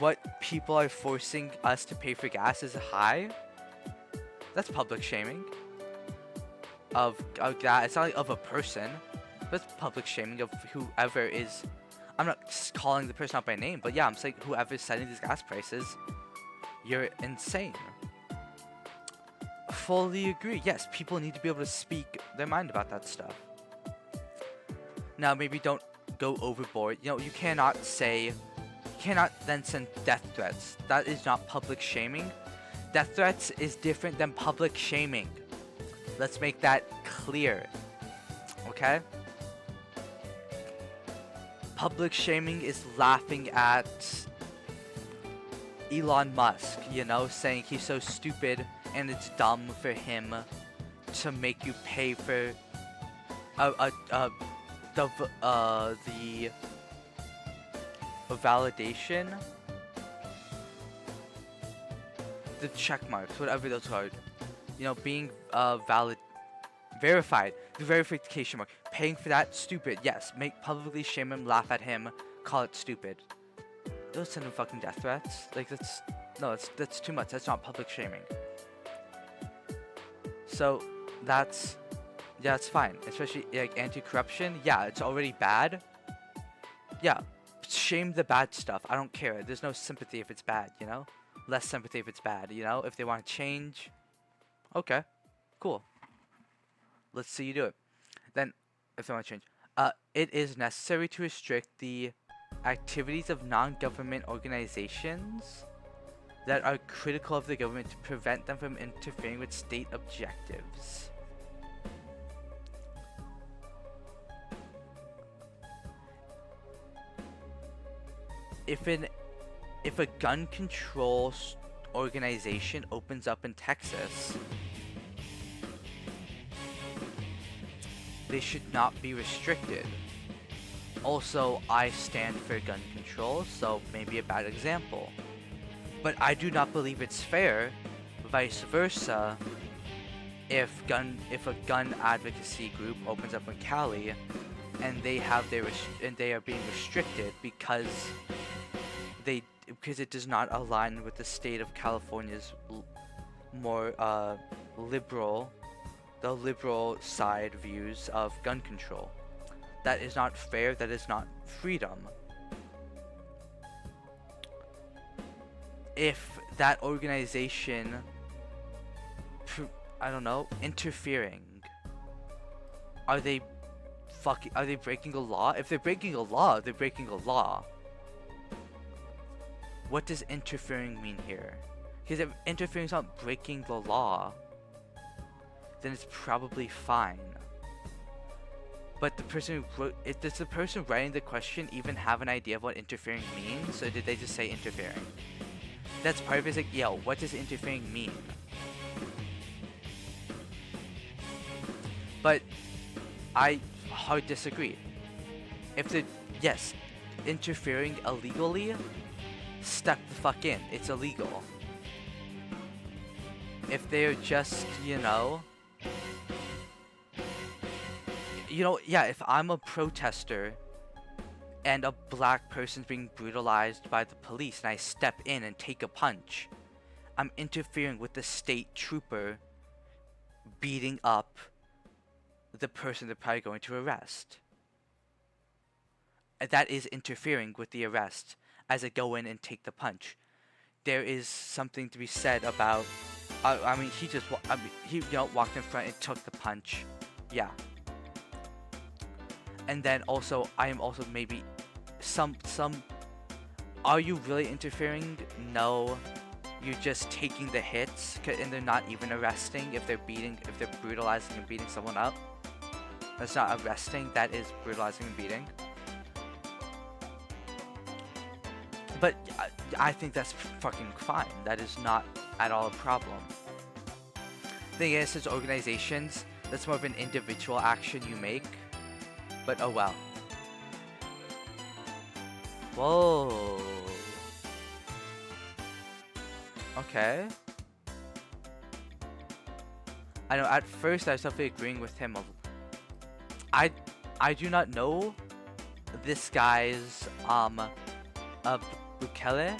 what people are forcing us to pay for gas is high, that's public shaming. that. It's not like of a person, but it's public shaming of whoever is. I'm not calling the person out by name, but yeah, I'm saying whoever's setting these gas prices, you're insane. Fully agree. Yes, people need to be able to speak their mind about that stuff. Now, maybe don't go overboard. You know, you cannot then send death threats. That is not public shaming. Death threats is different than public shaming. Let's make that clear. Okay? Public shaming is laughing at Elon Musk, you know, saying he's so stupid and it's dumb for him to make you pay for the validation, the check marks, whatever those are, you know, being verified, the verification mark, paying for that, stupid. Yes, make publicly shame him, laugh at him, call it stupid. Don't send him fucking death threats. Like, that's too much. That's not public shaming. So that's fine. Especially like anti-corruption. Yeah, it's already bad. Yeah, shame the bad stuff. I don't care. There's no sympathy if it's bad, you know? Less sympathy if it's bad, you know? If they want to change, okay, cool. Let's see you do it. Then, if they want to change, it is necessary to restrict the activities of non-government organizations that are critical of the government to prevent them from interfering with state objectives. If a gun control organization opens up in Texas, they should not be restricted. Also, I stand for gun control, so maybe a bad example. But I do not believe it's fair, vice versa, if a gun advocacy group opens up in Cali and they are being restricted because it does not align with the state of California's more liberal side views of gun control. That is not fair. That is not freedom. If that organization, I don't know, interfering, are they breaking a law? If they're breaking a law, they're breaking a law. What does interfering mean here? Because if interfering is not breaking the law, then it's probably fine. But does the person writing the question even have an idea of what interfering means, or did they just say interfering? That's part of it. Is like, yo, what does interfering mean? But I hard disagree. Yes, interfering illegally, step the fuck in. It's illegal. If they're just, yeah, if I'm a protester and a black person's being brutalized by the police and I step in and take a punch, I'm interfering with the state trooper beating up the person they're probably going to arrest. That is interfering with the arrest as I go in and take the punch. There is something to be said about, he walked in front and took the punch. Yeah. And then also, I am also maybe are you really interfering? No. You're just taking the hits, and they're not even arresting if they're brutalizing and beating someone up. That's not arresting, that is brutalizing and beating. But I think that's fucking fine. That is not at all a problem. Thing is, as organizations, that's more of an individual action you make. But oh well. Whoa. Okay. I know, at first I was definitely agreeing with him. I do not know this guy's Bukele.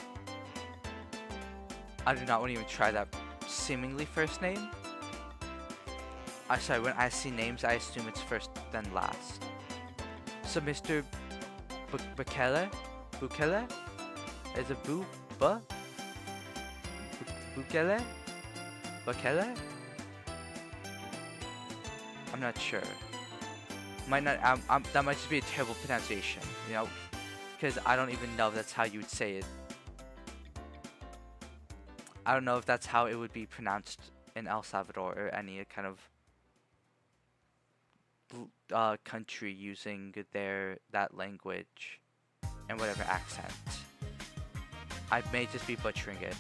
I do not want to even try that seemingly first name. Sorry, when I see names, I assume it's first then last. So Mr. Bukele? Bukele? Is it Bukele? Bukele? I'm not sure. Might not. That might just be a terrible pronunciation, you know, because I don't even know if that's how you would say it. I don't know if that's how it would be pronounced in El Salvador or any kind of country using that language and whatever accent. I may just be butchering it.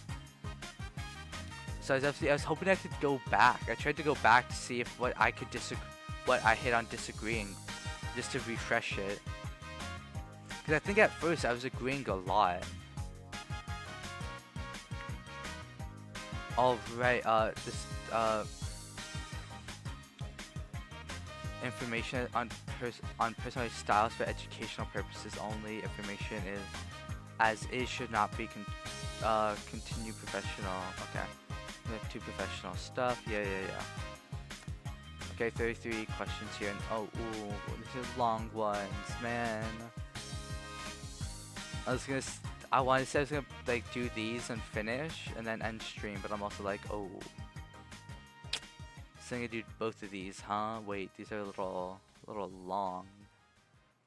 So I was hoping I could go back. I tried to go back to see if what I hit on disagreeing, just to refresh it. Because I think at first I was agreeing a lot. All right. This information on personalized styles for educational purposes only. Information is as is should not be continue professional. Okay. We have 2 professional stuff. Yeah. Okay, 33 questions here, and ooh, these are long ones, man. I wanted to say I was gonna like do these and finish, and then end stream, but I'm also like, oh. So I'm gonna do both of these, huh? Wait, these are a little long.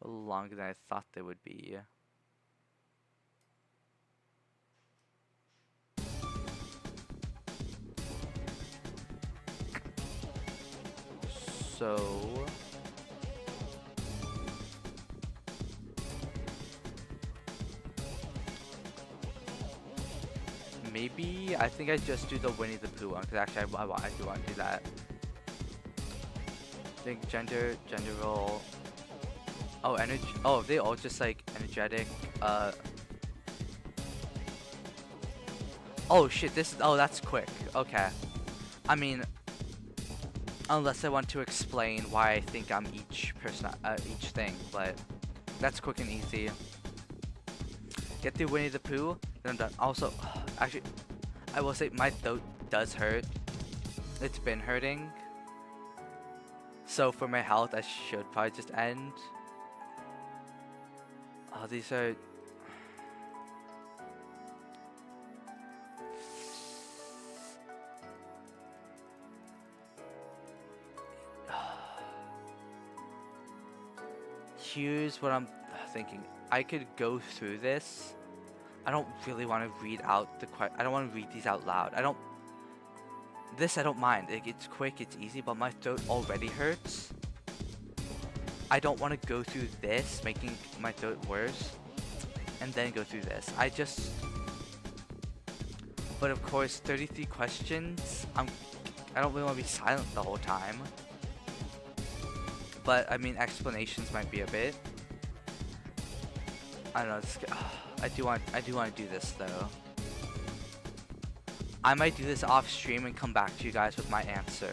A little longer than I thought they would be. So maybe I think I just do the Winnie the Pooh one, because actually I do want to do that. I think gender role. Oh, energy. Oh, they all just like energetic. Oh shit! that's quick. Okay. I mean, unless I want to explain why I think I'm each thing, but that's quick and easy. Get through Winnie the Pooh, then I'm done. Also, actually, I will say my throat does hurt. It's been hurting. So for my health, I should probably just end. Oh, these are... Here's what I'm thinking. I could go through this. I don't really want to read out I don't want to read these out loud. I don't mind. It's quick, it's easy, but my throat already hurts. I don't want to go through this, making my throat worse, and then go through this. But of course, 33 questions. I don't really want to be silent the whole time. But I mean, explanations might be a bit. I don't know. I do want to do this though. I might do this off stream and come back to you guys with my answer.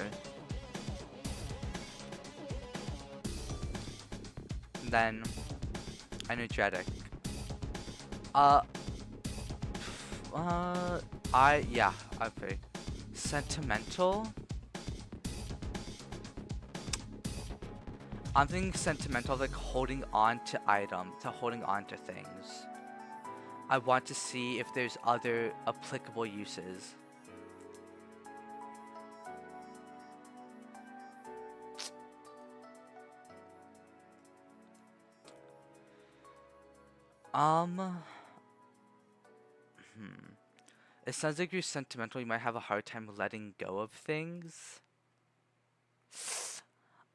And then energetic. Okay. Sentimental. I'm thinking sentimental, like holding on to holding on to things. I want to see if there's other applicable uses. It sounds like you're sentimental. You might have a hard time letting go of things.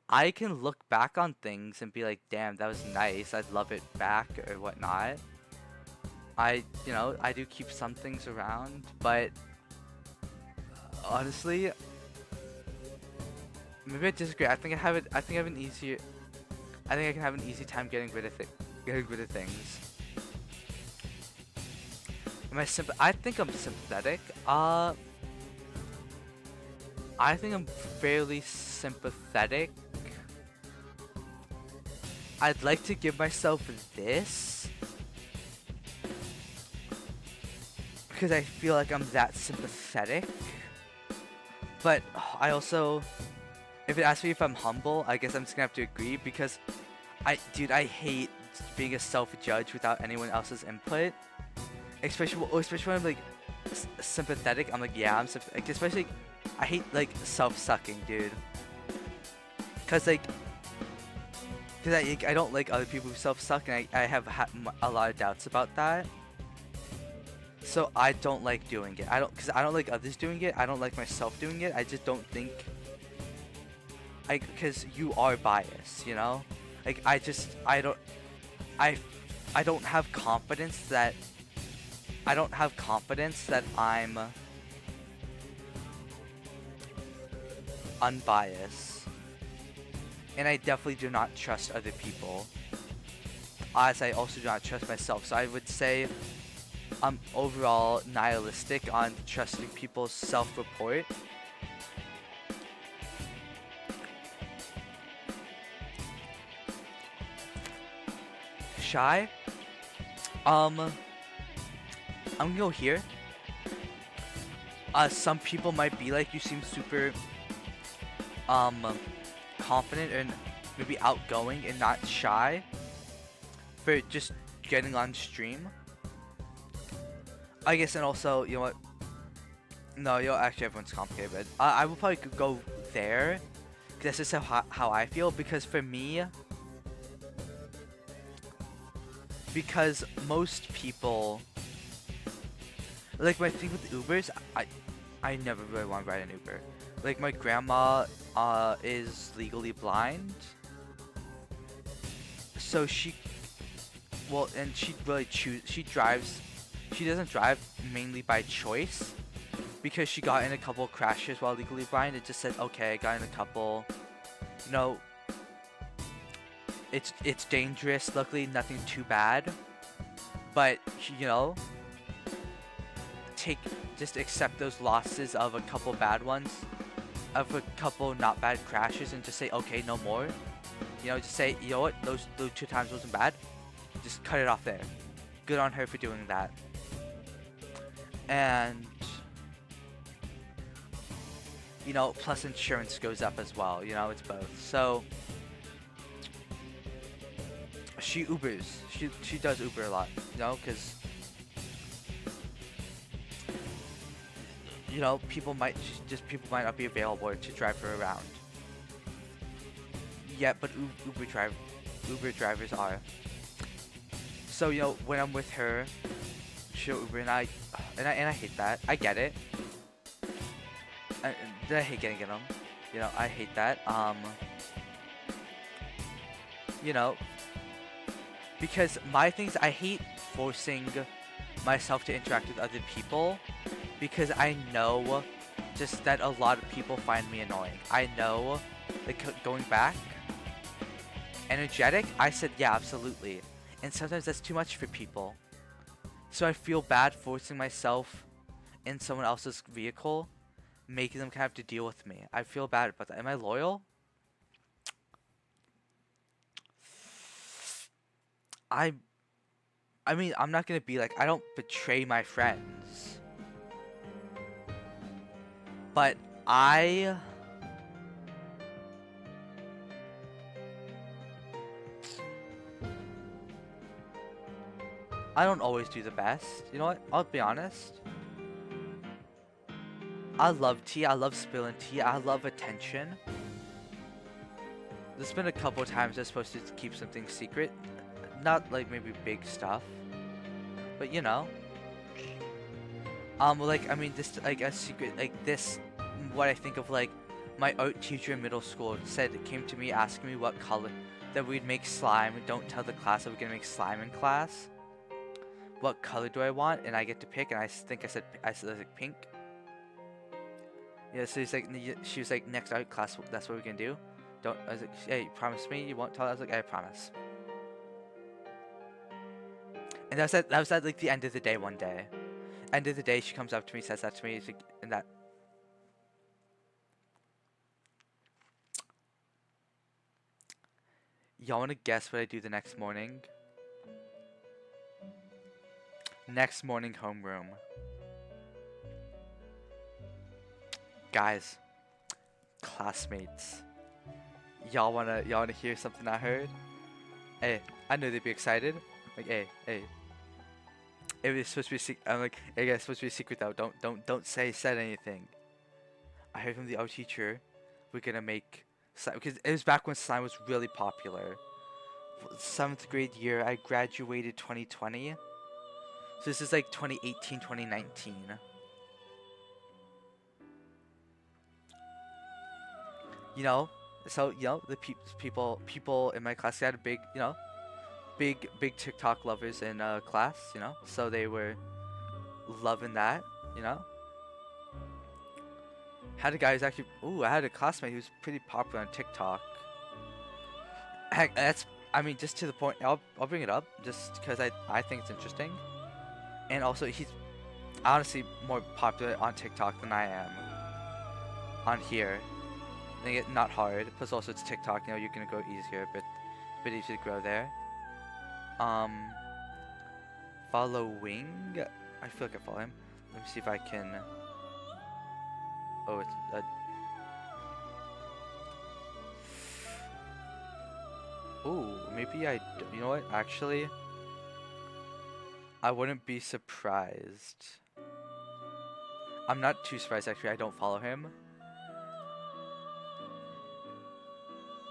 I can look back on things and be like, damn, that was nice. I'd love it back or whatnot. I do keep some things around, but honestly, maybe I disagree. I think I can have an easy time getting rid of things. I think I'm sympathetic. I think I'm fairly sympathetic. I'd like to give myself this, because I feel like I'm that sympathetic. But I also if it asks me if I'm humble, I guess I'm just gonna have to agree because dude, I hate being a self-judge without anyone else's input. Especially when I'm like sympathetic. I'm like, yeah, like, especially, I hate like self-sucking, dude. Cause like, I don't like other people who self-suck, and I have a lot of doubts about that. So I don't like doing it. Cause I don't like others doing it. I don't like myself doing it. I just don't think. Cause you are biased, you know. Like I don't have confidence that I'm unbiased, and I definitely do not trust other people, as I also do not trust myself. So I would say I'm overall nihilistic on trusting people's self-report. Shy? I'm gonna go here. Some people might be like, you seem super confident and maybe outgoing and not shy for just getting on stream. I guess, and also, you know what? No, actually everyone's complicated. I would probably go there, because that's just how I feel. Because for me, because most people, like my thing with Ubers, I never really want to ride an Uber. Like my grandma is legally blind, so she really she doesn't drive mainly by choice, because she got in a couple crashes while legally blind. It just said, okay, I got in a couple, you know, it's dangerous. Luckily nothing too bad, but you know, just accept those losses of a couple bad ones, of a couple not bad crashes, and just say, okay, no more. You know, just say, you know what, those 2 times wasn't bad. Just cut it off there. Good on her for doing that. And you know, plus insurance goes up as well. You know, it's both. So she Ubers. She does Uber a lot. You know, because you know, people might not be available to drive her around. Yeah, but Uber drivers are. So you know, when I'm with her, she'll Uber, and I hate that. I get it. I hate getting in them. You know, I hate that. You know, because my things, I hate forcing myself to interact with other people, because I know just that a lot of people find me annoying. I know, like, going back, energetic, I said yeah, absolutely. And sometimes that's too much for people. So I feel bad forcing myself in someone else's vehicle, making them have to deal with me. I feel bad about that. Am I loyal? I mean, I'm not gonna be like, I don't betray my friends. But I don't always do the best. You know what? I'll be honest. I love tea. I love spilling tea. I love attention. There's been a couple times I'm supposed to keep something secret. Not like maybe big stuff, but you know. Like, I mean, this, like, a secret, like this, what I think of, like, my art teacher in middle school came to me asking me what color, that we'd make slime. Don't tell the class that we're gonna make slime in class. What color do I want? And I get to pick, and I said like pink. Yeah, so she was like, next art class, that's what we're gonna do. I was like, hey, promise me you won't tell. I was like, I promise. And that was at like the end of the day one day. End of the day, she comes up to me, says that to me, like, and that. Y'all wanna guess what I do the next morning? Next morning, homeroom. Guys, classmates, y'all wanna hear something I heard? Hey, I knew they'd be excited. Like, hey, it was supposed to be I'm like, hey guys, it's supposed to be a secret though. Don't said anything. I heard from the art teacher, we're gonna make slime because it was back when slime was really popular. 7th grade year, I graduated 2020. So this is like 2018, 2019. You know, so the people in my class, they had a big, big TikTok lovers in class, so they were loving that, you know. Had a guy who's actually, I had a classmate who's pretty popular on TikTok. Heck, I mean, just to the point. I'll bring it up just because I think it's interesting, and also he's honestly more popular on TikTok than I am on here. I think not hard. Plus, also it's TikTok. You can grow easier, but it's a bit easier to grow there. Following. I feel like I follow him. Let me see if I can. Oh, it's ooh, maybe I. You know what? Actually, I wouldn't be surprised. I'm not too surprised actually. I don't follow him.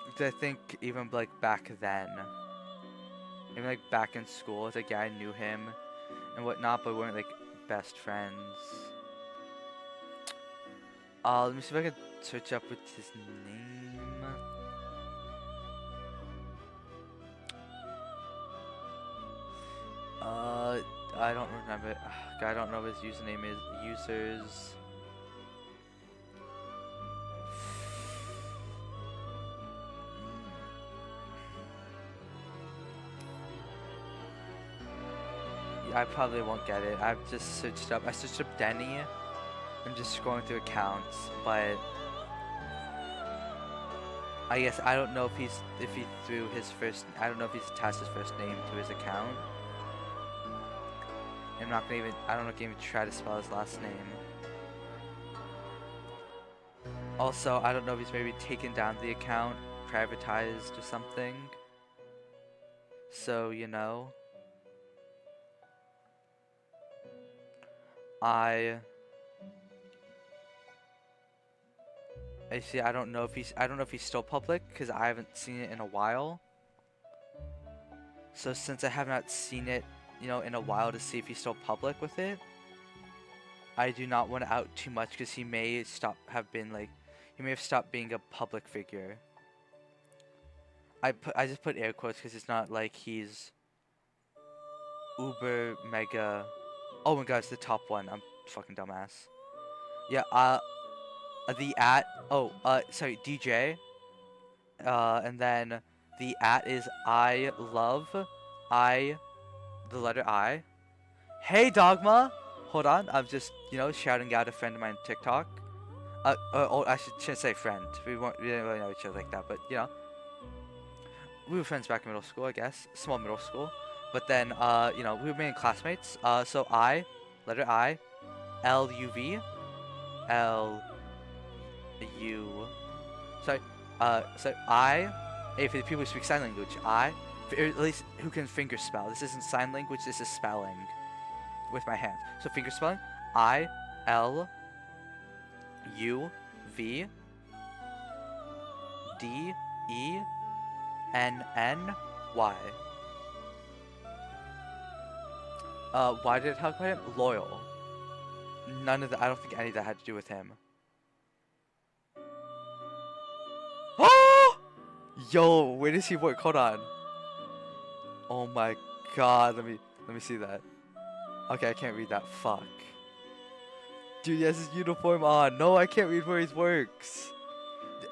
Because I think even like back then, even like back in school, it's like yeah, I knew him and whatnot, but we weren't like best friends. Let me see if I can search up with his name. I don't remember. I don't know what his username is. Users. Yeah, I probably won't get it. I've just searched up. I searched up Denny. I'm just scrolling through accounts, but I guess I don't know if he threw his first. I don't know if he's attached his first name to his account. I'm not gonna even. I don't know if I can even try to spell his last name. Also, I don't know if he's maybe taken down the account, privatized or something. So I see. I don't know if he's still public because I haven't seen it in a while. So since I have not seen it, in a while to see if he's still public with it, I do not want to out too much because he may have stopped being a public figure. I just put air quotes because it's not like he's uber mega. Oh my god, it's the top one. I'm fucking dumbass. Yeah, the at sorry, DJ. And then the at is I love the letter I. Hey Dogma! Hold on, I'm just, shouting out a friend of mine on TikTok. I shouldn't say friend. We didn't really know each other like that, but we were friends back in middle school, I guess. Small middle school. But then, we were main classmates. So I, letter I, L-U-V, L-U, sorry, so I, hey, for the people who speak sign language, I, or at least who can finger spell. This isn't sign language, this is spelling with my hands. So finger spelling, I, L, U, V, D, E, N, N, Y. Why did it talk about him? Loyal. None of that. I don't think any of that had to do with him. Oh! Yo, where does he work? Hold on. Oh my god. Let me see that. Okay, I can't read that. Fuck. Dude, he has his uniform on. No, I can't read where he works.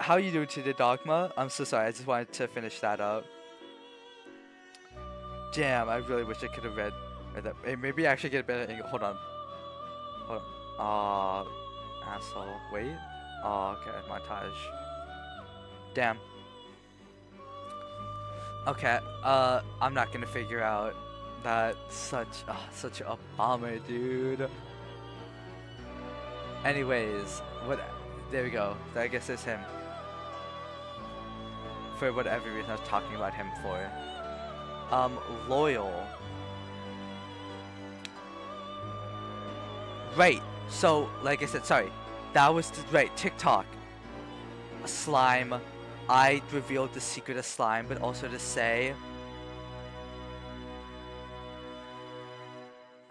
How you doing today, Dogma? I'm so sorry. I just wanted to finish that up. Damn, I really wish I could have read that. Hey, maybe I actually get a better angle. Hold on. Asshole. Wait. Oh, okay. Montage. Damn. Okay. I'm not gonna figure out that. Such a bummer, dude. Anyways, what? There we go. I guess it's him. for whatever reason I was talking about him for. Loyal. Right. So, like I said, sorry. That was right. TikTok. Slime. I revealed the secret of slime, but also to say.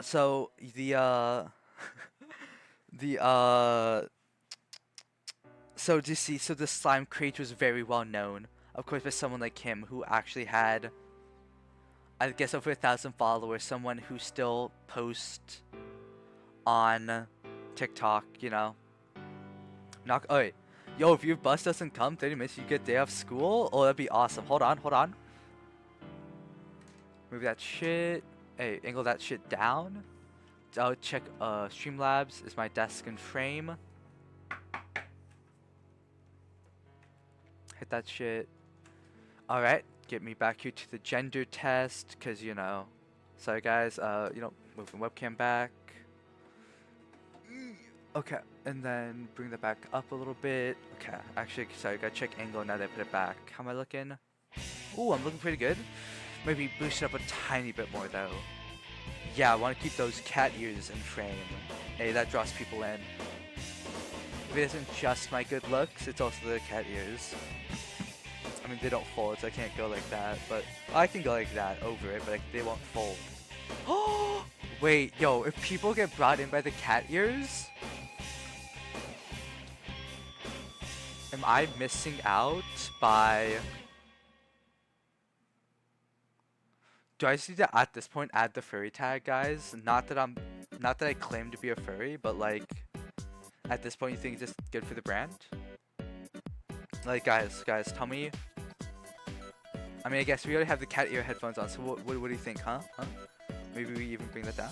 So so do you see? So the slime creator was very well known, of course, by someone like him who actually had, I guess, over 1,000 followers. Someone who still posts on TikTok, you know. Not. Oh wait, yo, if your bus doesn't come 30 minutes, you get day off school. Oh, that'd be awesome. Hold on, hold on. Move that shit. Hey, angle that shit down. I'll check. Streamlabs is my desk and frame. Hit that shit. Alright, get me back here to the gender test, cause you know. Sorry guys, you know, moving webcam back. Okay, and then bring that back up a little bit. Okay, actually, sorry, gotta check angle now that I put it back. How am I looking? Ooh, I'm looking pretty good. Maybe boost it up a tiny bit more though. Yeah, I want to keep those cat ears in frame. Hey, that draws people in. If it isn't just my good looks, it's also the cat ears. I mean, they don't fold, so I can't go like that, but I can go like that over it, but like, they won't fold. Oh, wait, yo, if people get brought in by the cat ears, am I missing out by... Do I just need to, at this point, add the furry tag, guys? Not that I claim to be a furry, but like, at this point, you think it's just good for the brand? Like, guys, tell me. I mean, I guess we already have the cat ear headphones on, so what do you think, huh? Maybe we even bring that down?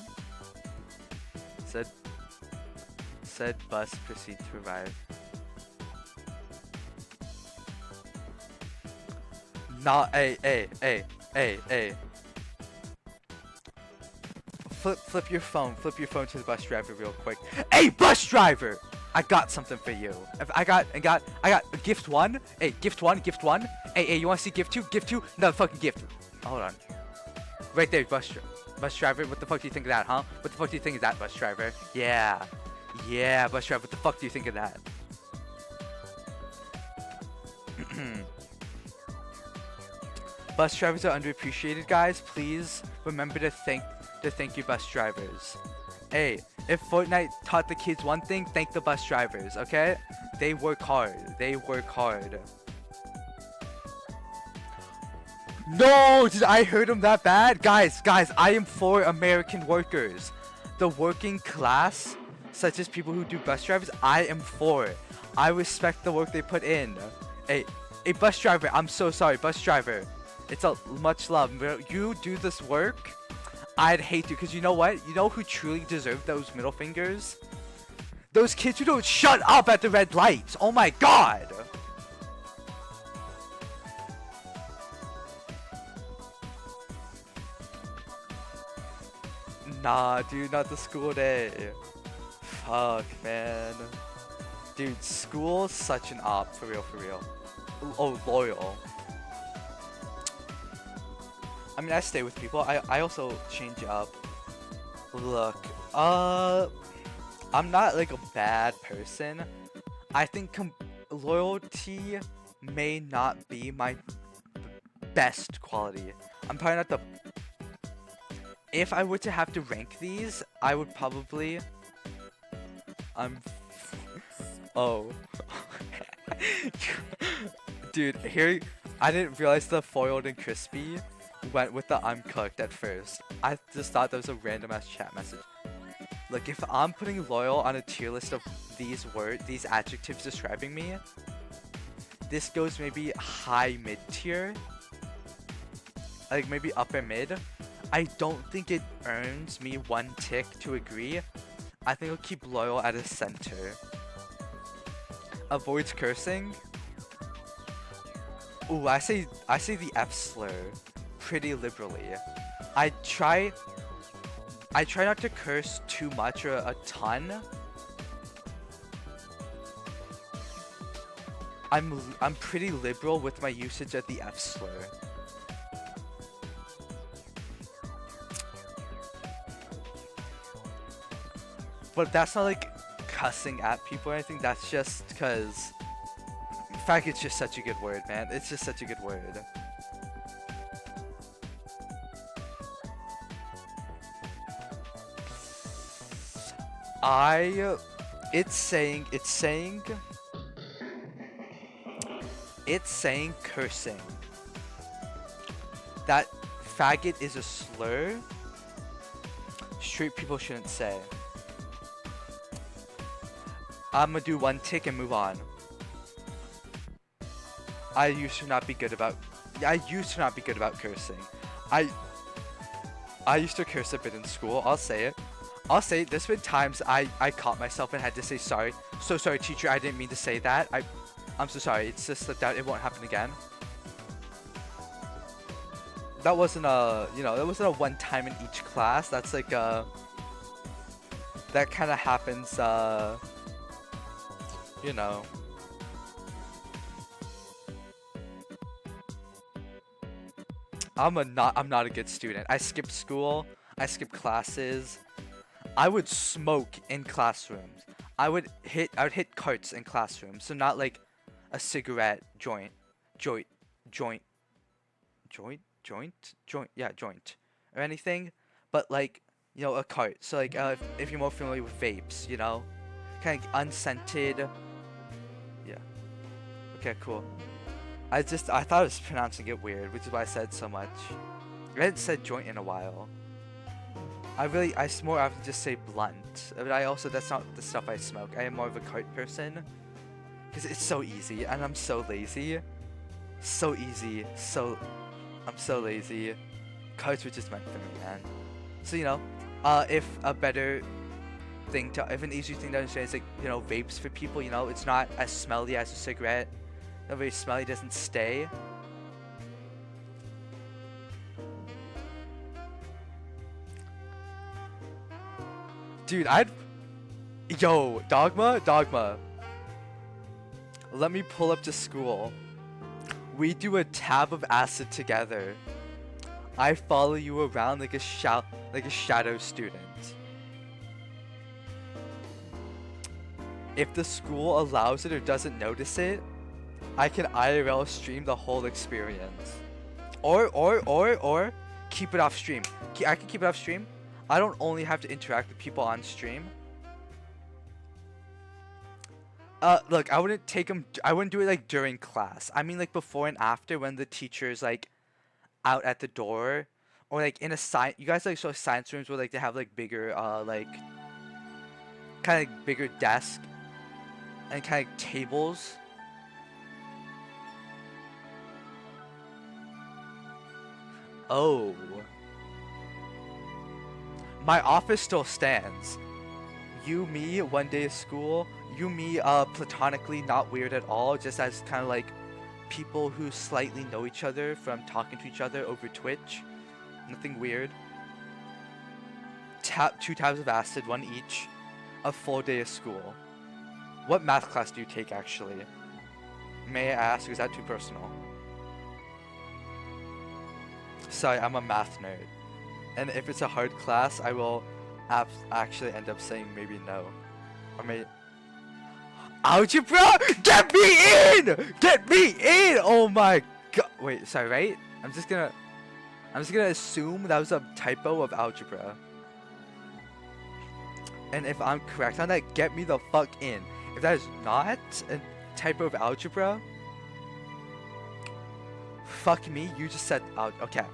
Said bus proceed to revive. Not, hey. Flip your phone to the bus driver real quick. Hey, bus driver! I got something for you. I got gift one. Hey, gift one. Hey, you wanna see gift two? Gift two? No, fucking gift. Oh, hold on. Right there, bus driver. What the fuck do you think of that, huh? What the fuck do you think of that, bus driver? Yeah, bus driver. What the fuck do you think of that? Bus drivers are underappreciated, guys. Please remember to thank your bus drivers. Hey, if Fortnite taught the kids one thing, thank the bus drivers, okay? They work hard. No, did I hurt him that bad? Guys, I am for American workers. The working class, such as people who do bus drivers, I am for. I respect the work they put in. Hey, bus driver, I'm so sorry, bus driver. It's a much love. You do this work, I'd hate you, because you know what? You know who truly deserve those middle fingers? Those kids who don't shut up at the red lights. Oh my god! Nah, dude, not the school day. Fuck, man. Dude, school's such an op, for real. Oh, loyal. I mean, I stay with people. I also change up. Look, I'm not like a bad person. I think loyalty may not be my best quality. I'm probably not the... If I were to have to rank these, I would probably... Oh. Dude, here... I didn't realize the foiled and crispy went with the I'm cooked at first. I just thought that was a random ass chat message. Look, if I'm putting loyal on a tier list of these adjectives describing me, this goes maybe high mid tier, like maybe upper mid. I don't think it earns me one tick to agree. I think I'll keep loyal at a center. Avoids cursing. Ooh, I say the F slur pretty liberally. I try not to curse too much or a ton. I'm pretty liberal with my usage of the F slur. But that's not like cussing at people or anything. That's just because, in fact, it's just such a good word, man. It's just such a good word. I, it's saying cursing. That faggot is a slur. Straight people shouldn't say. I'm gonna do one tick and move on. I used to not be good about cursing. I used to curse a bit in school. I'll say it. There's been times I caught myself and had to say sorry. So sorry, teacher. I didn't mean to say that. I'm so sorry. It's just slipped out. It won't happen again. That wasn't that wasn't a one time in each class. That's like that kind of happens. You know. I'm not a good student. I skipped school. I skipped classes. I would smoke in classrooms. I would hit carts in classrooms. So not like a cigarette, joint, yeah, joint, or anything, but like, a cart. So like, if you're more familiar with vapes, kind of unscented. Yeah. Okay, cool. I thought I was pronouncing it weird, which is why I said so much. I hadn't said joint in a while. I more often just say blunt. But that's not the stuff I smoke. I am more of a cart person. Because it's so easy, and I'm so lazy. So easy. I'm so lazy. Carts were just meant for me, man. So, if an easy thing to understand is like, vapes for people, it's not as smelly as a cigarette. Not very smelly, doesn't stay. Dude, Yo, Dogma. Let me pull up to school. We do a tab of acid together. I follow you around like a shadow student. If the school allows it or doesn't notice it, I can IRL stream the whole experience. Or keep it off stream. I can keep it off stream. I don't only have to interact with people on stream. Look, I wouldn't do it like during class. I mean like before and after when the teacher's like out at the door, or like in a you guys like saw science rooms where like they have like bigger like kind of like bigger desk and kind of like tables. Oh. My office still stands. You, me, one day of school. You, me, platonically, not weird at all. Just as kind of like people who slightly know each other from talking to each other over Twitch. Nothing weird. 2 tabs of acid, 1 each. A full day of school. What math class do you take, actually? May I ask, is that too personal? Sorry, I'm a math nerd. And if it's a hard class, I will actually end up saying maybe no. Or maybe... Algebra? Get me in! Get me in! Oh my god. Wait, sorry, right? I'm just gonna assume that was a typo of algebra. And if I'm correct on that, get me the fuck in. If that is not a typo of algebra, fuck me, you just said okay.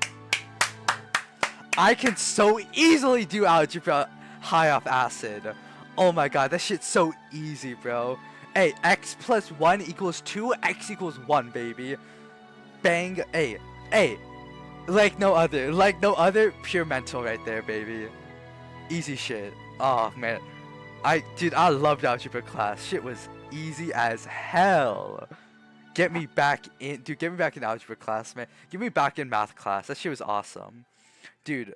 I can so easily do algebra high off acid. Oh my god, that shit's so easy, bro. Hey, x plus 1 equals 2, x equals 1, baby. Bang, hey, like no other, pure mental right there, baby. Easy shit. Oh man, dude, I loved algebra class. Shit was easy as hell. Get me back in, dude. Get me back in algebra class, man. Get me back in math class. That shit was awesome. Dude,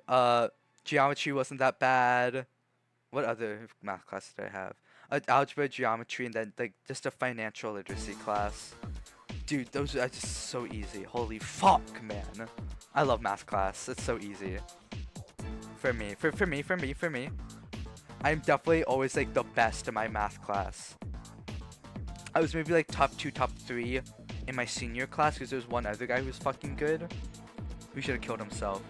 geometry wasn't that bad. What other math classes did I have? Algebra, geometry, and then like just a financial literacy class. Dude, those are just so easy. Holy fuck, man. I love math class. It's so easy. For me. For me. I'm definitely always like the best in my math class. I was maybe like top 2, top 3 in my senior class because there was one other guy who was fucking good. Who should have killed himself.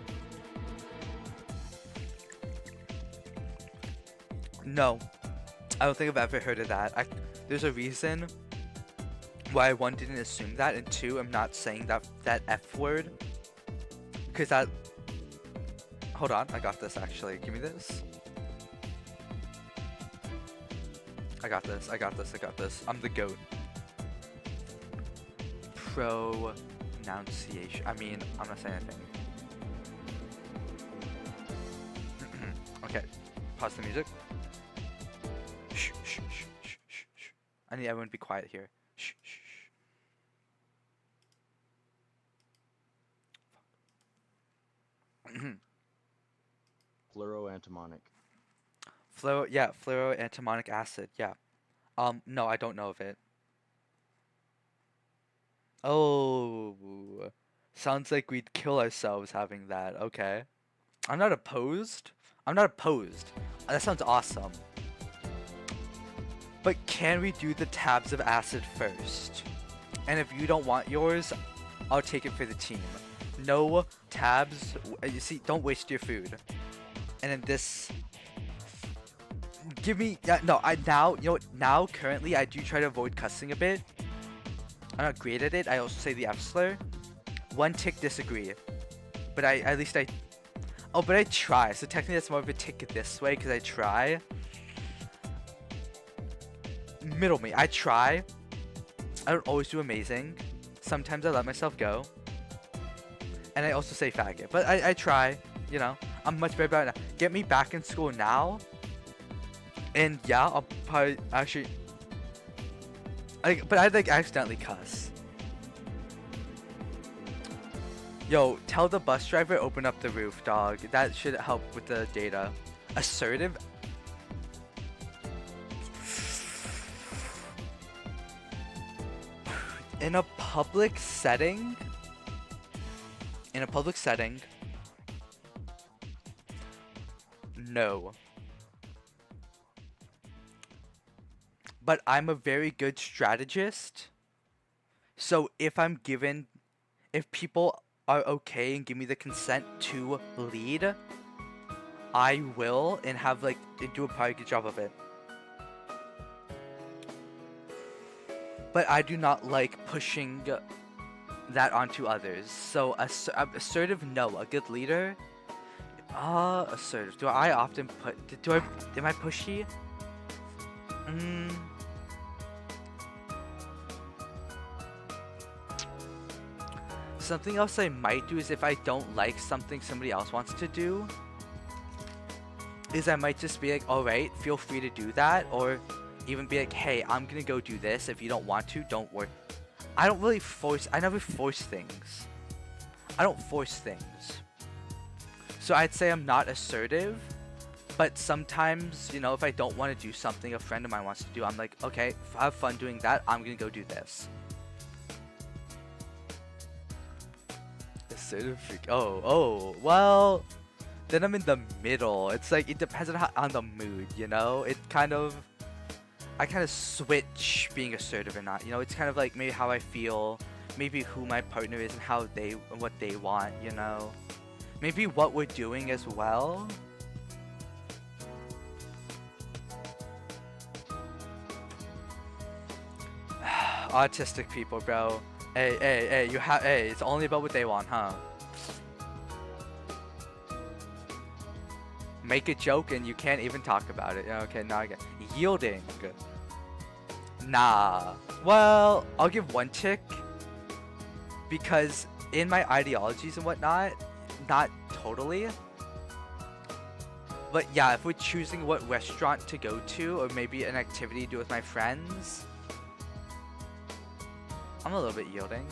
No. I don't think I've ever heard of that. There's a reason why, one, didn't assume that, and two, I'm not saying that F word. Because that... Hold on, I got this actually. Give me this. I got this. I'm the GOAT. Pronunciation. I mean, I'm not saying anything. Okay, pause the music. Shh, shh, shh, shh, shh, shh. I need everyone to be quiet here. Shh, shh, shh. Fluoroantimonic. Fluoroantimonic acid, yeah. No, I don't know of it. Oh, sounds like we'd kill ourselves having that. Okay. I'm not opposed. That sounds awesome. But can we do the tabs of acid first? And if you don't want yours, I'll take it for the team. No tabs. You see, don't waste your food. And then this... Give me... no, now, currently, I do try to avoid cussing a bit. I'm not great at it. I also say the F slur. One tick disagree. But at least I... Oh, but I try. So technically that's more of a tick this way because I try. Middle me. I try. I don't always do amazing. Sometimes I let myself go. And I also say faggot. But I try. You know. I'm much better about it now. Get me back in school now. And yeah, I'll probably actually... but I'd like accidentally cuss. Yo, tell the bus driver open up the roof, dog. That should help with the data. Assertive? In a public setting? No. But I'm a very good strategist. So if people are okay and give me the consent to lead, I will and do a pretty good job of it. But I do not like pushing that onto others. So assertive, no. A good leader, assertive. Do I often am I pushy? Something else I might do is if I don't like something somebody else wants to do, is I might just be like, alright, feel free to do that, or even be like, hey, I'm gonna go do this. If you don't want to, don't worry. I never force things. I don't force things. So I'd say I'm not assertive, but sometimes, you know, if I don't want to do something a friend of mine wants to do, I'm like, okay, have fun doing that. I'm gonna go do this. Assertive freak. Oh, well, then I'm in the middle. It's like, it depends on the mood, you know? I kind of switch being assertive or not, you know? It's kind of like maybe how I feel, maybe who my partner is and what they want, you know? Maybe what we're doing as well. Autistic people, bro. Hey, it's only about what they want, huh? Make a joke and you can't even talk about it. Okay, now I get yielding. Good. Nah. Well, I'll give one tick because in my ideologies and whatnot, not totally. But yeah, if we're choosing what restaurant to go to or maybe an activity to do with my friends, I'm a little bit yielding.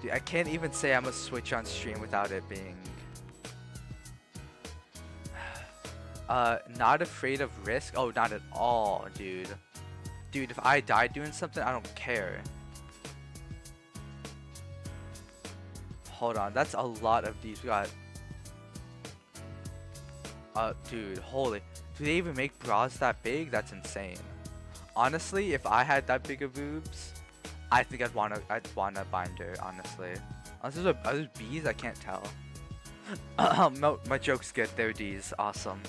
Dude, I can't even say I'm a switch on stream without it being... not afraid of risk? Oh, not at all, dude. Dude, if I die doing something, I don't care. hold on. That's a lot of these. We got. Dude, holy. Do they even make bras that big? That's insane. Honestly, if I had that big of boobs, I think I'd want a binder. Honestly, unless are those B's, I can't tell. No, my joke's good. They're D's. Awesome.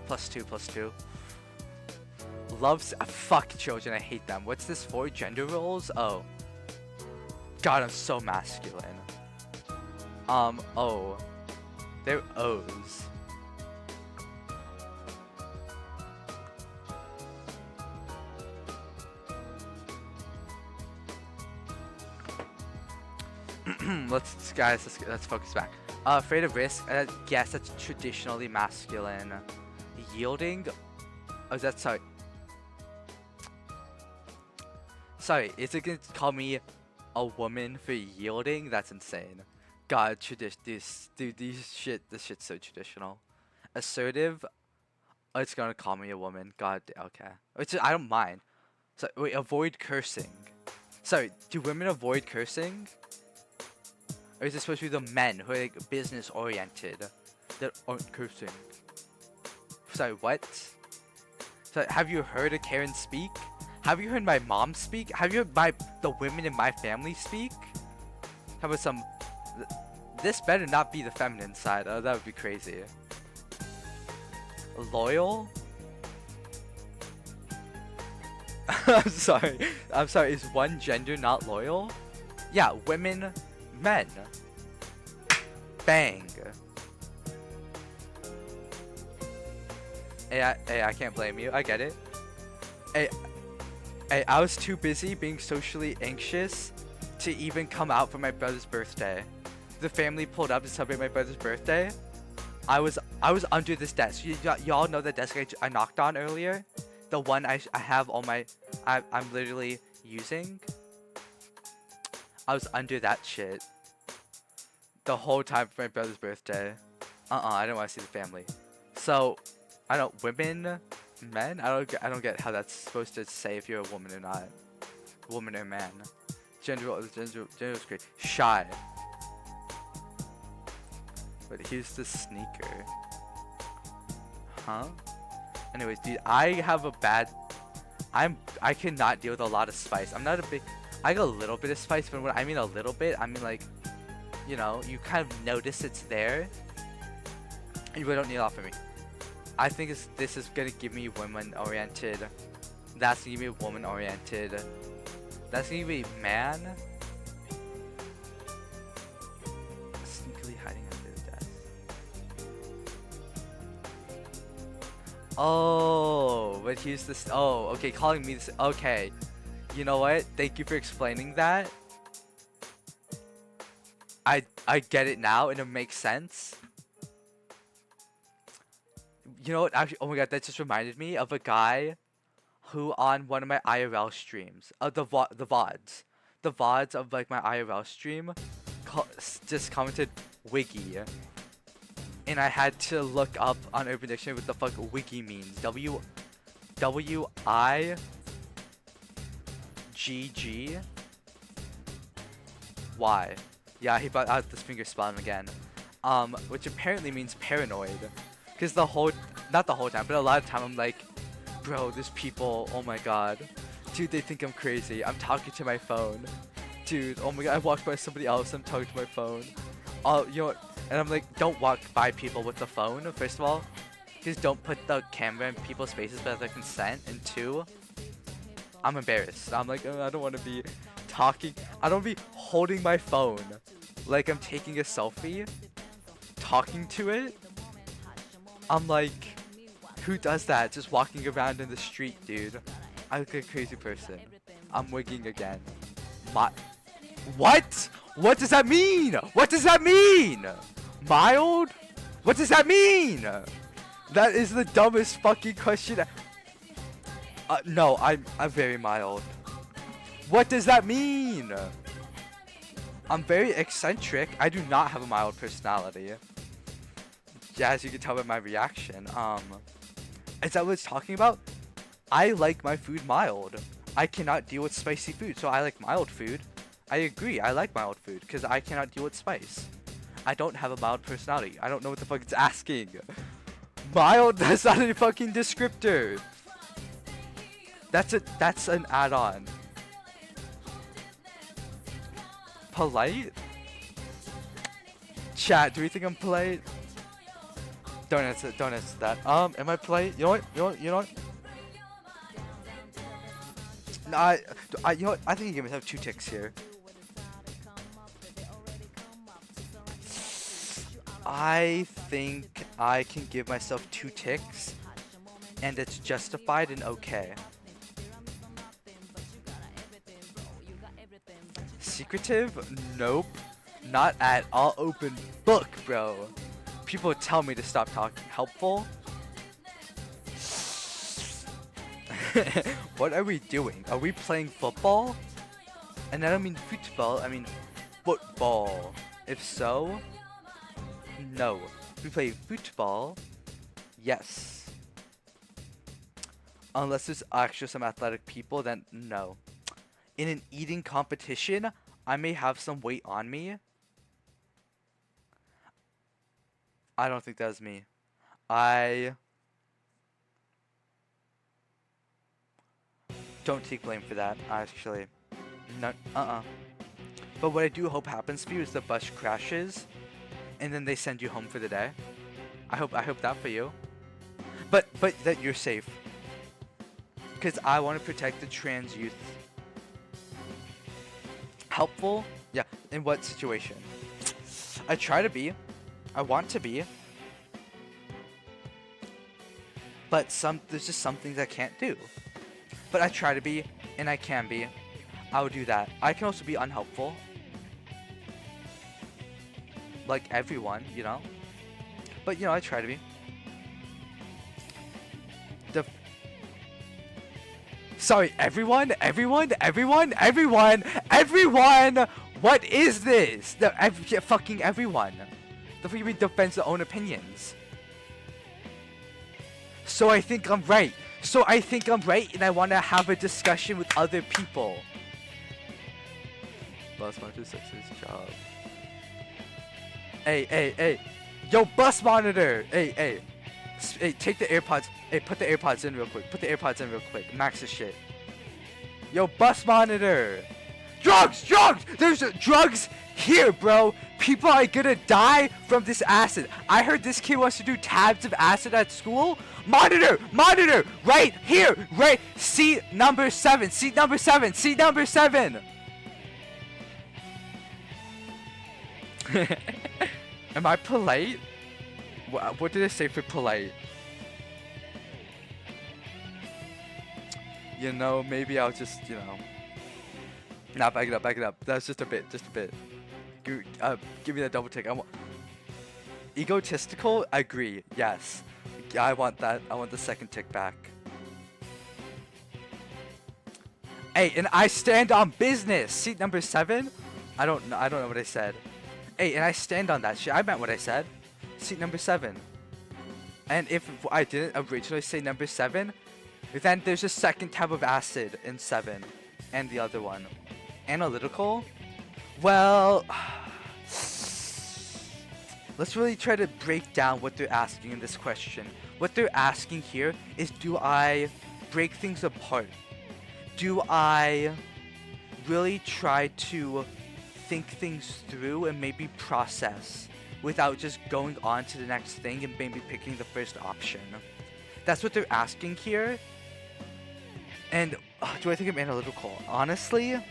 +2, +2. Loves fuck children. I hate them. What's this for? Gender roles? Oh. God, I'm so masculine. Oh. They're O's. Let's focus back. Afraid of risk. Yes, that's traditionally masculine. Yielding. Oh, is that sorry? Sorry, is it gonna call me a woman for yielding? That's insane. God, this shit's so traditional. Assertive. Oh, it's gonna call me a woman. God, okay. I don't mind. So wait, avoid cursing. Sorry, do women avoid cursing? Or is it supposed to be the men who are like business oriented that aren't cursing? Sorry, what? So have you heard a Karen speak? Have you heard my mom speak? Have you heard the women in my family speak? How about some? This better not be the feminine side. That would be crazy. Loyal? I'm sorry. Is one gender not loyal? Yeah, women. Men. Bang. Hey, I can't blame you. I get it. Hey, I was too busy being socially anxious to even come out for my brother's birthday. The family pulled up to celebrate my brother's birthday. I was under this desk. Y'all know the desk I knocked on earlier? The one I have all my... I'm literally using? I was under that shit the whole time for my brother's birthday. I don't want to see the family. So, I don't women, men. I don't get how that's supposed to say if you're a woman or not. Woman or man. Gender is great. Shy. But here's the sneaker. Huh? Anyways, dude, I have a bad. I cannot deal with a lot of spice. I'm not a big. I got a little bit of spice, but when I mean a little bit, I mean like, you know, you kind of notice it's there. And you really don't need it off of me. I think this is gonna give me women oriented. That's gonna give me woman oriented. That's gonna give me man. Sneakily hiding under the desk. Oh, but here's this. Oh, okay, calling me this. Okay. You know what? Thank you for explaining that. I get it now and it makes sense. You know what? Actually, oh my god, that just reminded me of a guy who on one of my IRL streams, the VODs of like my IRL stream, just commented Wiggy. And I had to look up on Urban Dictionary what the fuck Wiggy means. W-I-G-G-Y. Yeah, he brought out this finger spelling again. Which apparently means paranoid. Because not the whole time, but a lot of time I'm like, bro, there's people, oh my god. Dude, they think I'm crazy. I'm talking to my phone. Dude, oh my god, I walked by somebody else, I'm talking to my phone. You know what? And I'm like, don't walk by people with the phone, first of all. Just don't put the camera in people's faces without their consent. And two, I'm embarrassed. I'm like, oh, I don't want to be talking. I don't want to be holding my phone like I'm taking a selfie, talking to it. I'm like, who does that? Just walking around in the street, dude. I look like a crazy person. I'm wigging again. What? What does that mean? What does that mean? Mild? What does that mean? That is the dumbest fucking question. No, I'm very mild. What does that mean? I'm very eccentric. I do not have a mild personality. Yeah, as you can tell by my reaction. Is that what it's talking about? I like my food mild. I cannot deal with spicy food, so I like mild food. I agree, I like mild food, because I cannot deal with spice. I don't have a mild personality. I don't know what the fuck it's asking. Mild? That's not a fucking descriptor. That's an add-on. Polite? Chat, do we think I'm polite? Don't answer that. Am I polite? You know what? You know what? No, you know what? I think you give myself 2 ticks here. I think I can give myself 2 ticks, and it's justified and okay. Secretive? Nope. Not at all. Open book, bro. People tell me to stop talking. Helpful? What are we doing? Are we playing football? And I don't mean football, I mean football. If so, no. If we play football, yes. Unless there's actually some athletic people, then no. In an eating competition, I may have some weight on me. I don't think that's me. I don't take blame for that, actually. No, But what I do hope happens for you is the bus crashes, and then they send you home for the day. I hope that for you. But that you're safe. Because I want to protect the trans youth. Helpful? Yeah. In what situation? I try to be. I want to be. But there's just some things I can't do. But I try to be, and I can be. I would do that. I can also be unhelpful. Like everyone, you know? But, you know, I try to be. Sorry, everyone? What is this? Fucking everyone. The fuck you mean defends their own opinions? So I think I'm right. And I want to have a discussion with other people. Bus monitor sexiest job. Hey. Yo, bus monitor! Hey, take the AirPods. Hey, put the AirPods in real quick. Max the shit. Yo, bus monitor! Drugs! There's drugs here, bro! People are gonna die from this acid. I heard this kid wants to do tabs of acid at school. Monitor! Right here! Right! Seat number 7! Am I polite? What did I say for polite? You know, maybe I'll just, you know. Nah, back it up. That's just a bit. Give me that double tick. Egotistical? Agree. Yes. I want that. I want the second tick back. Hey, and I stand on business. Seat number 7? I don't know what I said. Hey, and I stand on that shit. I meant what I said. Seat number 7. And if I didn't originally say number 7, then there's a second tab of acid in 7. And the other one. Analytical? Well, let's really try to break down what they're asking in this question. What they're asking here is, do I break things apart? Do I really try to think things through and maybe process without just going on to the next thing and maybe picking the first option? That's what they're asking here. And do I think I'm analytical? Honestly,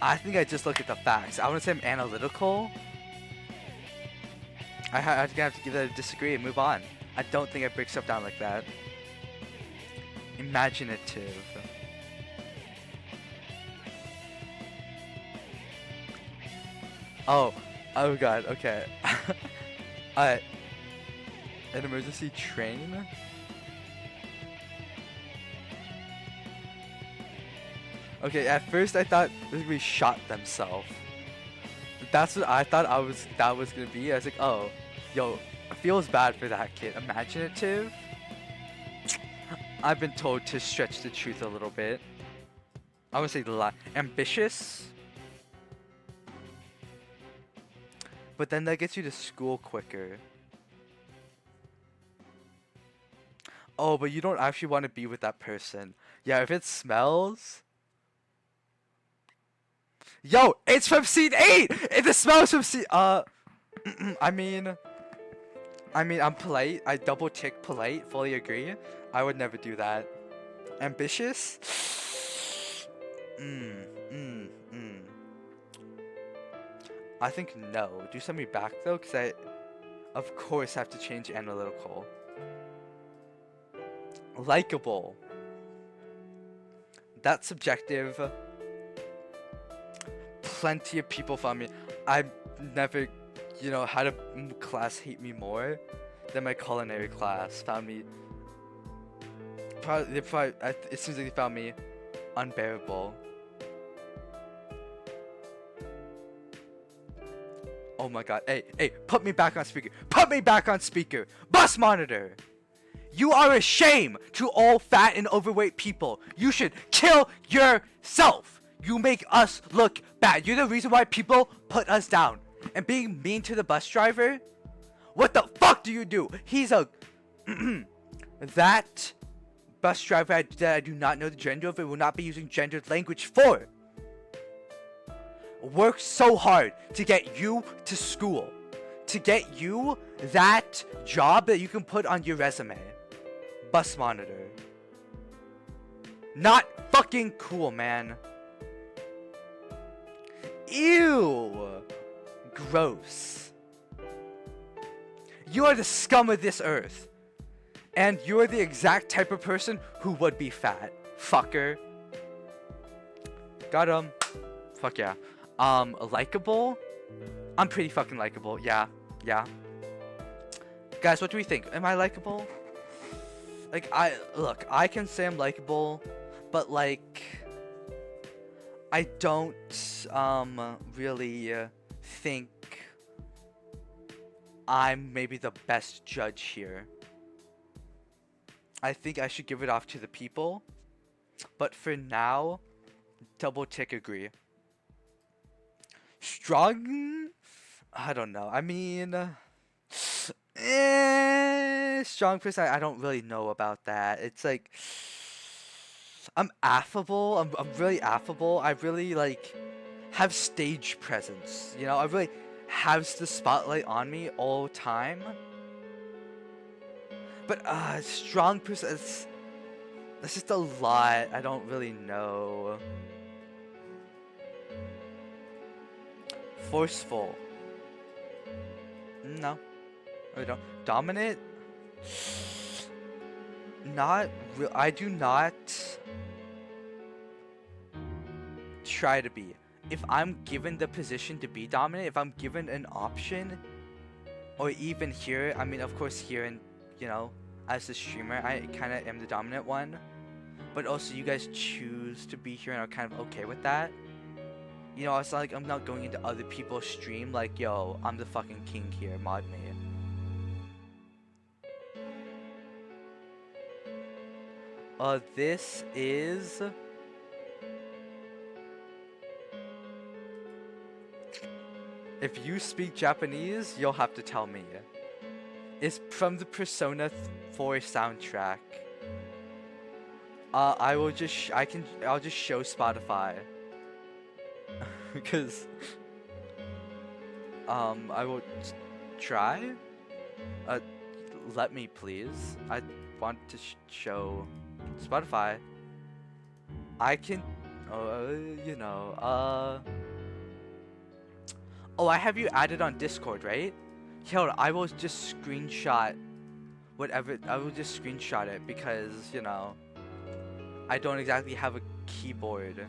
I think I just look at the facts. I want to say I'm analytical. I have to give that a disagree and move on. I don't think I break stuff down like that. Imaginative. Oh god, okay. An emergency train? Okay, at first I thought they shot themselves. That's what I thought that was gonna be. I was like, oh, yo, it feels bad for that kid. Imaginative? I've been told to stretch the truth a little bit. I would say ambitious, but then that gets you to school quicker. Oh, but you don't actually want to be with that person. Yeah, if it smells. Yo, it's from scene 8! If the smell's from scene. I mean, I'm polite. I double tick polite. Fully agree. I would never do that. Ambitious? I think no. Do send me back though, because I, of course, have to change analytical. Likeable. That's subjective. Plenty of people found me. I've never, had a class hate me more than my culinary class. Found me. It seems like they found me unbearable. Oh my god. Hey, put me back on speaker. Put me back on speaker. Bus monitor. You are a shame to all fat and overweight people. You should kill yourself. You make us look bad. You're the reason why people put us down. And being mean to the bus driver? What the fuck do you do? He's a... that bus driver that I do not know the gender of, it will not be using gendered language for. Work so hard to get you to school. To get you that job that you can put on your resume. Bus monitor. Not fucking cool, man. Ew. Gross. You are the scum of this earth. And you are the exact type of person who would be fat. Fucker. Got him. Fuck yeah. Likeable? I'm pretty fucking likeable. Yeah. Guys, what do we think? Am I likeable? Like, I can say I'm likeable, but like, I don't, really, think I'm maybe the best judge here. I think I should give it off to the people, but for now, double tick agree. Strong? I don't know. I mean, strong person, I don't really know about that. It's like, I'm affable. I'm really affable. I really, like, have stage presence. I really have the spotlight on me all the time. But, strong person, that's just a lot. I don't really know. Forceful. No. I don't. Dominant? Not real. I do not try to be. If I'm given the position to be dominant, if I'm given an option, or even here, I mean, of course, here and, as the streamer, I kind of am the dominant one. But also, you guys choose to be here and are kind of okay with that. It's not like I'm not going into other people's stream like, yo, I'm the fucking king here, mod me. This is... If you speak Japanese, you'll have to tell me. It's from the Persona 4 soundtrack. I'll just show Spotify. Because I will try. Let me please. I want to show Spotify. I can. Oh, I have you added on Discord, right? Hold on, I will just screenshot whatever. I will just screenshot it because I don't exactly have a keyboard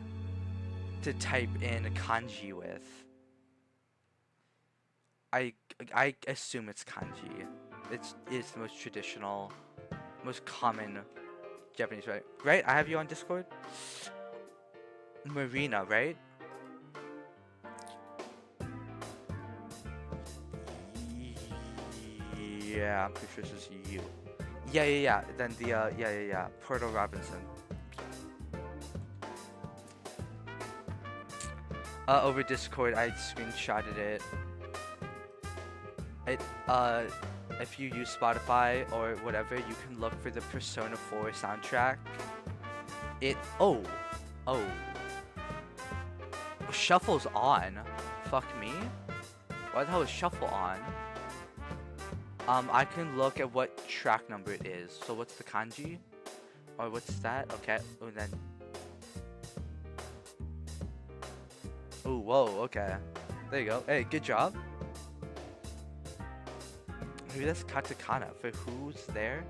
to type in kanji with. I assume it's kanji. It's the most traditional, most common Japanese, right? Right? I have you on Discord. Marina, right? Yeah, I'm pretty sure this is you. Yeah. Then the yeah. Porto Robinson. over Discord. I screenshotted it. It if you use Spotify or whatever, you can look for the Persona 4 soundtrack. Oh, Shuffle's on. Fuck me. Why the hell is Shuffle on? I can look at what track number it is. So what's the kanji? Or what's that? Okay, and then. Oh, whoa, okay. There you go. Hey, good job. Maybe that's katakana. For who's there?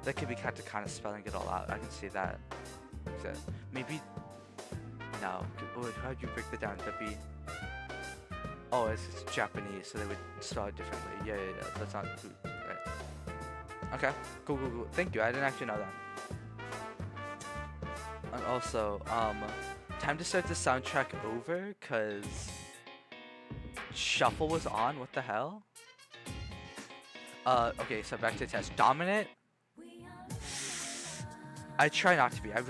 That could be katakana spelling it all out. I can see that. So maybe. No. Oh, how'd you break that down? That'd be. Oh, it's Japanese, so they would spell it differently. Yeah. That's not food. Right. Okay. Cool. Thank you. I didn't actually know that. And also, time to start the soundtrack over, cause Shuffle was on. What the hell? Okay, so back to the test. Dominant? I try not to be. I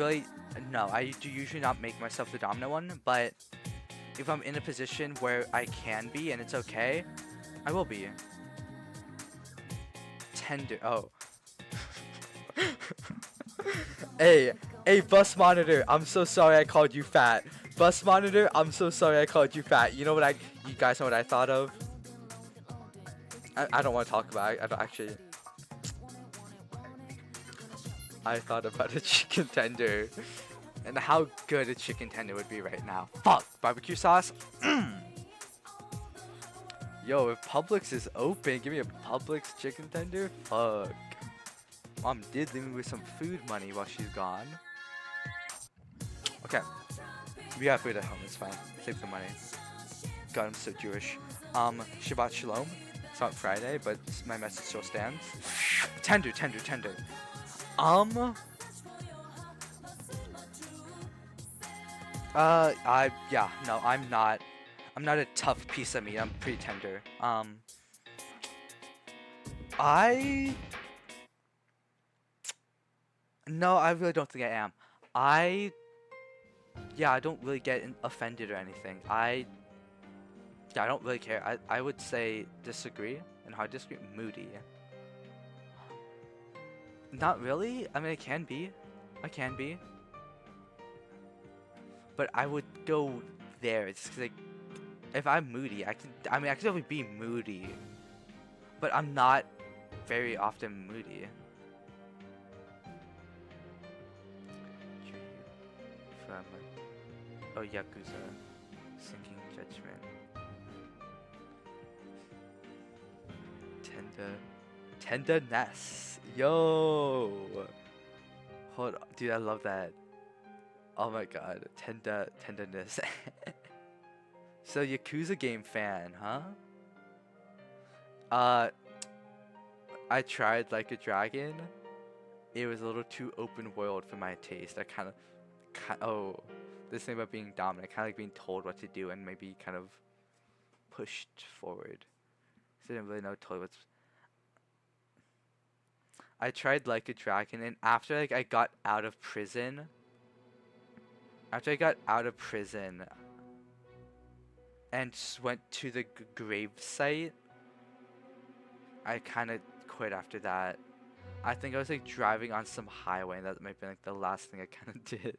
do usually not make myself the dominant one, but if I'm in a position where I can be and it's okay, I will be. Tender. Oh. Hey, bus monitor, I'm so sorry I called you fat. Bus monitor, I'm so sorry I called you fat. You know what you guys know what I thought of? I don't want to talk about it. I don't actually. I thought about a chicken tender and how good a chicken tender would be right now. Fuck, barbecue sauce. Yo, if Publix is open, give me a Publix chicken tender. Fuck. Mom did leave me with some food money while she's gone. Okay, we got food at home. It's fine. Save the money. God, I'm so Jewish. Shabbat Shalom. It's not Friday, but my message still stands. Tender. I'm not a tough piece of meat. I'm pretty tender. No, I really don't think I am. I don't really get offended or anything. I don't really care. I would say disagree, and how I disagree? Moody. Not really. I mean, I can be. But I would go there. It's like, if I'm moody, I can definitely be moody. But I'm not very often moody. Oh, Yakuza. Sinking Judgment. Tenderness. Yo! Hold on. Dude, I love that. Oh my god. Tenderness. So, Yakuza game fan, huh? I tried Like a Dragon. It was a little too open world for my taste. I this thing about being dominant, kind of like being told what to do and maybe kind of pushed forward. So I didn't really know totally what's. I tried Like a Dragon, and after I got out of prison. And went to the grave site, I kind of quit after that. I think I was driving on some highway, and that might be the last thing I kind of did.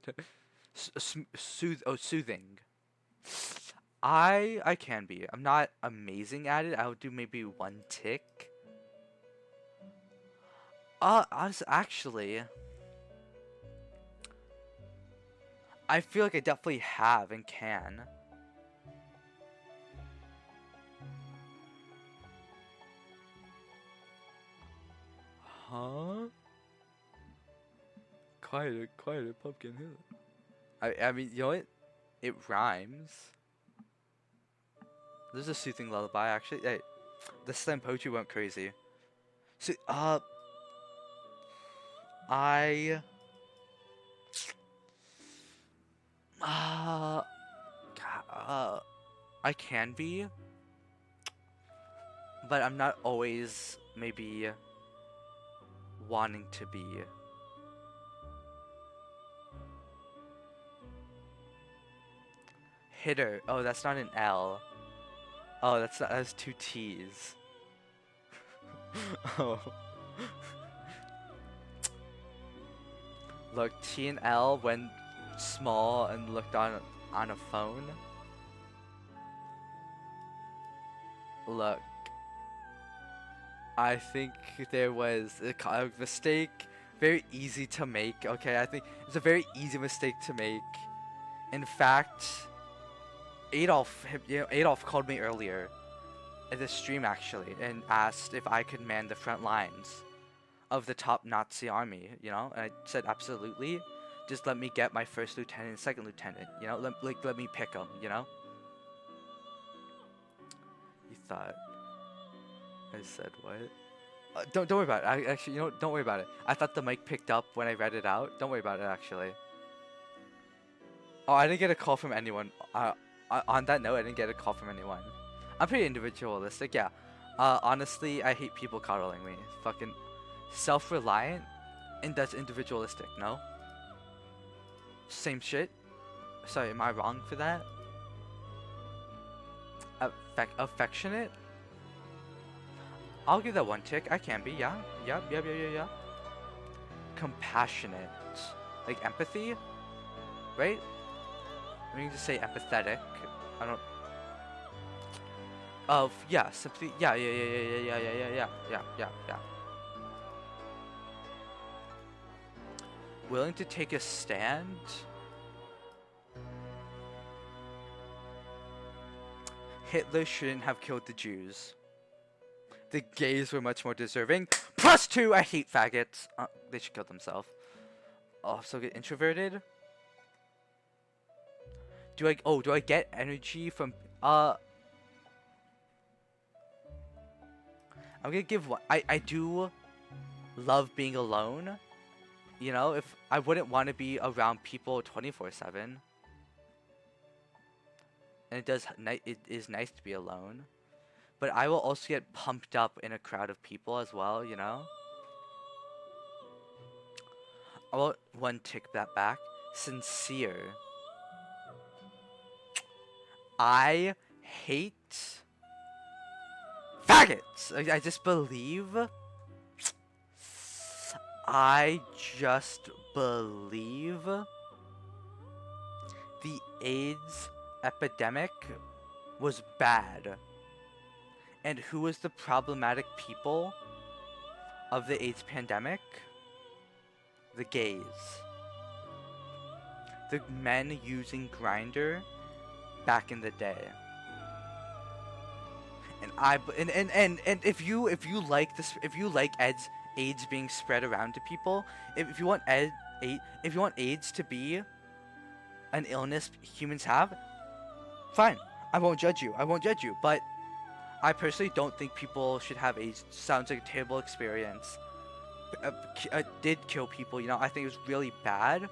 Soothing. I can be. I'm not amazing at it. I would do maybe one tick. Actually, I feel like I definitely have and can. Huh? Quieter, Pumpkin Hill. I mean, you know what? It rhymes. There's a soothing lullaby, actually. Hey, the slam poetry went crazy. So, I can be, but I'm not always maybe wanting to be. Hitter. Oh, that's not an L. Oh, that's two T's. Oh. Look, T and L when small and looked on a phone. Look, I think there was a mistake, very easy to make. Okay, I think it's a very easy mistake to make. In fact, Adolf called me earlier at the stream actually and asked if I could man the front lines of the top Nazi army, and I said absolutely. Just let me get my first lieutenant and second lieutenant, let me pick them, You thought I said what? Don't worry about it. Actually, don't worry about it. I thought the mic picked up when I read it out. Don't worry about it, actually. Oh, I didn't get a call from anyone. On that note, I didn't get a call from anyone. I'm pretty individualistic, yeah. Honestly, I hate people coddling me. Fucking self-reliant, and that's individualistic, no? Same shit? Sorry, am I wrong for that? Affectionate? I'll give that one tick. I can be, yeah. Yeah. Compassionate. Like empathy? Right? We can just say empathetic. I don't... yeah, sympathy. Yeah. Willing to take a stand? Hitler shouldn't have killed the Jews. The gays were much more deserving. +2, I hate faggots. They should kill themselves. Also get introverted? Do I get energy from, I'm gonna give one. I do love being alone. If I wouldn't want to be around people 24/7. And it is nice to be alone. But I will also get pumped up in a crowd of people as well, I will one tick that back. Sincere. I hate faggots. I just believe the AIDS epidemic was bad. And who was the problematic people of the AIDS pandemic? The gays. The men using Grindr back in the day. And if you like this, if you like AIDS being spread around to people, if you want AIDS to be an illness humans have, fine. I won't judge you. But I personally don't think people should have AIDS. Sounds like a terrible experience. Did kill people, I think it was really bad.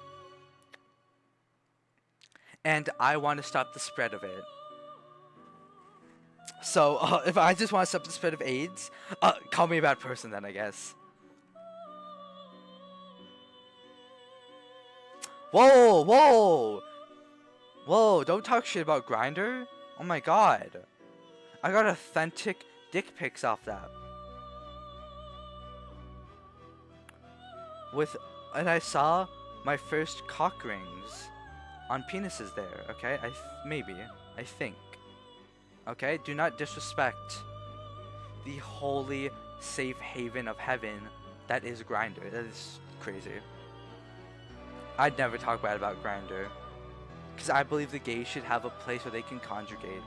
And I want to stop the spread of it. So, if I just want to stop the spread of AIDS, call me a bad person then, I guess. Whoa, don't talk shit about Grindr. Oh my god. I got authentic dick pics off that. And I saw my first cock rings on penises there, okay? I think. Okay? Do not disrespect the holy safe haven of heaven that is Grindr. That is crazy. I'd never talk bad about Grindr. Because I believe the gays should have a place where they can conjugate.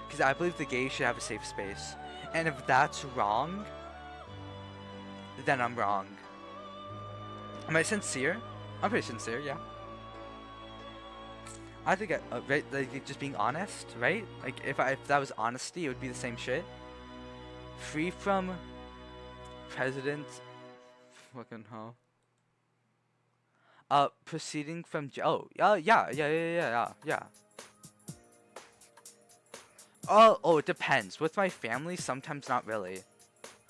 Because I believe the gays should have a safe space. And if that's wrong, then I'm wrong. Am I sincere? I'm pretty sincere, yeah. I think, right, like, just being honest, right? Like, if that was honesty, it would be the same shit. Free from president... Fucking hell. Proceeding from... yeah. Oh, it depends. With my family, sometimes not really.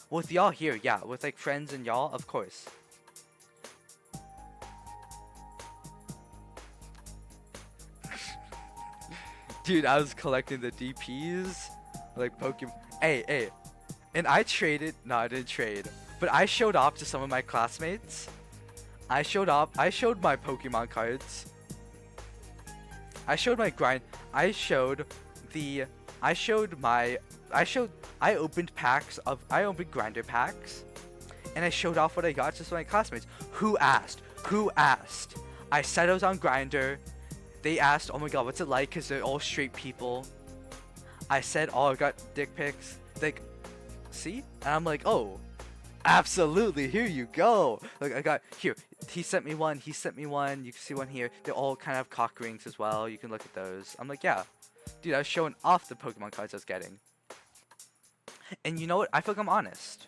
With y'all here, yeah. With, like, friends and y'all, of course. Dude, I was collecting the DPs, like Pokemon. Hey, hey, and I traded. No, I didn't trade, but I showed off to some of my classmates. I showed off. I showed my Pokemon cards. I showed my grind. I showed the. I showed my. I showed. I opened packs of. I opened grinder packs, and I showed off what I got to some of my classmates. Who asked? Who asked? I said I was on grinder. They asked, "Oh my god, what's it like?" Because they're all straight people. I said, "Oh, I got dick pics." Like, see? And I'm like, "Oh, absolutely. Here you go." Like, I got here. He sent me one. He sent me one. You can see one here. They all kind of have cock rings as well. You can look at those. I'm like, yeah, dude. I was showing off the Pokemon cards I was getting. And you know what? I feel like I'm honest.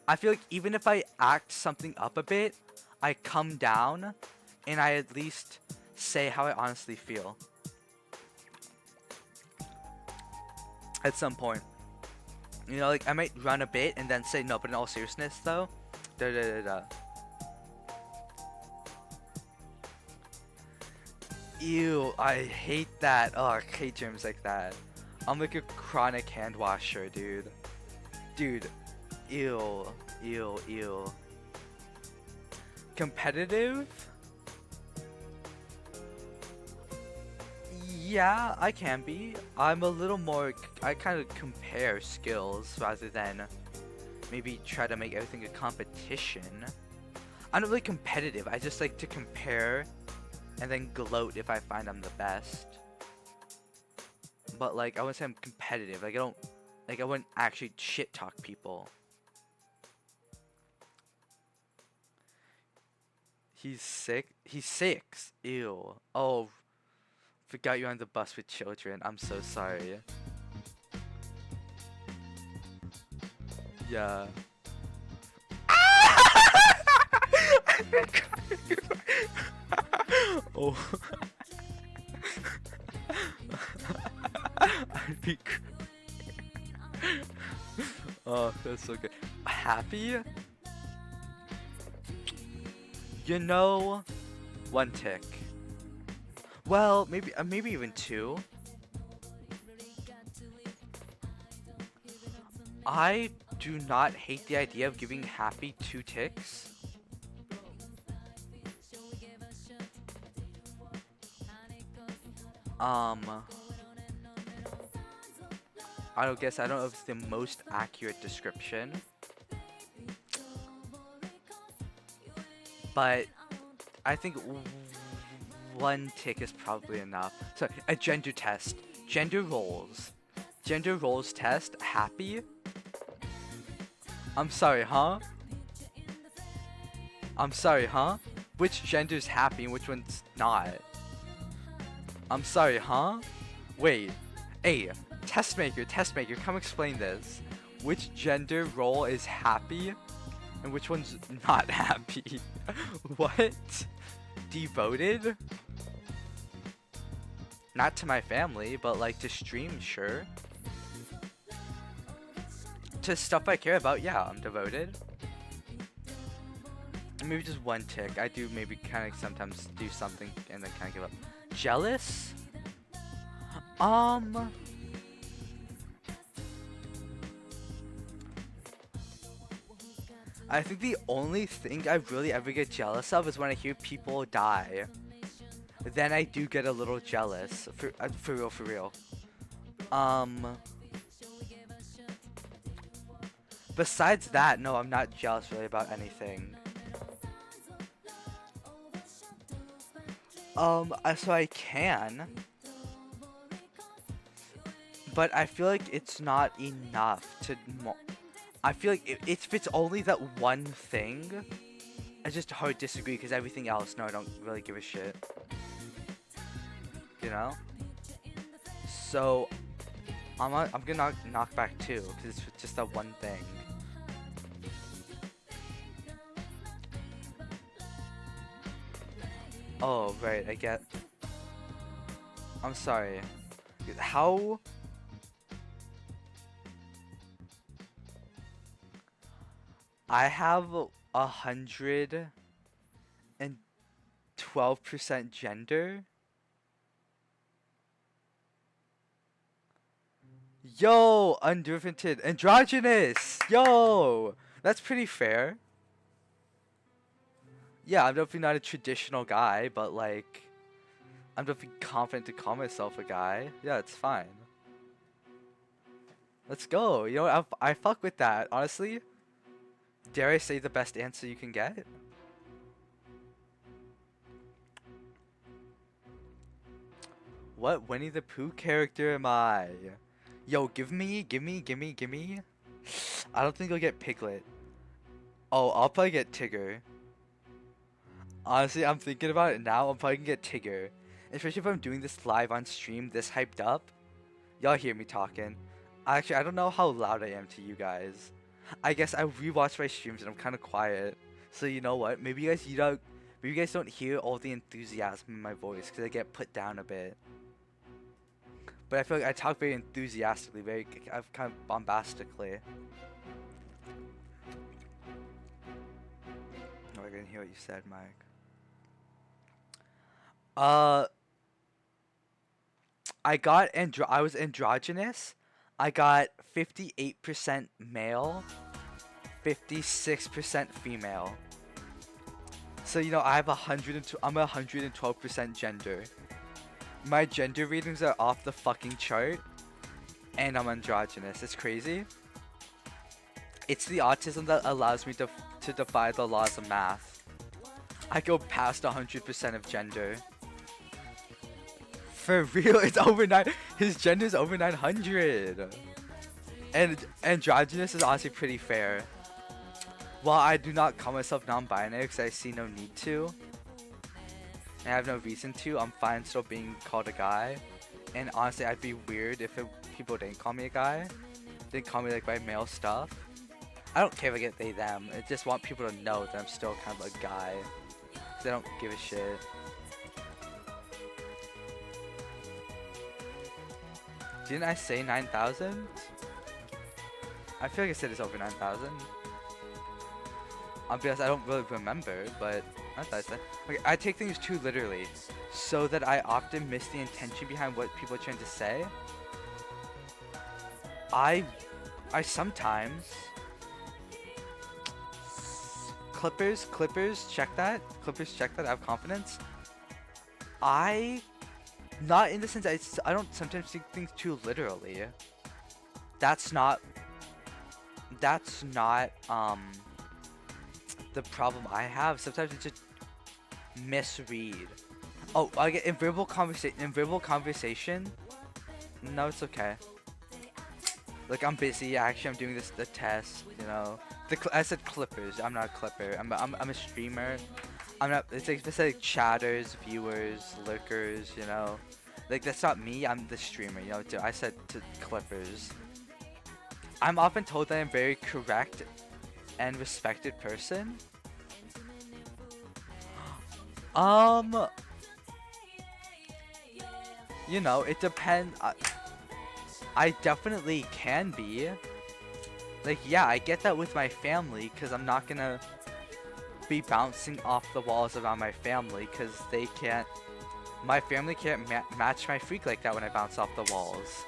I feel like even if I act something up a bit, I come down, and I at least say how I honestly feel. At some point. You know, like, I might run a bit and then say no, but in all seriousness, though, da da da da. Ew, I hate that. Oh, I hate germs like that. I'm like a chronic hand washer, dude. Dude, ew, ew, ew. Competitive? Yeah, I can be. I'm a little more. I kind of compare skills rather than maybe try to make everything a competition. I'm not really competitive. I just like to compare and then gloat if I find I'm the best. But like, I wouldn't say I'm competitive. Like, I wouldn't actually shit talk people. He's sick. He's 6. Ew. Oh. Forgot you're on the bus with children. I'm so sorry. Yeah. Oh. I'd be. Oh, that's so good. Happy? You know, 1 tick. Well, maybe even 2. I do not hate the idea of giving Happy 2 ticks. I don't guess, I don't know if it's the most accurate description, but I think 1 tick is probably enough. So, a gender test. Gender roles. Gender roles test. Happy? I'm sorry, huh? I'm sorry, huh? Which gender's happy and which one's not? I'm sorry, huh? Wait. Hey, testmaker, come explain this. Which gender role is happy and which one's not happy? What? Devoted? Not to my family, but like to stream, sure. To stuff I care about, yeah, I'm devoted. Maybe just 1 tick. I do maybe kind of sometimes do something and then kind of give up. Jealous? I think the only thing I really ever get jealous of is when I hear people die. Then I do get a little jealous. For real, for real. Besides that, no, I'm not jealous really about anything. So I can. But I feel like it's not enough to I feel like if it's only that one thing, it's just hard to disagree because everything else, no, I don't really give a shit. You know? So, I'm gonna knock back 2 because it's just that one thing. Oh, right, I get. I'm sorry. How? I have 112% gender. Yo, undifferented, androgynous. Yo, that's pretty fair. Yeah, I'm definitely not a traditional guy, but like, I'm definitely confident to call myself a guy. Yeah, it's fine. Let's go. You know what? I fuck with that. Honestly, dare I say the best answer you can get? What Winnie the Pooh character am I? Yo, give me. I don't think I'll get Piglet. Oh, I'll probably get Tigger. Honestly, I'm thinking about it now. I'm probably gonna get Tigger. Especially if I'm doing this live on stream, this hyped up. Y'all hear me talking. Actually, I don't know how loud I am to you guys. I guess I rewatch my streams and I'm kind of quiet. So you know what? Maybe you guys don't hear all the enthusiasm in my voice because I get put down a bit. But I feel like I talk very enthusiastically, very kind of bombastically. Oh, I didn't hear what you said, Mike. I was androgynous. I got 58% male, 56% female. So you know I'm 112% gender. My gender readings are off the fucking chart, and I'm androgynous. It's crazy. It's the autism that allows me to defy the laws of math. I go past 100% of gender. For real, it's over 9. His gender's over 900. And androgynous is honestly pretty fair. While I do not call myself non-binary because I see no need to, and I have no reason to, I'm fine still being called a guy. And honestly, I'd be weird if people didn't call me a guy. They call me like by male stuff. I don't care if I get they them. I just want people to know that I'm still kind of a guy. Cause I don't give a shit. Didn't I say 9,000? I feel like I said it's over 9,000. I'll be honest, I don't really remember, but I thought I said. Okay, I take things too literally, so that I often miss the intention behind what people are trying to say. I sometimes Clippers, check that. Clippers, check that. I have confidence. Not in the sense I don't sometimes take things too literally. That's not the problem I have. Sometimes it's just misread. Oh, I get in verbal conversation. No, it's okay. Like I'm busy. Actually, I'm doing the test. You know, I said Clippers. I'm not a Clipper. I'm a streamer. I'm not. It's like chatters, viewers, lurkers. You know, like that's not me. I'm the streamer. You know, I said to Clippers. I'm often told that I'm very correct and respected person. You know, it depends. I definitely can be. Like, yeah, I get that with my family, because I'm not gonna be bouncing off the walls around my family, because my family can't match my freak like that when I bounce off the walls.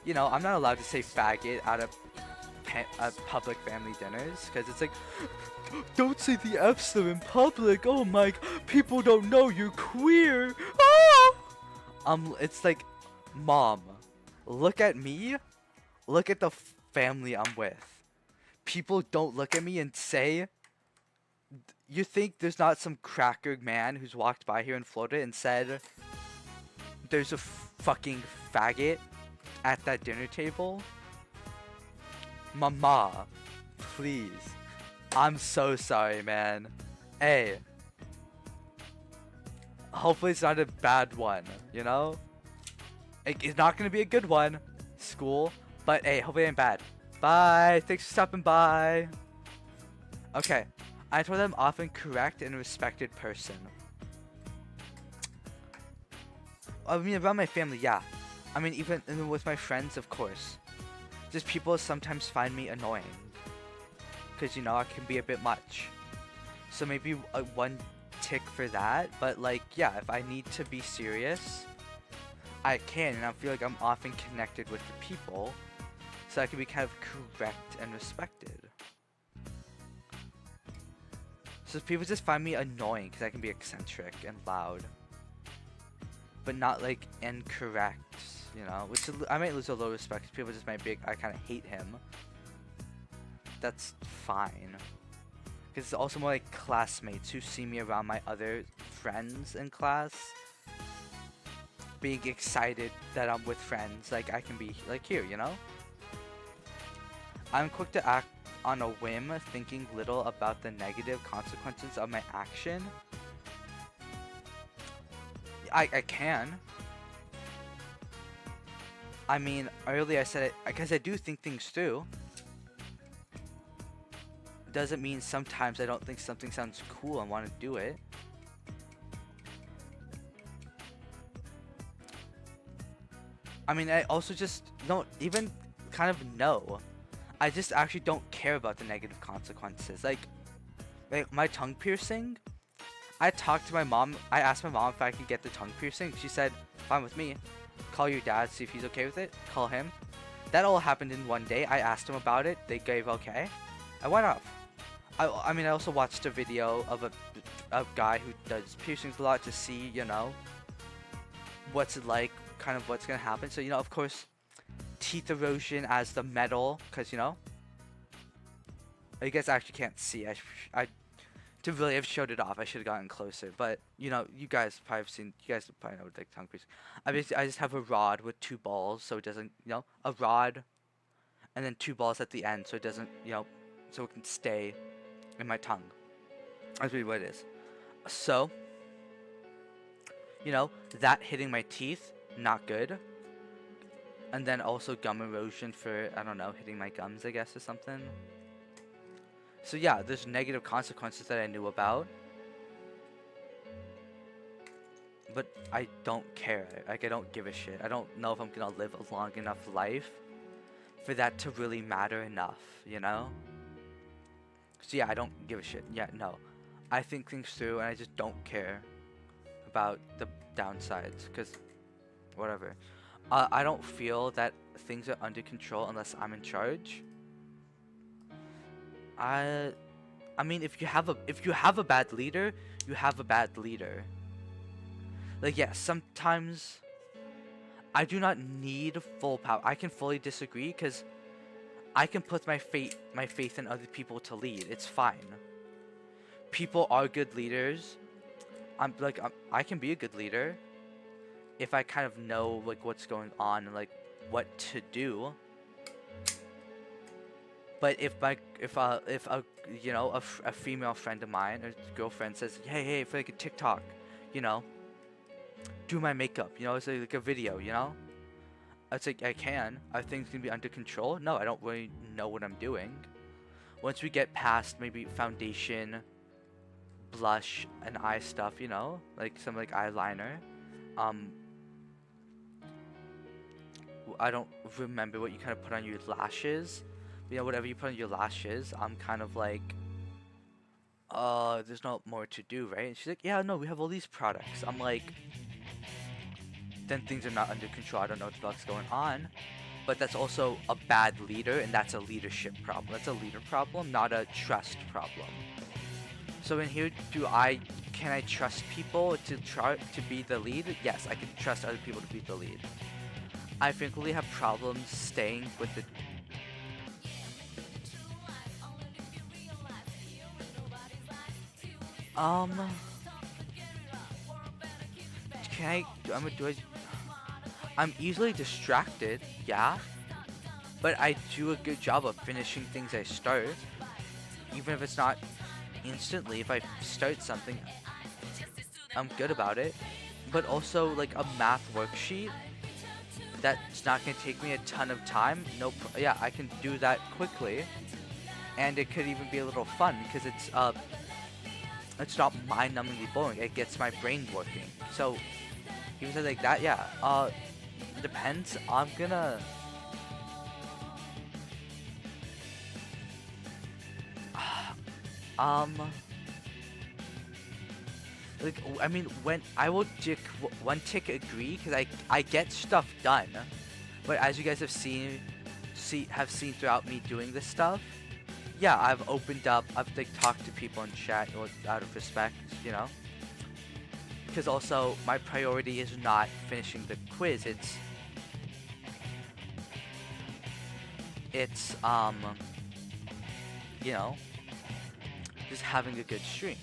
You know, I'm not allowed to say faggot at public family dinners, because it's like, don't say the F slur in public. Oh my, people don't know you're queer. Ah! It's like, Mom, look at me. Look at the family I'm with. People don't look at me and say, you think there's not some cracker man who's walked by here in Florida and said, there's a fucking faggot at that dinner table? Mama, please. I'm so sorry, man. Hey. Hopefully it's not a bad one, you know? It's not gonna be a good one, school, but hey, hopefully it ain't bad. Bye, thanks for stopping by. Okay, I told them often correct and respected person. I mean, around my family, yeah. I mean, even with my friends, of course. Just people sometimes find me annoying. Because, you know, I can be a bit much. So maybe one tick for that. But, like, yeah, if I need to be serious, I can. And I feel like I'm often connected with the people. so I can be kind of correct and respected. So people just find me annoying because I can be eccentric and loud, but not like incorrect, you know. Which I might lose a little respect. 'Cause people just might be, I kind of hate him. That's fine. Because it's also more like classmates who see me around my other friends in class, being excited that I'm with friends. Like I can be like here, you know. I'm quick to act on a whim, thinking little about the negative consequences of my action. I can. I mean, earlier I said it because I do think things through. Doesn't mean sometimes I don't think something sounds cool and want to do it. I mean, I also just don't even kind of know. I just actually don't care about the negative consequences. Like my tongue piercing, I talked to my mom. I asked my mom if I could get the tongue piercing. She said, fine with me. Call your dad, see if he's okay with it. Call him. That all happened in one day. I asked him about it. They gave okay. I went off. I mean, I also watched a video of a guy who does piercings a lot to see, you know, what's it like, kind of what's gonna happen. So, you know, of course, teeth erosion as the metal, because, you know, you guys actually can't see. I to really have showed it off, I should have gotten closer. But, you know, you guys probably have seen, you guys probably know what like tongue piercing. I just have a rod with 2 balls, so it doesn't, you know, a rod, and then 2 balls at the end, so it doesn't, you know, so it can stay in my tongue. That's really what it is. So, you know, that hitting my teeth, not good. And then also gum erosion for, I don't know, hitting my gums, I guess, or something. So yeah, there's negative consequences that I knew about. But I don't care. Like, I don't give a shit. I don't know if I'm gonna live a long enough life for that to really matter enough, you know? So yeah, I don't give a shit. Yeah, no. I think things through and I just don't care about the downsides, because whatever. I don't feel that things are under control unless I'm in charge. I mean, if you have a bad leader, you have a bad leader. Like, yes, sometimes I do not need full power. I can fully disagree because I can put my faith in other people to lead. It's fine. People are good leaders. I can be a good leader if I kind of know like what's going on and like what to do. But if a you know a female friend of mine or girlfriend says, hey, for like a TikTok, you know, do my makeup, you know, it's like a video, you know, it's like I think it's gonna be under control. No, I don't really know what I'm doing. Once we get past maybe foundation, blush, and eye stuff, you know, like some like eyeliner, I don't remember what you kind of put on your lashes. You know, whatever you put on your lashes, I'm kind of like, there's not more to do, right? And she's like, yeah, no, we have all these products. I'm like, then things are not under control. I don't know what the fuck's going on. But that's also a bad leader, and that's a leadership problem. That's a leader problem, not a trust problem. So in here, can I trust people to try to be the lead? Yes, I can trust other people to be the lead. I frequently have problems staying with the I'm easily distracted, yeah, but I do a good job of finishing things I start, even if it's not instantly. If I start something, I'm good about it. But also, like a math worksheet, that's not gonna take me a ton of time. Yeah, I can do that quickly, and it could even be a little fun because it's not mind-numbingly boring. It gets my brain working. So even something like that, yeah. Depends. I'm gonna. Like, I mean, when I will one tick agree because I get stuff done, but as you guys have seen have seen throughout me doing this stuff, yeah, I've opened up, I've like talked to people in chat out of respect, you know, because also my priority is not finishing the quiz. It's you know, just having a good stream.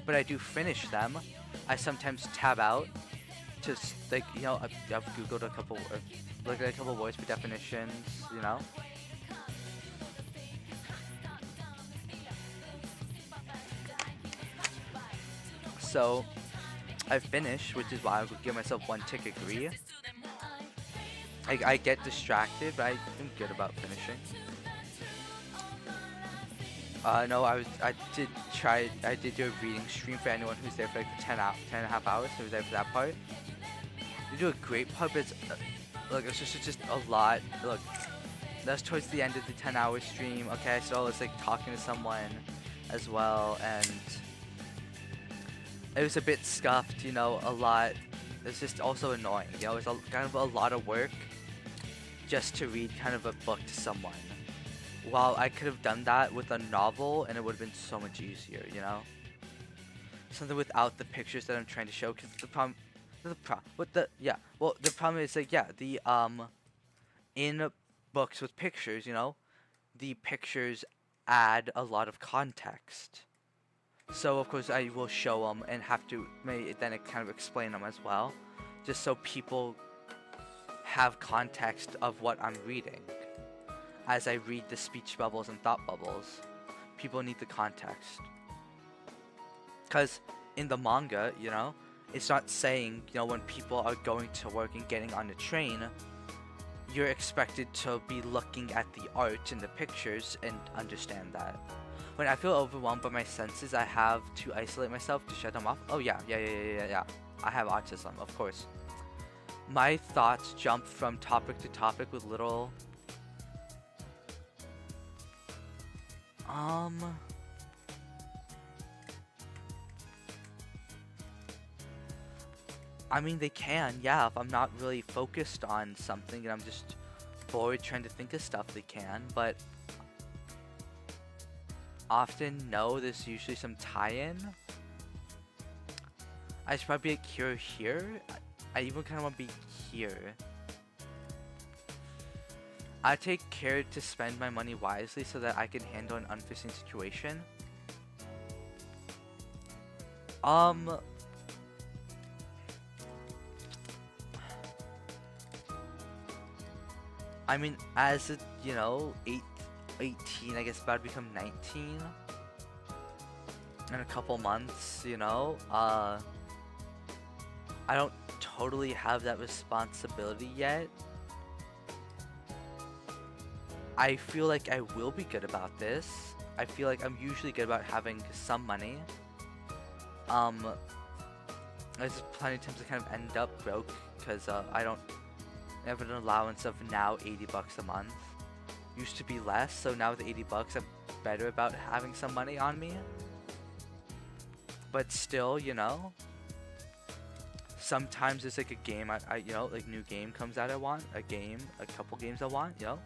But I do finish them. I sometimes tab out to like, you know, I've googled a couple, looked at a couple words for definitions, you know. So I finish, which is why I would give myself 1 tick agree. I get distracted, but I'm good about finishing. No, I did do a reading stream for anyone who's there for like 10 and a half hours, who's there for that part. They do a great part, but look, it's just a lot. Look, that's towards the end of the 10-hour stream. Okay, so I was like talking to someone as well, and it was a bit scuffed, you know, a lot. It's just also annoying, you know, it's kind of a lot of work just to read kind of a book to someone. While I could have done that with a novel and it would have been so much easier, you know? Something without the pictures that I'm trying to show, because the problem is like, yeah, in books with pictures, you know, the pictures add a lot of context. So of course I will show them and have to then kind of explain them as well, just so people have context of what I'm reading. As I read the speech bubbles and thought bubbles, people need the context. Because in the manga, you know, it's not saying, you know, when people are going to work and getting on the train, you're expected to be looking at the art and the pictures and understand that. When I feel overwhelmed by my senses, I have to isolate myself to shut them off. Oh yeah. I have autism, of course. My thoughts jump from topic to topic with little... I mean, they can, yeah, if I'm not really focused on something and I'm just bored trying to think of stuff, they can, but often, no, there's usually some tie-in. I should probably be a cure here. I even kind of want to be here. I take care to spend my money wisely so that I can handle an unforeseen situation. I mean, as a, you know, 18, I guess about to become 19 in a couple months, you know, I don't totally have that responsibility yet. I feel like I will be good about this. I feel like I'm usually good about having some money. There's plenty of times I kind of end up broke because I don't have an allowance of now 80 bucks a month. Used to be less, so now with 80 bucks I'm better about having some money on me. But still, you know, sometimes it's like a game I you know, like new game comes out I want, a couple games I want, you know.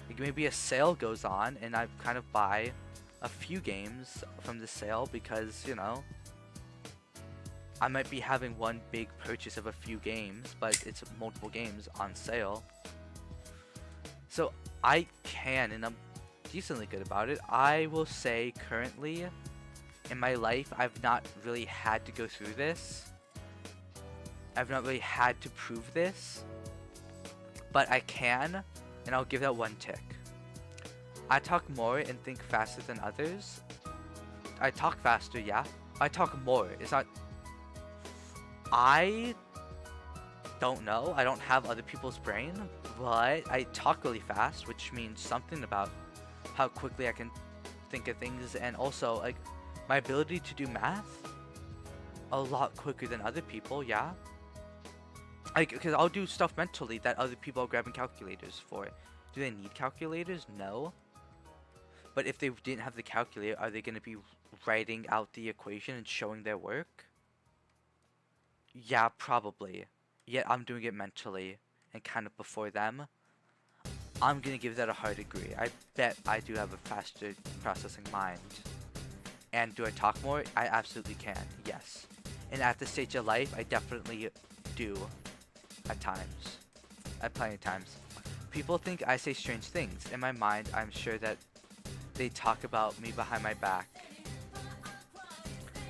Like maybe a sale goes on and I kind of buy a few games from the sale because, you know, I might be having one big purchase of a few games, but it's multiple games on sale. So I can, and I'm decently good about it. I will say currently in my life, I've not really had to go through this. I've not really had to prove this, but I can, and I'll give that 1 tick. I talk more and think faster than others. I talk faster, yeah. I talk more. It's not... I don't know. I don't have other people's brain, but I talk really fast, which means something about how quickly I can think of things, and also, like, my ability to do math a lot quicker than other people, yeah. Like, because I'll do stuff mentally that other people are grabbing calculators for. Do they need calculators? No. But if they didn't have the calculator, are they going to be writing out the equation and showing their work? Yeah, probably. Yet I'm doing it mentally and kind of before them. I'm gonna give that a hard agree. I bet I do have a faster processing mind. And do I talk more? I absolutely can, yes. And at this stage of life, I definitely do at times. At plenty of times. People think I say strange things. In my mind, I'm sure that they talk about me behind my back.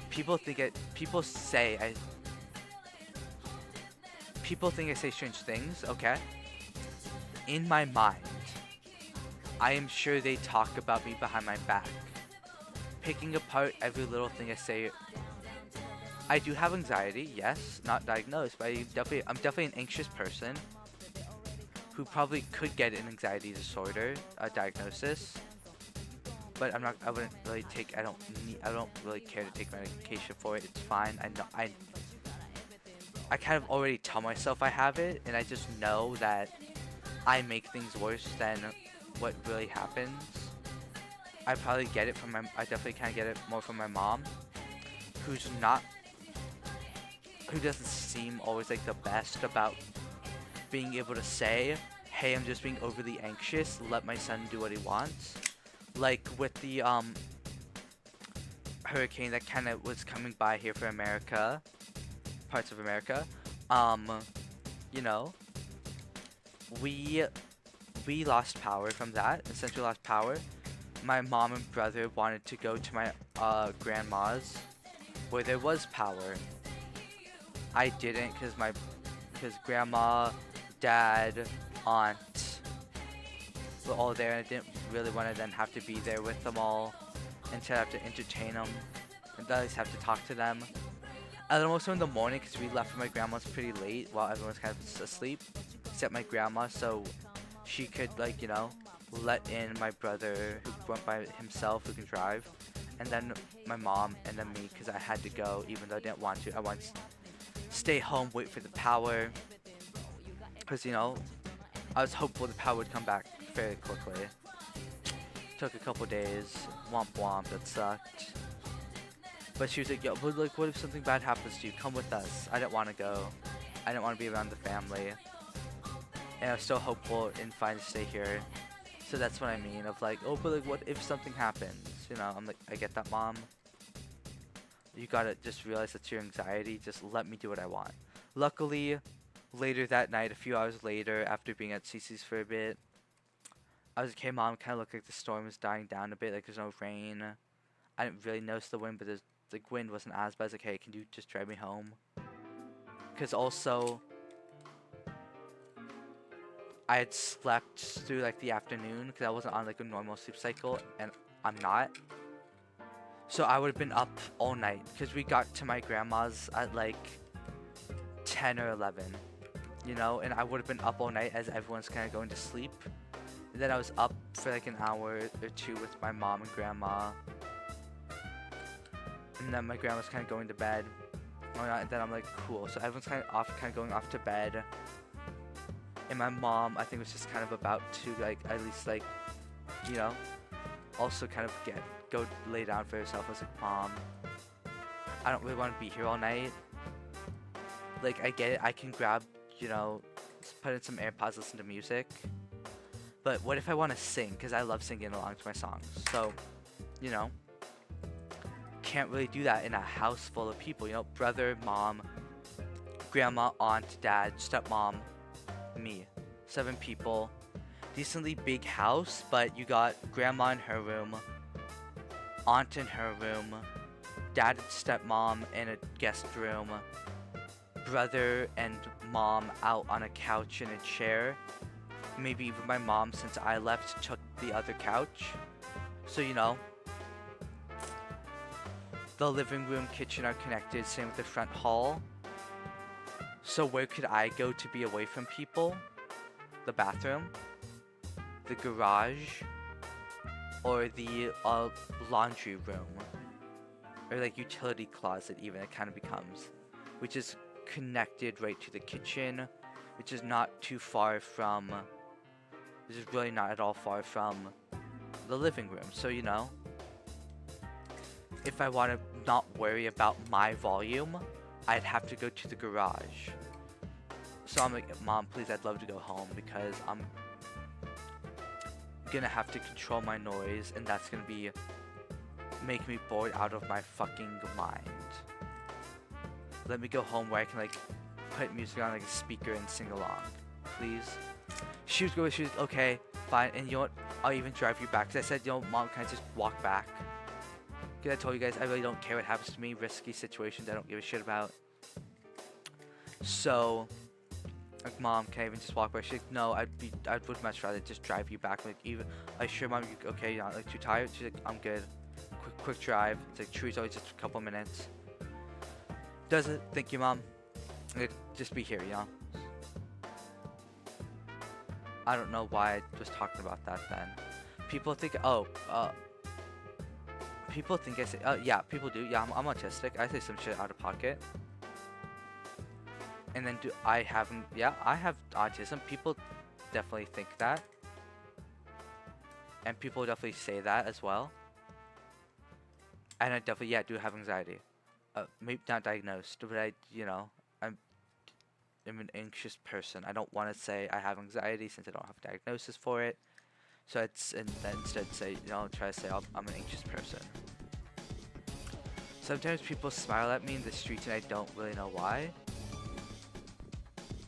People think people think I say strange things, okay? In my mind, I am sure they talk about me behind my back. Picking apart every little thing I say. I do have anxiety, yes, not diagnosed, but I'm definitely an anxious person who probably could get an anxiety disorder diagnosis. But I don't really care to take medication for it. It's fine. I kind of already tell myself I have it, and I just know that I make things worse than what really happens. I definitely kind of get it more from my mom, who doesn't seem always like the best about being able to say, hey, I'm just being overly anxious, let my son do what he wants. Like with the hurricane that kind of was coming by here for America, parts of America, you know, we lost power from that. And since we lost power, my mom and brother wanted to go to my grandma's where there was power. I didn't because grandma, dad, aunt were all there, and I didn't really want to then have to be there with them all and to have to entertain them and at least have to talk to them. And then also in the morning, because we left for my grandma's pretty late while everyone's kind of asleep, except my grandma, so she could, like, you know, let in my brother who went by himself, who can drive, and then my mom, and then me, because I had to go even though I didn't want to. I wanted to stay home, wait for the power, because, you know, I was hopeful the power would come back fairly quickly. Took a couple days, womp womp, that sucked. But she was like, yo, but like, what if something bad happens to you? Come with us. I didn't want to go. I didn't want to be around the family. And I was still hopeful and fine to stay here. So that's what I mean of like, oh, but like, what if something happens? You know, I'm like, I get that, Mom. You gotta just realize that's your anxiety. Just let me do what I want. Luckily, later that night, a few hours later, after being at Cece's for a bit, I was like, hey, Mom, kind of looked like the storm is dying down a bit. Like, there's no rain. I didn't really notice the wind, but the wind wasn't as bad. I was like, hey, can you just drive me home? Because also, I had slept through like the afternoon because I wasn't on like a normal sleep cycle, and I'm not. So I would have been up all night because we got to my grandma's at like 10 or 11, you know, and I would have been up all night as everyone's kind of going to sleep. And then I was up for like an hour or two with my mom and grandma. And then my grandma's kind of going to bed. And then I'm like, cool. So everyone's kind of going off to bed. And my mom, I think, was just kind of about to, like, at least, like, you know, also kind of go lay down for herself. I was like, Mom, I don't really want to be here all night. Like, I get it. I can grab, you know, put in some AirPods, listen to music. But what if I want to sing? Because I love singing along to my songs. So, you know, can't really do that in a house full of people. You know, brother, mom, grandma, aunt, dad, stepmom, me. 7 people. Decently big house, but you got grandma in her room, aunt in her room, dad and stepmom in a guest room, brother and mom out on a couch in a chair. Maybe even my mom, since I left, took the other couch. So, you know, the living room, kitchen are connected, same with the front hall. So where could I go to be away from people? The bathroom, the garage, or the laundry room, or like utility closet even, it kind of becomes, which is connected right to the kitchen, which is not too far from, which is really not at all far from the living room. So, you know, if I want to not worry about my volume, I'd have to go to the garage. So I'm like, Mom, please, I'd love to go home because gonna have to control my noise, and that's gonna be make me bored out of my fucking mind. Let me go home where I can like put music on like a speaker and sing along, please. She was going. She was okay, fine. And you know what? I'll even drive you back. Cause I said, you know, Mom, can I just walk back? Cause I told you guys I really don't care what happens to me. Risky situations I don't give a shit about. So, like, Mom, can I even just walk back? She's like, no, I would much rather just drive you back. Like, even, I sure, Mom, you okay? You're not like too tired? She's like, I'm good. Quick drive. It's like, true's always just a couple minutes. Does it? Thank you, Mom. Like, just be here, you know? I don't know why I was talking about that then. People think, people think I say, yeah, people do. Yeah, I'm autistic. I say some shit out of pocket. And then I have autism. People definitely think that. And people definitely say that as well. And I definitely, yeah, do have anxiety. Maybe not diagnosed, but I'm an anxious person. I don't want to say I have anxiety since I don't have a diagnosis for it. So and then instead say, try to say I'm an anxious person. Sometimes people smile at me in the streets and I don't really know why.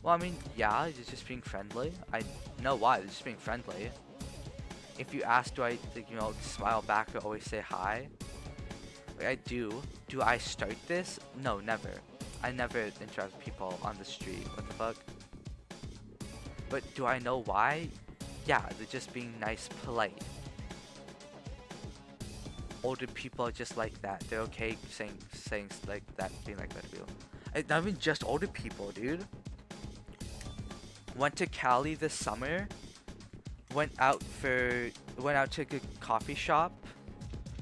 Well, I mean, yeah, they're just being friendly. I know why, they're just being friendly. If you ask, do I, smile back or always say hi? Like, I do. Do I start this? No, never. I never interact with people on the street. What the fuck? But do I know why? Yeah, they're just being nice, polite. Older people are just like that. They're okay saying like that, being like that to people. Not even just older people, dude. Went to Cali this summer. Went out to a coffee shop.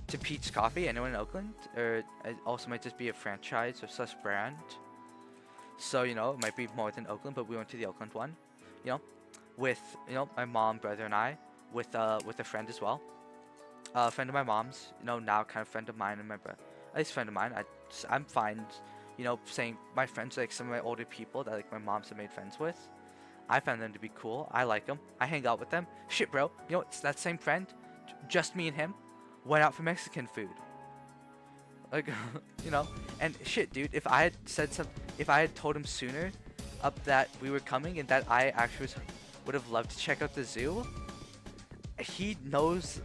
To Pete's Coffee. Anyone in Oakland? Or it also might just be a franchise or such brand. So, it might be more than Oakland, but we went to the Oakland one. With, my mom, brother, and I. With a friend as well. A friend of my mom's, now kind of friend of mine and my brother. At least friend of mine. I'm fine, saying my friends are like some of my older people that like my mom's have made friends with. I found them to be cool. I like them. I hang out with them. Shit, bro. It's that same friend. Just me and him. Went out for Mexican food. Like, and shit, dude. If I had told him sooner, that we were coming and that I actually would have loved to check out the zoo. He knows,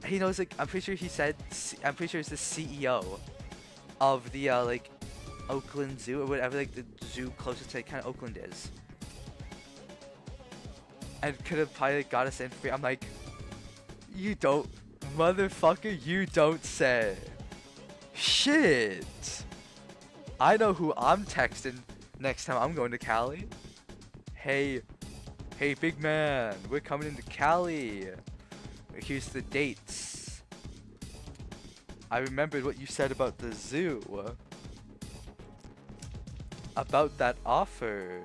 like, I'm pretty sure he's the CEO of the like Oakland Zoo or whatever, like the zoo closest to kind of Oakland is. And could have probably like, got us in free. I'm like, you don't. Motherfucker, you don't say. Shit. I know who I'm texting next time I'm going to Cali. Hey, big man, we're coming into Cali. Here's the dates. I remembered what you said about the zoo. About that offer.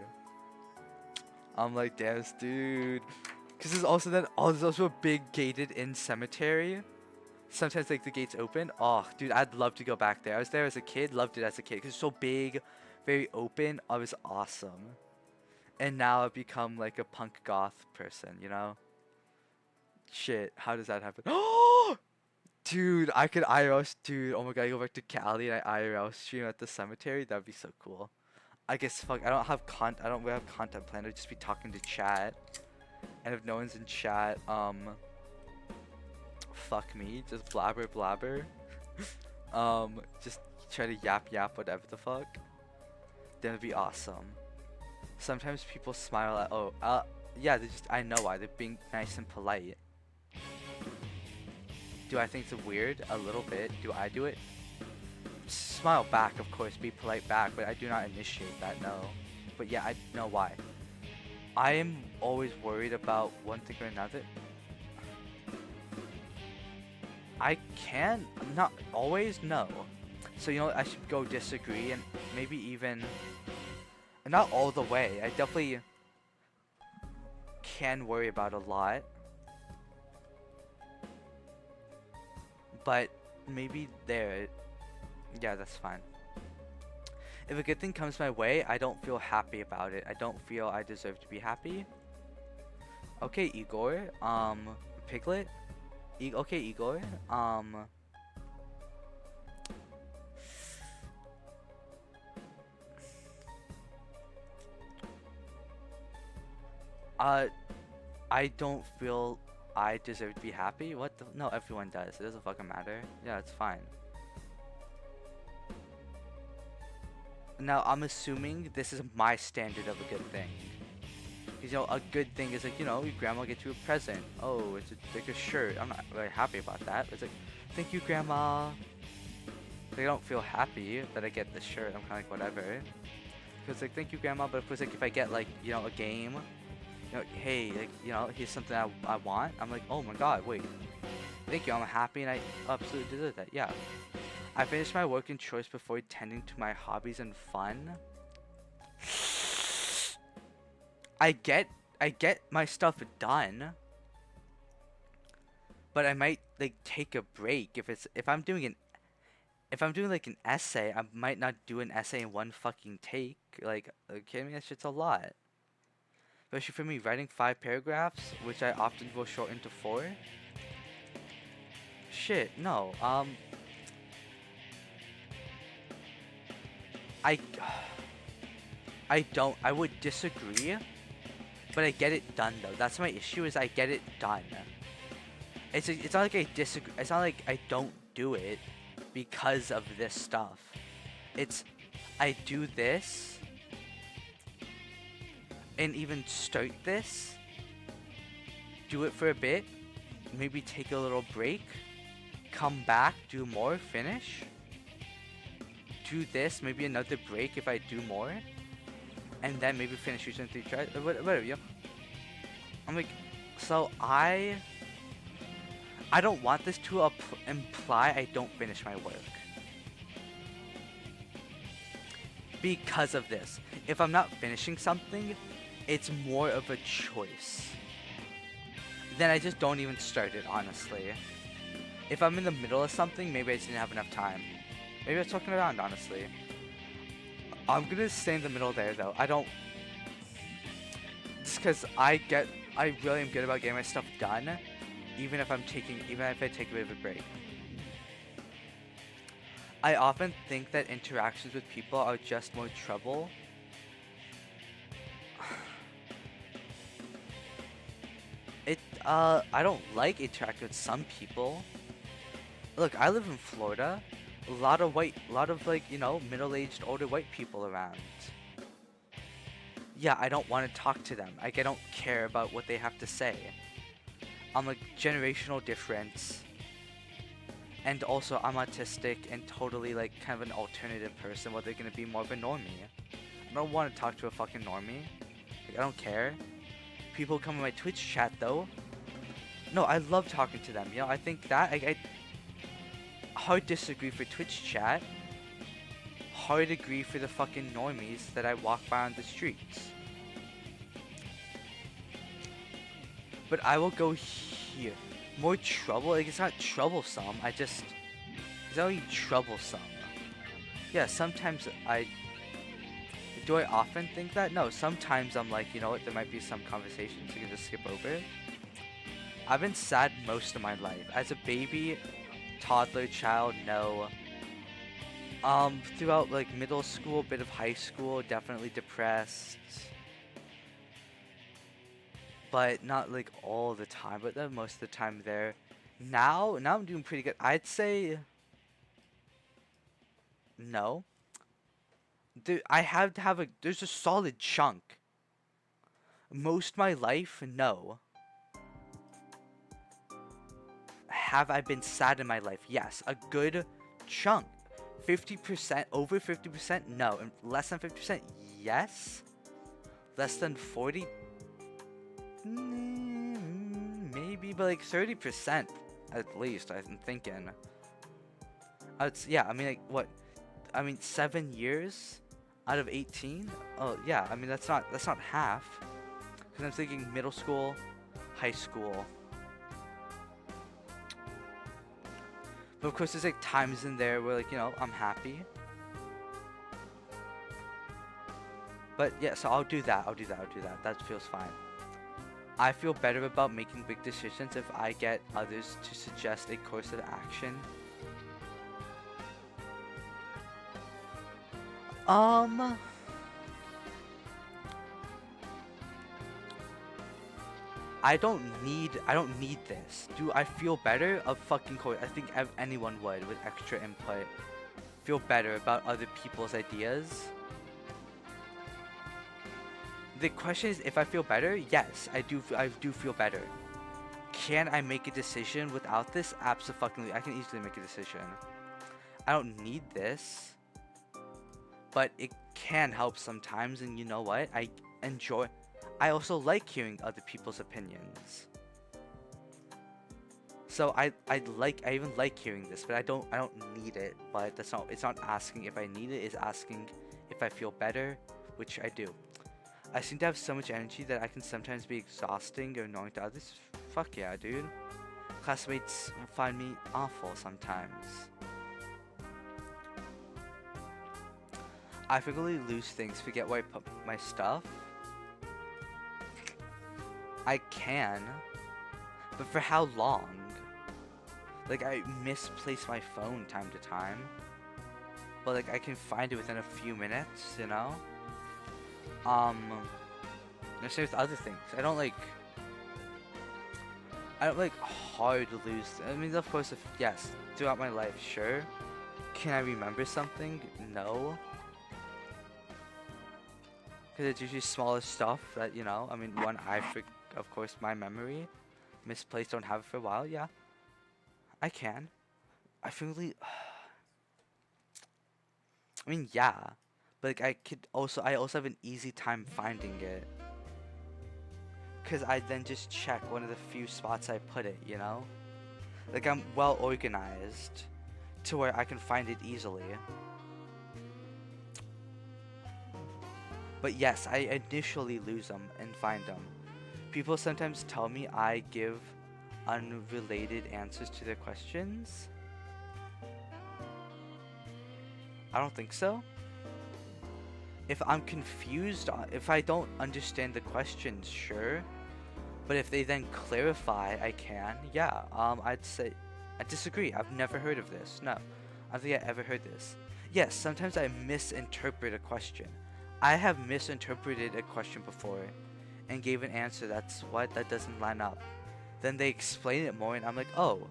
I'm like, damn, dude. Because there's also a big gated-in cemetery. Sometimes, like, the gates open. Oh, dude, I'd love to go back there. I was there as a kid. Loved it as a kid. Because it's so big, very open. Oh, it was awesome. And now I've become, like, a punk goth person, Shit, how does that happen? Oh! Dude, I could IRL... Dude, oh my god, I go back to Cali and I IRL stream at the cemetery. That'd be so cool. I guess, fuck, I don't really have content planned. I'd just be talking to chat. And if no one's in chat, fuck me, just blabber. Just try to yap whatever the fuck. Then it'd be awesome. Sometimes people smile at, yeah, I know why, they're being nice and polite. Do I think it's weird? A little bit. Do I do it? Smile back, of course, be polite back, but I do not initiate that, no. But yeah, I know why. I am always worried about one thing or another. Not always, no. So, I should go disagree and maybe even, not all the way. I definitely can worry about a lot. But maybe there, yeah, that's fine. If a good thing comes my way, I don't feel happy about it. I don't feel I deserve to be happy. Okay, Igor. Piglet? Okay, Igor. Uh, I don't feel I deserve to be happy. What the? No, everyone does. It doesn't fucking matter. Yeah, it's fine. Now, I'm assuming this is my standard of a good thing. Because, you know, a good thing is like, you know, your grandma gets you a present. Oh, it's like a shirt. I'm not very happy about that. It's like, thank you, grandma. They don't feel happy that I get this shirt. I'm kind of like, whatever. Because, like, thank you, grandma. But of course, like, if I get, like, you know, a game, you know, hey, like, you know, here's something I want. I'm like, oh my god, wait. Thank you, I'm happy and I absolutely deserve that. Yeah. I finished my work and chores before tending to my hobbies and fun. I get my stuff done, but I might like take a break if I'm doing like an essay. I might not do an essay in one fucking take. Like, okay, I mean that shit's a lot. Especially for me, writing 5 paragraphs, which I often will shorten to 4. Shit, no. I would disagree, but I get it done though. That's my issue, is I get it done. It's not like I disagree. It's not like I don't do it because of this stuff. It's I do this and even start this, do it for a bit, maybe take a little break, come back, do more, finish, do this, maybe another break if I do more, and then maybe finish using 3 tries, or whatever, you know? I'm like, so I don't want this to imply I don't finish my work. Because of this. If I'm not finishing something, it's more of a choice. Then I just don't even start it, honestly. If I'm in the middle of something, maybe I just didn't have enough time. Maybe I was fucking around, honestly. I'm gonna stay in the middle there, though. I don't... Just because I really am good about getting my stuff done, even if I take a bit of a break. I often think that interactions with people are just more trouble. I don't like interacting with some people. Look, I live in Florida. A lot of like, you know, middle-aged, older white people around. Yeah, I don't want to talk to them. Like, I don't care about what they have to say. I'm like, generational difference. And also, I'm autistic and totally, like, kind of an alternative person where they're gonna be more of a normie. I don't want to talk to a fucking normie. Like, I don't care. People come in my Twitch chat, though. No, I love talking to them, you know? I think that, I hard disagree for Twitch chat. Hard agree for the fucking normies that I walk by on the streets. But I will go here. More trouble? Like, it's not troublesome. It's not really troublesome. Yeah, sometimes do I often think that? No, sometimes I'm like, you know what, there might be some conversations you can just skip over. I've been sad most of my life. As a baby, toddler, child, no. Throughout, like, middle school, bit of high school, definitely depressed. But not, like, all the time, but then most of the time there. Now I'm doing pretty good. I'd say... No. I have to have there's a solid chunk. Most of my life, no. Have I been sad in my life? Yes. A good chunk. 50%, over 50%, no. And less than 50%, yes. Less than 40, maybe, but like 30% at least, I'm thinking. Yeah, I mean, like, what? I mean, 7 years out of 18? Oh, yeah, I mean, that's not half. Because I'm thinking middle school, high school. But of course, there's like times in there where, like, you know, I'm happy. But yeah, so I'll do that. That feels fine. I feel better about making big decisions if I get others to suggest a course of action. Um, I don't need this. Do I feel better? Of fucking course. I think anyone would with extra input. Feel better about other people's ideas. The question is, if I feel better, yes, I do feel better. Can I make a decision without this? Absolutely. I can easily make a decision. I don't need this, but it can help sometimes, and you know what? I also like hearing other people's opinions. So I even like hearing this, but I don't need it. But it's not asking if I need it, it's asking if I feel better, which I do. I seem to have so much energy that I can sometimes be exhausting or annoying to others. Fuck yeah, dude. Classmates find me awful sometimes. I frequently lose things, forget where I put my stuff. I can, but for how long? Like, I misplace my phone time to time, but like I can find it within a few minutes, you know? Same with other things. I don't like hard to lose. I mean, of course, yes, throughout my life, sure. Can I remember something? No. Because it's usually smaller stuff that, you know, I mean, of course, my memory, misplaced, don't have it for a while, yeah. I can. I frequently, I mean, yeah. But like, I also have an easy time finding it. Because I then just check one of the few spots I put it, you know? Like, I'm well organized to where I can find it easily. But yes, I initially lose them and find them. People sometimes tell me I give unrelated answers to their questions. I don't think so. If I'm confused, if I don't understand the questions, sure. But if they then clarify, I can. Yeah, I'd say I disagree. I've never heard of this. No, I don't think I ever heard this. Yes, sometimes I misinterpret a question. I have misinterpreted a question before and gave an answer that doesn't line up. Then they explain it more and I'm like, oh,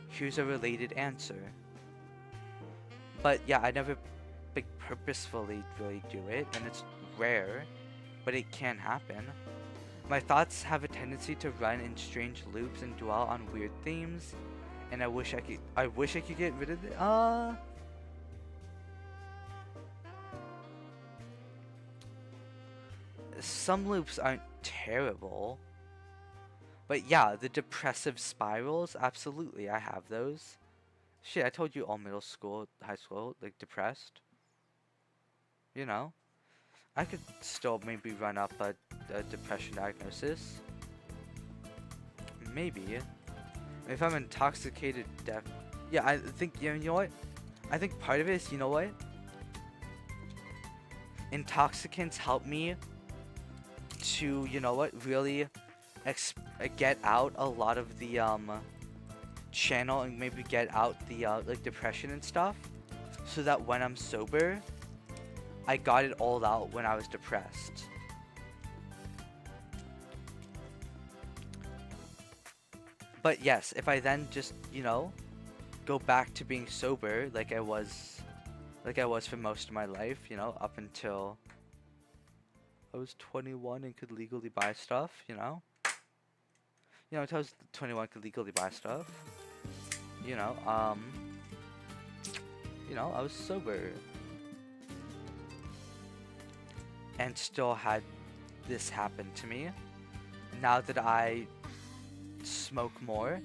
here's a related answer. But yeah, I never purposefully really do it, and it's rare, but it can happen. My thoughts have a tendency to run in strange loops and dwell on weird themes, and I wish I could get rid of it. Some loops aren't terrible, but yeah, the depressive spirals, absolutely, I have those. Shit, I told you all middle school, high school, like depressed. You know, I could still maybe run up a depression diagnosis. Maybe. If I'm intoxicated, yeah, I think, you know what? I think part of it is, you know what? Intoxicants help me to, you know what, really get out a lot of the channel and maybe get out the like depression and stuff, so that when I'm sober, I got it all out when I was depressed. But yes, if I then just, you know, go back to being sober like I was for most of my life, you know, up until I was 21 and could legally buy stuff, you know? You know, until I was 21 could legally buy stuff. You know, I was sober. And still had this happen to me. Now that I smoke more,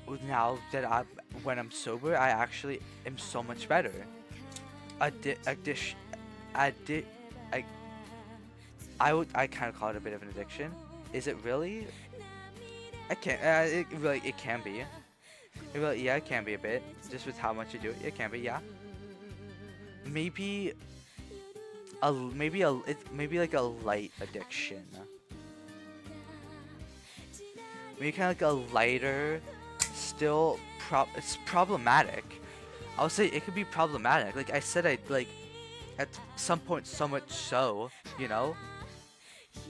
when I'm sober, I actually am so much better. I kind of call it a bit of an addiction. Is it really? It can be. It can be a bit, just with how much you do it. It can be, yeah. Maybe like a light addiction. maybe kind of like a lighter, still it's problematic. I'll say it could be problematic. Like I said, I like at some point so much so, you know,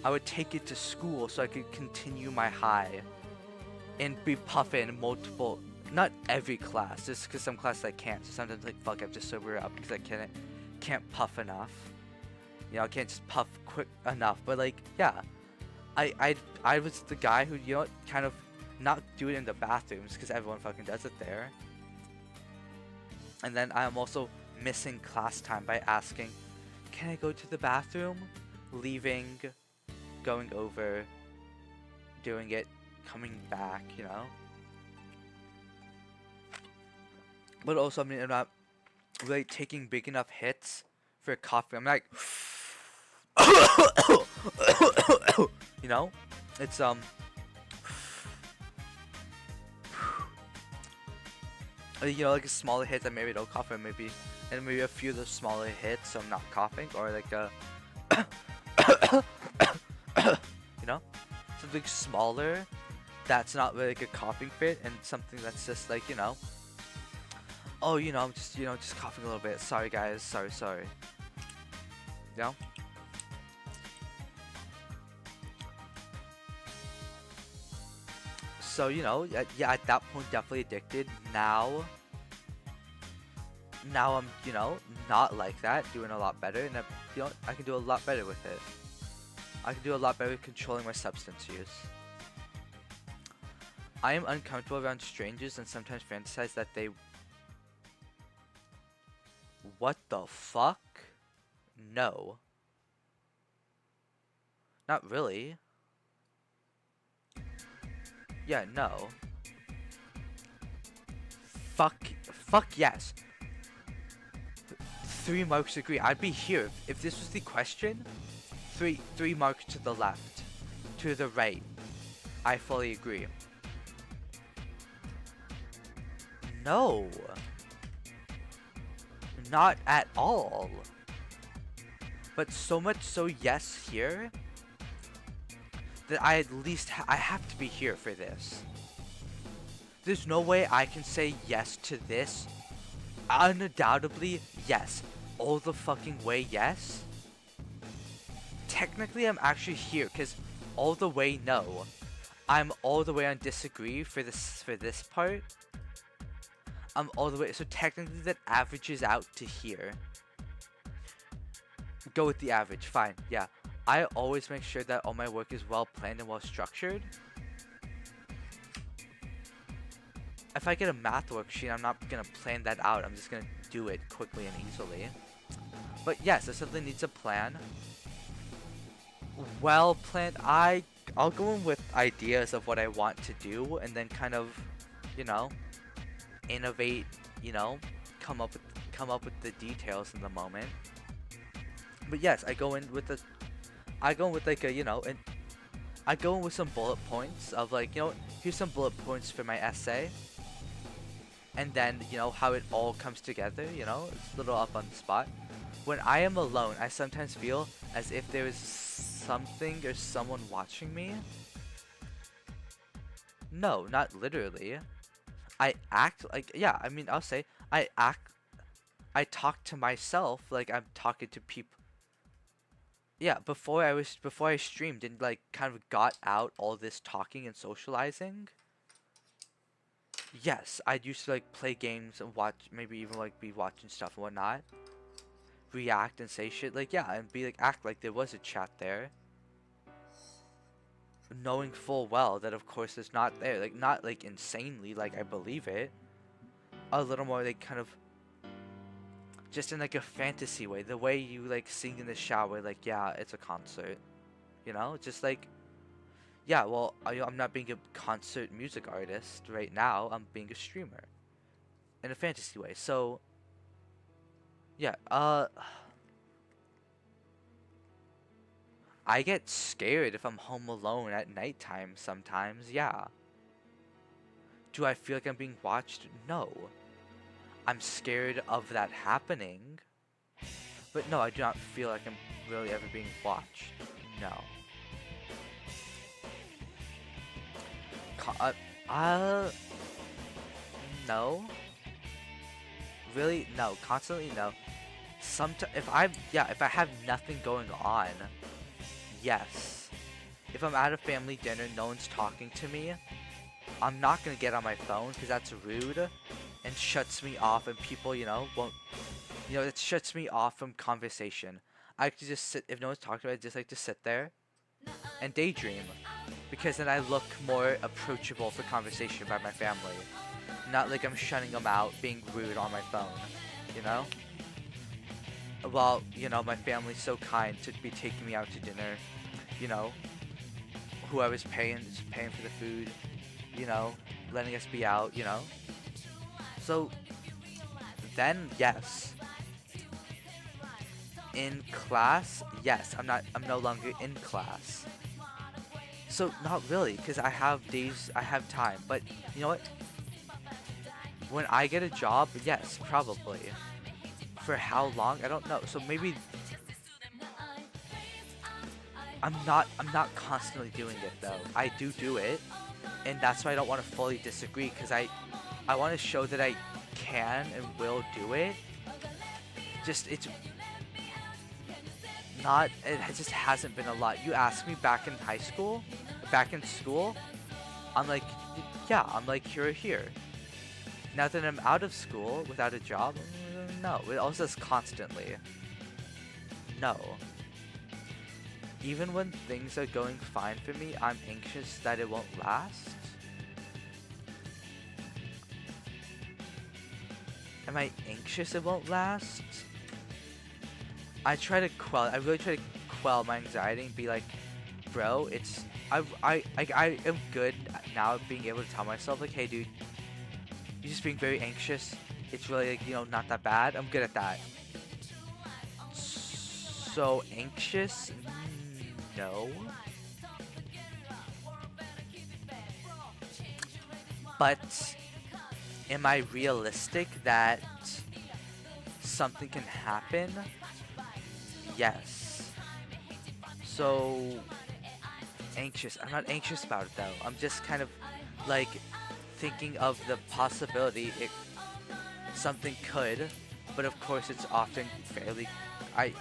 I would take it to school so I could continue my high and be puffing multiple, not every class, just because some classes I can't. So sometimes like fuck, I have to sober up because I can't puff enough. You know, I can't just puff quick enough. But like, yeah, I was the guy who, you know, kind of not do it in the bathrooms because everyone fucking does it there. And then I'm also missing class time by asking, can I go to the bathroom? Leaving, going over, doing it, coming back, you know? But also, I mean, I'm not really taking big enough hits for coughing. I'm like, you know? It's, you know, like a smaller hit that maybe don't cough, or maybe, and maybe a few of those smaller hits so I'm not coughing, or like a, you know, something smaller that's not really like a coughing fit, and something that's just like, you know, oh, you know, I'm just, you know, just coughing a little bit. Sorry guys, sorry. You know? So, you know, yeah, at that point, definitely addicted. Now I'm, you know, not like that, doing a lot better, and you know, I can do a lot better with it. I can do a lot better with controlling my substance use. I am uncomfortable around strangers and sometimes fantasize that they... What the fuck? No. Not really. Yeah, no. Fuck yes. 3 marks agree. I'd be here. If this was the question, three marks to the left. To the right. I fully agree. No. Not at all. But so much so yes here that I at least I have to be here for this. There's no way I can say yes to this. Undoubtedly, yes. All the fucking way, yes. Technically, I'm actually here because all the way, no. I'm all the way on disagree for this part. I'm all the way, so technically that averages out to here. Go with the average, fine, yeah. I always make sure that all my work is well planned and well structured. If I get a math worksheet, I'm not gonna plan that out. I'm just gonna do it quickly and easily. But yes, if something needs a plan, well planned, I'll go in with ideas of what I want to do and then kind of, you know, innovate, you know, come up with the details in the moment. But yes, I go in with like a, you know, and I go in with some bullet points of like, you know, here's some bullet points for my essay. And then, you know, how it all comes together, you know, it's a little up on the spot. When I am alone, I sometimes feel as if there is something or someone watching me. No, not literally. I act like, yeah, I mean, I'll say, I talk to myself like I'm talking to people. Yeah, before I streamed and like kind of got out all this talking and socializing. Yes, I used to like play games and watch, maybe even like be watching stuff and whatnot. React and say shit, like, yeah, and be like, act like there was a chat there. Knowing full well that of course it's not there, like not like insanely like I believe it. A little more like kind of just in like a fantasy way, the way you like sing in the shower, like, yeah, it's a concert, you know, just like, yeah, well, I'm not being a concert music artist right now, I'm being a streamer in a fantasy way. So yeah, I get scared if I'm home alone at nighttime sometimes, yeah. Do I feel like I'm being watched? No. I'm scared of that happening. But no, I do not feel like I'm really ever being watched. No. uh, no. Really? No. Constantly? No. Sometimes, if I have nothing going on, yes. If I'm at a family dinner, no one's talking to me, I'm not gonna get on my phone because that's rude and shuts me off, and people, won't, it shuts me off from conversation. I could just sit, if no one's talking to me, I just like to sit there and daydream because then I look more approachable for conversation by my family. Not like I'm shutting them out, being rude on my phone, you know? Well, my family's so kind to be taking me out to dinner, you know? Whoever's paying is paying for the food, letting us be out, So then, yes. In class, yes. I'm no longer in class. So not really, because I have days, I have time. But you know what? When I get a job, yes, probably. For how long? I don't know. So maybe I'm not constantly doing it though. I do it, and that's why I don't want to fully disagree, because I want to show that I can and will do it. Just it just hasn't been a lot. You asked me back in high school, back in school, I'm like, yeah, I'm like here. Now that I'm out of school without a job, no. It also says constantly. No. Even when things are going fine for me, I'm anxious that it won't last. Am I anxious it won't last? I really try to quell my anxiety and be like, bro, I am good now at being able to tell myself like, hey dude, you're just being very anxious. It's really like, not that bad. I'm good at that. So anxious? No. But am I realistic that something can happen? Yes. So anxious. I'm not anxious about it though. I'm just kind of like thinking of the possibility something could, but of course it's often fairly I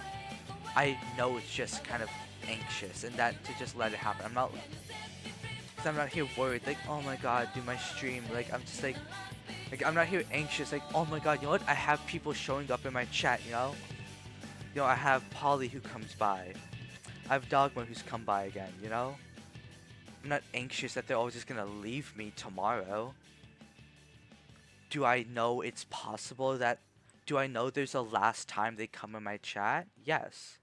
know it's just kind of anxious, and that to just let it happen. I'm not here worried like, oh my god, do my stream, like I'm just like I'm not here anxious like, oh my god, you know what, I have people showing up in my chat, I have Polly who comes by, I have Dogma who's come by again, I'm not anxious that they're all just gonna leave me tomorrow. Do I know it's possible do I know there's a last time they come in my chat? Yes.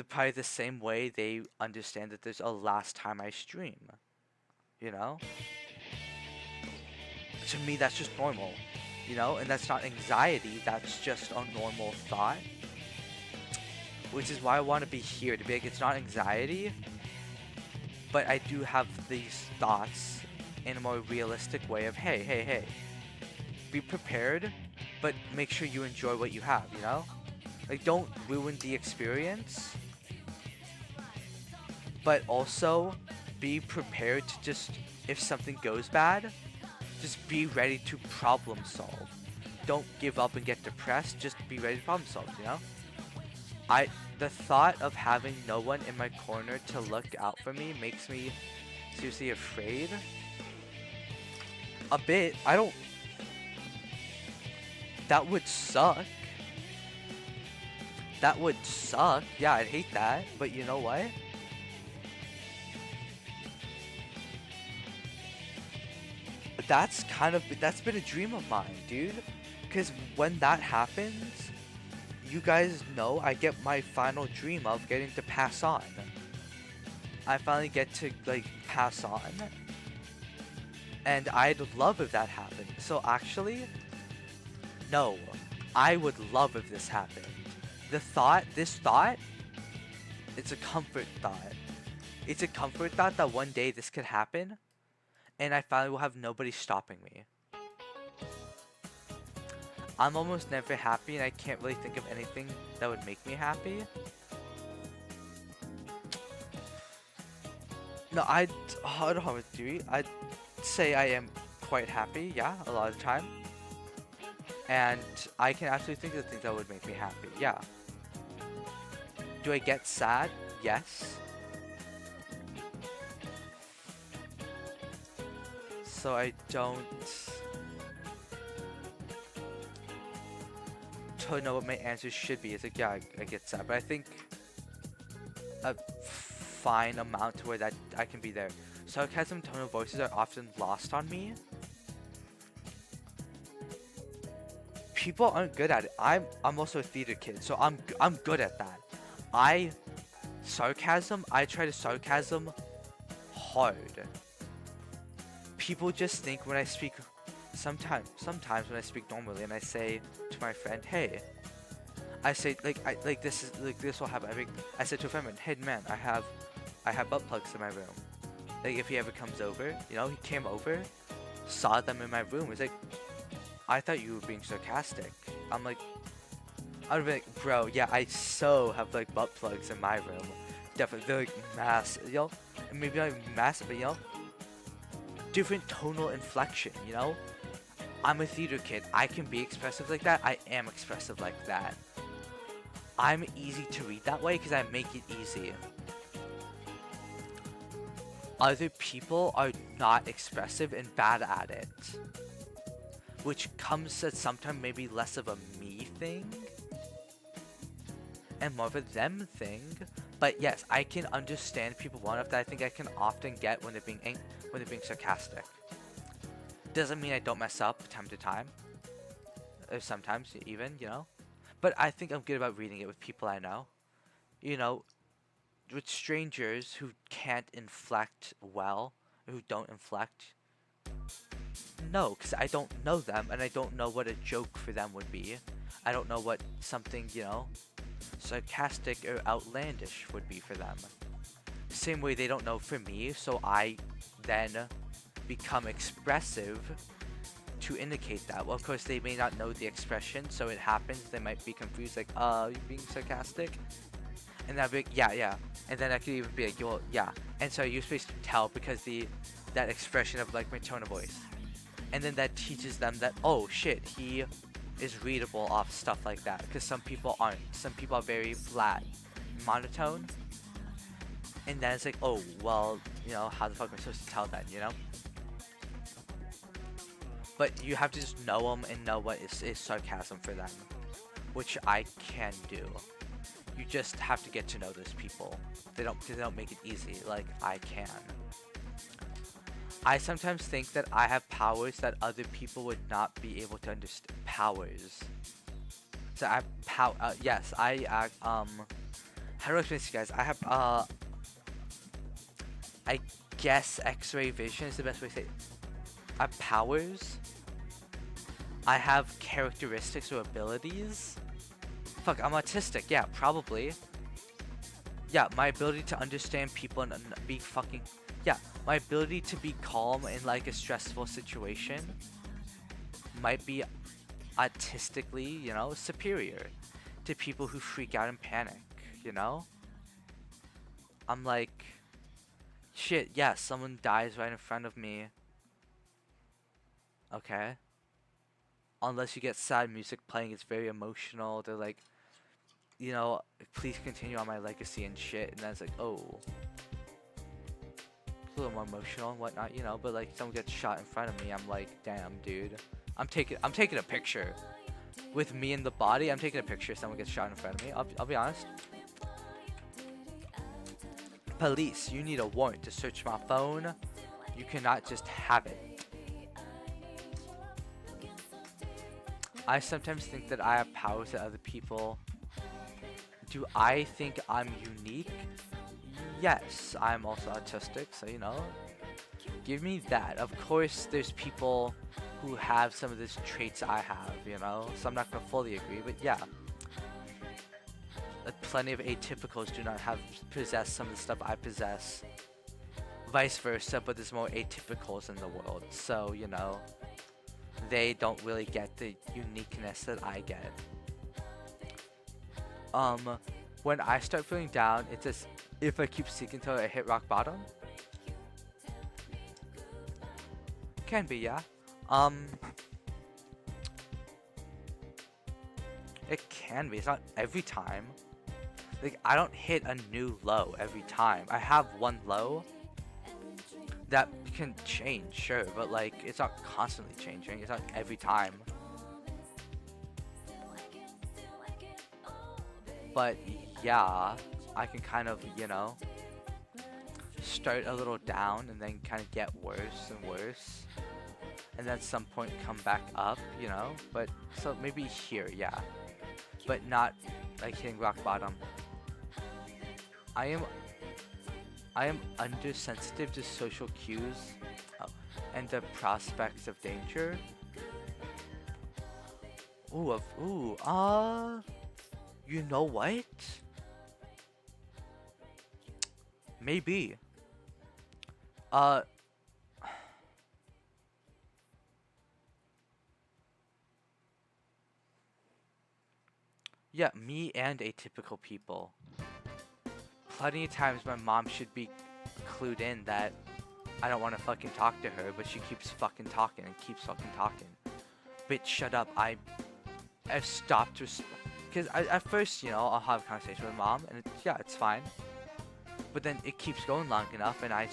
Probably the same way they understand that there's a last time I stream. To me, that's just normal. And that's not anxiety, that's just a normal thought. Which is why I want to be here, to be like, it's not anxiety, but I do have these thoughts in a more realistic way of, hey. Be prepared, but make sure you enjoy what you have, Like, don't ruin the experience, but also be prepared to just, if something goes bad, just be ready to problem solve. Don't give up and get depressed, just be ready to problem solve, The thought of having no one in my corner to look out for me makes me seriously afraid. A bit. That would suck. Yeah, I'd hate that. But you know what? That's been a dream of mine, dude. Because when that happens, you guys know I get my final dream of getting to pass on. I finally get to, like, pass on. And I'd love if that happened. So actually, no. I would love if this happened. This thought, it's a comfort thought. It's a comfort thought that one day this could happen, and I finally will have nobody stopping me. I'm almost never happy, and I can't really think of anything that would make me happy. No, I don't have a theory. I'd say I am quite happy, yeah, a lot of the time. And I can actually think of things that would make me happy, yeah. Do I get sad? Yes. So I don't totally know what my answer should be. It's like, yeah, I get sad, but I think a fine amount to where that I can be there. Sarcasm, tone of voices are often lost on me. People aren't good at it. I'm also a theater kid, so I'm good at that. I try to sarcasm hard. People just think when I speak sometimes when I speak normally and I say to my friend, "Hey," I say this will happen. I said to a friend, "Hey man, I have butt plugs in my room. Like if he ever comes over, you know, he came over, saw them in my room. He's like, I thought you were being sarcastic." I'm like, I would be like, bro, yeah, I have like butt plugs in my room. Definitely, they're like massive, you know, and maybe not massive, but you know, different tonal inflection, you know. I'm a theater kid. I can be expressive like that. I am expressive like that. I'm easy to read that way because I make it easy. Other people are not expressive and bad at it, which comes at sometimes maybe less of a me thing and more of a them thing. But yes, I can understand people well enough that I think I can often get when they're being sarcastic. Doesn't mean I don't mess up time to time, or sometimes even, you know. But I think I'm good about reading it with people I know. You know, with strangers who can't inflect well, or who don't inflect, no, because I don't know them and I don't know what a joke for them would be. I don't know what something, you know, sarcastic or outlandish would be for them. Same way they don't know for me, so I then become expressive to indicate that. Well, of course, they may not know the expression, so it happens. They might be confused, like, you being sarcastic? And I'd be like, yeah, yeah. And then I could even be like, well, yeah. And so you're supposed to tell because that expression of like my tone of voice. And then that teaches them that, oh shit, he is readable off stuff like that. Because some people aren't. Some people are very flat, monotone. And then it's like, oh, well, you know, how the fuck am I supposed to tell that, you know? But you have to just know them and know what is sarcasm for them, which I can do. You just have to get to know those people. They don't make it easy like I can. I sometimes think that I have powers that other people would not be able to understand. Powers. So I have yes, how do I explain this to you guys? I have I guess X-ray vision is the best way to say it. I have powers. I have characteristics or abilities. Fuck, I'm autistic. Yeah, probably. Yeah, my ability to understand people and be fucking... Yeah, my ability to be calm in like a stressful situation might be autistically, you know, superior to people who freak out and panic, you know? I'm like, shit, yeah, someone dies right in front of me. Okay. Unless you get sad music playing, it's very emotional. They're like, you know, please continue on my legacy and shit. And then it's like, oh, it's a little more emotional and whatnot, you know. But like, someone gets shot in front of me, I'm like, damn, dude. I'm taking a picture with me in the body. I'm taking a picture. If someone gets shot in front of me. I'll be honest. Police, you need a warrant to search my phone. You cannot just have it. I sometimes think that I have powers that other people. Do I think I'm unique? Yes, I'm also autistic, so you know, give me that. Of course, there's people who have some of these traits I have, you know, so I'm not gonna fully agree, but yeah. Plenty of atypicals do not possess some of the stuff I possess. Vice versa, but there's more atypicals in the world, so you know, they don't really get the uniqueness that I get. When I start feeling down, it's as if I keep seeking till I hit rock bottom. can be, yeah. Um, it can be. It's not every time. Like, I don't hit a new low every time. I have one low that can change, sure, but like, it's not constantly changing. It's not every time. But yeah, I can kind of, start a little down and then kind of get worse and worse. And then at some point come back up, But so maybe here, yeah. But not like hitting rock bottom. I am undersensitive to social cues, and the prospects of danger. You know what? Maybe. Uh, yeah, me and atypical people. Plenty of times my mom should be clued in that I don't want to fucking talk to her, but she keeps fucking talking and keeps fucking talking. Bitch, shut up. I've stopped because at first, I'll have a conversation with mom, and it's fine. But then it keeps going long enough, and I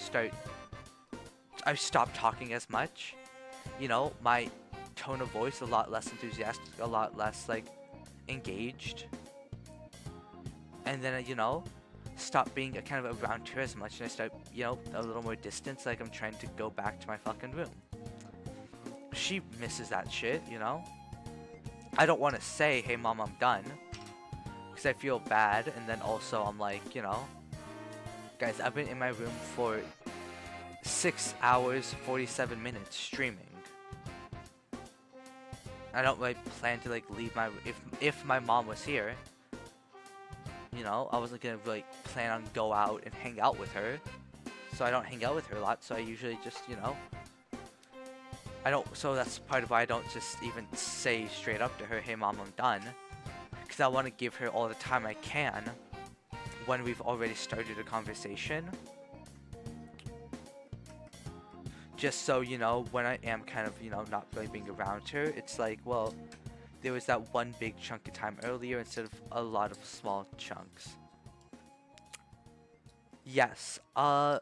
stop talking as much. My tone of voice a lot less enthusiastic, a lot less like engaged. And then stop being kind of around her as much, and I start a little more distance, like I'm trying to go back to my fucking room. She misses that shit, I don't want to say, hey mom, I'm done, because I feel bad, and then also I'm like, guys, I've been in my room for 6 hours 47 minutes streaming. I don't like plan to like leave my if my mom was here, I wasn't gonna like plan on go out and hang out with her, so I don't hang out with her a lot, so I usually just I don't, so that's part of why I don't just even say straight up to her, hey mom, I'm done, because I want to give her all the time I can when we've already started a conversation, just so when I am kind of not really being around her, it's like, well, there was that one big chunk of time earlier instead of a lot of small chunks. Yes, I've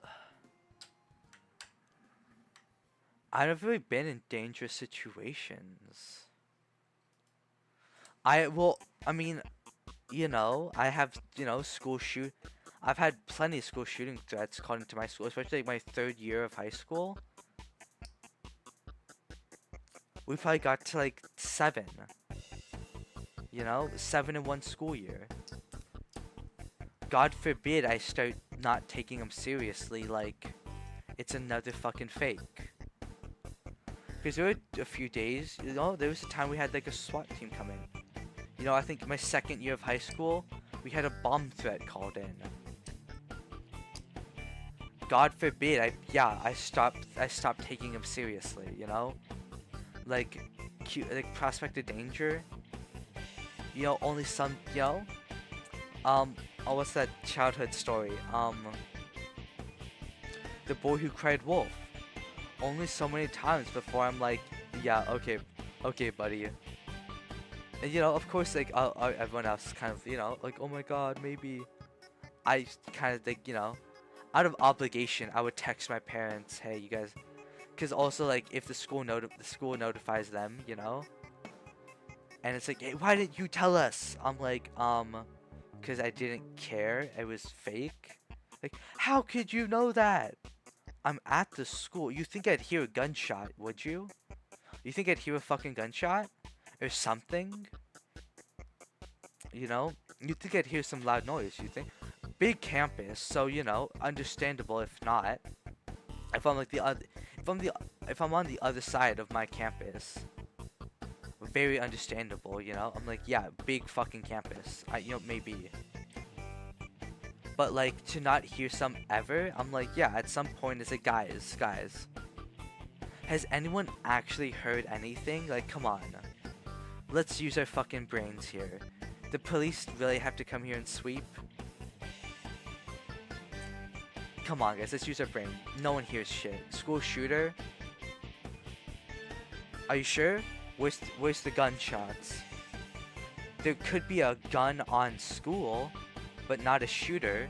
never really been in dangerous situations. I mean, I have, school shoot. I've had plenty of school shooting threats called into my school, especially like my 3rd year of high school. We probably got to like 7. 7 in one school year. God forbid I start not taking them seriously, like it's another fucking fake. Because there were a few days, there was a time we had like a SWAT team come in. I think my 2nd year of high school, we had a bomb threat called in. God forbid, I stopped taking them seriously, like prospect of danger. Only some, what's that childhood story? The boy who cried wolf. Only so many times before I'm like, yeah, okay, buddy. And of course, like, everyone else is kind of, like, oh my god, maybe. I kind of think, out of obligation, I would text my parents, hey, you guys, because also, like, if the school notifies them, and it's like, hey, why didn't you tell us? I'm like, because I didn't care, it was fake. Like, how could you know that? I'm at the school. You think I'd hear a gunshot, would you? You think I'd hear a fucking gunshot? Or something? You think I'd hear some loud noise, you think? Big campus, so, understandable if not. If I'm like if I'm on the other side of my campus, very understandable, I'm like, yeah, big fucking campus. Maybe. But like, to not hear some ever, I'm like, yeah, at some point it's like, guys, has anyone actually heard anything? Like, come on. Let's use our fucking brains here. The police really have to come here and sweep? Come on, guys, let's use our brain. No one hears shit. School shooter? Are you sure? Where's the gunshots? There could be a gun on school, but not a shooter.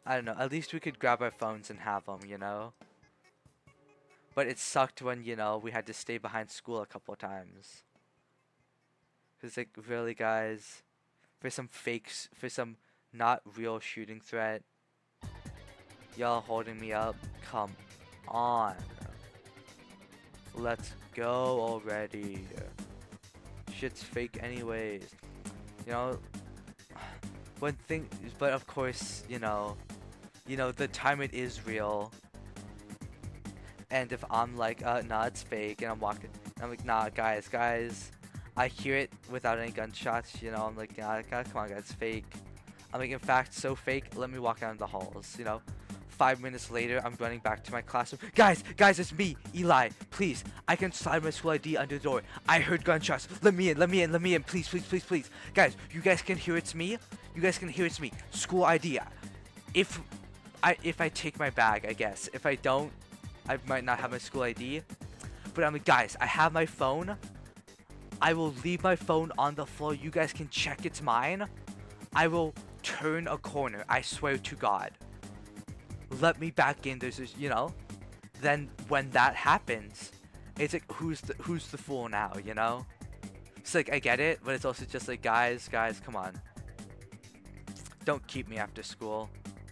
I don't know. At least we could grab our phones and have them, you know? But it sucked when, you know, we had to stay behind school a couple times. Cause like, really, guys? For some fakes, for some not real shooting threat, y'all holding me up? Come on. Let's go already. Shit's fake anyways. You know, but of course, you know, the time it is real. And if I'm like, nah, it's fake, and I'm walking, I'm like, nah, guys, I hear it without any gunshots, you know, I'm like, nah, come on, guys, it's fake. I'm like, in fact, so fake, let me walk down the halls, you know. 5 minutes later, I'm running back to my classroom. Guys, it's me, Eli. Please, I can slide my school ID under the door. I heard gunshots. Let me in. Please. Guys, you guys can hear it's me. School ID. If I take my bag, I guess. If I don't, I might not have my school ID. But I'm like, guys, I have my phone. I will leave my phone on the floor. You guys can check it's mine. I will turn a corner. I swear to God. Let me back in. There's this, you know. Then when that happens, it's like, who's the fool now, you know? It's like, I get it, but it's also just like, guys, come on. Don't keep me after school.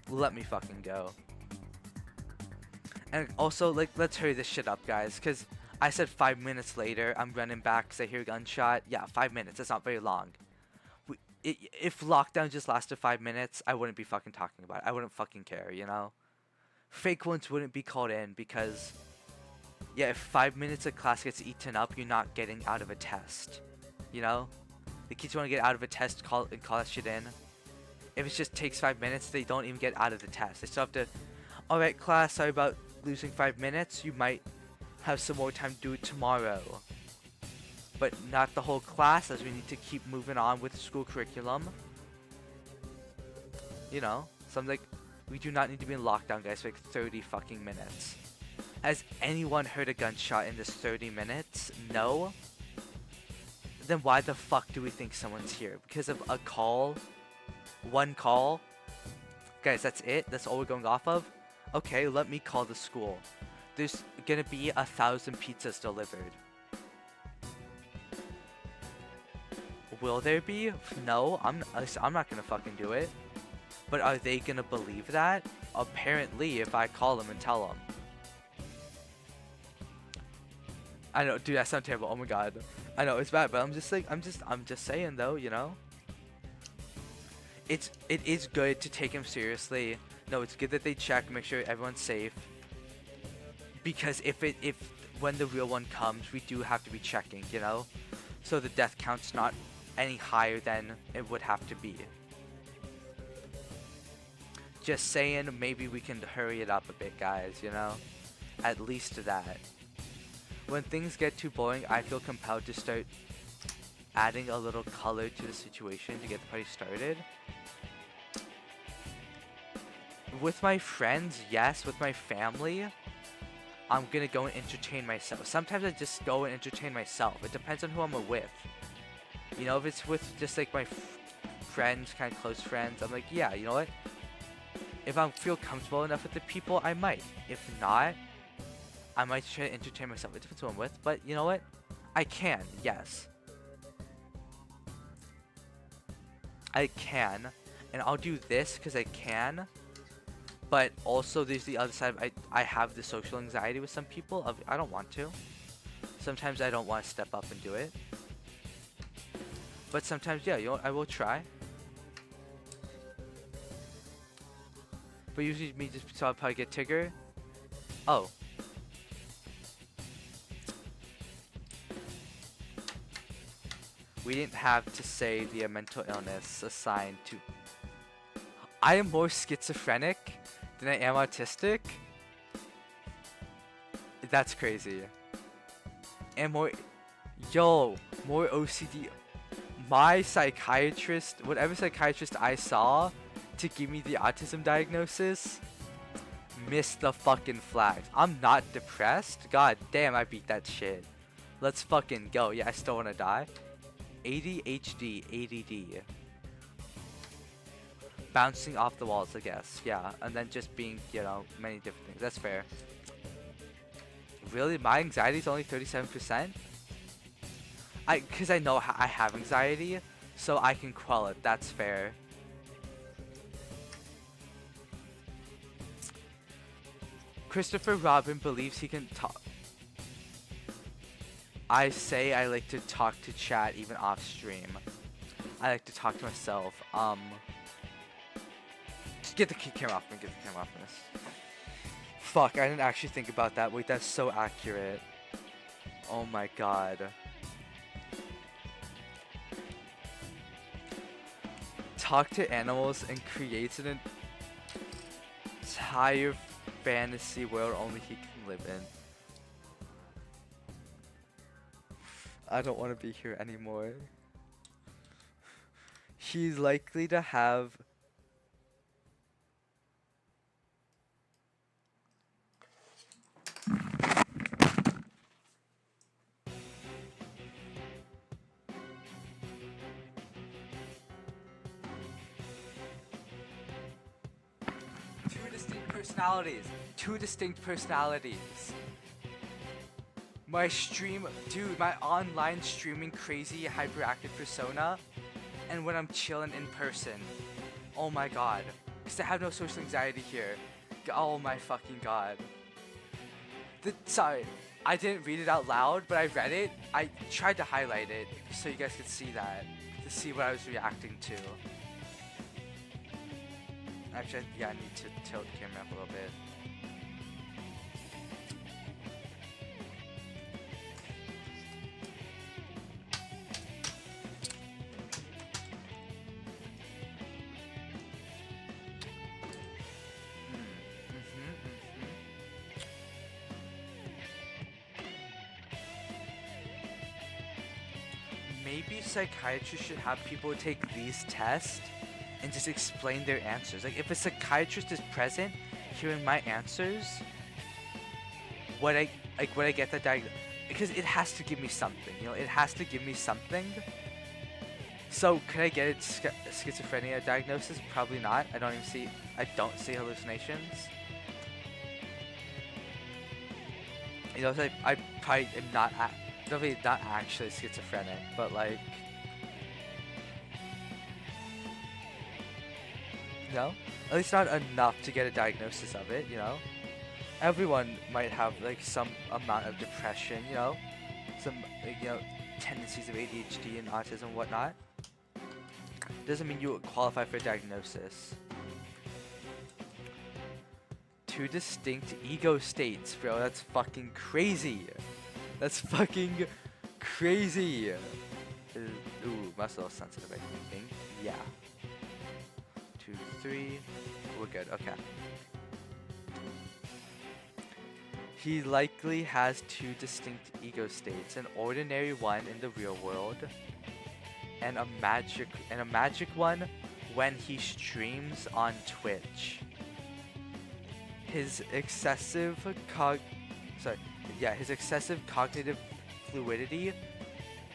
Let me fucking go. And also, like, let's hurry this shit up, guys, because I said 5 minutes later, I'm running back because I hear a gunshot. Yeah, 5 minutes. That's not very long. If lockdown just lasted 5 minutes, I wouldn't be fucking talking about it. I wouldn't fucking care, you know? Fake ones wouldn't be called in because, yeah, if 5 minutes of class gets eaten up, you're not getting out of a test. You know? The kids want to get out of a test, call that shit in. If it just takes 5 minutes, they don't even get out of the test. They still have to, alright, class, sorry about losing 5 minutes. You might have some more time to do it tomorrow. But not the whole class, as we need to keep moving on with the school curriculum. You know? So I'm like, we do not need to be in lockdown, guys, for like 30 fucking minutes. Has anyone heard a gunshot in this 30 minutes? No? Then why the fuck do we think someone's here? Because of a call? One call? Guys, that's it? That's all we're going off of? Okay, let me call the school. There's gonna be 1,000 pizzas delivered. Will there be? No, I'm not gonna fucking do it. But are they gonna believe that? Apparently, if I call them and tell them. I know, dude, that sounds terrible. Oh my god. I know it's bad, but I'm just like, I'm just saying though, you know. It is good to take him seriously. No, it's good that they check, make sure everyone's safe. Because when the real one comes, we do have to be checking, you know. So the death count's not any higher than it would have to be. Just saying, maybe we can hurry it up a bit, guys, you know? At least that. When things get too boring, I feel compelled to start adding a little color to the situation to get the party started. With my friends, yes. With my family, I'm gonna go and entertain myself. Sometimes I just go and entertain myself. It depends on who I'm with. You know, if it's with just like my friends, kind of close friends, I'm like, yeah, you know what? If I feel comfortable enough with the people, I might. If not, I might try to entertain myself. It depends who I'm with, but you know what? I can, yes. I can, and I'll do this because I can. But also, there's the other side. I have the social anxiety with some people. I don't want to. Sometimes I don't want to step up and do it. But sometimes, yeah, you know what? I will try. But usually me just so I'll probably get Tigger. Oh. We didn't have to say the mental illness assigned to. I am more schizophrenic than I am autistic. That's crazy. And more OCD. My psychiatrist, whatever psychiatrist I saw to give me the autism diagnosis, Missed the fucking flags. I'm not depressed. God damn, I beat that shit. Let's fucking go. Yeah, I still wanna die. ADHD, ADD. Bouncing off the walls, I guess. Yeah, and then just being, you know, many different things. That's fair. Really? My anxiety is only 37%? Because I know I have anxiety, so I can quell it. That's fair. Christopher Robin believes he can talk. I say I like to talk to chat even off stream. I like to talk to myself. Just get the camera off me. Get the camera off me. Fuck, I didn't actually think about that. Wait, that's so accurate. Oh my god. Talk to animals and creates an entire fantasy world only he can live in. I don't want to be here anymore. He's likely to have two distinct personalities. My stream, dude, my online streaming crazy hyperactive persona, and when I'm chilling in person. Oh my god. Because I have no social anxiety here. Oh my fucking god. Sorry, I didn't read it out loud, but I read it. I tried to highlight it so you guys could see that. To see what I was reacting to. Actually, yeah, I need to tilt the camera up a little bit. Maybe psychiatrists should have people take these tests and just explain their answers. Like, if a psychiatrist is present hearing my answers, would I get the diagnosis? Because it has to give me something, you know? It has to give me something. So, could I get a schizophrenia diagnosis? Probably not. I don't see hallucinations. You know, so I probably am not definitely not actually schizophrenic, but like, you know, at least not enough to get a diagnosis of it, you know. Everyone might have like some amount of depression, you know, some you know, tendencies of ADHD and autism and whatnot. Doesn't mean you qualify for a diagnosis. Two distinct ego states, bro. That's fucking crazy. That's fucking crazy. Ooh, muscle sensitive, I think. Yeah. 2, 3. We're good. Okay. He likely has two distinct ego states: an ordinary one in the real world, and a magic one when he streams on Twitch. His excessive his excessive cognitive fluidity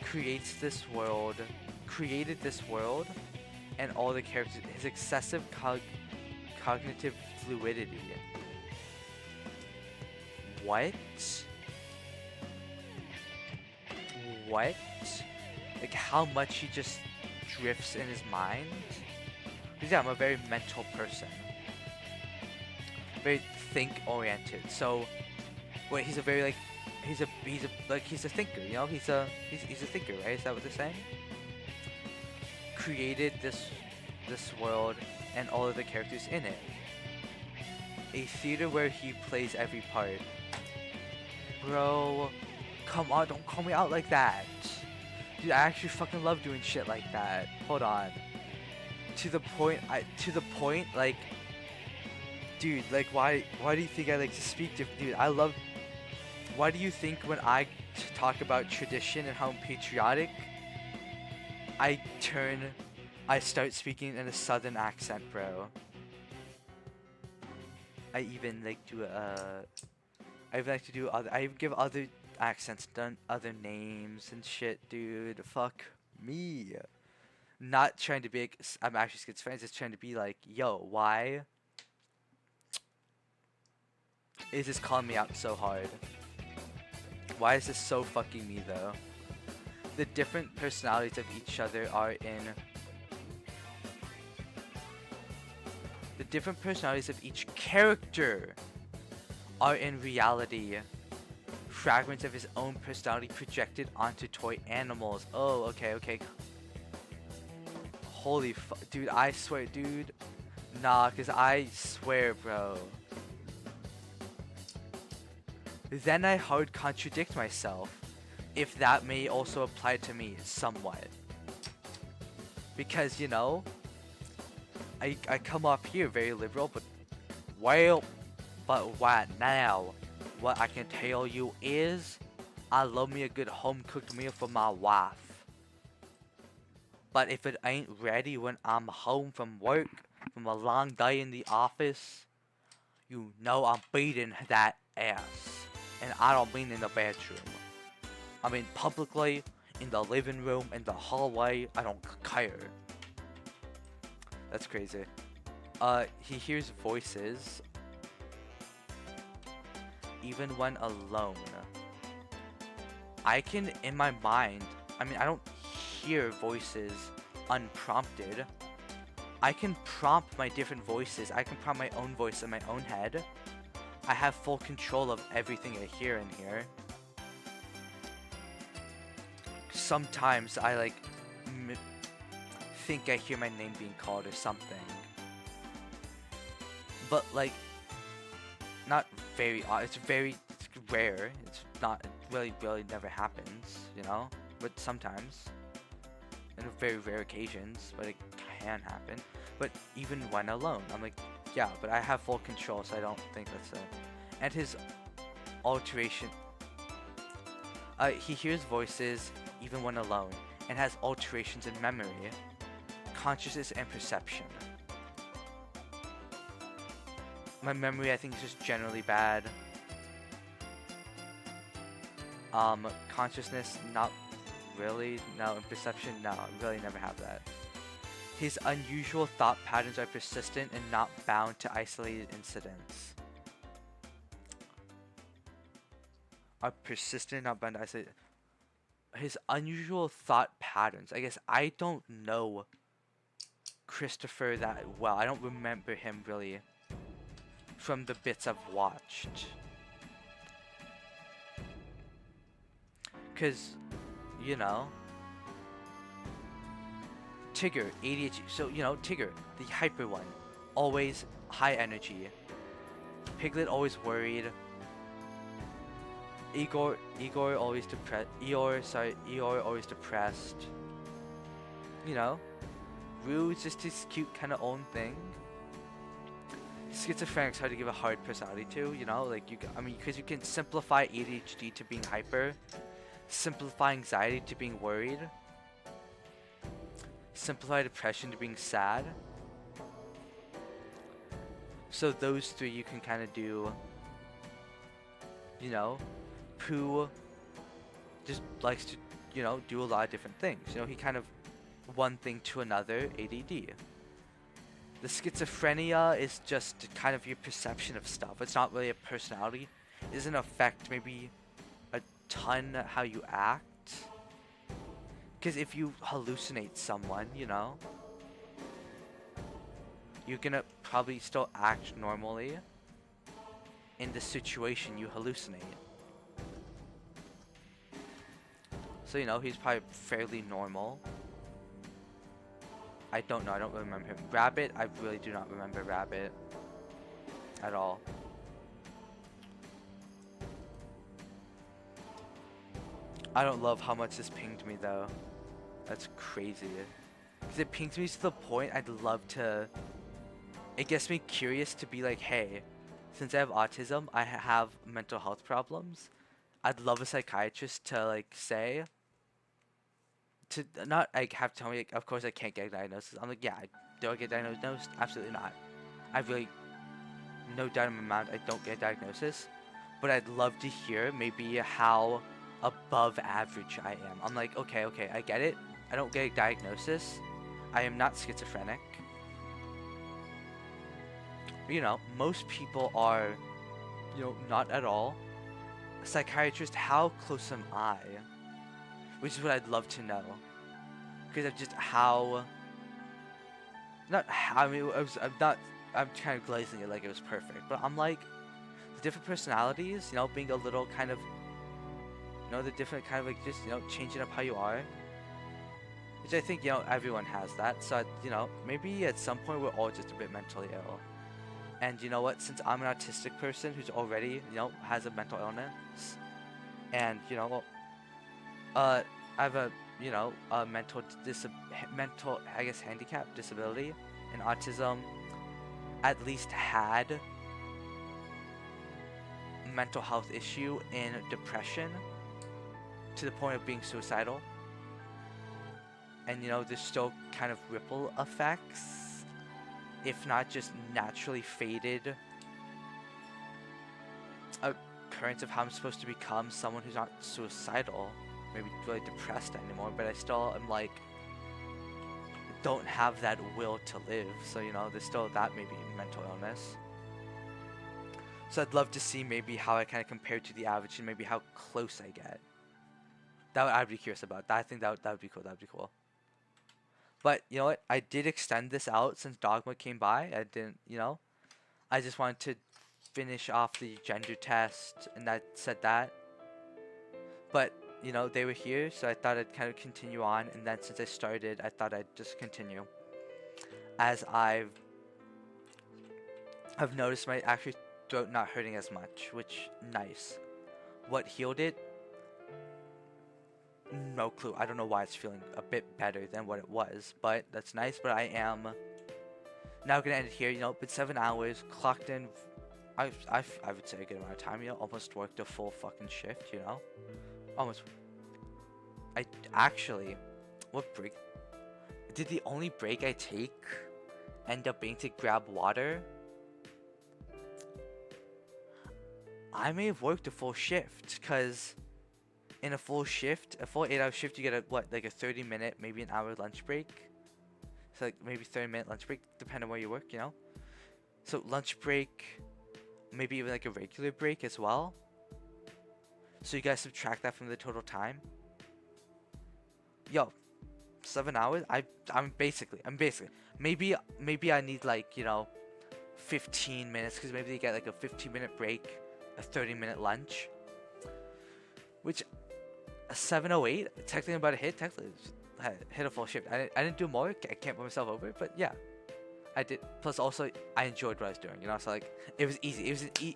created this world, and all the characters. His excessive cognitive fluidity. What? What? Like how much he just drifts in his mind? Because yeah, I'm a very mental person. Very think-oriented. So, wait, he's a very like, he's a thinker. You know, he's a thinker, right? Is that what they're saying? Created this world and all of the characters in it. A theater where he plays every part. Bro, come on, don't call me out like that. Dude, I actually fucking love doing shit like that. Hold on. To the point, like, dude, like, why do you think I like to speak different? Dude, I love, why do you think when I talk about tradition and how I'm patriotic, I start speaking in a southern accent, bro? I even like to I even like to do other. I give other accents, done other names and shit, dude. Fuck me. Not trying to be. I'm actually schizophrenic. Just trying to be like, yo, why is this calling me out so hard? Why is this so fucking me though? The different personalities of each other are in. The different personalities of each character are in reality fragments of his own personality projected onto toy animals. Oh, okay, okay. Holy fuck, dude, I swear, dude. Nah, cause I swear, bro. Then I hard contradict myself, if that may also apply to me somewhat. Because, you know, I come off here very liberal, but, well, but what now? What I can tell you is, I love me a good home-cooked meal for my wife. But if it ain't ready when I'm home from work, from a long day in the office, you know I'm beating that ass. And I don't mean in the bedroom. I mean publicly, in the living room, in the hallway, I don't care. That's crazy. He hears voices even when alone. I can, in my mind, I mean, I don't hear voices unprompted. I can prompt my different voices. I can prompt my own voice in my own head. I have full control of everything I hear in here. Sometimes I like think I hear my name being called or something. But like, not very odd. It's rare. It's not, it really never happens, you know? But sometimes. In very rare occasions, but it can happen. But even when alone, I'm like, yeah, but I have full control, so I don't think that's it. And his alteration, he hears voices even when alone, and has alterations in memory, consciousness, and perception. My memory, I think, is just generally bad. Consciousness, not really. No, and perception, no, I really never have that. His unusual thought patterns are persistent and not bound to isolated incidents. Are persistent, not bound to isolated. His unusual thought patterns. I guess I don't know Christopher that well. I don't remember him really from the bits I've watched. Cause, you know, Tigger, ADHD. So, you know, Tigger, the hyper one, always high energy. Piglet always worried. Igor always depressed. Eeyore always depressed. You know, Rue's just his cute kind of own thing. Schizophrenic's hard to give a hard personality to, you know, like I mean, because you can simplify ADHD to being hyper, simplify anxiety to being worried, simplify depression to being sad. So those three you can kind of do, you know. Pooh just likes to, you know, do a lot of different things. You know, he kind of one thing to another, ADD. The schizophrenia is just kind of your perception of stuff. It's not really a personality. It doesn't affect maybe a ton how you act. Because if you hallucinate someone, you know, you're gonna probably still act normally in the situation you hallucinate. So, you know, he's probably fairly normal. I don't know, I don't really remember him. Rabbit, I really do not remember Rabbit at all. I don't love how much this pinged me though. That's crazy. Because it pings me to the point I'd love to... It gets me curious to be like, hey, since I have autism, I have mental health problems. I'd love a psychiatrist to like say... To not like have to tell me like, of course I can't get a diagnosis. I'm like, yeah, do I get diagnosed? Absolutely not. I really no doubt in my mind I don't get a diagnosis, but I'd love to hear maybe how above average I am. I'm like, okay, I get it. I don't get a diagnosis. I am not schizophrenic. You know, most people are, not at all. A psychiatrist, how close am I? Which is what I'd love to know. Because of just how, not how, I mean, I'm kind of glazing it like it was perfect, but I'm like, the different personalities, being a little kind of, the different kind of like just, changing up how you are. Which I think, everyone has that. So, maybe at some point we're all just a bit mentally ill. And you know what? Since I'm an autistic person who's already, has a mental illness, and I have a, a mental I guess, handicap, disability, and autism, at least had mental health issue in depression to the point of being suicidal. And there's still kind of ripple effects, if not just naturally faded occurrence of how I'm supposed to become someone who's not suicidal, maybe really depressed anymore, but I still am like, don't have that will to live. So, there's still that maybe mental illness. So I'd love to see maybe how I kind of compare to the average and maybe how close I get. I'd be curious about that. I think that would be cool. That would be cool. But you know what? I did extend this out since Dogma came by. I didn't, I just wanted to finish off the gender test, and that said that. But, they were here, so I thought I'd kind of continue on. And then since I started, I thought I'd just continue. As I've noticed my actual throat not hurting as much, which, nice. What healed it? No clue. I don't know why it's feeling a bit better than what it was, but that's nice. But I am now gonna end it here. Been 7 hours, clocked in. I would say a good amount of time. Almost worked a full fucking shift. Almost. I actually, what break? Did the only break I take end up being to grab water? I may have worked a full shift, cause in a full shift, a full 8-hour shift, you get a 30-minute, maybe an hour lunch break. So like maybe 30-minute lunch break, depending on where you work, So lunch break, maybe even like a regular break as well. So you guys subtract that from the total time. Yo, 7 hours. I'm basically. Maybe I need 15 minutes, because maybe they get like a 15-minute break, a 30-minute lunch, which a 7:08 technically about to hit. Technically hit a full shift. I didn't do more. I can't put myself over it, but yeah, I did. Plus also I enjoyed what I was doing. So like it was easy.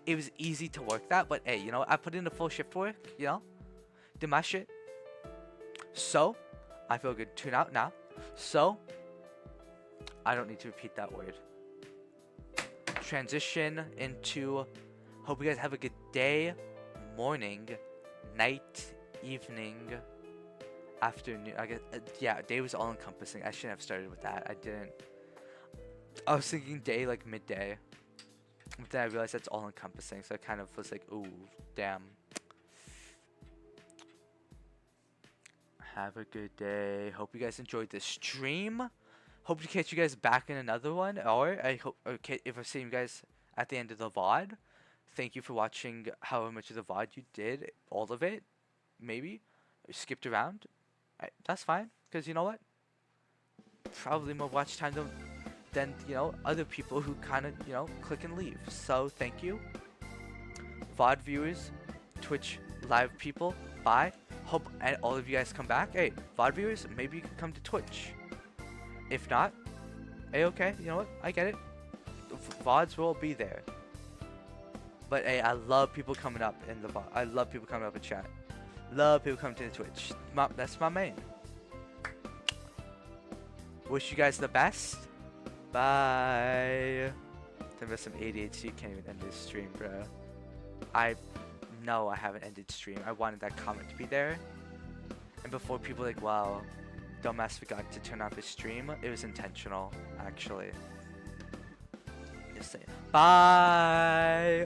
It was easy to work that. But hey, I put in the full shift work. Did my shit. So I feel good. Tune out now. So I don't need to repeat that word. Transition into. Hope you guys have a good day, morning, night, evening, afternoon. I guess yeah, day was all encompassing. I shouldn't have started with that. I didn't. I was thinking day like midday, but then I realized that's all encompassing. So I kind of was like, ooh, damn. Have a good day. Hope you guys enjoyed this stream. Hope to catch you guys back in another one. Or I hope, okay, if I see you guys at the end of the VOD, thank you for watching however much of the VOD you did. All of it, maybe. Skipped around. That's fine. Because you know what? Probably more watch time than other people who kind of, click and leave. So thank you. VOD viewers, Twitch live people, bye. Hope all of you guys come back. Hey, VOD viewers, maybe you can come to Twitch. If not, hey, okay, you know what? I get it. VODs will be there. But hey, I love people coming up in the VOD. I love people coming up in chat. Love people coming to the Twitch. That's my main. Wish you guys the best. Bye. There was some ADHD. Can't even end this stream, bro. No, I haven't ended stream. I wanted that comment to be there. And before people like, wow, dumbass forgot to turn off his stream. It was intentional, actually. just say bye.